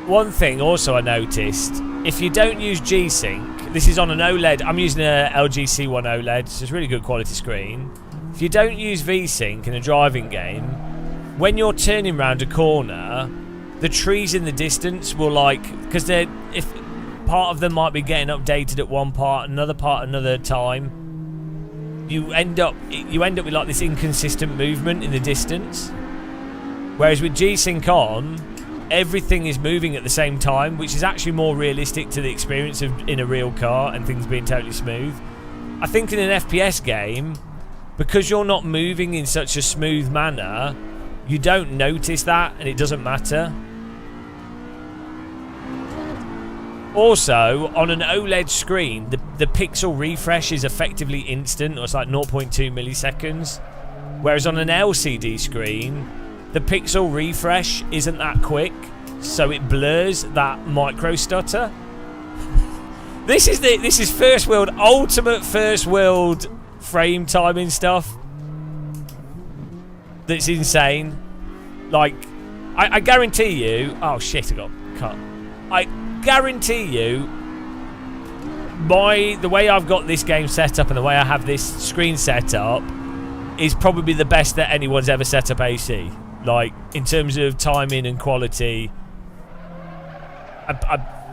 Speaker 1: One thing also I noticed, if you don't use G-Sync, this is on an OLED, I'm using a LG C1 OLED, so it's a really good quality screen. If you don't use V-Sync in a driving game, when you're turning round a corner, the trees in the distance will because if part of them might be getting updated at one part, another part another time, you end up with like this inconsistent movement in the distance. Whereas with G-Sync on, everything is moving at the same time, which is actually more realistic to the experience of in a real car and things being totally smooth. I think in an FPS game, because you're not moving in such a smooth manner, you don't notice that and it doesn't matter. Also, on an OLED screen, the pixel refresh is effectively instant, or it's like 0.2 milliseconds. Whereas on an LCD screen, the pixel refresh isn't that quick, so it blurs that micro stutter. This is first world, ultimate first world frame timing stuff. That's insane. Like, I guarantee you. Oh shit! I got cut. I guarantee you, the way I've got this game set up and the way I have this screen set up is probably the best that anyone's ever set up AC. Like, in terms of timing and quality,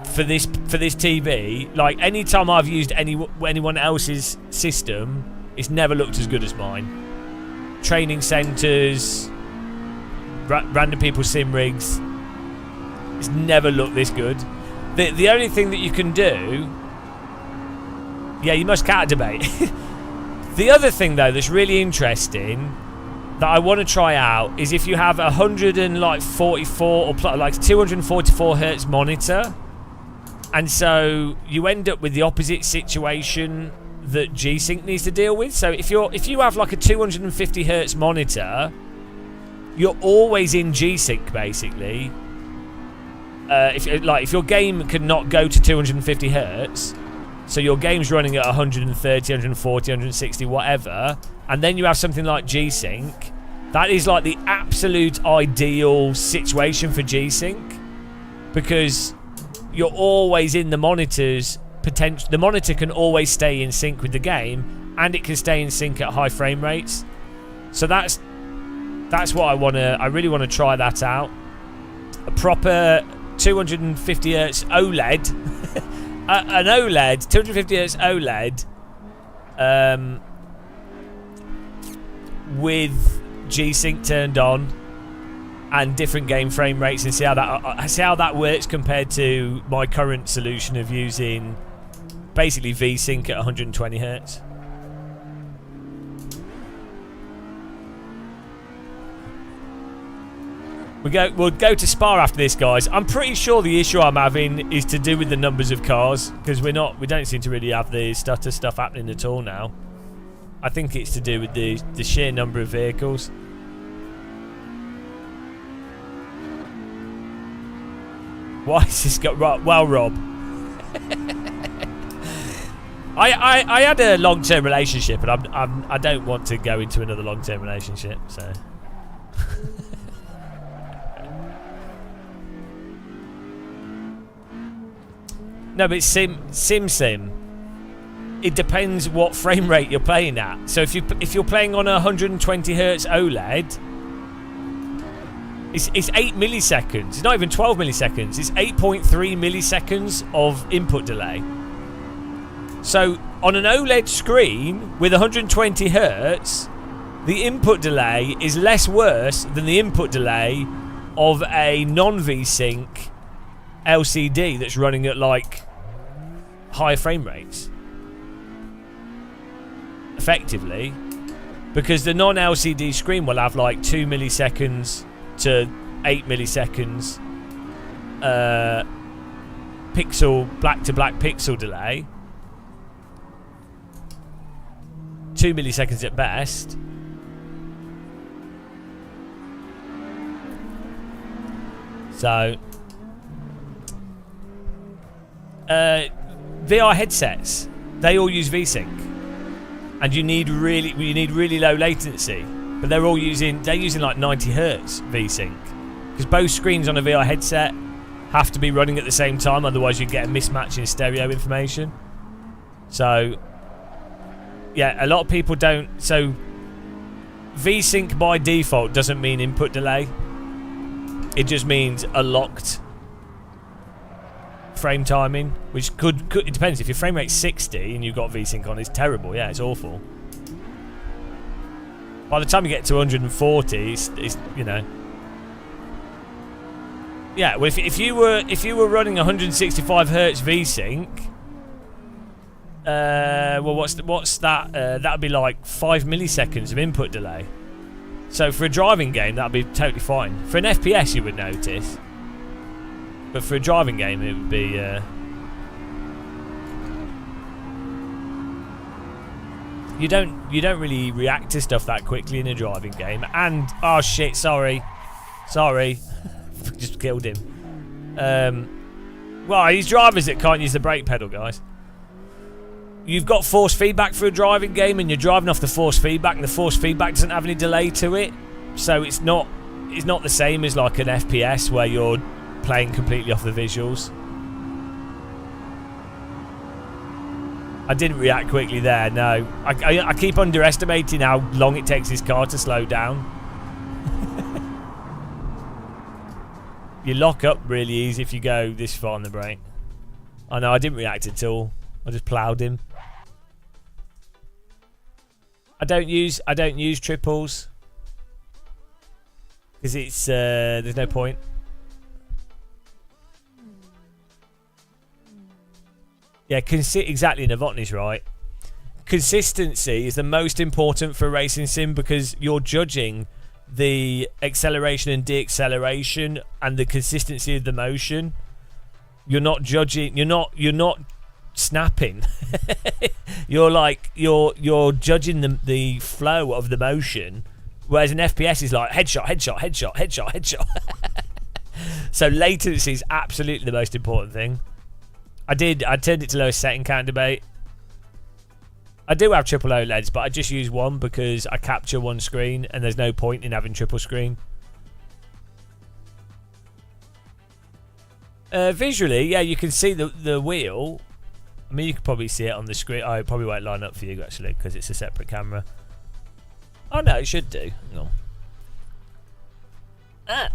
Speaker 1: for this TV, like, any time I've used anyone else's system, it's never looked as good as mine. Training centres, random people's sim rigs, it's never looked this good. The only thing that you can do, yeah, you must cat debate. The other thing though that's really interesting that I want to try out is if you have 144 or like 244 hertz monitor, and so you end up with the opposite situation that G-Sync needs to deal with. So if you have like a 250 hertz monitor, you're always in G-Sync basically. If your game cannot go to 250 hertz, so your game's running at 130, 140, 160, whatever, and then you have something like G-Sync, that is like the absolute ideal situation for G-Sync, because you're always in the monitor's potential. The monitor can always stay in sync with the game, and it can stay in sync at high frame rates. So that's what I really want to try that out. A proper 250 hertz OLED, an OLED, 250 hertz OLED, with G-Sync turned on and different game frame rates, and see how that works compared to my current solution of using basically V-Sync at 120 hertz. We'll go to Spa after this, guys. I'm pretty sure the issue I'm having is to do with the numbers of cars, because we don't seem to really have the stutter stuff happening at all now. I think it's to do with the sheer number of vehicles. Why has this got well, Rob? I had a long-term relationship, and I don't want to go into another long-term relationship, so. No, but sim. It depends what frame rate you're playing at. So if you're playing on a 120 hertz OLED, it's 8 milliseconds. It's not even 12 milliseconds. It's 8.3 milliseconds of input delay. So on an OLED screen with 120 hertz, the input delay is less worse than the input delay of a non-VSync LCD that's running at like higher frame rates. Effectively, because the non-LCD screen will have like 2 milliseconds to 8 milliseconds pixel black to black pixel delay, 2 milliseconds at best. So VR headsets, they all use VSync, and you need really low latency, but they're using like 90 hertz VSync, because both screens on a VR headset have to be running at the same time, otherwise you get a mismatch in stereo information. So yeah, a lot of people don't. So VSync by default doesn't mean input delay. It just means a locked frame timing, which could it depends. If your frame rate's 60 and you've got VSync on, it's terrible. Yeah, it's awful. By the time you get to 140, it's you know. Yeah, well, if you were running 165 hertz VSync, well, what's that? That'd be like 5 milliseconds of input delay. So for a driving game, that'd be totally fine. For an FPS, you would notice, but for a driving game, it would be. You don't really react to stuff that quickly in a driving game. And oh shit, sorry, just killed him. Well, these drivers that can't use the brake pedal, guys. You've got force feedback for a driving game, and you're driving off the force feedback, and the force feedback doesn't have any delay to it, so it's not the same as like an FPS where you're playing completely off the visuals. I didn't react quickly there. No, I keep underestimating how long it takes this car to slow down. You lock up really easy if you go this far on the brake. I know, I didn't react at all. I just ploughed him. I don't use triples because it's there's no point. Yeah, exactly. Novotny's right. Consistency is the most important for racing sim, because you're judging the acceleration and deacceleration and the consistency of the motion. You're not judging. You're not snapping. you're judging the flow of the motion, whereas an FPS is like headshot. So latency is absolutely the most important thing. I turned it to lowest setting count debate. I do have triple OLEDs, but I just use one because I capture one screen and there's no point in having triple screen. Visually, yeah, you can see the wheel. I mean, you can probably see it on the screen. Oh, it probably won't line up for you, actually, because it's a separate camera. Oh, no, it should do. Hang on. Ah.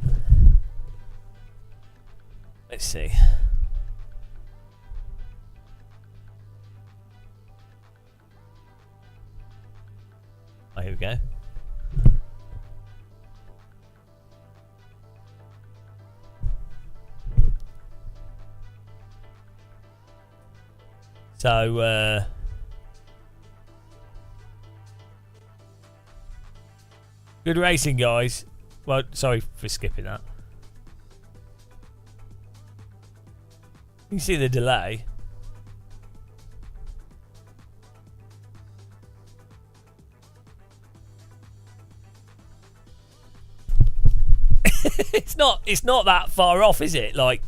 Speaker 1: Let's see. Oh, here we go. So, good racing, guys. Well, sorry for skipping that. You can see the delay. It's not that far off, is it? Like,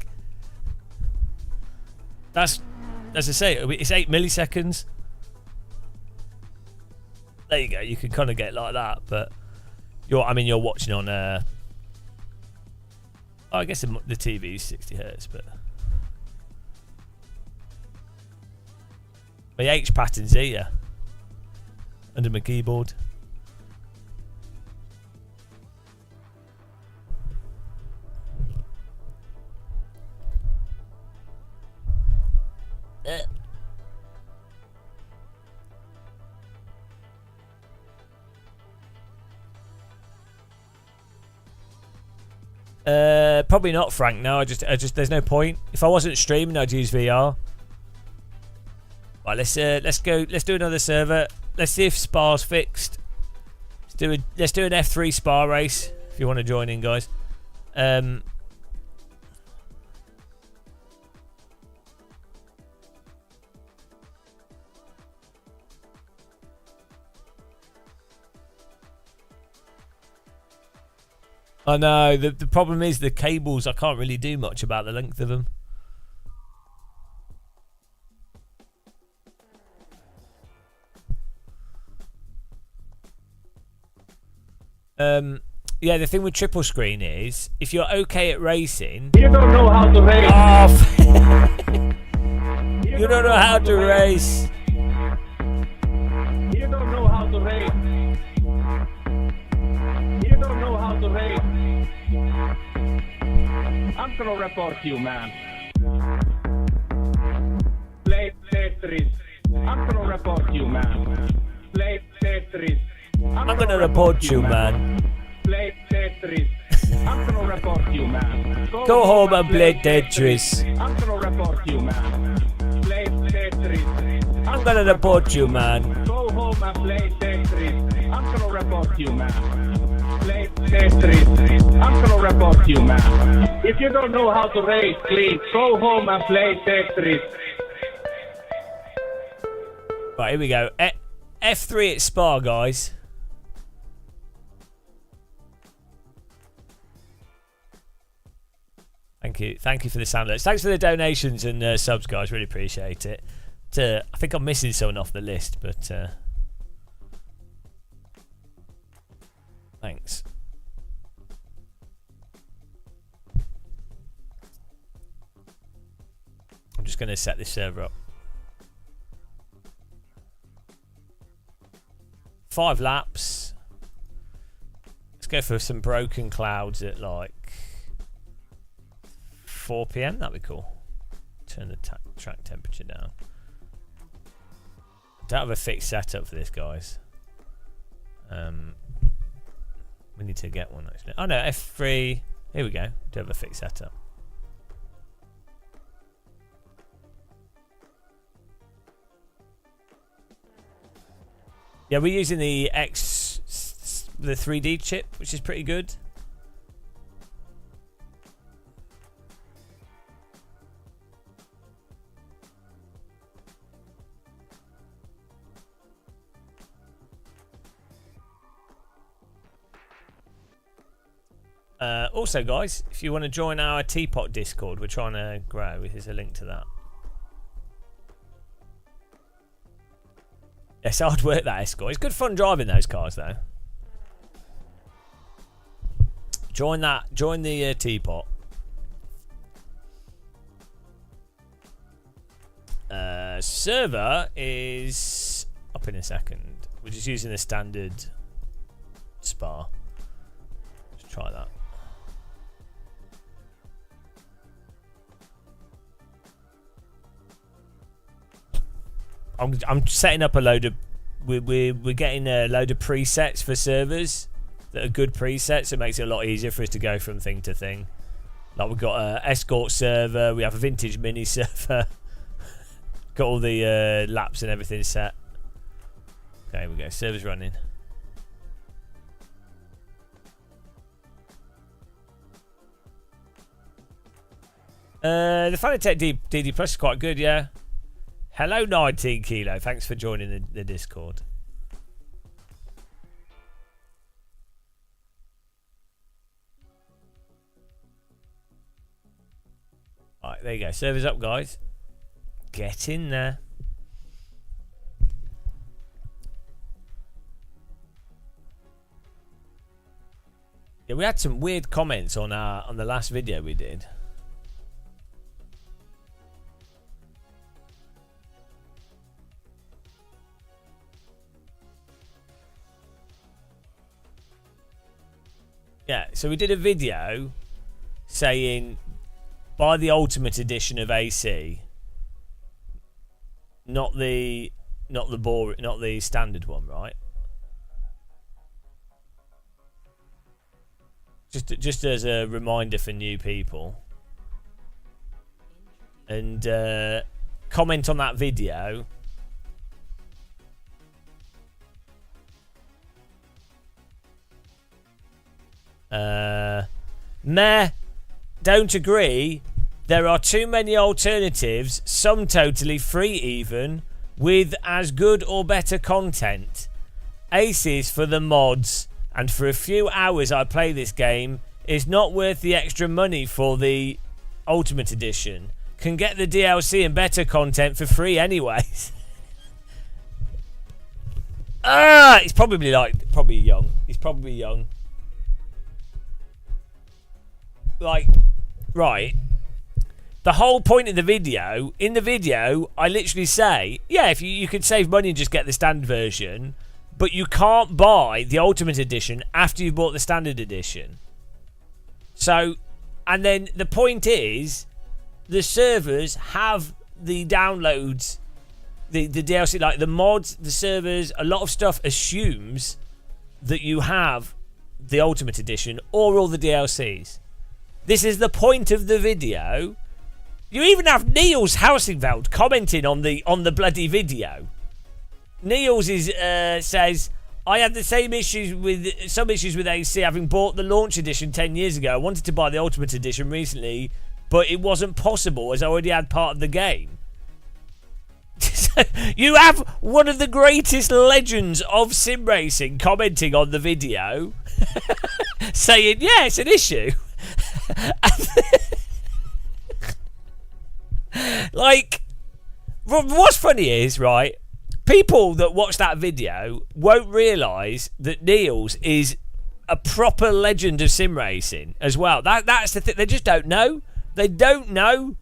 Speaker 1: that's, as I say, it's 8 milliseconds. There you go. You can kind of get like that, but you're watching on I guess the TV is 60 hertz, but my H pattern's here under my keyboard. Probably not, Frank. No, I just there's no point. If I wasn't streaming, I'd use VR. Right, let's go. Let's do another server. Let's see if Spa's fixed. Let's do an F3 Spa race if you want to join in, guys. I know, the problem is the cables, I can't really do much about the length of them. Yeah, the thing with triple screen is, if you're okay at racing...
Speaker 4: You don't know how to race.
Speaker 1: You don't know how to race.
Speaker 4: You don't know how to race. You don't know how to race. I'm gonna report you, man. Play Tetris. I'm gonna report you, man. Play Tetris.
Speaker 1: I'm gonna report you, man.
Speaker 4: Play Tetris. I'm gonna report you, man.
Speaker 1: Go home and play Tetris.
Speaker 4: I'm gonna report you, man. Play Tetris.
Speaker 1: I'm gonna report you, man.
Speaker 4: Go home and play Tetris. I'm gonna report you, man. Play Tetris. I'm gonna report you, man. If you don't know how to race, please go home and play Tetris.
Speaker 1: Right, here we go. F3 at Spa, guys. Thank you for the sound alerts. Thanks for the donations and subs, guys. Really appreciate it. I think I'm missing someone off the list, but thanks. I'm just going to set this server up. 5 laps. Let's go for some broken clouds at like 4 PM. That'd be cool. Turn the track temperature down. Don't have a fixed setup for this, guys. We need to get one actually. Oh no, F3. Here we go. Do have a fixed setup. Yeah, we're using the 3D chip, which is pretty good. Also, guys, if you want to join our Teapot Discord, we're trying to grow. Here's a link to that. It's hard work, that Escort. It's good fun driving those cars, though. Join the Teapot. Server is up in a second. We're just using the standard Spa. Let's try that. I'm setting up a load of we're getting a load of presets for servers that are good presets. It makes it a lot easier for us to go from thing to thing. Like we've got a Escort server, we have a Vintage Mini server. Got all the laps and everything set. Okay, here we go. Server's running. The Fanatec DD Plus is quite good, yeah. Hello 19 Kilo, thanks for joining the Discord. Alright, there you go. Server's up, guys. Get in there. Yeah, we had some weird comments on the last video we did. Yeah, so we did a video saying buy the Ultimate Edition of AC, not the standard one, right? Just as a reminder for new people. And comment on that video. Meh, don't agree. There are too many alternatives, some totally free even, with as good or better content. Aces for the mods, and for a few hours I play this game, it's not worth the extra money for the Ultimate Edition. Can get the DLC and better content for free anyways. He's probably young. He's probably young. Like, right. The whole point of the video, in the video, I literally say, yeah, if you could save money and just get the standard version, but you can't buy the Ultimate Edition after you've bought the standard edition. So, and then the point is, the servers have the downloads, the DLC, like the mods, the servers, a lot of stuff assumes that you have the Ultimate Edition or all the DLCs. This is the point of the video. You even have Niels Housingveld commenting on the bloody video. Niels says, I had the same issues with AC having bought the launch edition 10 years ago. I wanted to buy the Ultimate Edition recently, but it wasn't possible as I already had part of the game. You have one of the greatest legends of sim racing commenting on the video saying, yeah, it's an issue. Like, what's funny is, right, people that watch that video won't realise that Niels is a proper legend of sim racing as well. That's the thing. They just don't know. They don't know.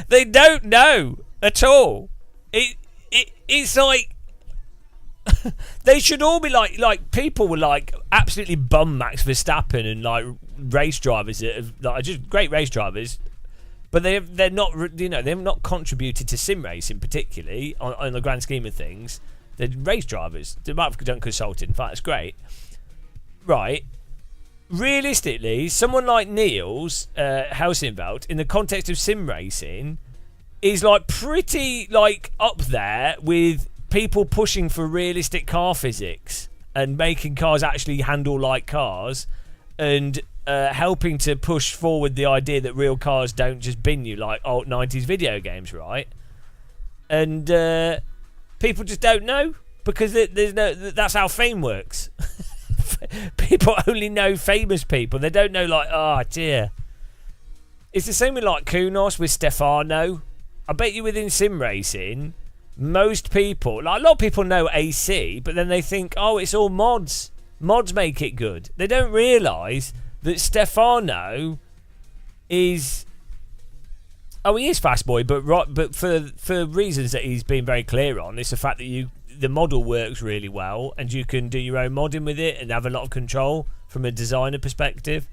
Speaker 1: They don't know at all. It's like they should all be like people were like absolutely bum Max Verstappen and like race drivers that have, like, just great race drivers, but they're not, you know, they've not contributed to sim racing particularly on the grand scheme of things. They're race drivers. They might have done consulting. In fact, it's great. Right. Realistically, someone like Niels Helsingveld, in the context of sim racing, is like pretty like up there with people pushing for realistic car physics and making cars actually handle like cars, and helping to push forward the idea that real cars don't just bin you like old 90s video games, right? And people just don't know because there's no. That's how fame works. People only know famous people. They don't know, like, oh dear. It's the same with like Kunos with Stefano. I bet you within sim racing, most people, like a lot of people know AC, but then they think, oh, it's all mods. Mods make it good. They don't realise that Stefano is, oh, he is fast boy, but for reasons that he's been very clear on, it's the fact that the model works really well and you can do your own modding with it and have a lot of control from a designer perspective.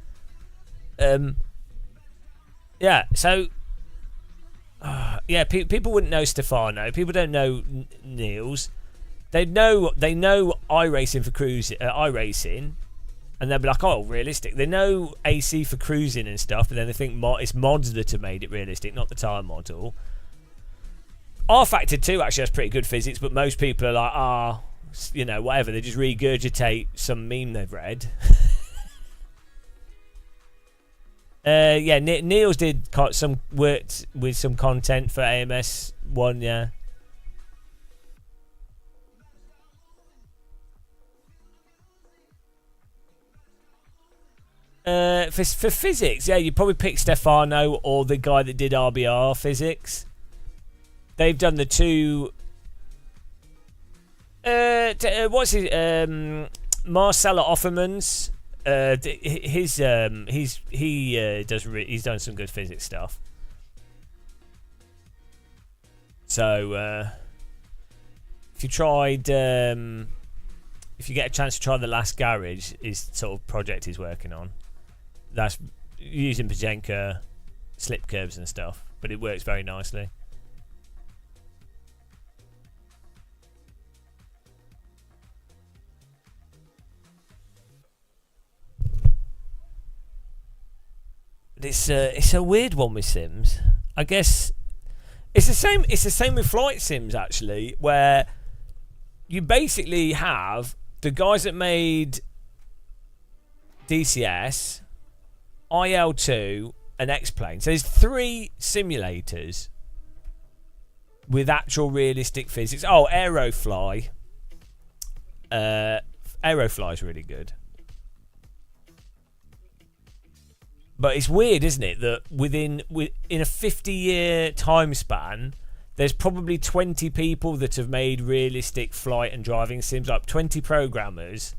Speaker 1: Yeah, so yeah, people wouldn't know Stefano. People don't know Niels. They know iRacing for cruising, iRacing, and they'll be like, oh, realistic. They know AC for cruising and stuff, but then they think it's mods that have made it realistic, not the tyre model. R Factor 2 actually has pretty good physics, but most people are like, you know, whatever. They just regurgitate some meme they've read. Yeah, Niels did some worked with some content for AMS 1, yeah. For physics, yeah, you probably pick Stefano or the guy that did RBR physics. They've done the two. What's his? Marcella Offerman's. He's done some good physics stuff. So if you tried, if you get a chance to try the Last Garage, is sort of project he's working on. That's using Pajenka slip curves and stuff, but it works very nicely. It's a weird one with Sims. I guess it's the same. It's the same with flight sims actually, where you basically have the guys that made DCS, IL2, and X-Plane. So there's 3 simulators with actual realistic physics. Oh, Aerofly. Aerofly is really good. But it's weird, isn't it, that in a 50-year time span, there's probably 20 people that have made realistic flight and driving sims, like 20 programmers.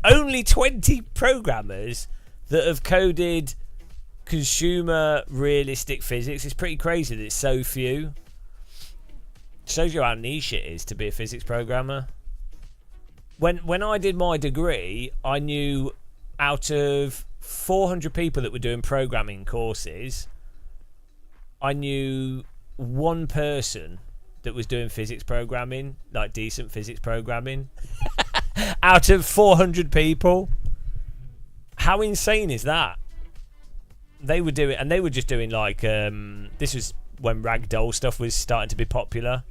Speaker 1: Only 20 programmers that have coded consumer realistic physics. It's pretty crazy that it's so few. Shows you how niche it is to be a physics programmer. When I did my degree, I knew out of 400 people that were doing programming courses, I knew one person that was doing physics programming, like decent physics programming, out of 400 people. How insane is that? They were doing, and they were just doing like this was when ragdoll stuff was starting to be popular.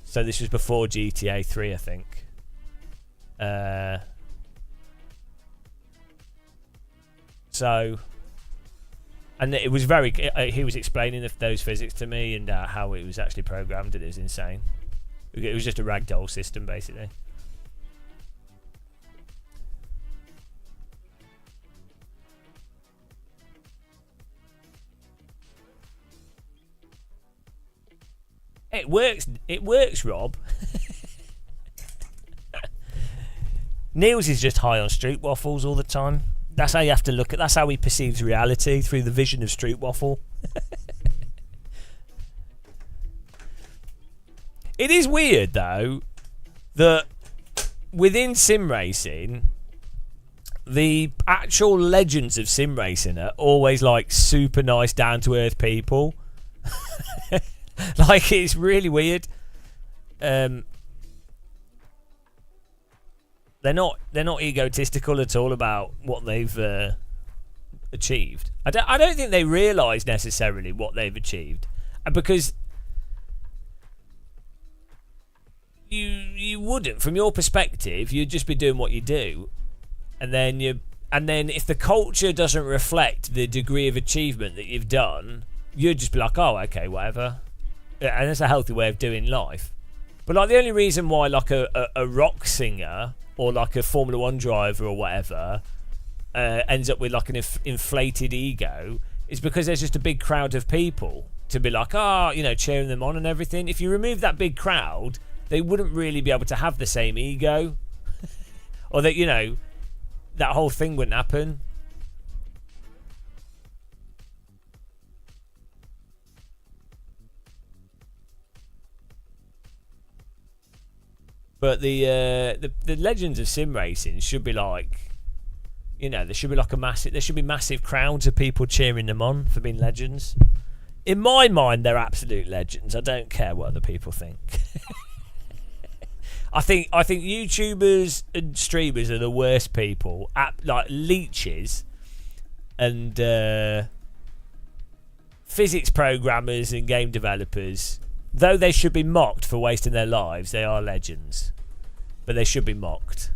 Speaker 1: So this was before GTA 3, I think. So, and it was very. He was explaining those physics to me and how it was actually programmed, and it was insane. It was just a ragdoll system, basically. It works. It works, Rob. Niels is just high on street waffles all the time. That's how you have to look at. That's how he perceives reality, through the vision of street waffle. It is weird though that within sim racing, the actual legends of sim racing are always like super nice, down to earth people. Like, it's really weird. They're not egotistical at all about what they've achieved. I don't think they realise necessarily what they've achieved, because you wouldn't, from your perspective, you'd just be doing what you do, and then if the culture doesn't reflect the degree of achievement that you've done, you'd just be like, oh, okay, whatever. And that's a healthy way of doing life. But like, the only reason why like a rock singer or like a Formula 1 driver or whatever ends up with like an inflated ego is because there's just a big crowd of people to be like, cheering them on and everything. If you remove that big crowd, they wouldn't really be able to have the same ego. Or that, that whole thing wouldn't happen. But the legends of sim racing should be like, there should be like massive crowds of people cheering them on for being legends. In my mind, they're absolute legends. I don't care what other people think. I think YouTubers and streamers are the worst people. Like leeches and physics programmers and game developers. Though they should be mocked for wasting their lives, they are legends. But they should be mocked.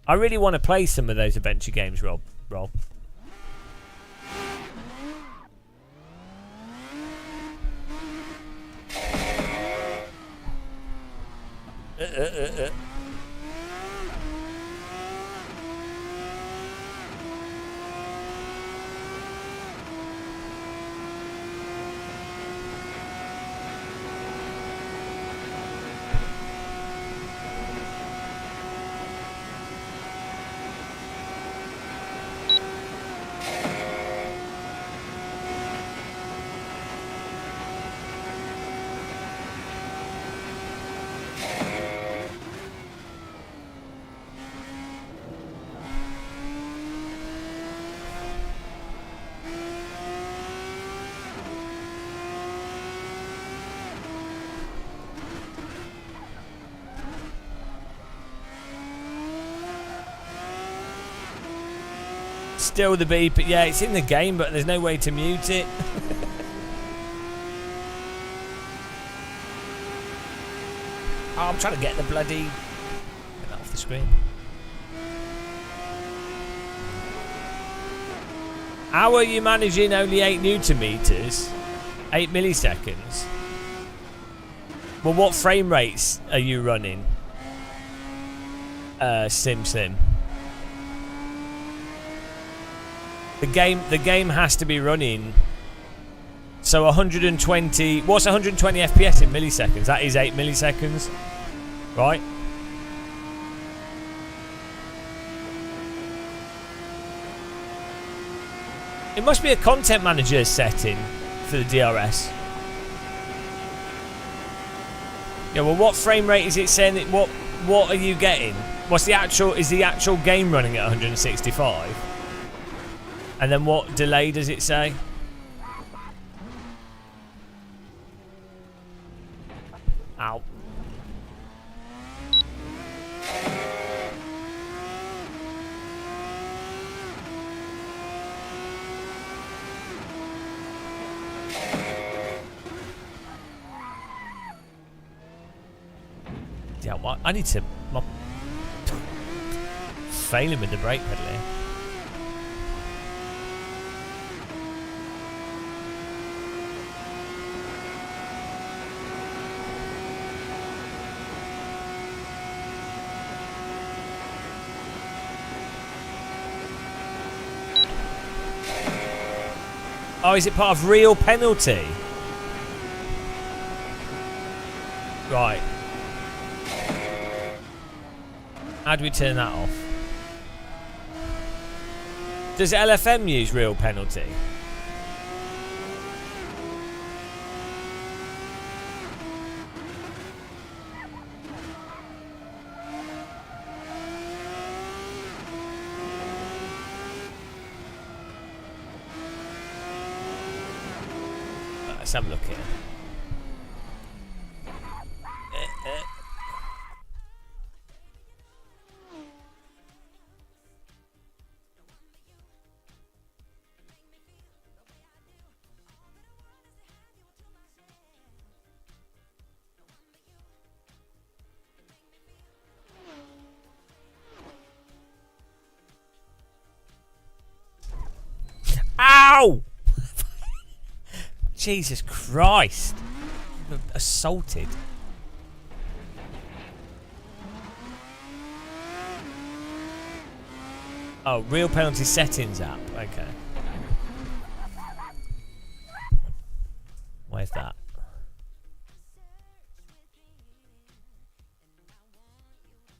Speaker 1: I really want to play some of those adventure games, Rob. Still the beep. Yeah, it's in the game, but there's no way to mute it. Oh, I'm trying to get the bloody... Get that off the screen. How are you managing only 8 Newton meters? 8 milliseconds? Well, what frame rates are you running? Sim. The game has to be running. So 120. What's 120 FPS in milliseconds? That is 8 milliseconds, right? It must be a content manager setting for the DRS. Yeah. Well, what frame rate is it saying? That, what are you getting? What's the actual? Is the actual game running at 165? And then what delay does it say? Ow. Yeah, what? I need to... failing with the brake pedal here. Oh, is it part of real penalty? Right. How do we turn that off? Does LFM use real penalty? Let's have a look here. Ow! Jesus Christ. Assaulted. Oh, real penalty settings app. Okay. Where's that?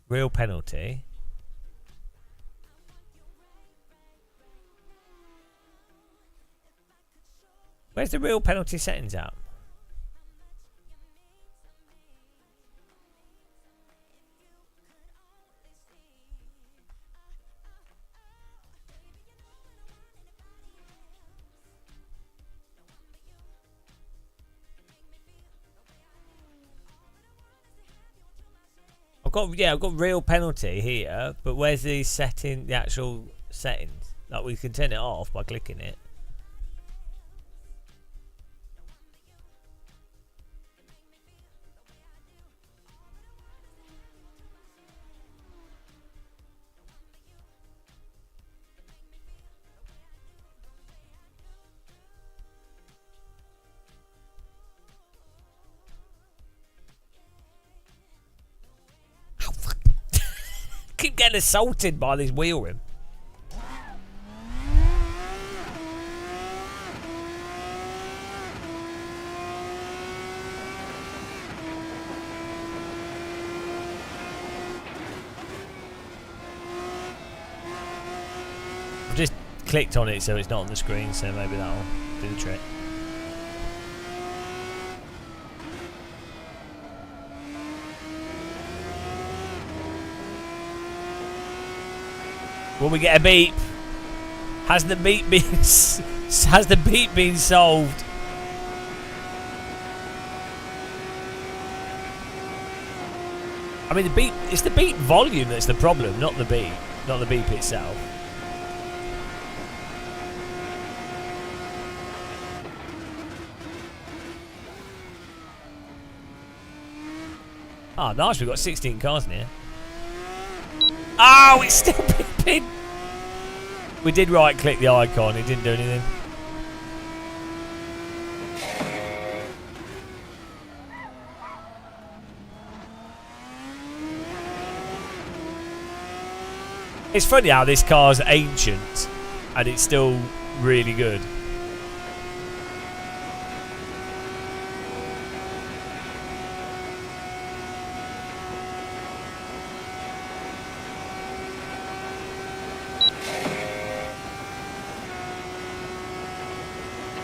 Speaker 1: Real penalty. Where's the real penalty settings app? I've got real penalty here, but where's the setting, the actual settings? Like, we can turn it off by clicking it. Keep getting assaulted by this wheel rim. I've just clicked on it so it's not on the screen, so maybe that'll do the trick. Will we get a beep? Has the beep been solved? I mean, the beep. It's the beep volume that's the problem, not the beep itself. Oh, nice. We've got 16 cars in here. Oh, it's still beeping. We did right-click the icon. It didn't do anything. It's funny how this car's ancient and it's still really good.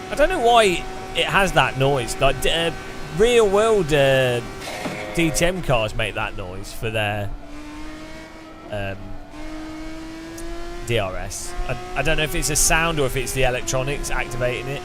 Speaker 1: I don't know why it has that noise. Like real world DTM cars make that noise for their DRS. I don't know if it's a sound or if it's the electronics activating it.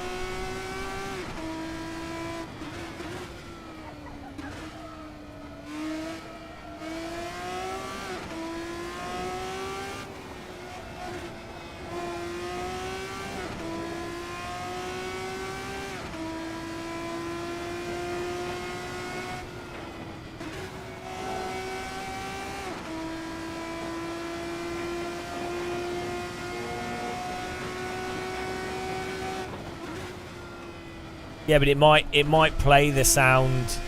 Speaker 1: Yeah, but it might play the sound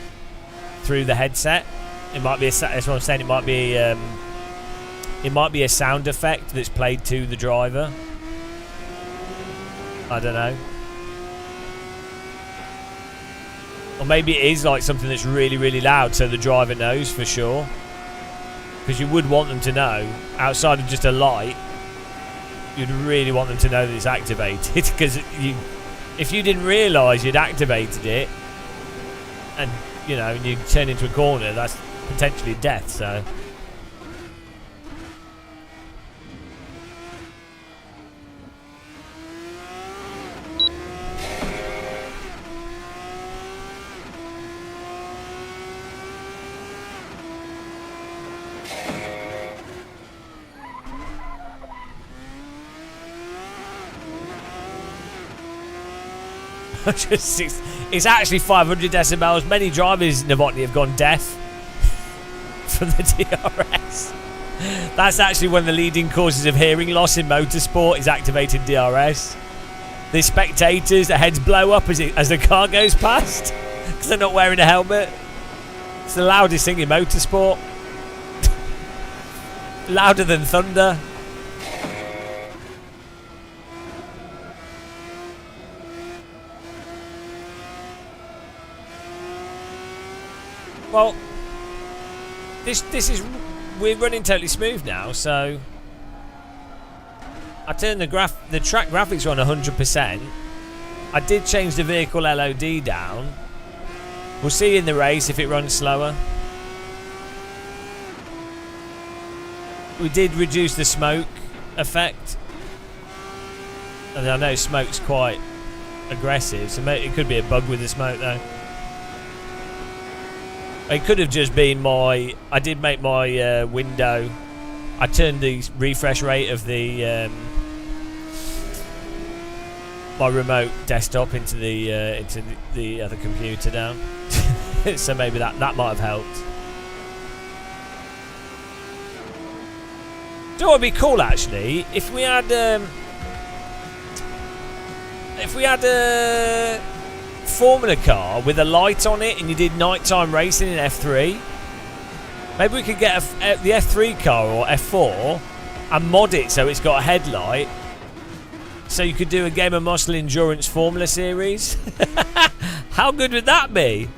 Speaker 1: through the headset. It might be that's what I'm saying. It might be a sound effect that's played to the driver. I don't know. Or maybe it is like something that's really, really loud, so the driver knows for sure. Because you would want them to know, outside of just a light, you'd really want them to know that it's activated. Because if you didn't realise you'd activated it, and you turn into a corner, that's potentially death. So. It's actually 500 decibels. Many drivers in Novotny have gone deaf from the DRS. That's actually one of the leading causes of hearing loss in motorsport, is activated DRS. The spectators, their heads blow up as the car goes past because they're not wearing a helmet. It's the loudest thing in motorsport. Louder than thunder. Well, this is, we're running totally smooth now, so I turned the track graphics on 100%. I did change the vehicle LOD down. We'll see in the race if it runs slower. We did reduce the smoke effect. And I know smoke's quite aggressive, so it could be a bug with the smoke though. It could have just been I did make my window. I turned the refresh rate of the my remote desktop into the other computer down. So maybe that might have helped. Do you know what would be cool actually if we had a Formula car with a light on it and you did nighttime racing in F3. Maybe we could get the F3 car or F4 and mod it so it's got a headlight, so you could do a Game of Muscle Endurance Formula Series. How good would that be?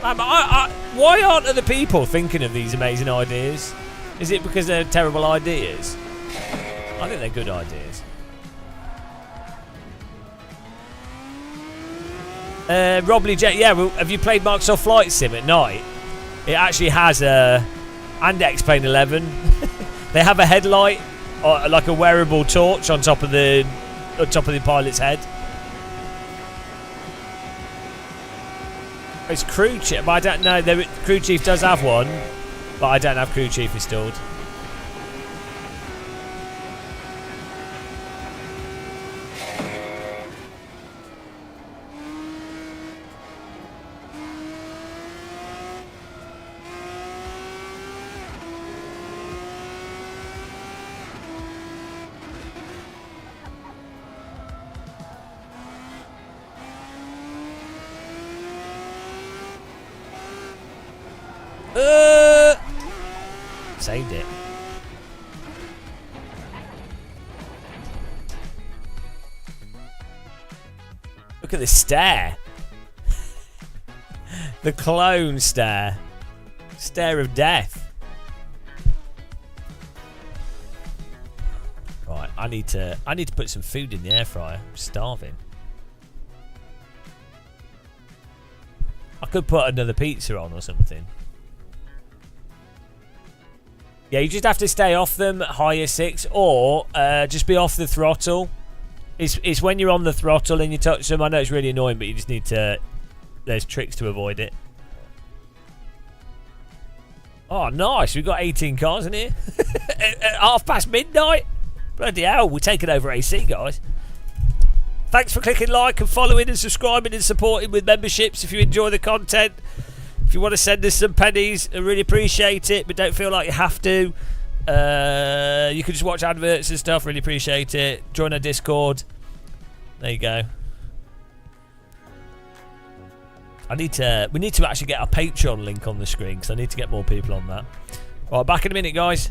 Speaker 1: Why aren't other people thinking of these amazing ideas? Is it because they're terrible ideas? I think they're good ideas. Robley Jet, yeah, well, have you played Microsoft Flight Sim at night? It actually has and X-Plane 11. They have a headlight, or like a wearable torch on top of the pilot's head. It's Crew Chief, but I don't know. Crew Chief does have one, but I don't have Crew Chief installed. Saved it. Look at the stare. The clone stare. Stare of death. Right, I need to put some food in the air fryer. I'm starving. I could put another pizza on or something. Yeah, you just have to stay off them at higher 6 or just be off the throttle. It's when you're on the throttle and you touch them. I know it's really annoying, but you just need to... There's tricks to avoid it. Oh, nice. We've got 18 cars in here. At midnight. Bloody hell, we're taking over AC, guys. Thanks for clicking like and following and subscribing and supporting with memberships if you enjoy the content. If you want to send us some pennies, I really appreciate it, but don't feel like you have to. You can just watch adverts and stuff, really appreciate it. Join our Discord. There you go. We need to actually get our Patreon link on the screen because I need to get more people on that. Right, back in a minute, guys.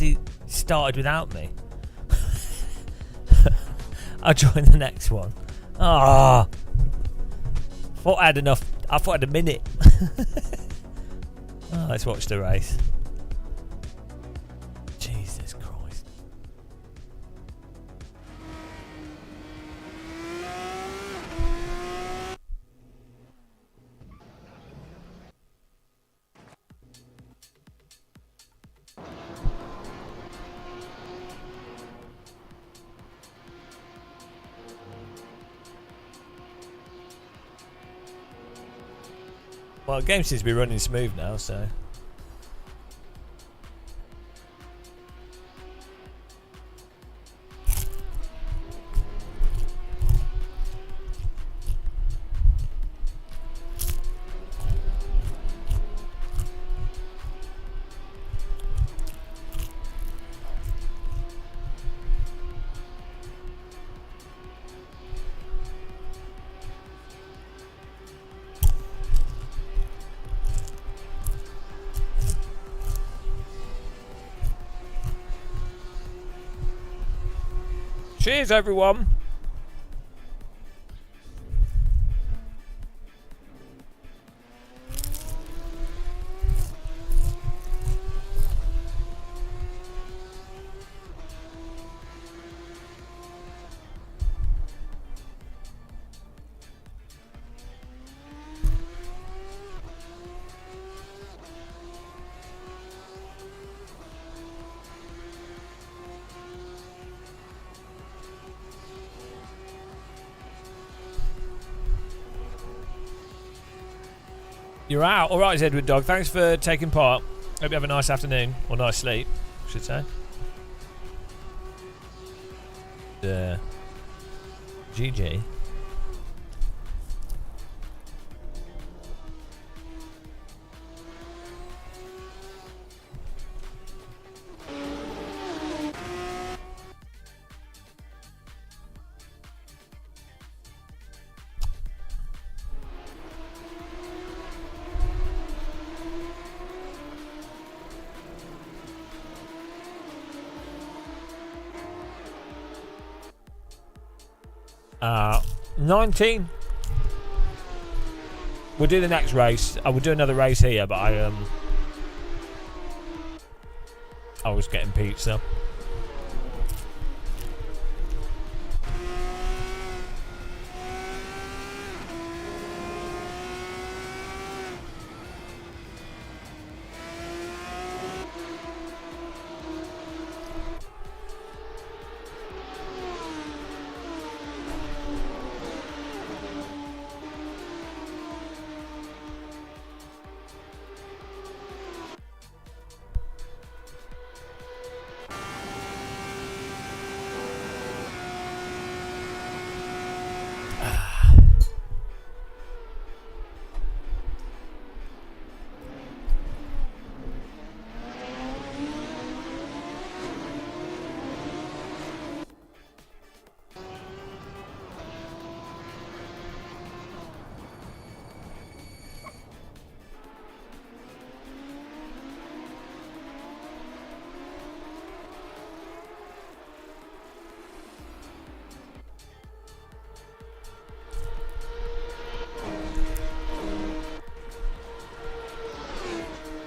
Speaker 1: bloody started without me. I'll join the next one. Ah, thought I had enough. I thought I had a minute. Oh, let's watch the race. Jesus Christ. Well, the game seems to be running smooth now, so. Cheers, everyone. You're out. All right, Edward Dog. Thanks for taking part. Hope you have a nice afternoon or nice sleep, I should say. GG. Uh, 19. We'll do the next race. I will do another race here, but I was getting pizza.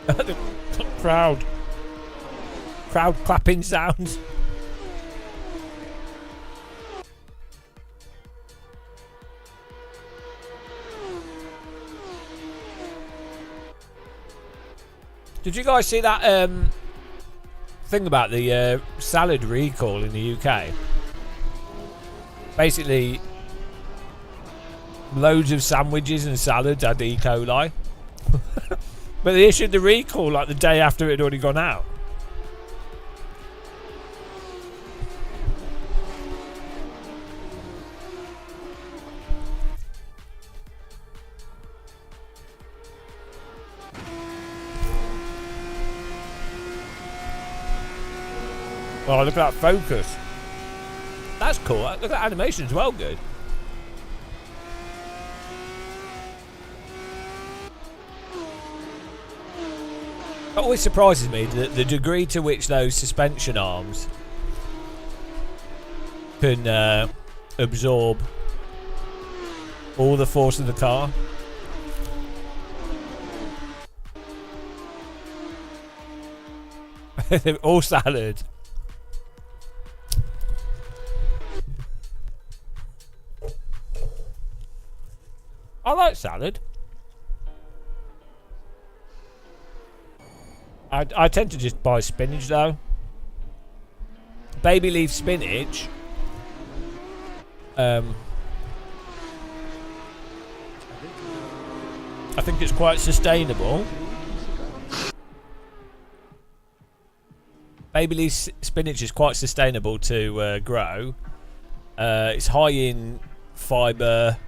Speaker 1: The crowd clapping sounds. Did you guys see that thing about the salad recall in the UK? Basically, loads of sandwiches and salads had E. coli. But they issued the recall like the day after it had already gone out. Oh, look at that focus. That's cool. Look at that animation as well, good. It always surprises me the degree to which those suspension arms can absorb all the force of the car. All salad. I like salad. I tend to just buy spinach though. Baby leaf spinach. I think it's quite sustainable. Baby leaf spinach is quite sustainable to grow. It's high in fibre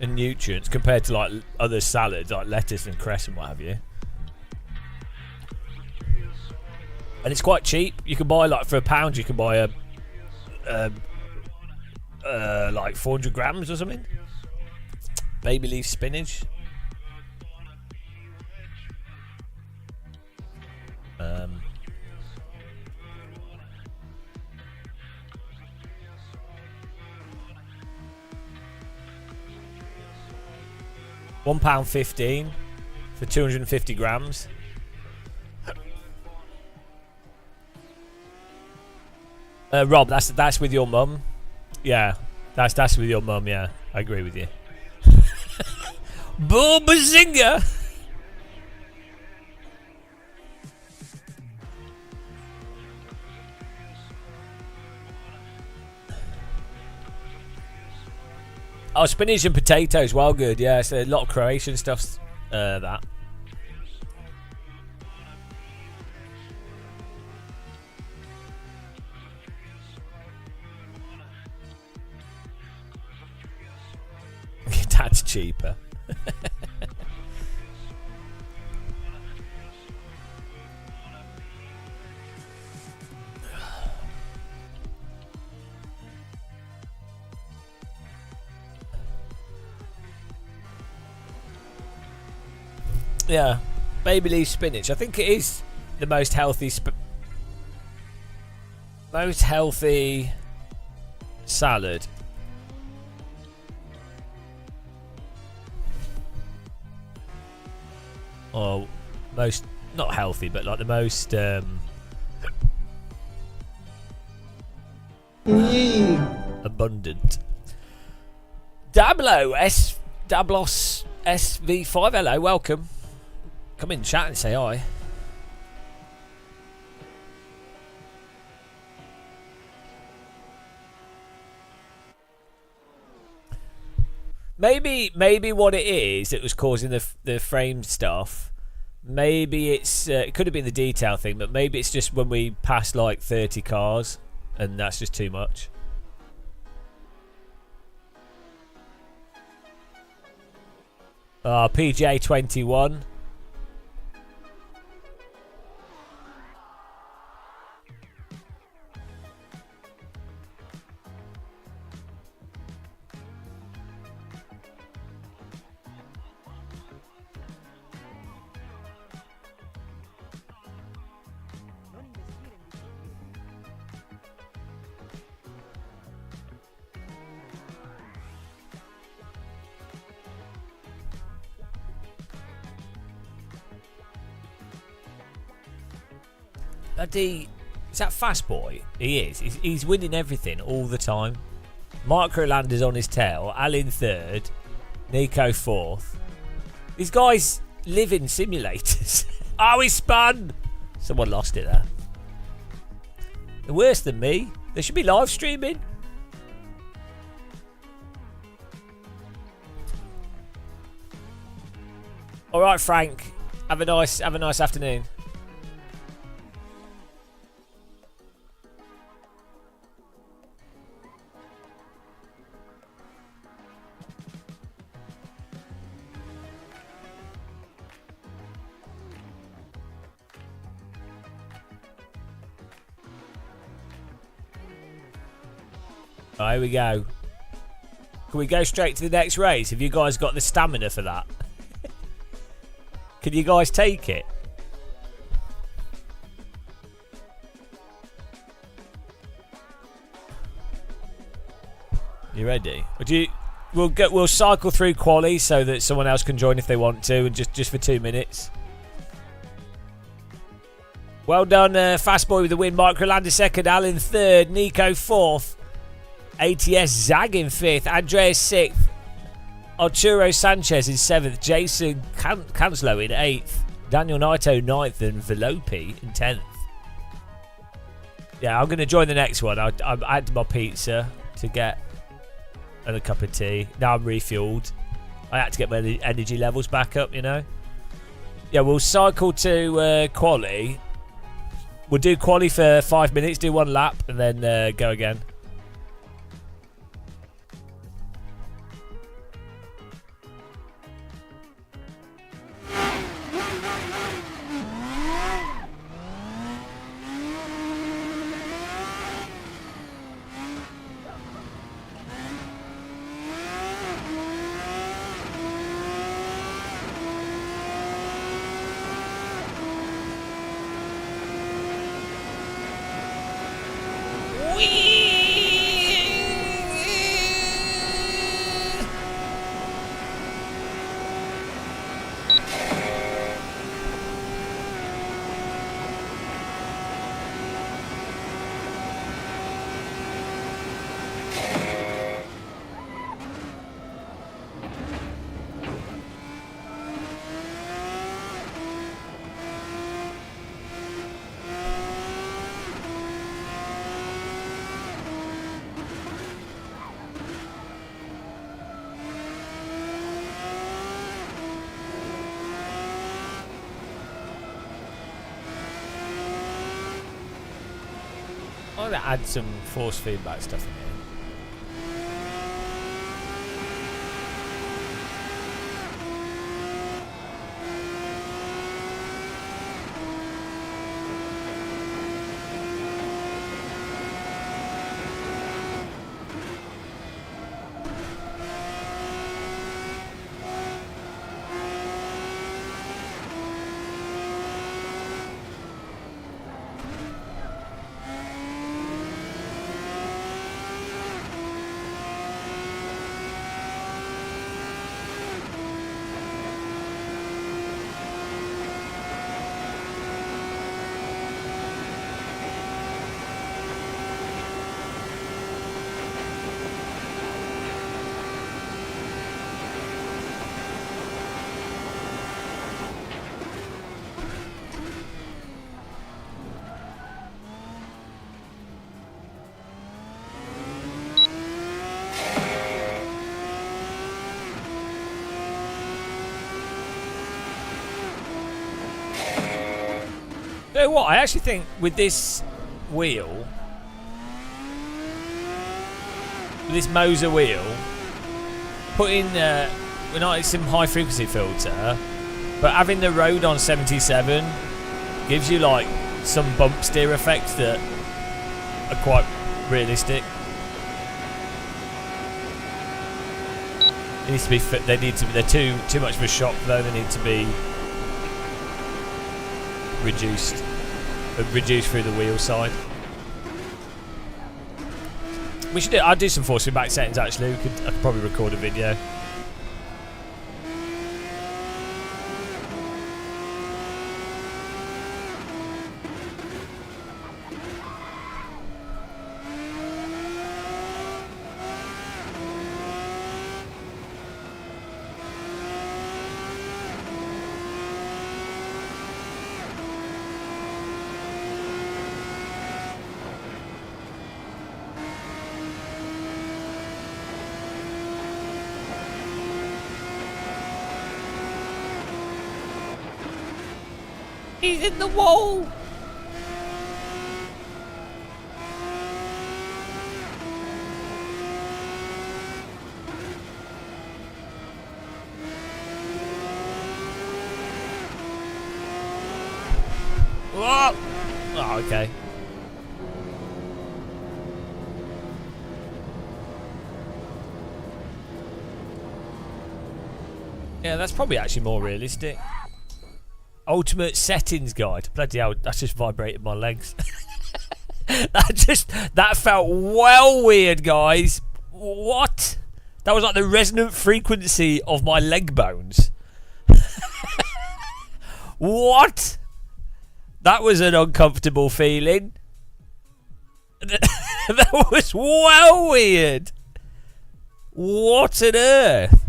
Speaker 1: and nutrients compared to like other salads like lettuce and cress and what have you. And it's quite cheap. You can buy like for £1 you can buy like 400 grams or something. Baby leaf spinach. £1.15 for 250 grams. Rob, that's with your mum. Yeah, that's with your mum. Yeah, I agree with you. Bazinga! Oh, spinach and potatoes, well good. Yeah, it's a lot of Croatian stuff. That. That's cheaper. Yeah, baby leaf spinach. I think it is the most healthy salad. Or most, not healthy, but like the most abundant. Dablos SV5, hello, welcome. Come in, chat and say hi. Maybe what it is that was causing the frame stuff. Maybe it's it could have been the detail thing, but maybe it's just when we pass like 30 cars, and that's just too much. PJ 21. Is that Fast Boy? He is. He's winning everything all the time. Microlander's on his tail. Alin third. Nico fourth. These guys live in simulators. Oh, he spun! Someone lost it there. They're worse than me. They should be live streaming. All right, Frank. Have a nice afternoon. Right, here we go. Can we go straight to the next race? Have you guys got the stamina for that? Can you guys take it? You ready? We'll cycle through quali so that someone else can join if they want to, and just for 2 minutes. Well done, Fast Boy with the win. Microlander second, Alan third, Nico fourth, ATS Zag in fifth, Andreas sixth, Arturo Sanchez in seventh, Jason Canslow in eighth, Daniel Naito ninth, and Velopi in 10th. Yeah, I'm going to join the next one. I had my pizza to get and a cup of tea. Now I'm refueled. I had to get my energy levels back up, you know. Yeah, we'll cycle to quali. We'll do quali for 5 minutes, do one lap, and then go again. I'm going to add some force feedback stuff in here. You know what? I actually think with this wheel, with this Moser wheel, putting we're not some high frequency filter, but having the road on 77 gives you like some bump steer effects that are quite realistic. It needs to be fit. They're too much of a shock though. They need to be reduced through the wheel side. We should I'll do some force feedback settings actually. I could probably record a video. He's in the wall! Whoa! Oh, okay. Yeah, that's probably actually more realistic. Ultimate settings guide. Bloody hell, that just vibrated my legs. that felt well weird, guys. What? That was like the resonant frequency of my leg bones. What? That was an uncomfortable feeling. That was well weird. What on earth?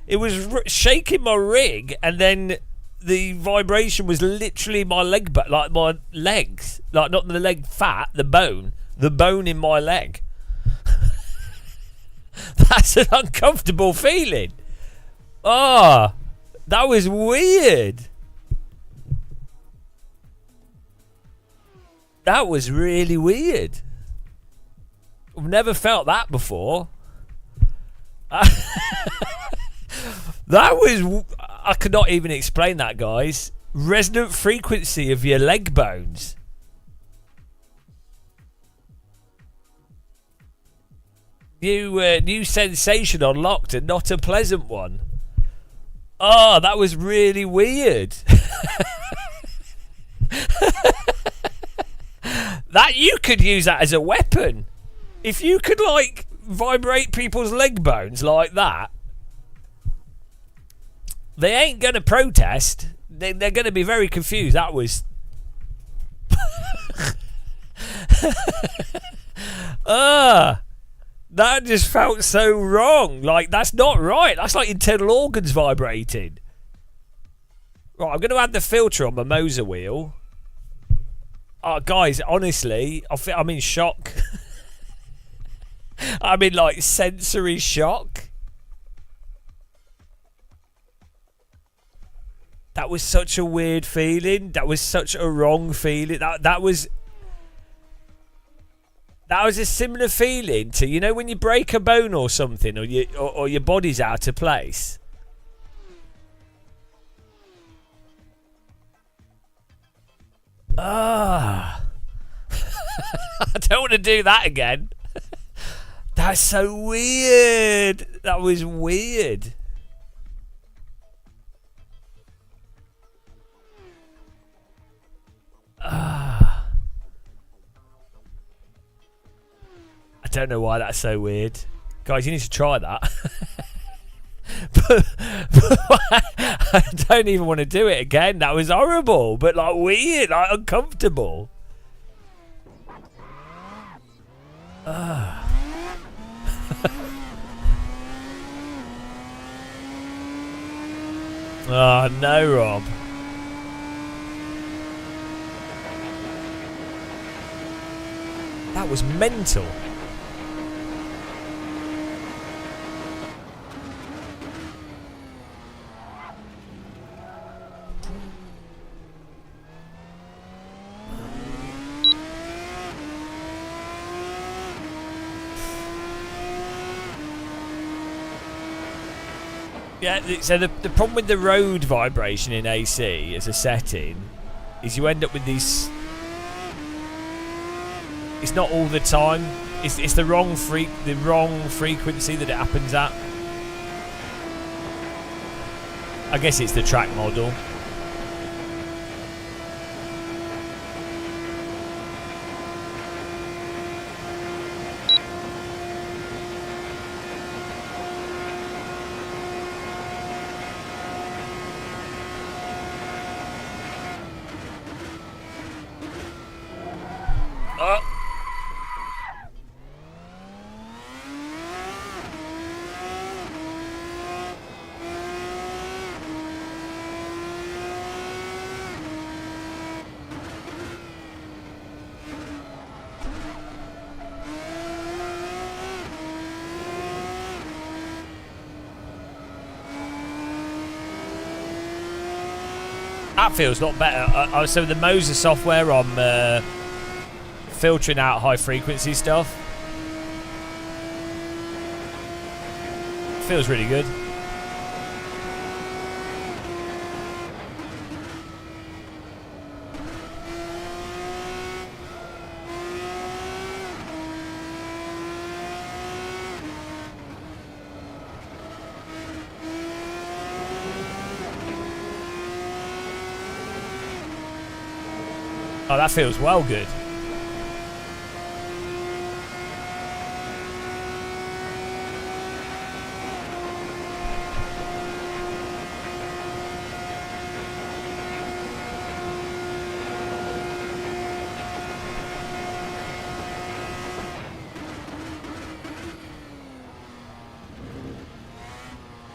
Speaker 1: It was shaking my rig, and then the vibration was literally my leg, like my legs, like not the leg fat, the bone in my leg. That's an uncomfortable feeling. Oh, that was weird. That was really weird. I've never felt that before. That was... I could not even explain that, guys. Resonant frequency of your leg bones. New sensation unlocked, and not a pleasant one. Oh, that was really weird. That you could use that as a weapon. If you could, like, vibrate people's leg bones like that, they ain't going to protest. They're going to be very confused. That was... that just felt so wrong. Like, that's not right. That's like internal organs vibrating. Right, I'm going to add the filter on my Moser wheel. Oh, guys, honestly, I'm in shock. I'm in, like, sensory shock. That was such a weird feeling. That was such a wrong feeling. That was a similar feeling to, you know, when you break a bone or something, or your body's out of place. I don't want to do that again. That's so weird. That was weird. I don't know why that's so weird. Guys, you need to try that. but I don't even want to do it again. That was horrible, but like weird, like uncomfortable. Oh no, Rob. That was mental. Yeah, so the problem with the road vibration in AC as a setting is you end up with these... It's not all the time. It's the wrong frequency that it happens at. I guess it's the track model. That feels a lot better. So the Moser software, I'm filtering out high frequency stuff. Feels really good. Oh, that feels well good.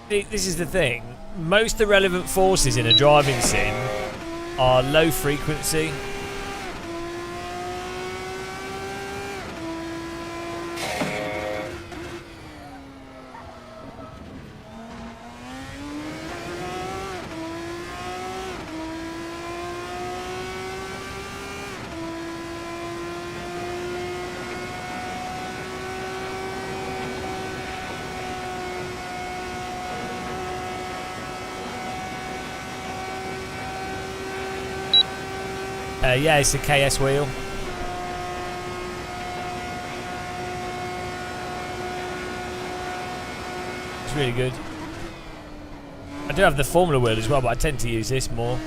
Speaker 1: This is the thing. Most of the relevant forces in a driving sim are low frequency. Yeah, it's a KS wheel. It's really good. I do have the Formula wheel as well, but I tend to use this more.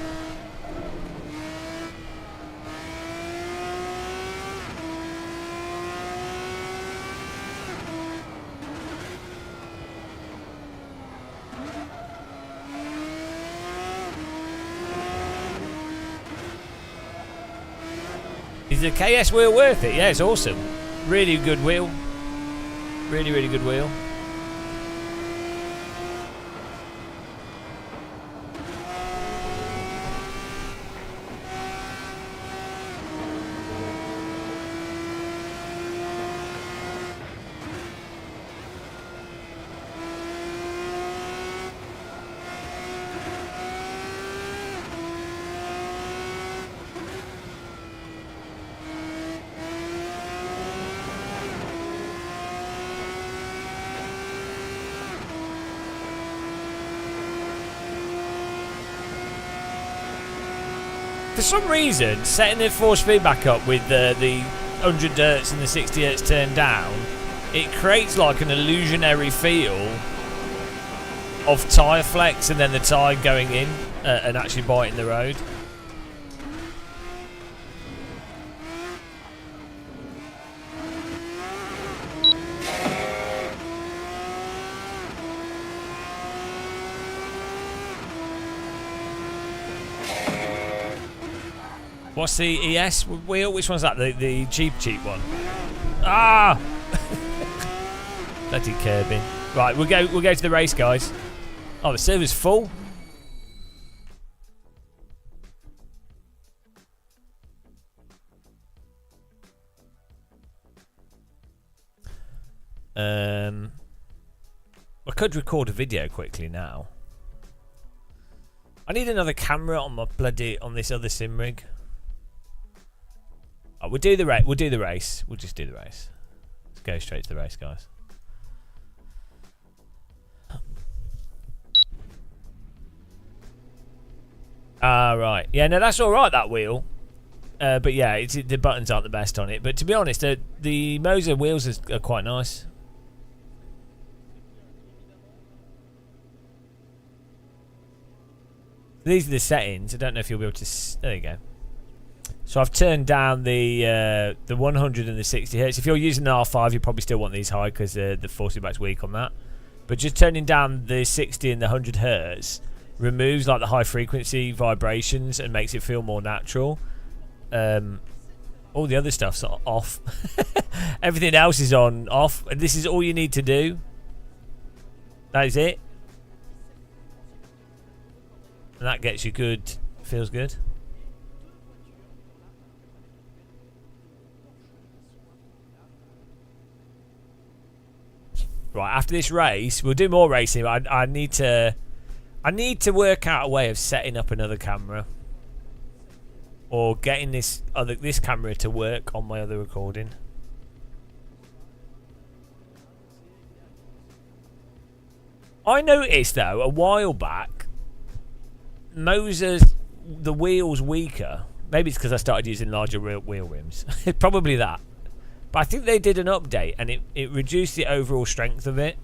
Speaker 1: Is the KS wheel worth it? Yeah, it's awesome. Really good wheel. Really, really good wheel. For some reason, setting the force feedback up with the 100 Hz and the 60 Hz turned down, it creates like an illusionary feel of tyre flex and then the tyre going in and actually biting the road. What's the ES wheel? Which one's that? The cheap one. Ah! Bloody curbing. Right, we'll go to the race, guys. Oh, the server's full. I could record a video quickly now. I need another camera on this other sim rig. Oh, we'll do the race. We'll do the race. We'll just do the race. Let's go straight to the race, guys. Ah, right. Yeah, no, that's all right, that wheel. But yeah, the buttons aren't the best on it. But to be honest, the Moser wheels are quite nice. These are the settings. I don't know if you'll be able to. There you go. So I've turned down the 100 and the 60 Hz. If you're using the R5, you probably still want these high because the force feedback's weak on that. But just turning down the 60 and the 100 Hz removes like the high frequency vibrations and makes it feel more natural. All the other stuff's off. Everything else is off. And this is all you need to do. That is it. And that gets you good. Feels good. Right, after this race, we'll do more racing. But I need to work out a way of setting up another camera, or getting this camera to work on my other recording. I noticed though a while back, the wheel's weaker. Maybe it's because I started using larger wheel rims. Probably that. But I think they did an update and it reduced the overall strength of it.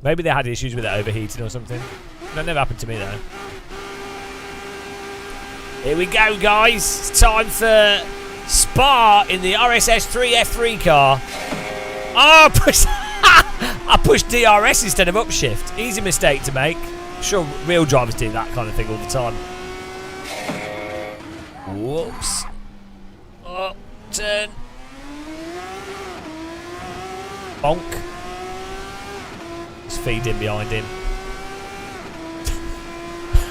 Speaker 1: Maybe they had issues with it overheating or something. That never happened to me though. Here we go, guys. It's time for Spa in the RSS3 F3 car. Oh, I pushed DRS instead of upshift. Easy mistake to make. I'm sure real drivers do that kind of thing all the time. Whoops. Oh, turn. Bonk. Just feed in behind him.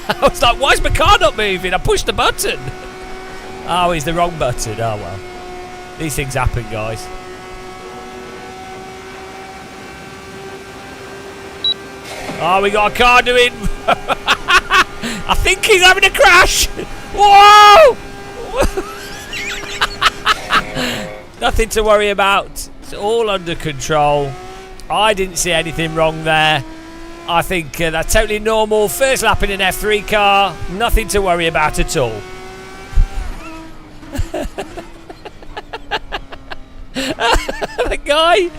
Speaker 1: I was like, why is my car not moving? I pushed the button. Oh, it's the wrong button. Oh, well. These things happen, guys. Oh, we got a car doing... I think he's having a crash. Whoa! Nothing to worry about. It's all under control. I didn't see anything wrong there. I think that's totally normal. First lap in an F3 car. Nothing to worry about at all. The guy.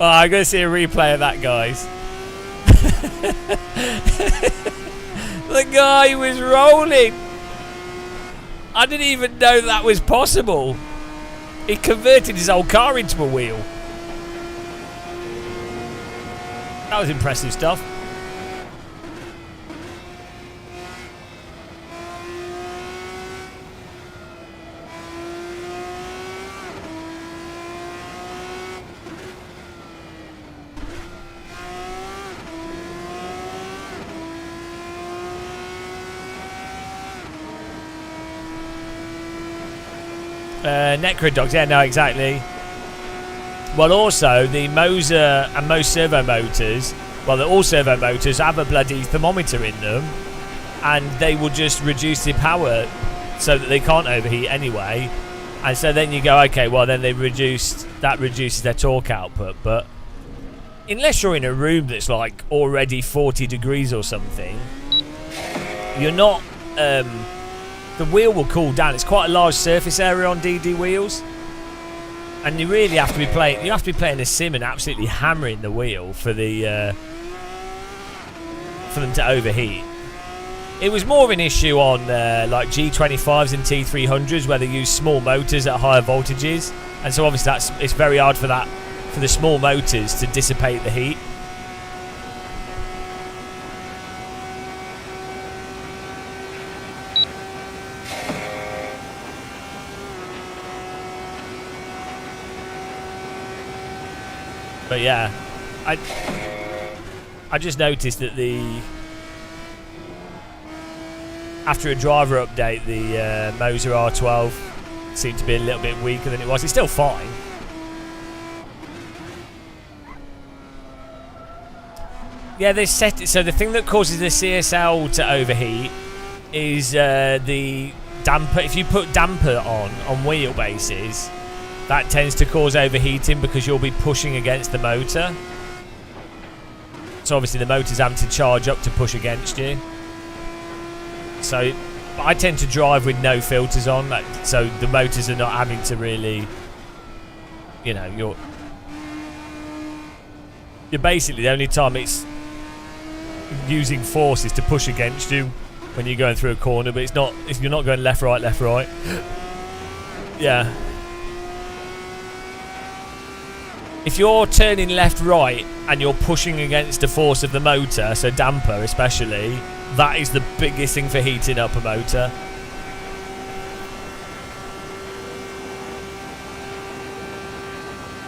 Speaker 1: Oh, I'm going to see a replay of that, guys. The guy was rolling. I didn't even know that was possible. He converted his whole car into a wheel. That was impressive stuff. Necrodogs, yeah, no, exactly. Well, also, the Moser and most servo motors, well, all servo motors have a bloody thermometer in them, and they will just reduce the power so that they can't overheat anyway. And so then you go, okay, well, then that reduces their torque output. But unless you're in a room that's like already 40 degrees or something, you're not... the wheel will cool down. It's quite a large surface area on DD wheels, and you really have to be playing. You have to be playing a sim and absolutely hammering the wheel for them to overheat. It was more of an issue on like G25s and T300s where they use small motors at higher voltages, and so obviously it's very hard for the small motors to dissipate the heat. But yeah, I just noticed that after a driver update, the Moser R12 seemed to be a little bit weaker than it was. It's still fine. Yeah, they set it so the thing that causes the CSL to overheat is the damper. If you put damper on wheelbases, that tends to cause overheating because you'll be pushing against the motor. So obviously the motor's having to charge up to push against you. So I tend to drive with no filters on, so the motors are not having to really, you know, you're basically, the only time it's using force is to push against you when you're going through a corner, but it's not, if you're not going left, right, yeah. If you're turning left, right, and you're pushing against the force of the motor, so damper especially, that is the biggest thing for heating up a motor.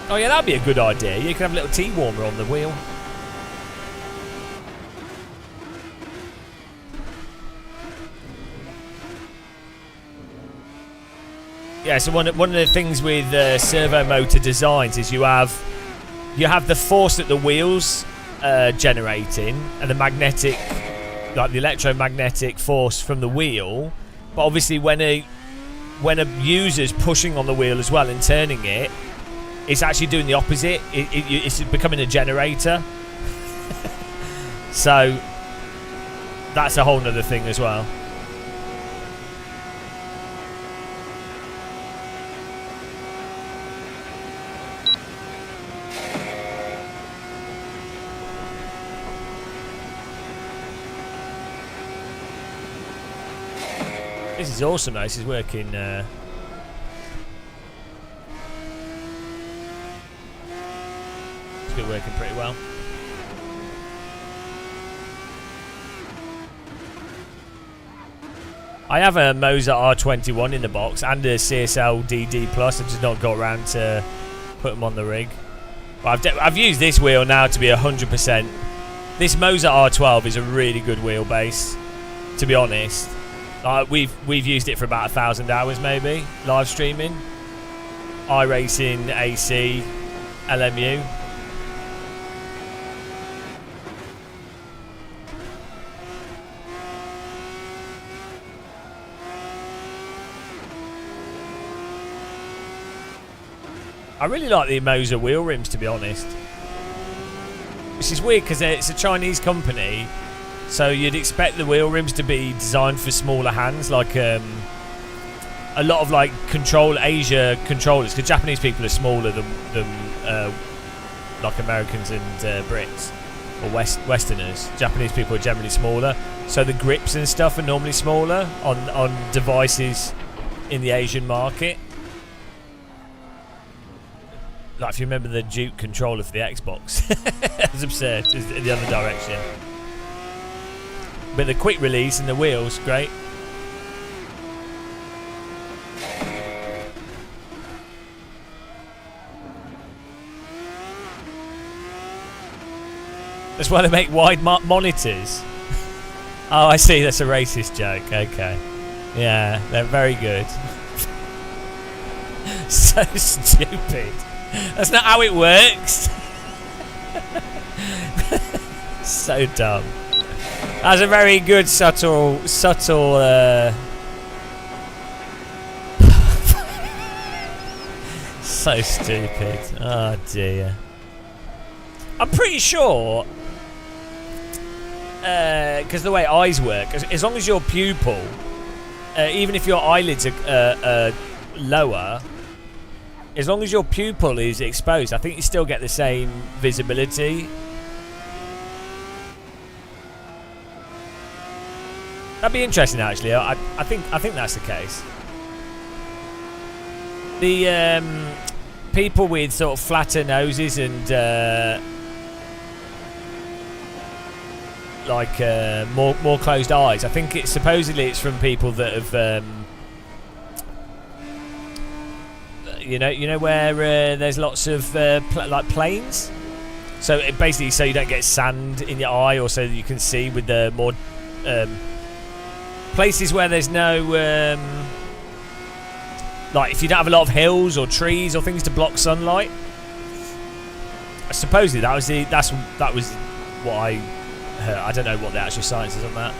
Speaker 1: Oh yeah, that'd be a good idea. You can have a little tea warmer on the wheel. Yeah, so one of the things with servo motor designs is you have the force that the wheels generating and the magnetic, like the electromagnetic force from the wheel. But obviously, when a user's pushing on the wheel as well and turning it, it's actually doing the opposite. It's becoming a generator. So that's a whole nother thing as well. This is awesome, though. This is working. It's been working pretty well. I have a Moser R21 in the box and a CSL DD Plus. I just not got around to put them on the rig. But I've used this wheel now to be 100%. This Mozart R12 is a really good wheelbase, to be honest. We've used it for about 1,000 hours maybe, live streaming. iRacing, AC, LMU. I really like the Moza wheel rims, to be honest. Which is weird because it's a Chinese company, so you'd expect the wheel rims to be designed for smaller hands, like a lot of like Asia controllers, because Japanese people are smaller than like Americans and Brits or Westerners. Japanese people are generally smaller, so the grips and stuff are normally smaller on devices in the Asian market. Like, if you remember the Duke controller for the Xbox, it was absurd. It was in the other direction. But the quick release and the wheels, great. That's why they make wide monitors. Oh, I see. That's a racist joke. Okay. Yeah, they're very good. So stupid. That's not how it works. So dumb. That's a very good subtle so stupid. Oh dear. I'm pretty sure, because the way eyes work, as long as your pupil, even if your eyelids are lower, as long as your pupil is exposed, I think you still get the same visibility. That'd be interesting, actually. I think that's the case. The people with sort of flatter noses and more closed eyes, I think it's from people that have. You know where there's lots of like planes, so it basically so you don't get sand in your eye, or so that you can see with the more places where there's no like if you don't have a lot of hills or trees or things to block sunlight. Supposedly that was what I heard. I don't know what the actual science is on that,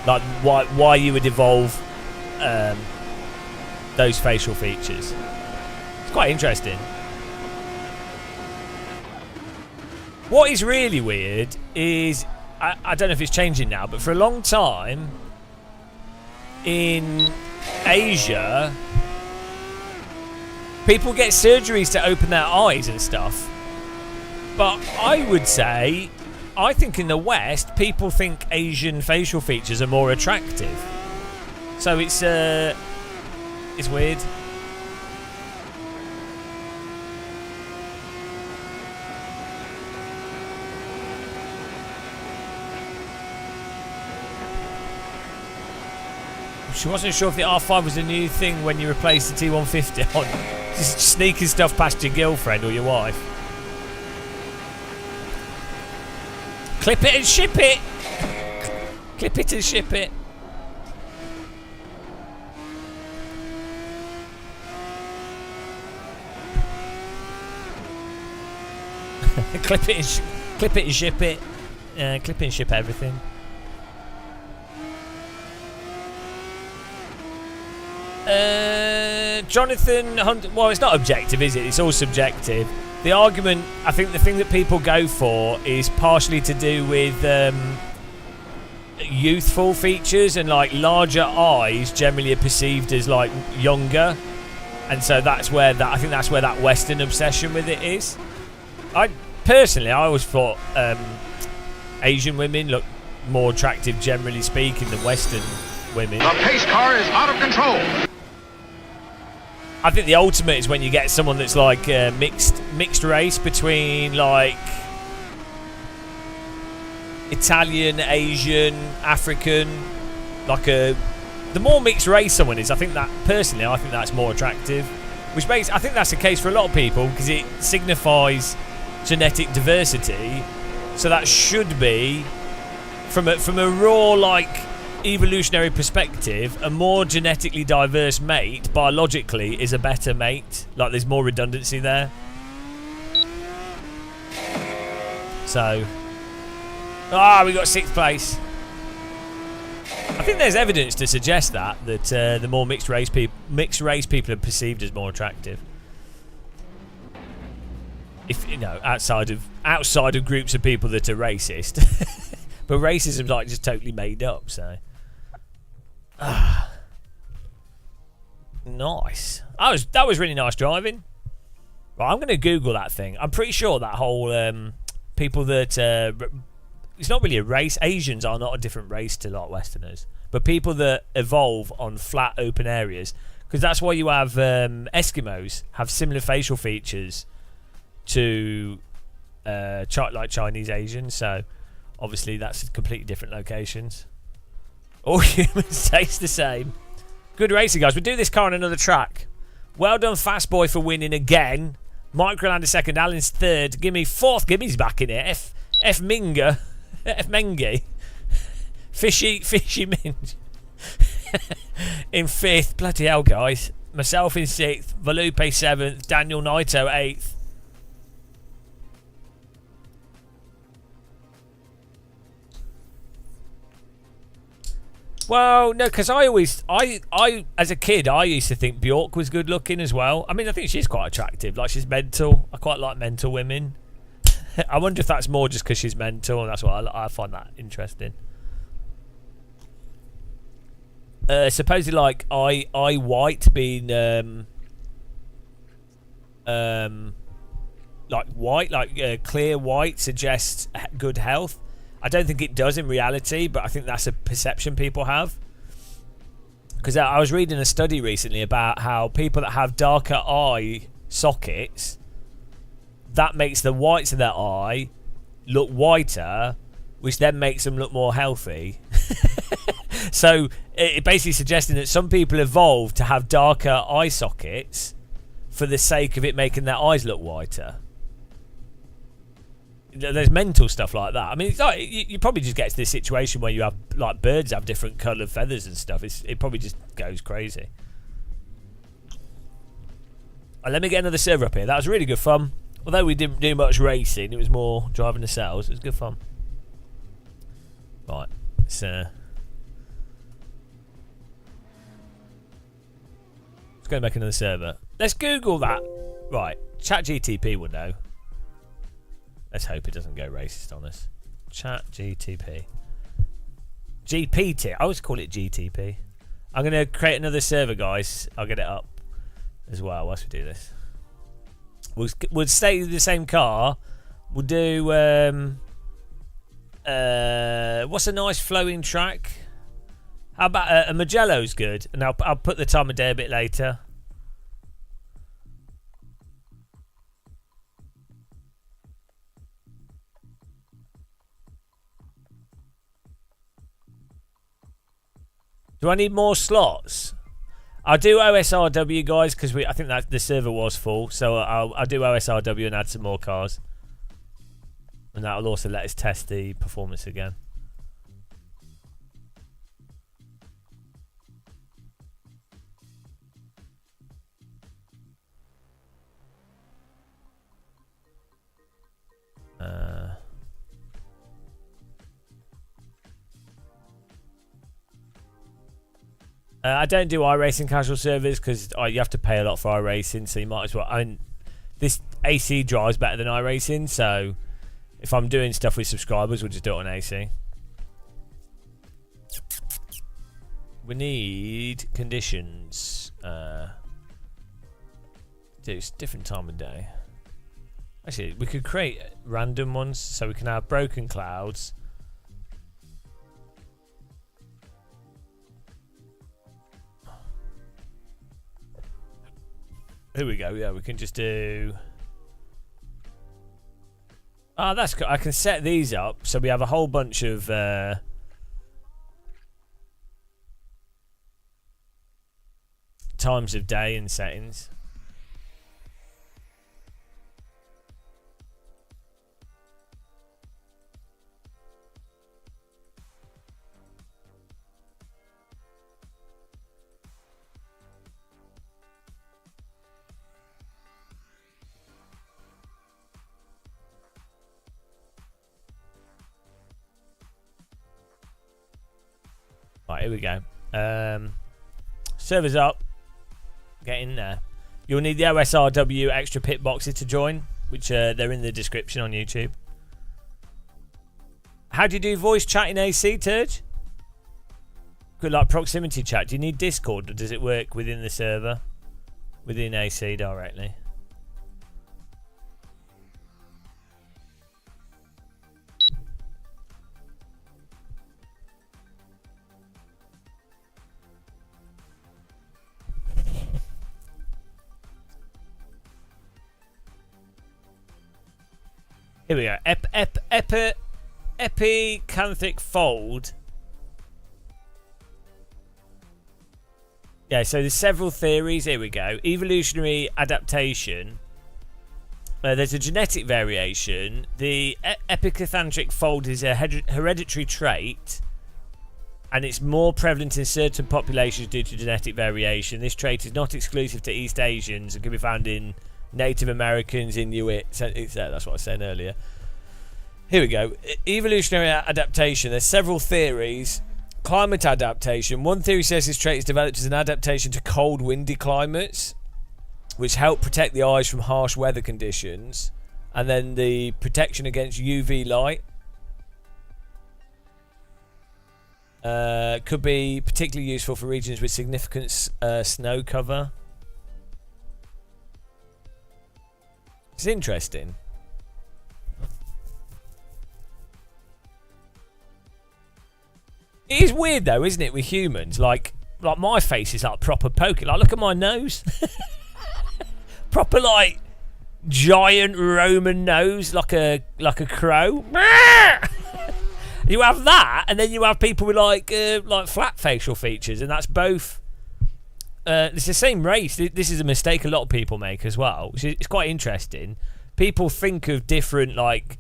Speaker 1: like why you would evolve those facial features. It's quite interesting. What is really weird is, I don't know if it's changing now, but for a long time in Asia, people get surgeries to open their eyes and stuff. But I would say, I think in the West, people think Asian facial features are more attractive. So it's weird. She wasn't sure if the R5 was a new thing when you replaced the T150 on. Just sneaking stuff past your girlfriend or your wife. Clip it and ship it. Clip it and ship it. Clip it and ship it. Clip it and ship everything. Jonathan Hunt. Well, it's not objective, is it? It's all subjective. The argument, I think, the thing that people go for is partially to do with youthful features, and like larger eyes generally are perceived as like younger, and so that's where that I think that's where that Western obsession with it is. I always thought Asian women look more attractive, generally speaking, than Western women.
Speaker 5: The pace car is out of control.
Speaker 1: I think the ultimate is when you get someone that's like mixed race between like Italian, Asian, African, like the more mixed race someone is, I think that's more attractive. Which makes, I think that's the case for a lot of people, because it signifies genetic diversity. So that should be, from a raw, like, evolutionary perspective, a more genetically diverse mate, biologically, is a better mate. Like, there's more redundancy there. So... we got 6th place. I think there's evidence to suggest that the more mixed race people are perceived as more attractive. If you know, outside of groups of people that are racist, but racism's like just totally made up. So, nice. That was really nice driving. Right, I'm going to Google that thing. I'm pretty sure that whole people that it's not really a race. Asians are not a different race to like Westerners, but people that evolve on flat open areas, because that's why you have Eskimos have similar facial features to like Chinese Asians. So obviously that's completely different locations. All humans taste the same. Good racing, guys. We'll do this car on another track. Well done, Fast Boy, for winning again. Microlander second, Alan's third. Gimme fourth. Gimmy's back in it. F Minga. F Mengi. Fishy Minge. In fifth. Bloody hell, guys. Myself in sixth. Valupe seventh. Daniel Naito eighth. Well, no, because I as a kid, I used to think Bjork was good looking as well. I mean, I think she's quite attractive. Like, she's mental. I quite like mental women. I wonder if that's more just because she's mental, and that's why I find that interesting. Supposedly, like, I white being like white, like clear white suggests good health. I don't think it does in reality, but I think that's a perception people have. Because I was reading a study recently about how people that have darker eye sockets, that makes the whites of their eye look whiter, which then makes them look more healthy. So it basically suggesting that some people evolved to have darker eye sockets for the sake of it making their eyes look whiter. There's mental stuff like that. I mean, it's like, you probably just get to this situation where you have, like, birds have different coloured feathers and stuff. It probably just goes crazy. Let me get another server up here. That was really good fun. Although we didn't do much racing, it was more driving the cells. It was good fun. Right, let's go make another server. Let's Google that. Right, ChatGTP will know. Let's hope it doesn't go racist on us. ChatGTP. GPT. I always call it GTP. I'm going to create another server, guys. I'll get it up as well whilst we do this. We'll stay with the same car. We'll do... what's a nice flowing track? How about a Magello's good? And I'll put the time of day a bit later. Do I need more slots? I'll do OSRW, guys, because I think that the server was full. So I'll do OSRW and add some more cars. And that'll also let us test the performance again. I don't do iRacing casual servers because you have to pay a lot for iRacing, so you might as well. I mean, this AC drives better than iRacing, so if I'm doing stuff with subscribers, we'll just do it on AC. We need conditions. It's different time of day. Actually, we could create random ones, so we can have broken clouds. Here we go. Yeah, we can just do... Oh, that's good. I can set these up so we have a whole bunch of times of day and settings. Right, here we go. Server's up. Get in there. You'll need the OSRW extra pit boxes to join, which they're in the description on YouTube. How do you do voice chat in AC, Turge? Good, like proximity chat. Do you need Discord, or does it work within the server? Within AC directly? Here we go. Epicanthic fold. Yeah, so there's several theories. Here we go. Evolutionary adaptation. There's a genetic variation. The epicanthic fold is a hereditary trait, and it's more prevalent in certain populations due to genetic variation. This trait is not exclusive to East Asians and can be found in Native Americans, Inuit. That's what I was saying earlier. Here we go. Evolutionary adaptation. There's several theories. Climate adaptation. One theory says this trait is developed as an adaptation to cold, windy climates, which help protect the eyes from harsh weather conditions. And then the protection against UV light. Could be particularly useful for regions with significant snow cover. It's interesting. It is weird though, isn't it, with humans? Like my face is like proper poker. Like, look at my nose. Proper like giant Roman nose, like a crow. You have that, and then you have people with like flat facial features, and that's both. It's the same race. This is a mistake a lot of people make as well. It's quite interesting. People think of different like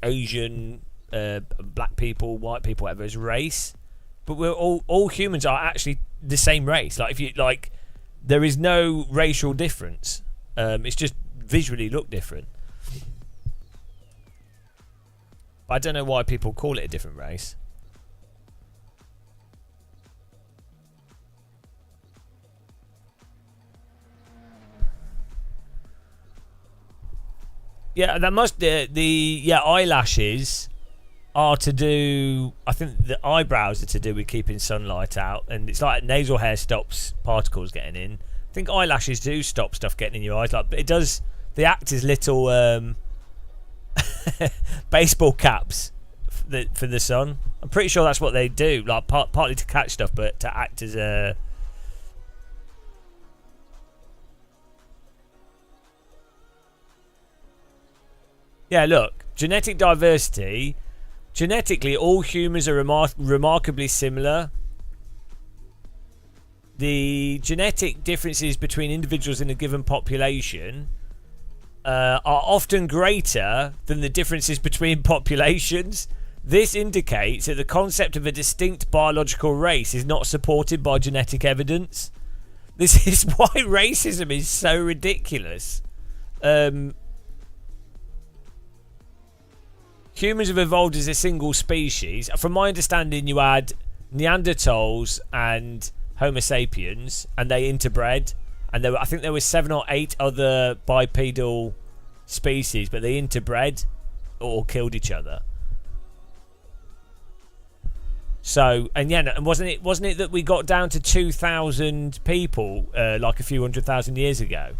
Speaker 1: Asian, black people, white people, whatever, as race, but we're all humans are actually the same race. Like if you like, there is no racial difference. It's just visually look different. But I don't know why people call it a different race. Yeah, that must the eyelashes are to do. I think the eyebrows are to do with keeping sunlight out, and it's like nasal hair stops particles getting in. I think eyelashes do stop stuff getting in your eyes. Like, but it does. They act as little baseball caps for the sun. I'm pretty sure that's what they do. Like partly to catch stuff, but to act as a. Yeah, look, genetic diversity. Genetically, all humans are remarkably similar. The genetic differences between individuals in a given population are often greater than the differences between populations. This indicates that the concept of a distinct biological race is not supported by genetic evidence. This is why racism is so ridiculous. Humans have evolved as a single species. From my understanding, you had Neanderthals and Homo sapiens, and they interbred. And I think there were 7 or 8 other bipedal species, but they interbred or killed each other. So, and yeah, and wasn't it that we got down to 2,000 people like a few 100,000 years ago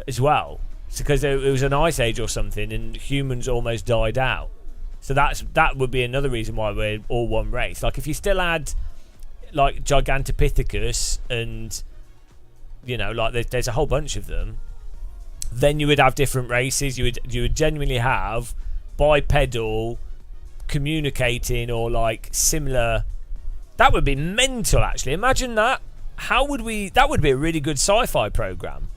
Speaker 1: as well? It's because it was an ice age or something, and humans almost died out. So that would be another reason why we're all one race. Like if you still had like Gigantopithecus and like there's a whole bunch of them, then you would have different races. You would genuinely have bipedal, communicating, or like similar. That would be mental, actually. Imagine that. That would be a really good sci-fi program.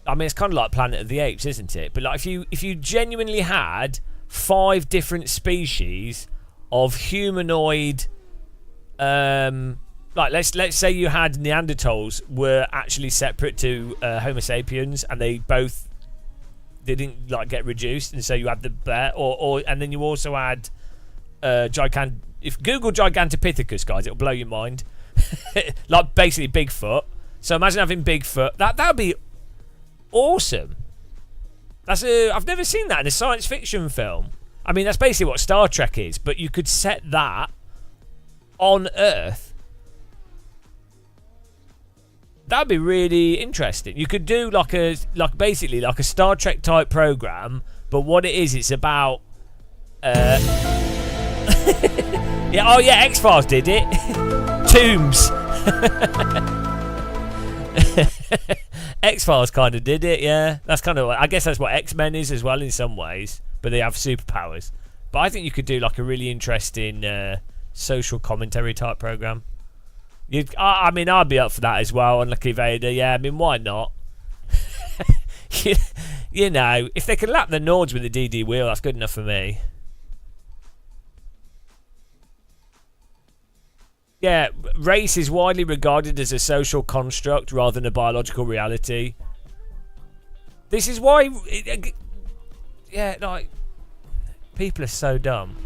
Speaker 1: I mean, it's kind of like Planet of the Apes, isn't it? But like if you genuinely had 5 different species of humanoid, like let's say you had Neanderthals were actually separate to Homo sapiens, and they didn't like get reduced, and so you had the bear, and then you also had if Google Gigantopithecus, guys, it'll blow your mind. Like basically Bigfoot. So imagine having Bigfoot. That would be awesome. I've never seen that in a science fiction film. I mean, that's basically what Star Trek is, but you could set that on Earth. That'd be really interesting. You could do basically like a Star Trek type program, but what it is, it's about yeah, oh yeah, X-Files did it. Tombs. X-Files kind of did it, yeah. That's kind of, I guess that's what X-Men is as well in some ways, but they have superpowers. But I think you could do like a really interesting social commentary type program. I mean, I'd be up for that as well. Unlucky Vader, yeah. I mean, why not? you know, if they can lap the Nords with the DD wheel, that's good enough for me. Yeah, race is widely regarded as a social construct rather than a biological reality. This is why... yeah, like... people are so dumb.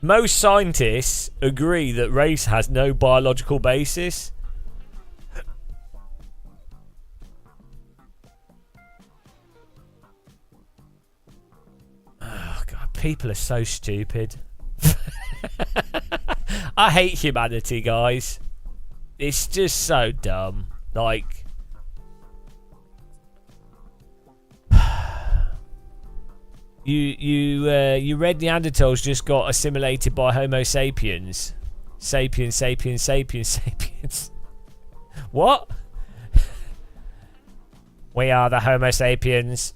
Speaker 1: Most scientists agree that race has no biological basis. Oh, God, people are so stupid. I hate humanity, guys. It's just so dumb. Like, you red Neanderthals just got assimilated by Homo sapiens. Sapiens, sapiens, sapiens, sapiens. What? We are the Homo sapiens.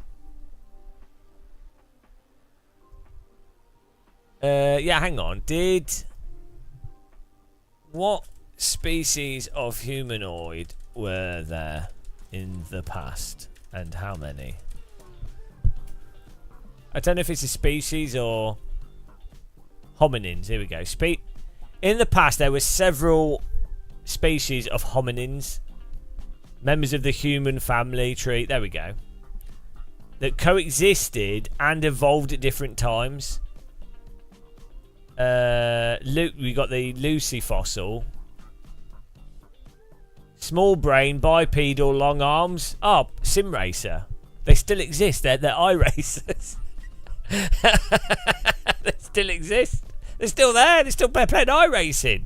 Speaker 1: Yeah, hang on. What species of humanoid were there in the past, and how many? I don't know if it's a species or hominins. Here we go. In the past, there were several species of hominins, members of the human family tree. There we go. That coexisted and evolved at different times. We got the Lucy fossil. Small brain, bipedal, long arms. Oh, sim racer. They still exist. They're iRacers. They still exist. They're still there. They're still playing iRacing.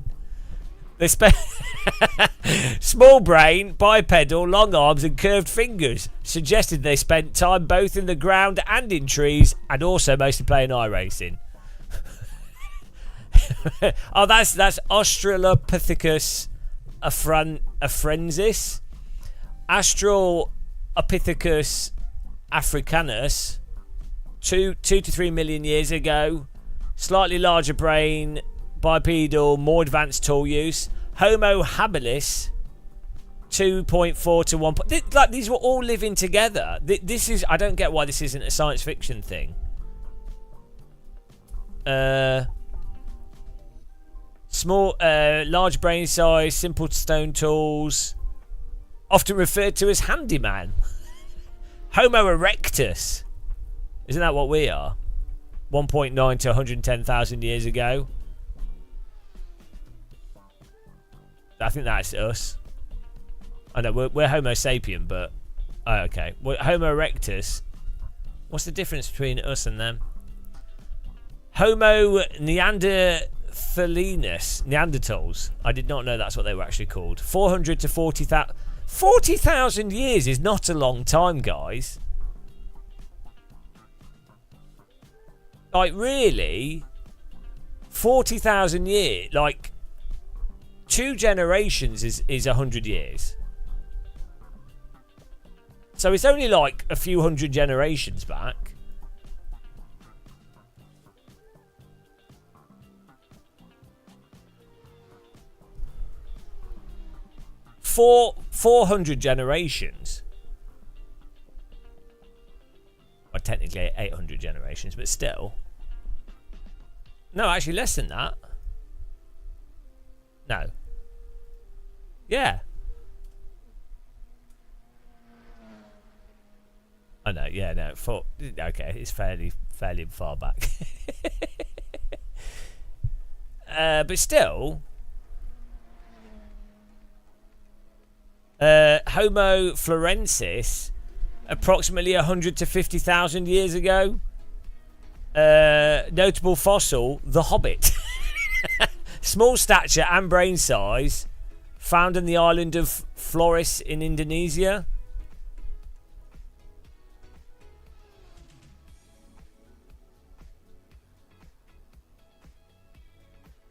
Speaker 1: Small brain, bipedal, long arms and curved fingers. Suggested they spent time both in the ground and in trees, and also mostly playing iRacing. Oh, that's Australopithecus afrensis, Australopithecus africanus, 2 to 3 million years ago. Slightly larger brain, bipedal, more advanced tool use. Homo habilis, 2.4 to 1. Like, these were all living together. This is, I don't get why this isn't a science fiction thing. Small, large brain size, simple stone tools, often referred to as handyman. Homo erectus. Isn't that what we are? 1.9 to 110,000 years ago. I think that's us. I know we're Homo sapien, but okay. Well, Homo erectus. What's the difference between us and them? Homo Neanderthals. I did not know that's what they were actually called. 400 to 40,000. 40,000 years is not a long time, guys. Like, really? 40,000 years? Like, 2 generations is 100 years. So it's only like a few hundred generations back. 400 generations. Well, technically 800 generations, but still. No, actually less than that. No. Yeah. I know, yeah, no. Okay, it's fairly far back. But still, Homo florensis, approximately 100 to 50,000 years ago. Notable fossil, the Hobbit. Small stature and brain size, found in the island of Flores in Indonesia.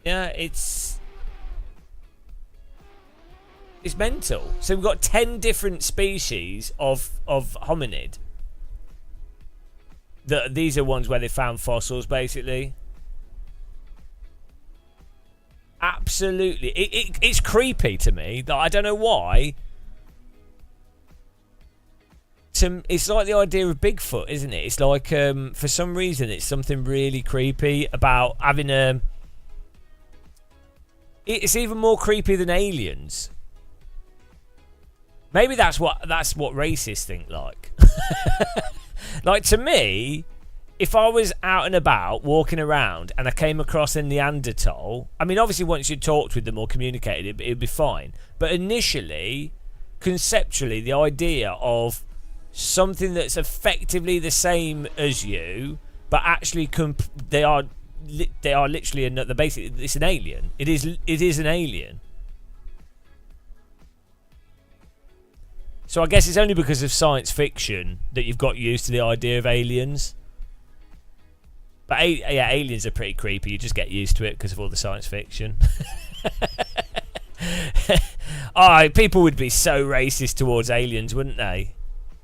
Speaker 1: Yeah, it's mental. So we've got 10 different species of hominid. These are ones where they found fossils, basically. Absolutely. It's creepy to me. I don't know why. It's like the idea of Bigfoot, isn't it? It's like, for some reason, it's something really creepy about having a... It's even more creepy than aliens. Maybe that's what racists think like. Like, to me, if I was out and about, walking around, and I came across a Neanderthal, I mean, obviously once you talked with them or communicated, it'd be fine. But initially, conceptually, the idea of something that's effectively the same as you, but actually they are literally another. Basically, it's an alien. It is an alien. So I guess it's only because of science fiction that you've got used to the idea of aliens. But yeah, aliens are pretty creepy. You just get used to it because of all the science fiction. People would be so racist towards aliens, wouldn't they?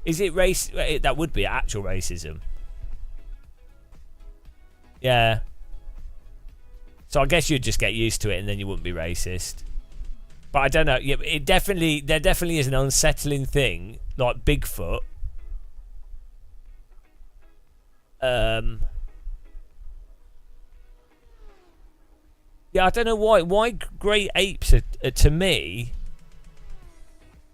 Speaker 1: Is it race? That would be actual racism. Yeah. So I guess you'd just get used to it and then you wouldn't be racist. But I don't know. Yeah, there definitely is an unsettling thing like Bigfoot. Yeah, I don't know why. Why great apes are to me.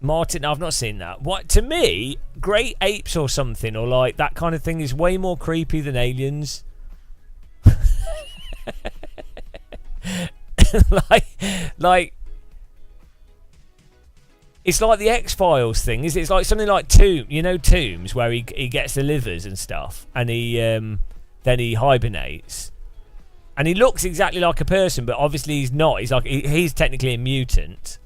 Speaker 1: Martin, I've not seen that. What to me, great apes or something, or like that kind of thing, is way more creepy than aliens. like. It's like the X-Files thing, is it? It's like something like Tombs, where he gets the livers and stuff, and he then he hibernates, and he looks exactly like a person, but obviously he's not. He's like he's technically a mutant.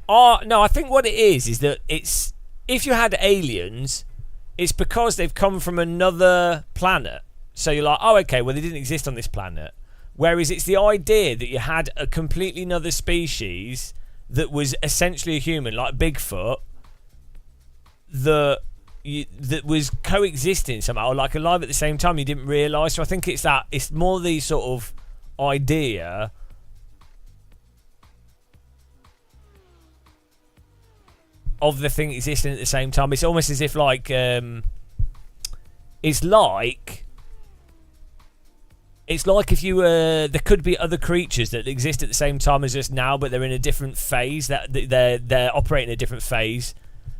Speaker 1: No, I think what it is that it's if you had aliens, it's because they've come from another planet. So you're like, oh, okay, well they didn't exist on this planet. Whereas it's the idea that you had a completely another species that was essentially a human, like Bigfoot, that was coexisting somehow, or like alive at the same time. You didn't realise. So I think it's more the sort of idea of the thing existing at the same time. It's almost as if like It's like if you there could be other creatures that exist at the same time as us now, but they're in a different phase. That they're operating in a different phase,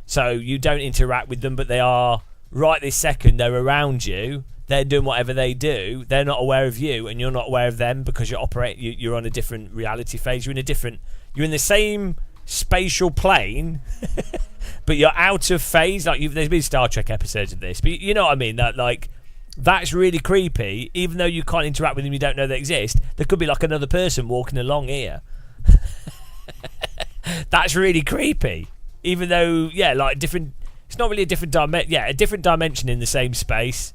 Speaker 1: so you don't interact with them, but they are right this second. They're around you. They're doing whatever they do. They're not aware of you, and you're not aware of them because you're on a different reality phase. You're in the same spatial plane, but you're out of phase. Like there's been Star Trek episodes of this, but you know what I mean. That like. That's really creepy. Even though you can't interact with them, you don't know they exist. There could be like another person walking along here. That's really creepy. Even though, yeah, like different. It's not really a different dimension. Yeah, a different dimension in the same space.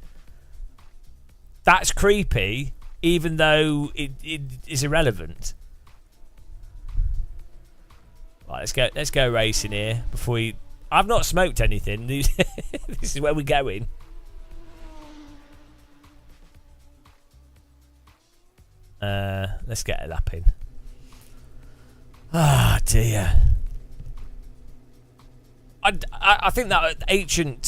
Speaker 1: That's creepy, even though it is irrelevant. Right, let's go racing here before we. I've not smoked anything. This is where we're going. Let's get a lap in. Ah, dear. I think that ancient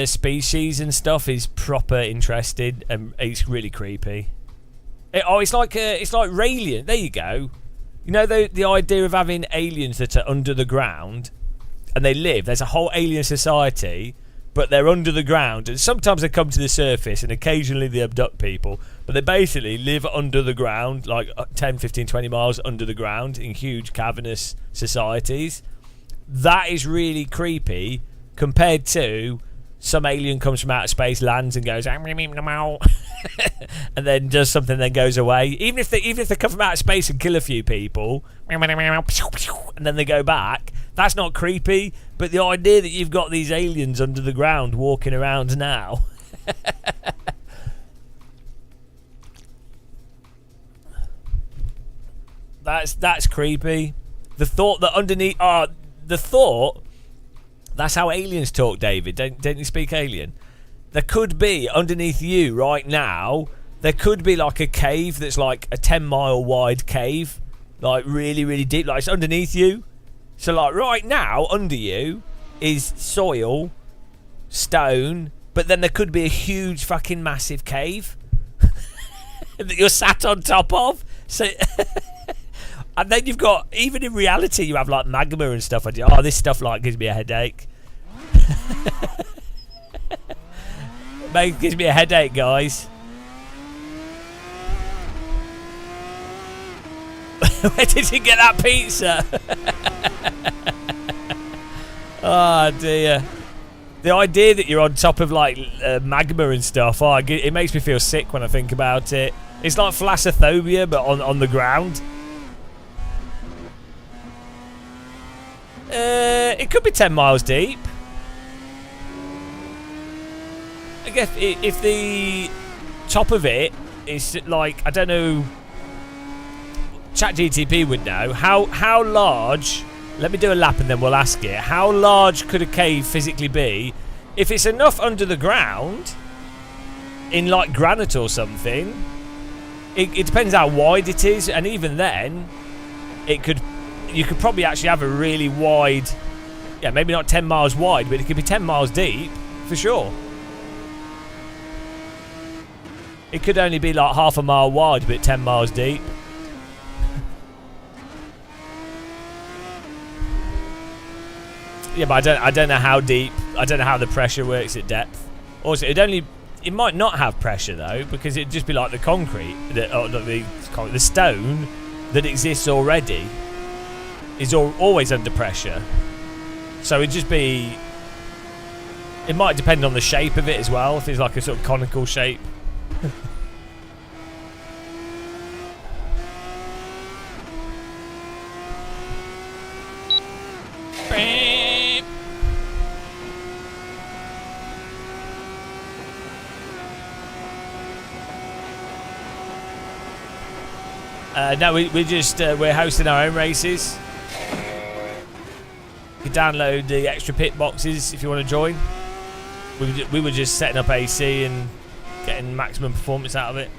Speaker 1: species and stuff is proper interesting, and it's really creepy. It's like Raelian. There you go. You know the idea of having aliens that are under the ground and they live. There's a whole alien society, but they're under the ground. And sometimes they come to the surface and occasionally they abduct people. But they basically live under the ground, like 10, 15, 20 miles under the ground in huge cavernous societies. That is really creepy compared to some alien comes from outer space, lands and goes and then does something, then goes away. Even if they come from outer space and kill a few people and then they go back, that's not creepy. But the idea that you've got these aliens under the ground walking around now. That's creepy. The thought that underneath that's how aliens talk, David. Don't you speak alien? There could be underneath you right now, there could be like a cave that's like a 10-mile wide cave, like really, really deep, like it's underneath you. So like right now under you is soil, stone, but then there could be a huge fucking massive cave that you're sat on top of. So and then you've got, even in reality, you have like magma and stuff. Oh, this stuff like gives me a headache. It gives me a headache, guys. Where did you get that pizza? Oh dear. The idea that you're on top of like magma and stuff, it makes me feel sick when I think about it. It's like thalassophobia, but on the ground. It could be 10 miles deep. I guess if the top of it is like, I don't know, ChatGTP would know how large. Let me do a lap and then we'll ask it. How large could a cave physically be? If it's enough under the ground, in like granite or something, it depends how wide it is, and even then, you could probably actually have a really wide, yeah, maybe not 10 miles wide, but it could be 10 miles deep for sure. It could only be like half a mile wide, but 10 miles deep. Yeah, but I don't know how deep. I don't know how the pressure works at depth. Also, it might not have pressure though, because it'd just be like the concrete, the stone that exists already is always under pressure. So it'd just be. It might depend on the shape of it as well. If it's like a sort of conical shape. No, we're hosting our own races. You can download the extra pit boxes if you want to join. We were just setting up AC and getting maximum performance out of it.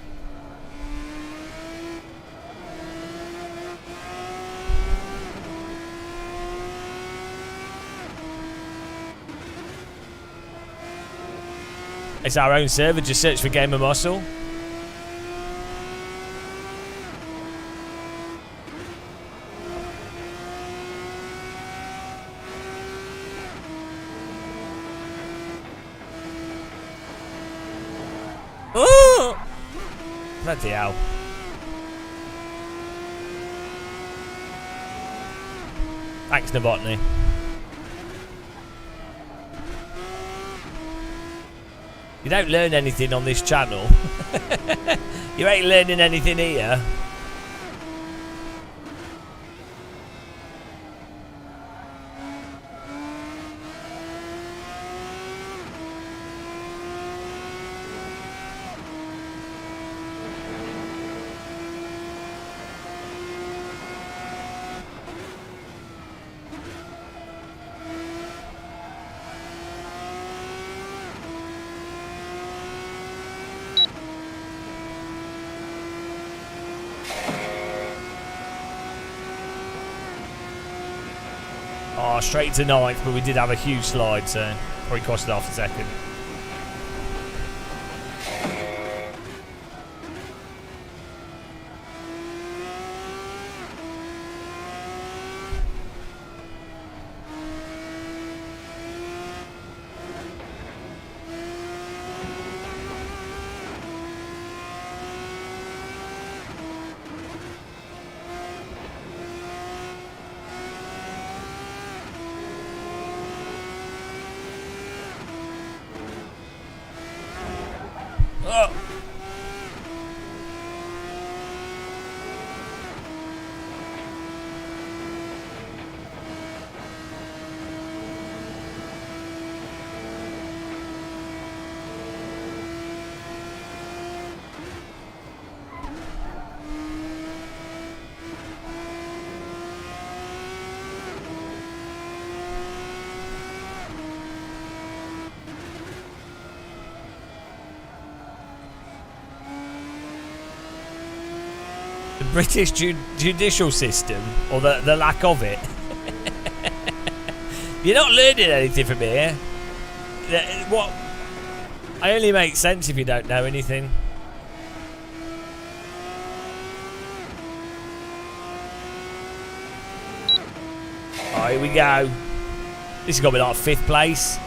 Speaker 1: It's our own server. Just search for Game of Muscle. Bloody hell. Thanks, Novotny. You don't learn anything on this channel. You ain't learning anything here. Oh, straight to ninth, but we did have a huge slide, so probably cost it half a second. The British judicial system, or the lack of it. You're not learning anything from here. What? I only make sense if you don't know anything. Oh, here we go. This has got to be like 5th place.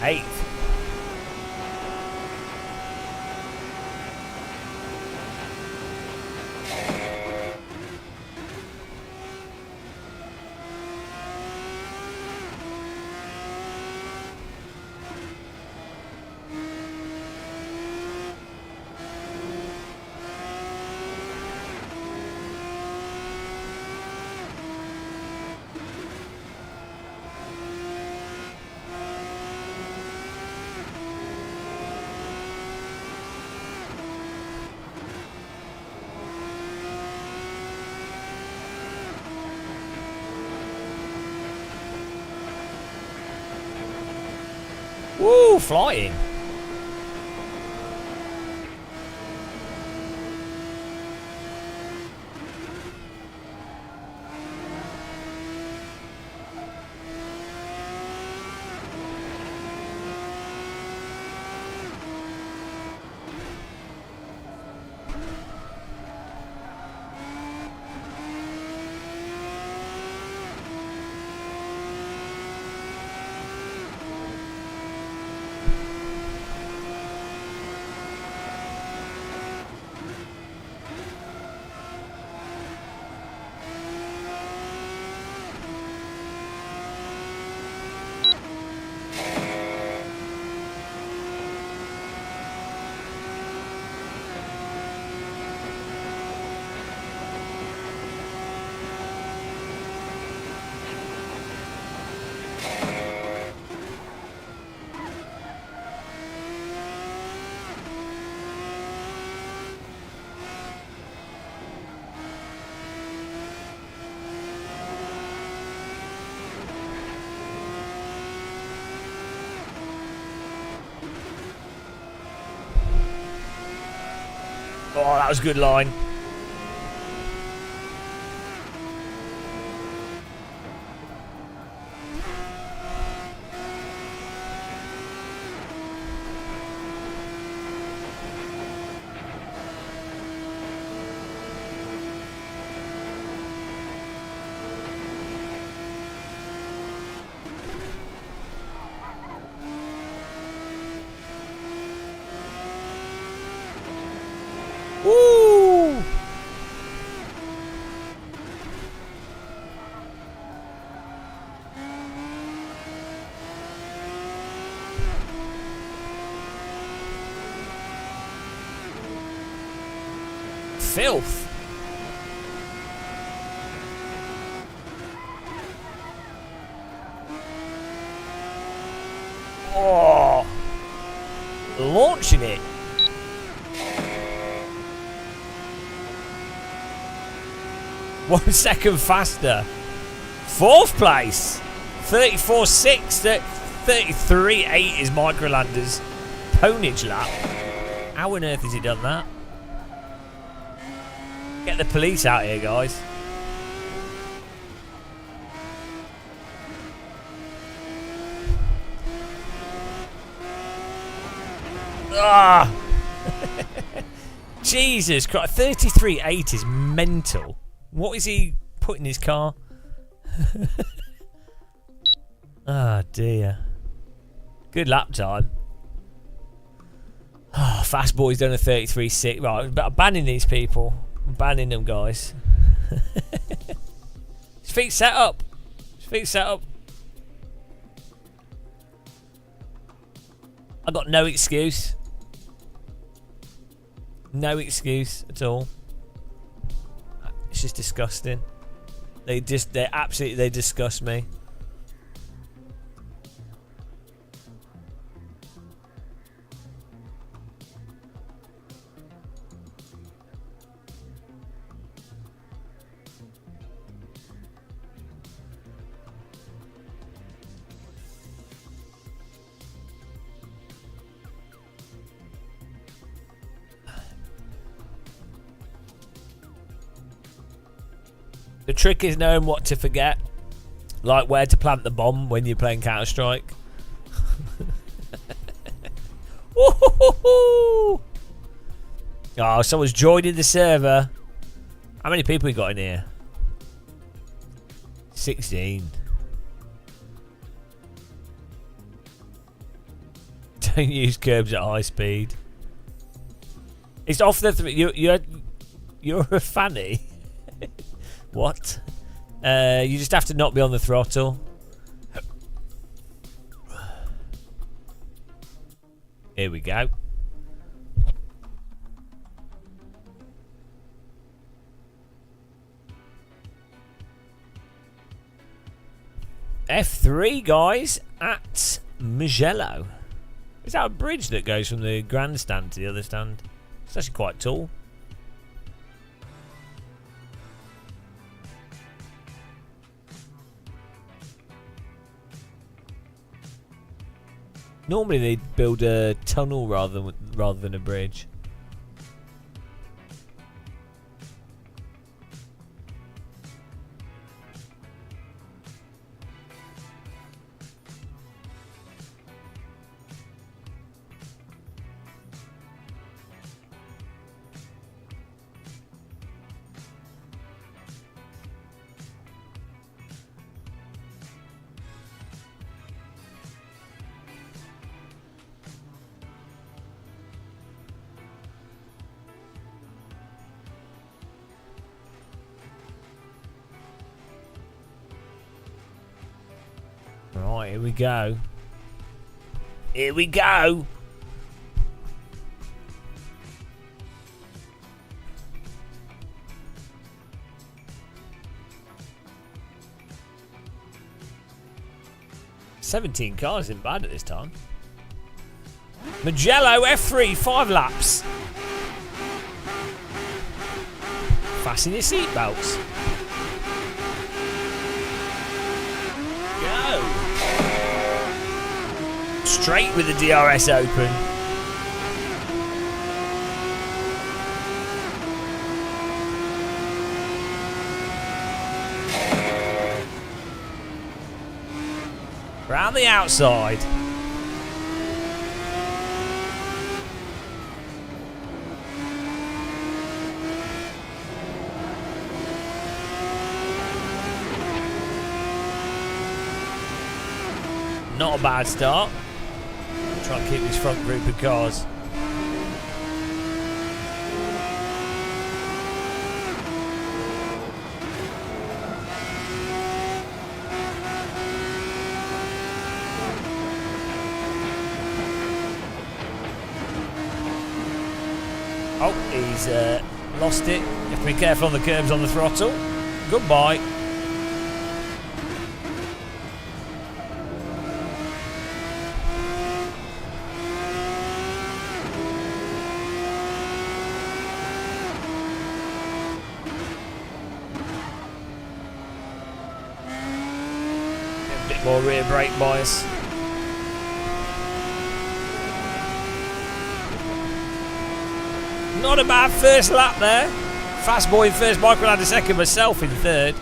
Speaker 1: 8th. Woo, flying. Oh, that was a good line. Woo! Filth. Oh, launching it. One second faster. 4th place. 34.6. 33.8 is Microlander's ponage lap. How on earth has he done that? Get the police out here, guys. Ah! Jesus Christ. 33.8 is mental. What is he putting in his car? Ah, dear. Good lap time. Oh, Fast Boy's done a 33.6. Right, I'm banning these people. I'm banning them, guys. His feet set up. His feet set up. I got no excuse. No excuse at all. It's just disgusting. They disgust me. The trick is knowing what to forget. Like where to plant the bomb when you're playing Counter-Strike. Oh, someone's joining the server. How many people we got in here? 16. Don't use curbs at high speed. It's off the you're a fanny. What? You just have to not be on the throttle. Here we go. F3, guys, at Mugello. Is that a bridge that goes from the grandstand to the other stand? It's actually quite tall. Normally they'd build a tunnel rather than a bridge. Right, here we go. Here we go. "17 cars isn't bad at this time. Mugello F3, 5 laps. Fasten your seatbelts. Go. Straight with the DRS open. Round the outside. Not a bad start. Try and keep this front group of cars. Oh, he's lost it. You have to be careful on the curbs on the throttle. Goodbye. A bit more rear brake bias. Not a bad first lap there. Fast boy in first, Michael had a second, myself in third.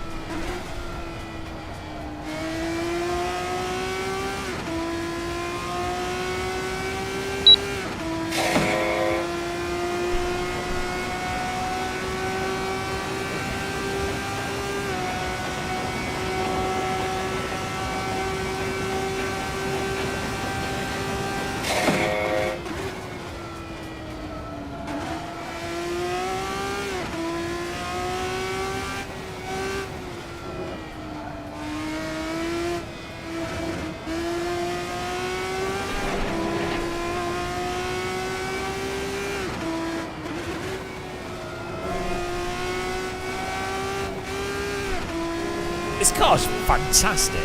Speaker 1: This car's fantastic.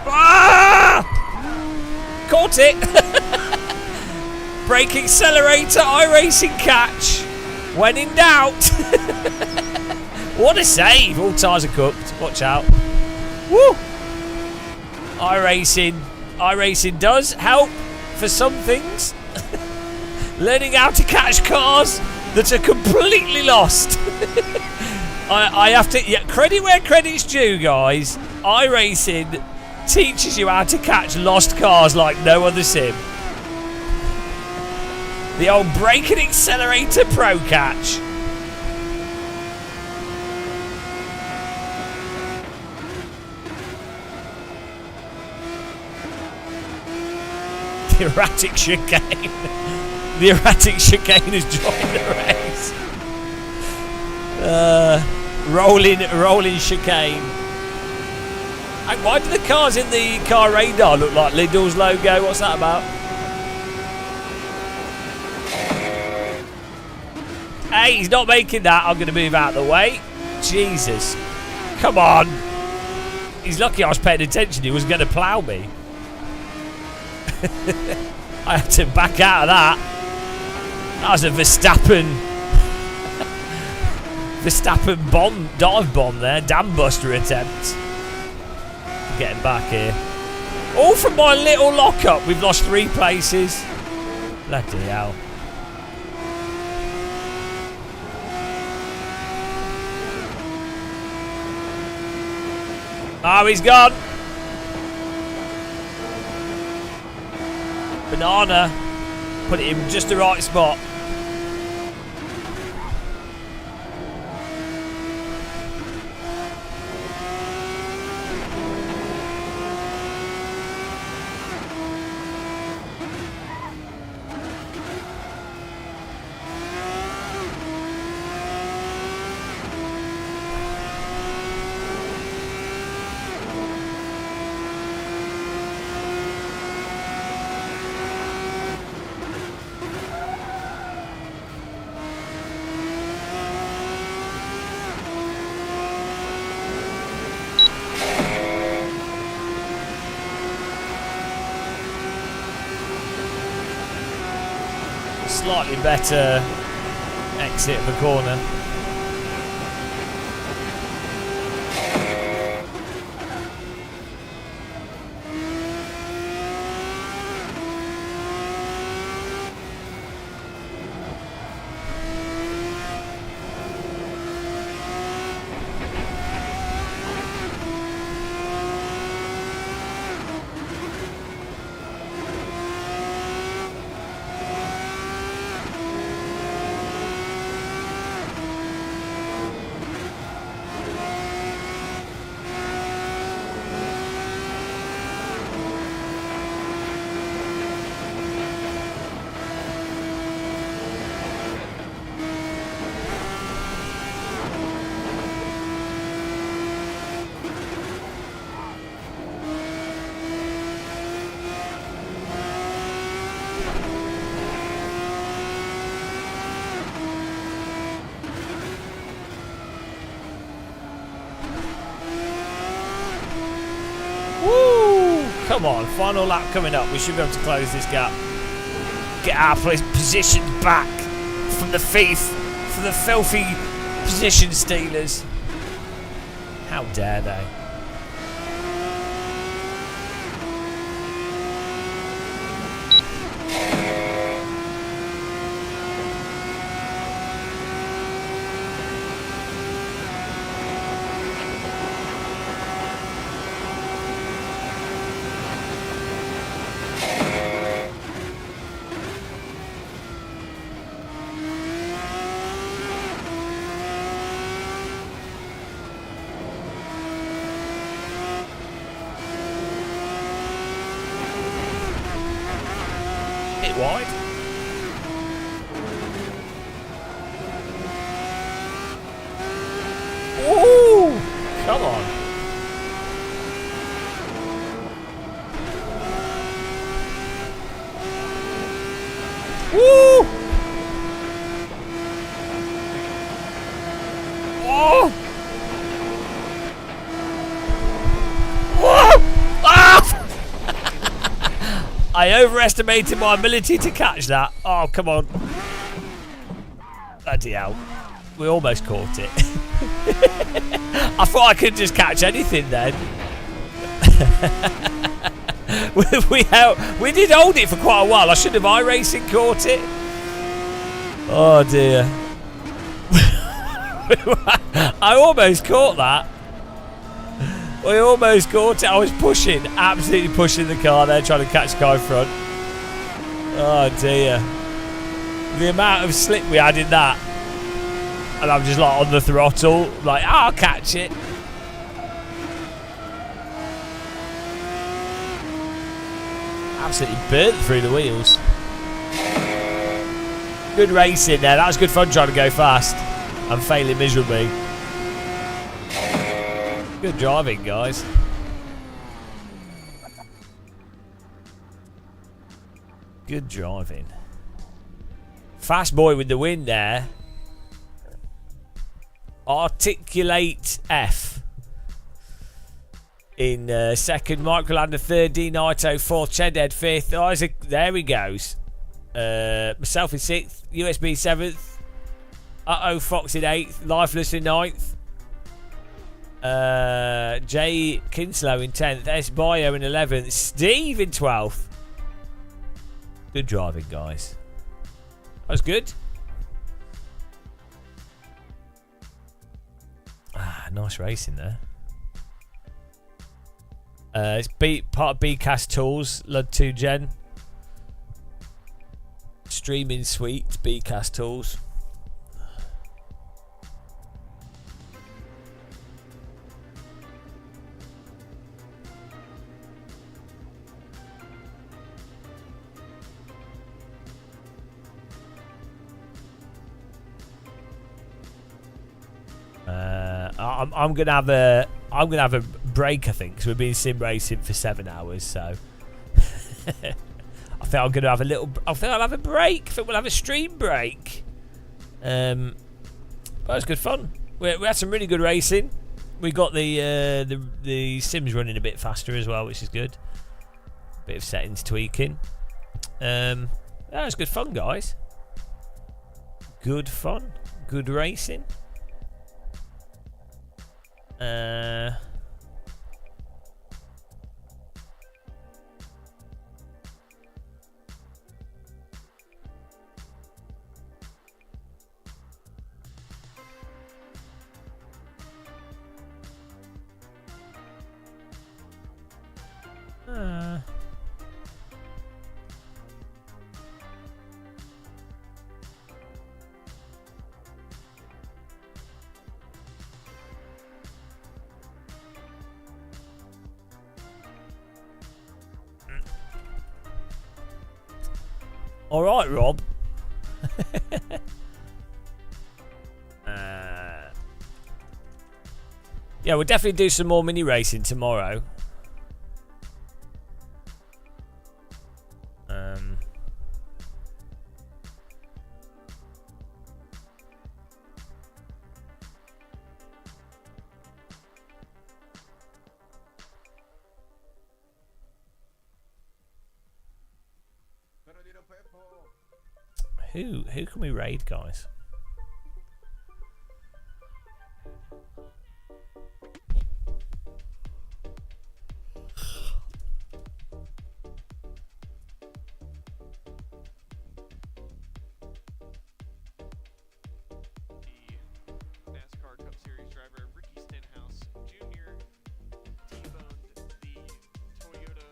Speaker 1: Ah! Caught it! Brake accelerator, iRacing catch. When in doubt. What a save. All tyres are cooked. Watch out. Woo! iRacing does help for some things. Learning how to catch cars that are completely lost. I have to... Yeah, credit where credit's due, guys. iRacing teaches you how to catch lost cars like no other sim. The old brake and accelerator pro catch. The erratic chicane. The erratic chicane has joined the race. Rolling chicane. And why do the cars in the car radar look like Lidl's logo? What's that about? Hey, he's not making that. I'm going to move out of the way. Jesus. Come on. He's lucky I was paying attention. He was going to plough me. I had to back out of that. That was a Verstappen dive bomb there. Dam buster attempt. Getting back here. All from my little lockup. We've lost 3 places. Bloody hell. Oh, he's gone. Banana. Put it in just the right spot. Slightly better exit of the corner. Come on, final lap coming up. We should be able to close this gap. Get our position back from the thief, from the filthy position stealers. How dare they? Wide. Ooh! Come on. Woo! Oh! Whoa! Ah! I overestimated my ability to catch that. Oh, come on. Bloody hell. We almost caught it. I thought I could just catch anything then. we did hold it for quite a while. I should have iRacing caught it. Oh dear. I almost caught that. We almost caught it. I was pushing, absolutely pushing the car there, trying to catch the guy in front. Oh dear. The amount of slip we had in that. And I'm just like on the throttle, like, I'll catch it. Absolutely burnt through the wheels. Good racing there. That was good fun trying to go fast. I'm failing miserably. Good driving, guys. Good driving. Fast boy with the win there. Articulate F in second, Michael Lander third, D Naito fourth, Chedhead fifth, Isaac, there he goes. Myself in sixth, USB seventh, Fox in eighth, Lifeless in ninth, Jay Kinslow in 10th, S Bio in 11th, Steve in 12th. Good driving, guys. That was good. Nice racing there. It's part of BCast Tools, Lud 2 Gen. Streaming Suite, BCast Tools. I'm gonna have a break, I think, because we've been sim racing for 7 hours. So I think I'm gonna have a little. I think I'll have a break. I think we'll have a stream break. But it was good fun. We had some really good racing. We got the sims running a bit faster as well, which is good. Bit of settings tweaking. That was good fun, guys. Good fun. Good racing. All right, Rob. Yeah, we'll definitely do some more mini racing tomorrow. Who can we raid, guys?
Speaker 7: NASCAR Cup Series driver Ricky Stenhouse Jr. T-boned the Toyota.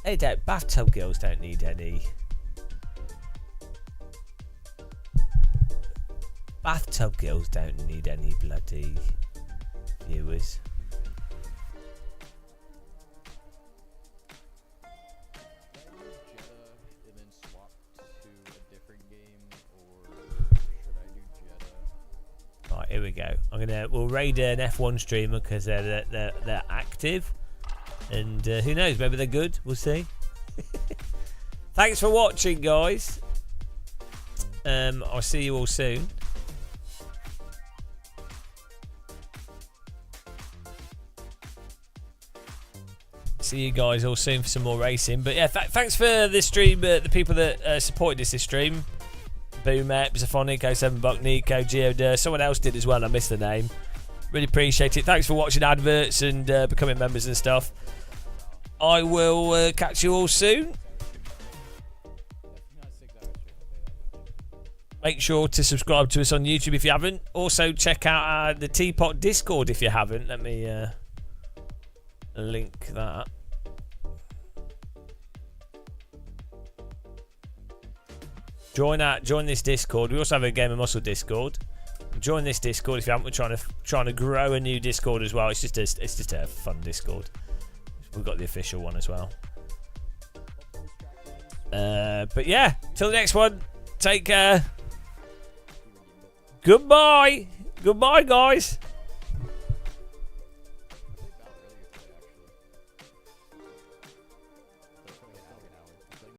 Speaker 1: Hey, don't. Bathtub girls don't need any. Bathtub girls don't need any bloody viewers. Right, here we go. We'll raid an F1 streamer because they're active, and who knows? Maybe they're good. We'll see. Thanks for watching, guys. I'll see you all soon. See you guys all soon for some more racing. But yeah, thanks for this stream. The people that supported this stream. Boom, Zaphonic, 07 Buck, Nico, Geodur. Someone else did as well. I missed the name. Really appreciate it. Thanks for watching adverts and becoming members and stuff. I will catch you all soon. Make sure to subscribe to us on YouTube if you haven't. Also, check out the Teapot Discord if you haven't. Let me link that. Join this Discord. We also have a Game of Muscle Discord. Join this Discord if you haven't. We're trying to grow a new Discord as well. It's just a fun Discord. We've got the official one as well. But yeah, till the next one. Take care. Goodbye. Goodbye, guys.